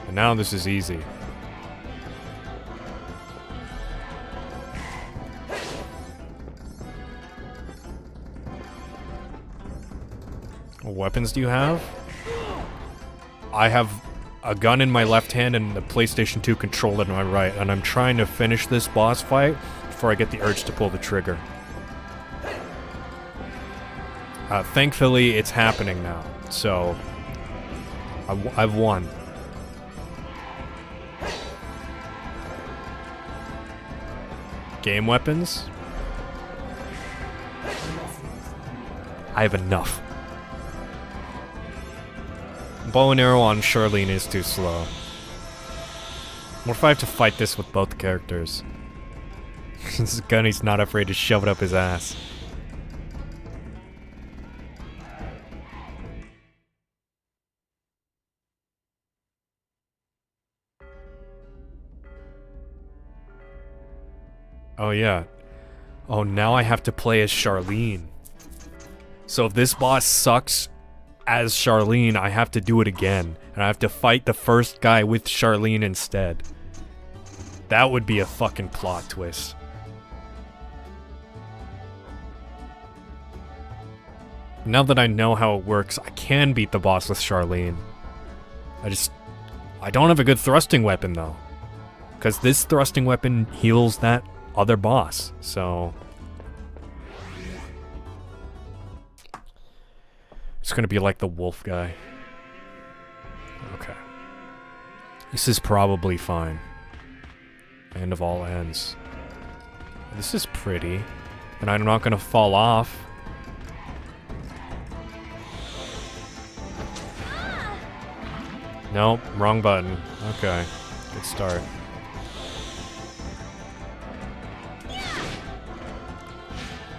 And now this is easy. What weapons do you have? I have a gun in my left hand and the PlayStation 2 controller in my right, and I'm trying to finish this boss fight before I get the urge to pull the trigger. Thankfully, it's happening now, so I've won. Game weapons? I have enough. Bow and arrow on Sharline is too slow. What if I have to fight this with both characters? This gun, he's not afraid to shove it up his ass. Oh yeah. Oh, now I have to play as Sharline. So if this boss sucks as Sharline, I have to do it again. And I have to fight the first guy with Sharline instead. That would be a fucking plot twist. Now that I know how it works, I can beat the boss with Sharline. I don't have a good thrusting weapon though. Because this thrusting weapon heals that other boss, so... It's gonna be like the wolf guy. Okay. This is probably fine. End of all ends. This is pretty. And I'm not gonna fall off. Nope, wrong button. Okay, good start.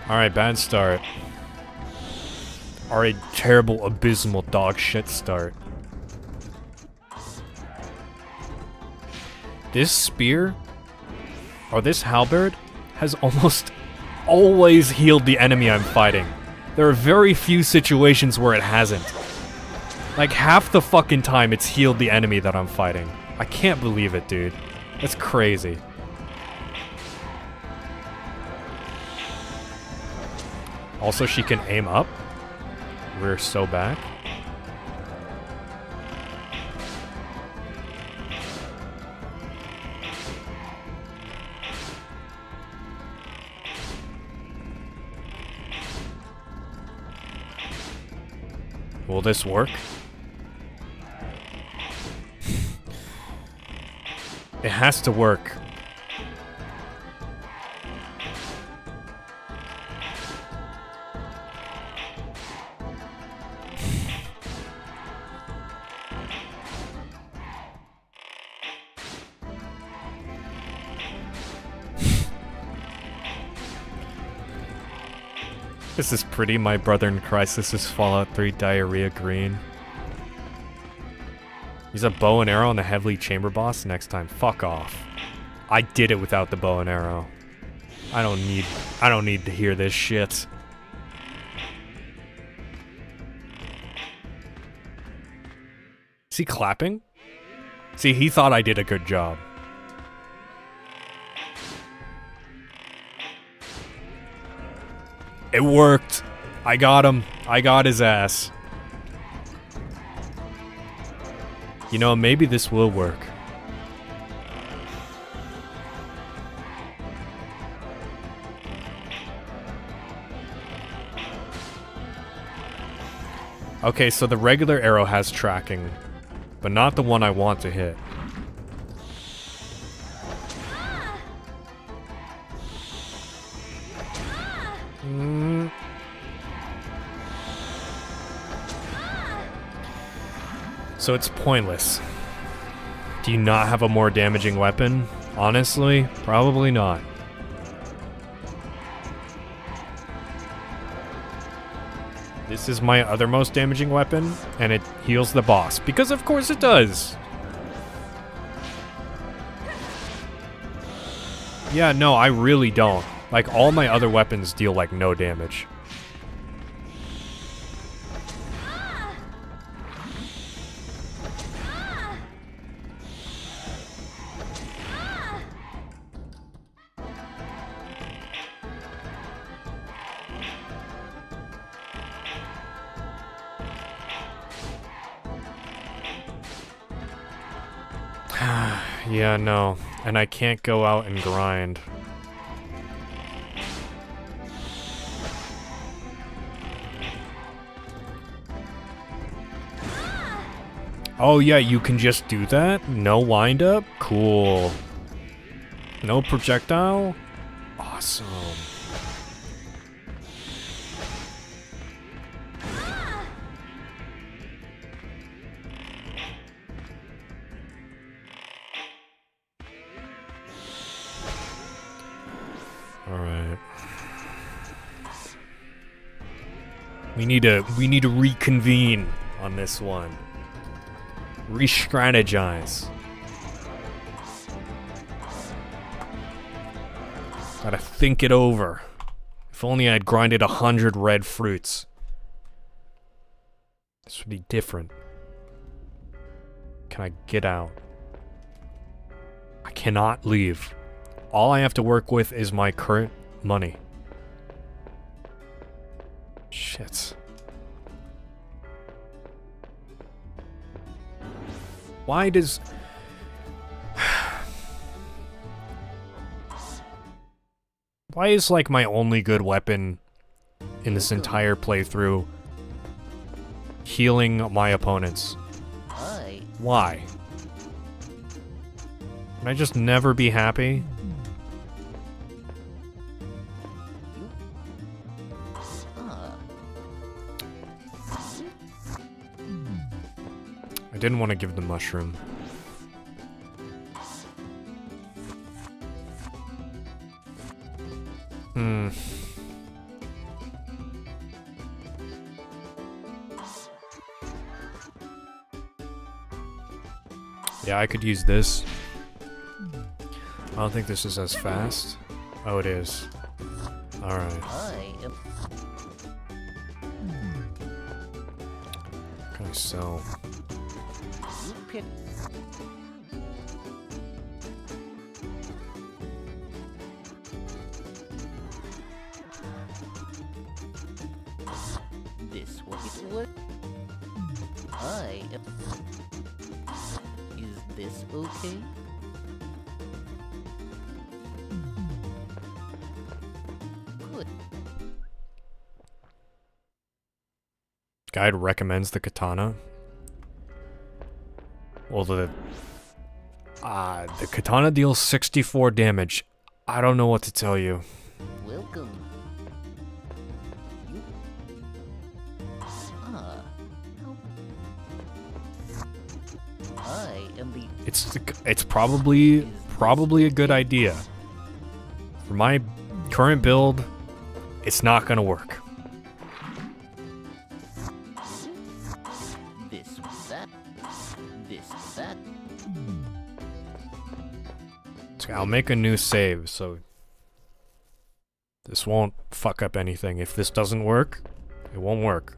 Alright, bad start. Alright, terrible, abysmal dog shit start. This spear, or this halberd, has almost always healed the enemy I'm fighting. There are very few situations where it hasn't. Like half the fucking time it's healed the enemy that I'm fighting. I can't believe it, dude. That's crazy. Also, she can aim up. We're so back. Will this work? It has to work. This is pretty. My brother in Christ. This is Fallout 3 Diarrhea Green. Use a bow and arrow on the heavily chamber boss next time. Fuck off. I did it without the bow and arrow. I don't need to hear this shit. Is he clapping? See, he thought I did a good job. It worked. I got him. I got his ass. You know, maybe this will work. Okay, so the regular arrow has tracking, but not the one I want to hit. So it's pointless. Do you not have a more damaging weapon? Honestly, probably not. This is my other most damaging weapon, and it heals the boss, because of course it does. Yeah, no, I really don't. Like, all my other weapons deal, like, no damage. Yeah, no. And I can't go out and grind. Oh yeah, you can just do that? No wind-up? Cool. No projectile? Awesome. Alright. We need to reconvene on this one. Re-strategize. Gotta think it over. If only I'd grinded 100 red fruits. This would be different. Can I get out? I cannot leave. All I have to work with is my current money. Shit. Why does... Why is, like, my only good weapon in this entire playthrough healing my opponents? Why? Can I just never be happy? I didn't want to give the mushroom. Yeah, I could use this. don't think this is as fast. Oh, it is. Alright. I am. Okay, so... You pick. This will be what? I am. Is this okay? Good. Guide recommends the katana. Well, the katana deals 64 damage. I don't know what to tell you. Welcome. You. Ah. I am the. It's probably a good idea. For my current build, it's not gonna work. This, that. This, that. So I'll make a new save, so this won't fuck up anything. If this doesn't work, it won't work.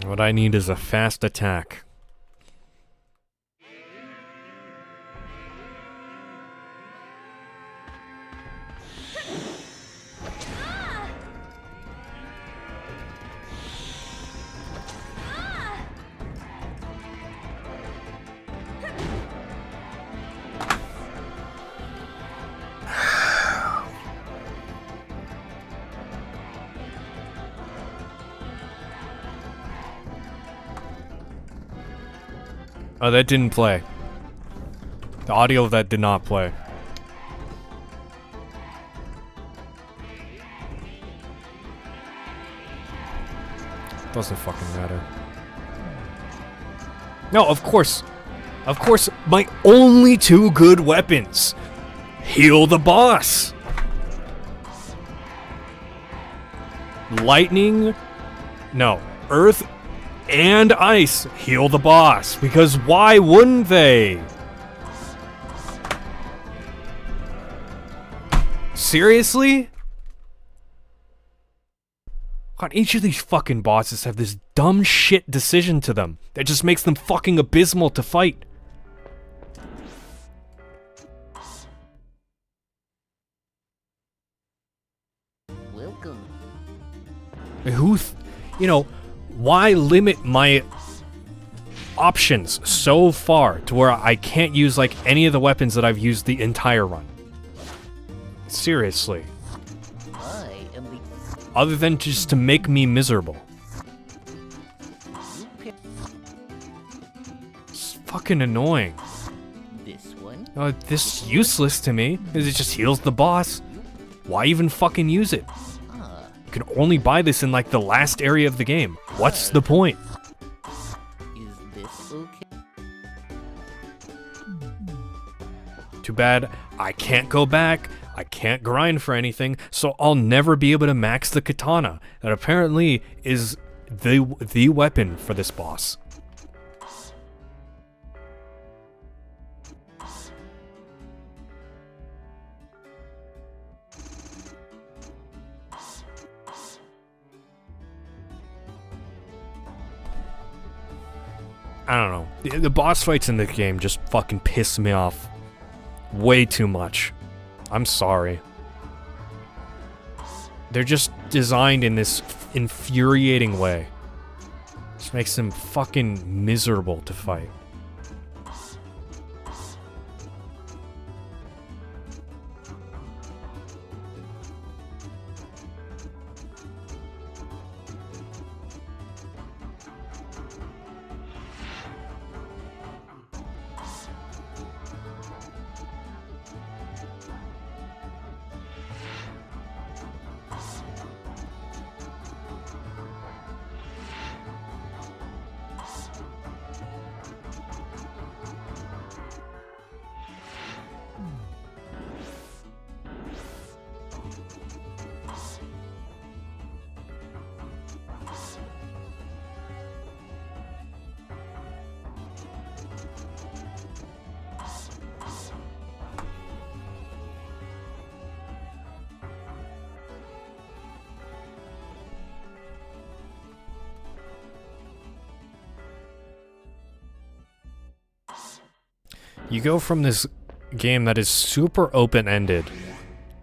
What I need is a fast attack. Oh, that didn't play. The audio of that did not play. Doesn't fucking matter. No, of course. Of course, my only two good weapons. Heal the boss. Lightning. No. Earth and ice heal the boss, because why wouldn't they? Seriously? God, each of these fucking bosses have this dumb shit decision to them that just makes them fucking abysmal to fight. Welcome. Why limit my options so far to where I can't use like any of the weapons that I've used the entire run? Seriously. I am the. Other than just to make me miserable. You pick. It's fucking annoying. This one. This is useless to me, because it just heals the boss. Why even fucking use it? Ah. You can only buy this in like the last area of the game. What's the point? Is this okay? Too bad I can't go back. I can't grind for anything, so I'll never be able to max the katana. That apparently is the weapon for this boss. I don't know. The boss fights in the game just fucking piss me off way too much. I'm sorry. They're just designed in this infuriating way. Just makes them fucking miserable to fight. You go from this game that is super open-ended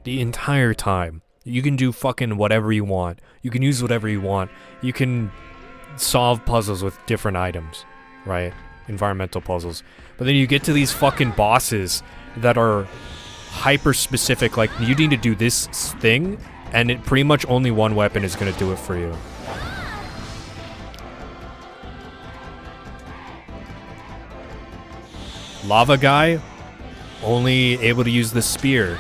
the entire time. You can do fucking whatever you want. You can use whatever you want. You can solve puzzles with different items, right? Environmental puzzles. But then you get to these fucking bosses that are hyper-specific, like, you need to do this thing, and it pretty much only one weapon is gonna do it for you. Lava guy, only able to use the spear.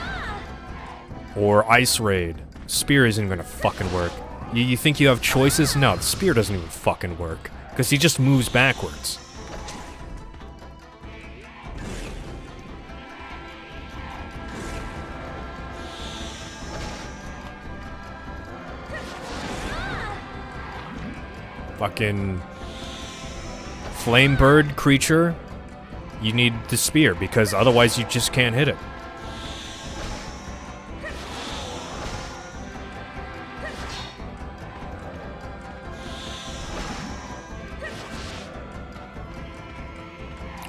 Or ice raid. Spear isn't gonna fucking work. You think you have choices? No, the spear doesn't even fucking work. Because he just moves backwards. Fucking flame bird creature, you need the spear because otherwise you just can't hit it.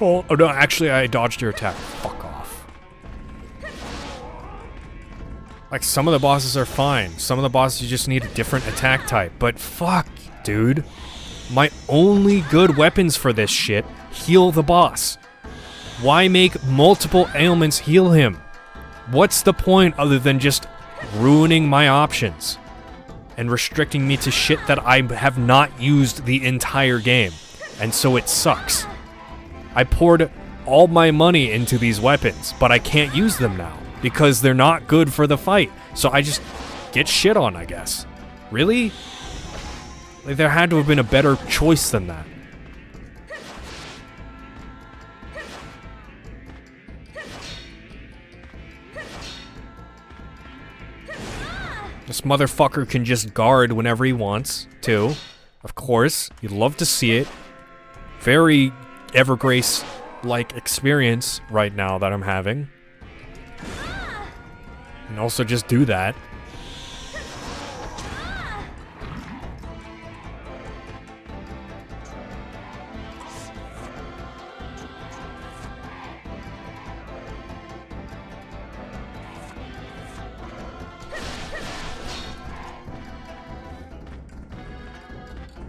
Oh no, actually I dodged your attack. Fuck off. Like, some of the bosses are fine. Some of the bosses you just need a different attack type. But fuck, dude. My only good weapons for this shit heal the boss. Why make multiple ailments heal him? What's the point other than just ruining my options and restricting me to shit that I have not used the entire game? And so it sucks. I poured all my money into these weapons, but I can't use them now because they're not good for the fight. So I just get shit on, I guess. Really? Like, there had to have been a better choice than that. This motherfucker can just guard whenever he wants, too. Of course, you'd love to see it. Very Evergrace-like experience right now that I'm having. And also just do that.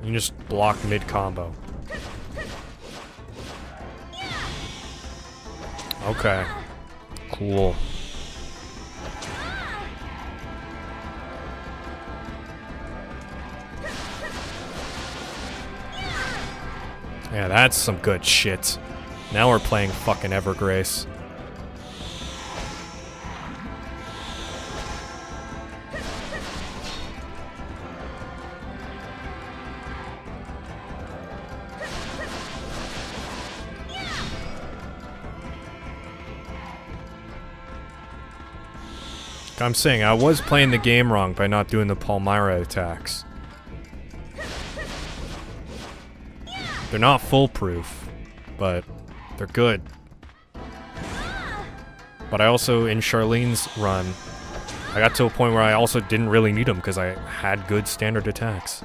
You just block mid-combo. Okay. Cool. Yeah, that's some good shit. Now we're playing fucking Evergrace. I'm saying, I was playing the game wrong by not doing the Palmyra attacks. They're not foolproof, but they're good. But I also, in Sharline's run, I got to a point where I also didn't really need them because I had good standard attacks.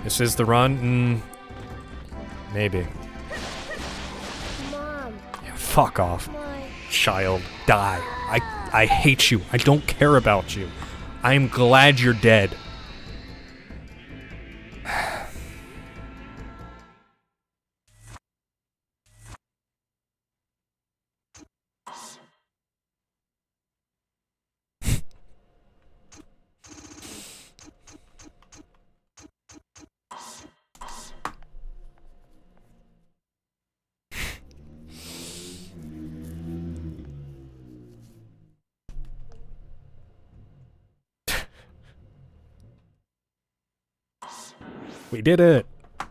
This is the run? Maybe. Mom. Yeah, fuck off. My... Child, die. I hate you. I don't care about you. I'm glad you're dead. We did it.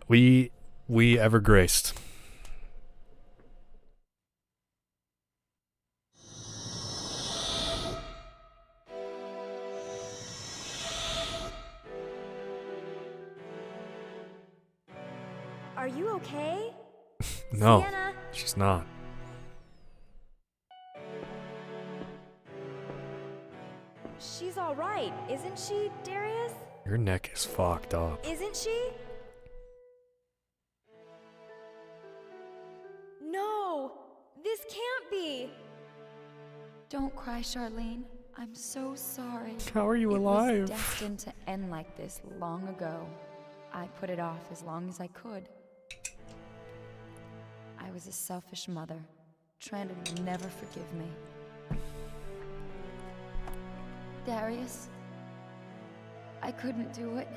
We Evergraced. Are you okay? No, Sienna? she's not. She's all right, isn't she, Darius? Your neck is fucked up. Isn't she? No! This can't be! Don't cry, Sharline. I'm so sorry. How are you It alive? was destined to end like this long ago. I put it off as long as I could. I was a selfish mother. Trent will never forgive me. Darius, I couldn't do it.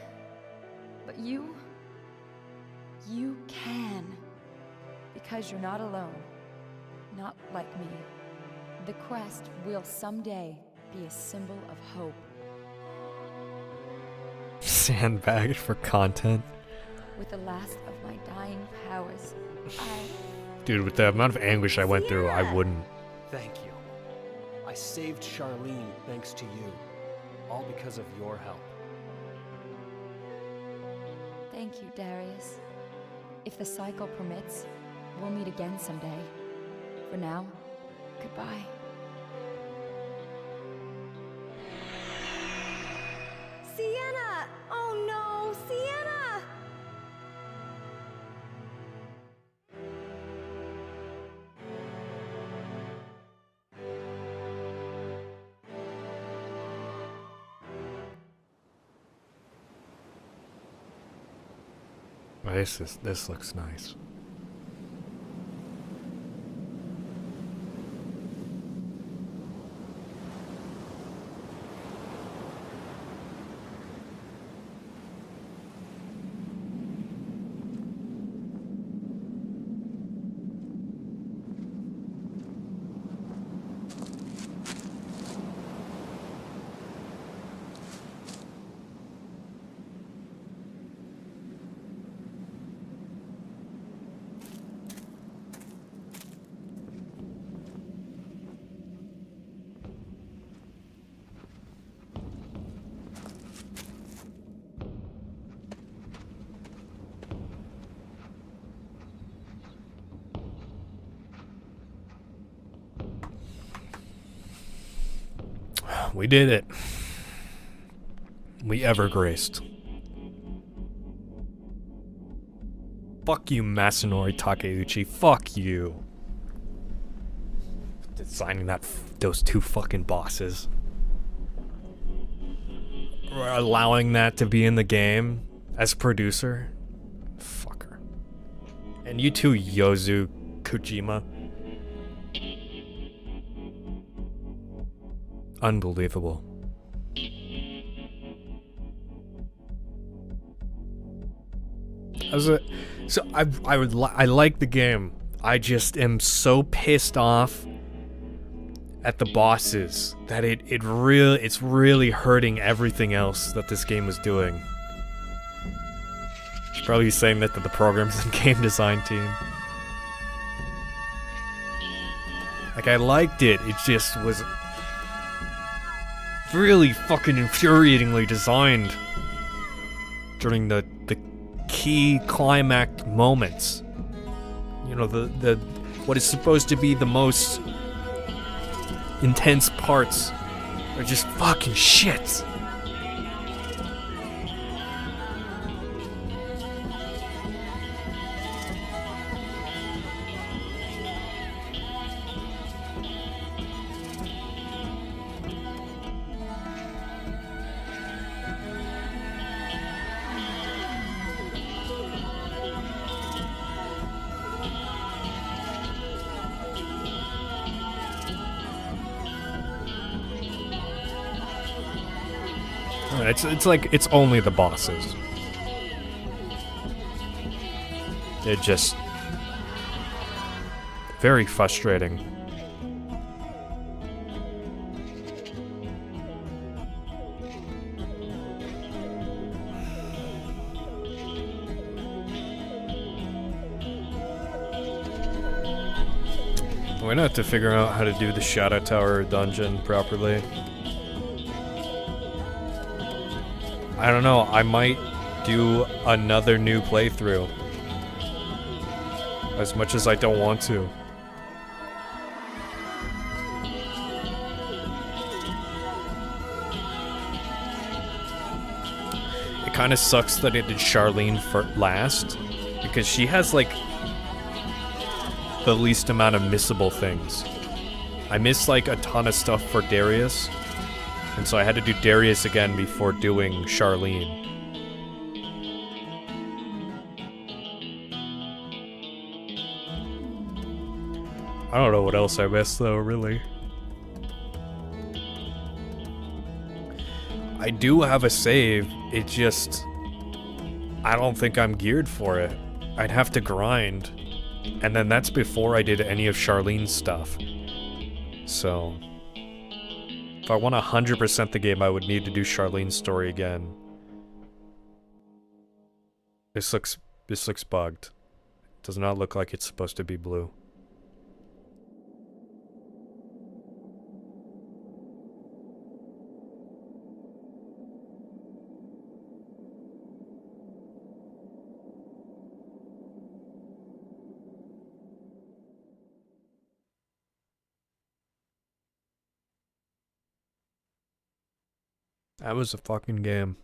But you can. Because you're not alone. Not like me. The crest will someday be a symbol of hope. Sandbagged for content. With the last of my dying powers, Dude, with the amount of anguish I went through, I wouldn't. Thank you. I saved Sharline thanks to you. All because of your help. Thank you, Darius. If the cycle permits, we'll meet again someday. For now, goodbye. Sienna! Oh no, Sienna! Oh, this looks nice. We did it. We evergraced. Fuck you, Masanori Takeuchi. Fuck you. Designing those two fucking bosses. Allowing that to be in the game as producer. Fucker. And you too, Yozu Kojima. Unbelievable. I like the game. I just am so pissed off at the bosses that it's really hurting everything else that this game is doing. Should probably saying that to the programs and game design team. Like, I liked it. It just was really fucking infuriatingly designed during the key climax moments. You know, the what is supposed to be the most intense parts are just fucking shit. It's like it's only the bosses. It just very frustrating. We're gonna have to figure out how to do the Shadow Tower dungeon properly. I don't know, I might do another new playthrough. As much as I don't want to. kind of sucks that it did Sharline for last, because she has like the least amount of missable things. I missed like a ton of stuff for Darius, and so I had to do Darius again before doing Sharline. I don't know what else I missed though, really. I do have a save, it just... I don't think I'm geared for it. I'd have to grind. And then that's before I did any of Sharlene's stuff. So... if I want to 100% the game, I would need to do Sharlene's story again. This looks bugged. It does not look like it's supposed to be blue. That was a fucking game.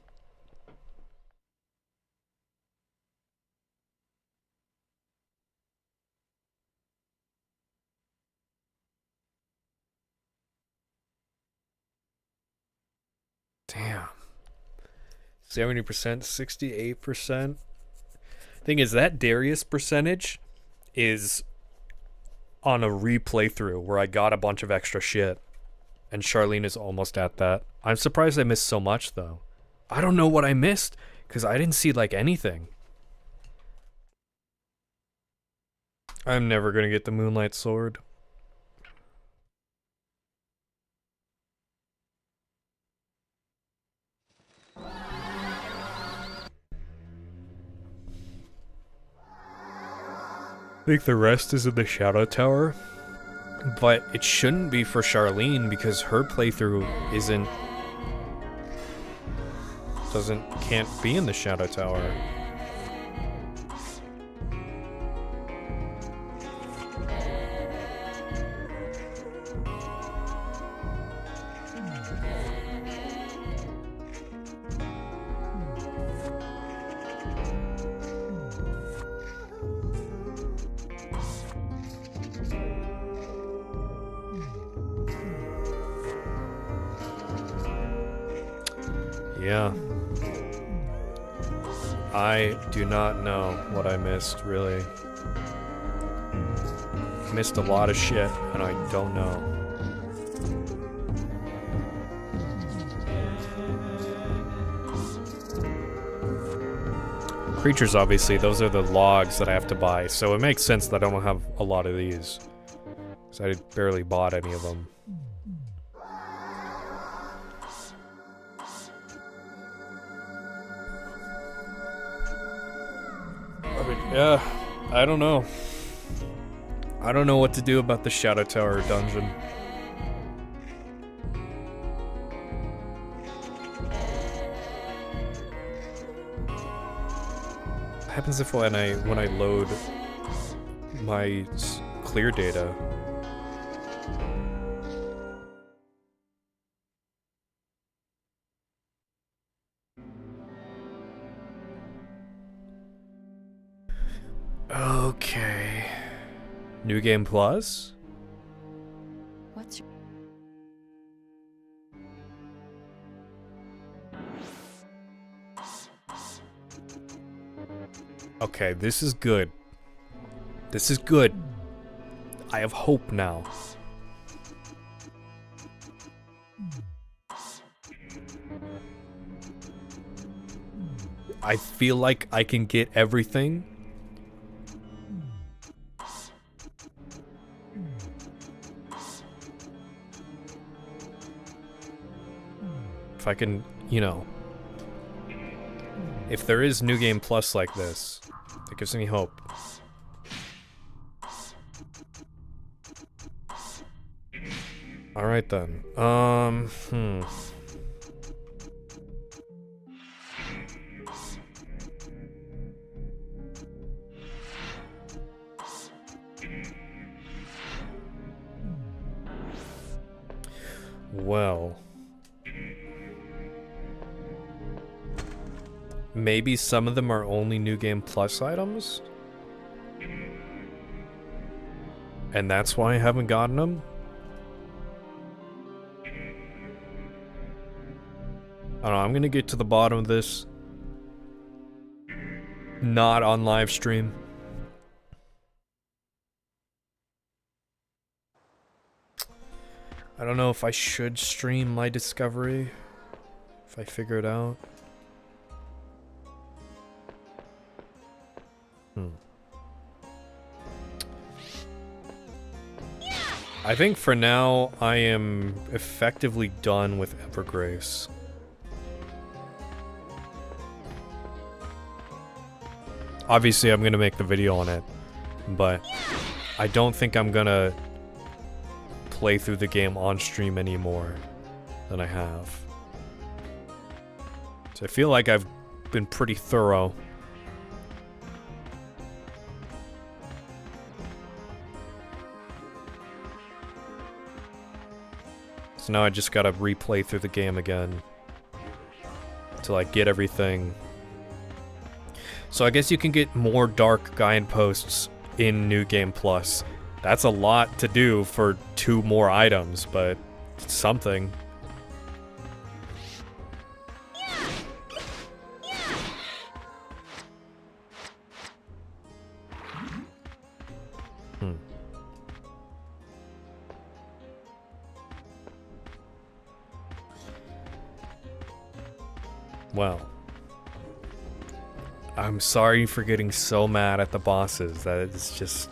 Damn. 70%, 68%. Thing is, that Darius percentage is on a replay through where I got a bunch of extra shit. And Sharline is almost at that. I'm surprised I missed so much, though. I don't know what I missed, because I didn't see, like, anything. I'm never gonna get the Moonlight Sword. I think the rest is in the Shadow Tower. But it shouldn't be for Sharline because her playthrough can't be in the Shadow Tower. Yeah. I do not know what I missed, really. Missed a lot of shit, and I don't know. Creatures, obviously, those are the logs that I have to buy, so it makes sense that I don't have a lot of these. Because I barely bought any of them. Yeah, I don't know. I don't know what to do about the Shadow Tower dungeon. What happens if when I load my clear data? Okay. New Game Plus? What's your... Okay, this is good. This is good. I have hope now. I feel like I can get everything. If I can, you know, if there is New Game Plus like this, that gives me hope. Alright then. Well. maybe some of them are only New Game Plus items? And that's why I haven't gotten them? I don't know, I'm gonna get to the bottom of this. Not on live stream. I don't know if I should stream my discovery. If I figure it out. I think for now, I am effectively done with Evergrace. Obviously, I'm gonna make the video on it, but I don't think I'm gonna play through the game on stream anymore than I have. So I feel like I've been pretty thorough. So now I just gotta replay through the game again till I get everything. So I guess you can get more dark guideposts in New Game Plus. That's a lot to do for 2 more items, but it's something. Well, I'm sorry for getting so mad at the bosses. That is just...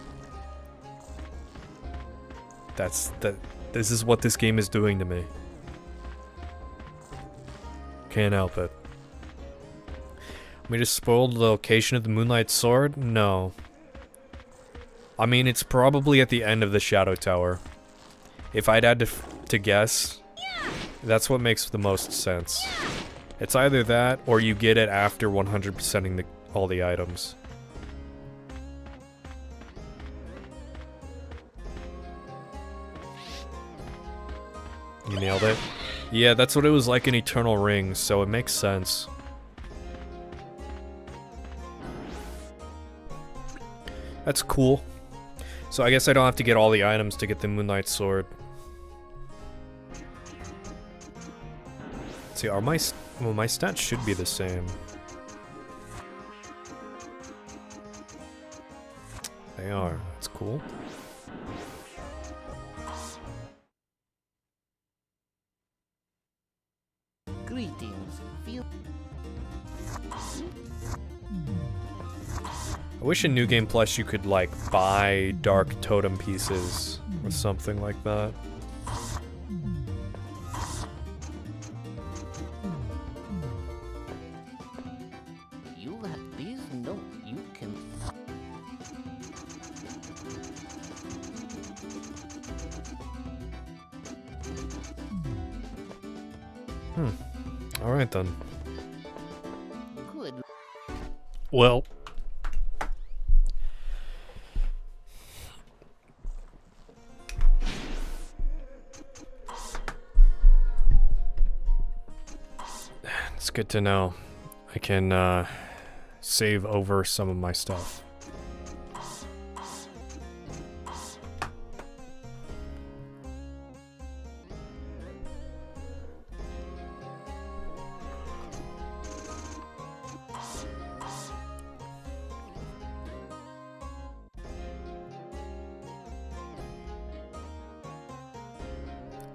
This is what this game is doing to me. Can't help it. We just spoiled the location of the Moonlight Sword? No. I mean, it's probably at the end of the Shadow Tower. If I'd had to guess, that's what makes the most sense. It's either that, or you get it after 100%ing all the items. You nailed it? Yeah, that's what it was like in Eternal Rings, so it makes sense. That's cool. So I guess I don't have to get all the items to get the Moonlight Sword. Let's see, are my... Well, my stats should be the same. They are. That's cool. Greetings. I wish in New Game Plus you could, like, buy dark totem pieces or something like that. Alright then. Good. Well. It's good to know. I can save over some of my stuff.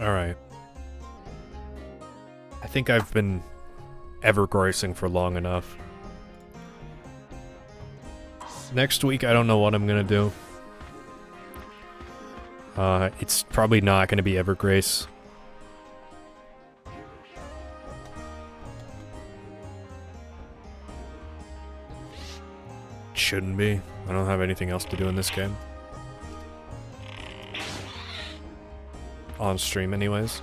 Alright. I think I've been Evergracing for long enough. Next week, I don't know what I'm gonna do. It's probably not gonna be Evergrace. Shouldn't be. I don't have anything else to do in this game. On stream anyways.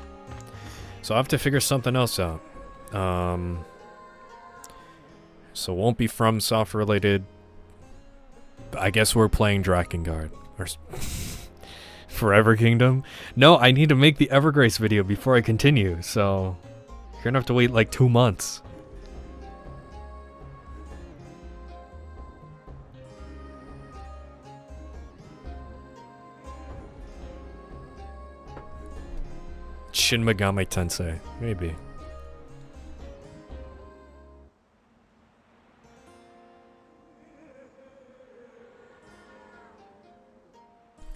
So I have to figure something else out. So it won't be FromSoft related. I guess we're playing Drakengard. Or Forever Kingdom. No, I need to make the Evergrace video before I continue, so you're gonna have to wait like 2 months. Shin Megami Tensei. Maybe.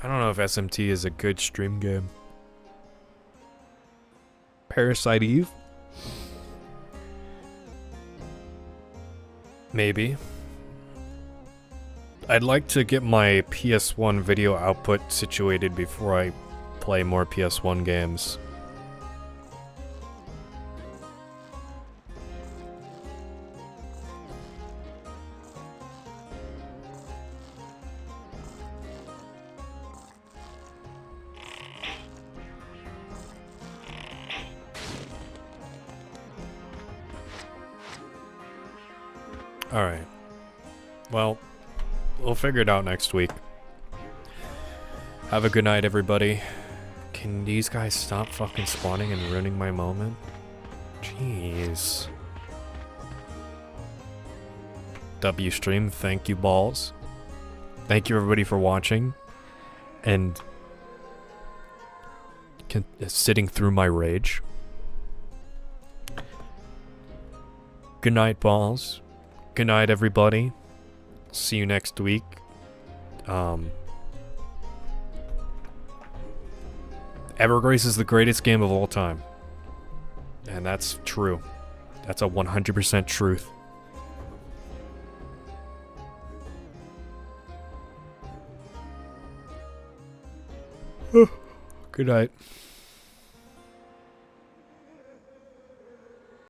I don't know if SMT is a good stream game. Parasite Eve? Maybe. I'd like to get my PS1 video output situated before I play more PS1 games. Alright. Well, we'll figure it out next week. Have a good night, everybody. Can these guys stop fucking spawning and ruining my moment? Jeez. W stream, thank you, balls. Thank you, everybody, for watching. And sitting through my rage. Good night, balls. Good night, everybody. See you next week. Evergrace is the greatest game of all time. And that's true. That's a 100% truth. Good night.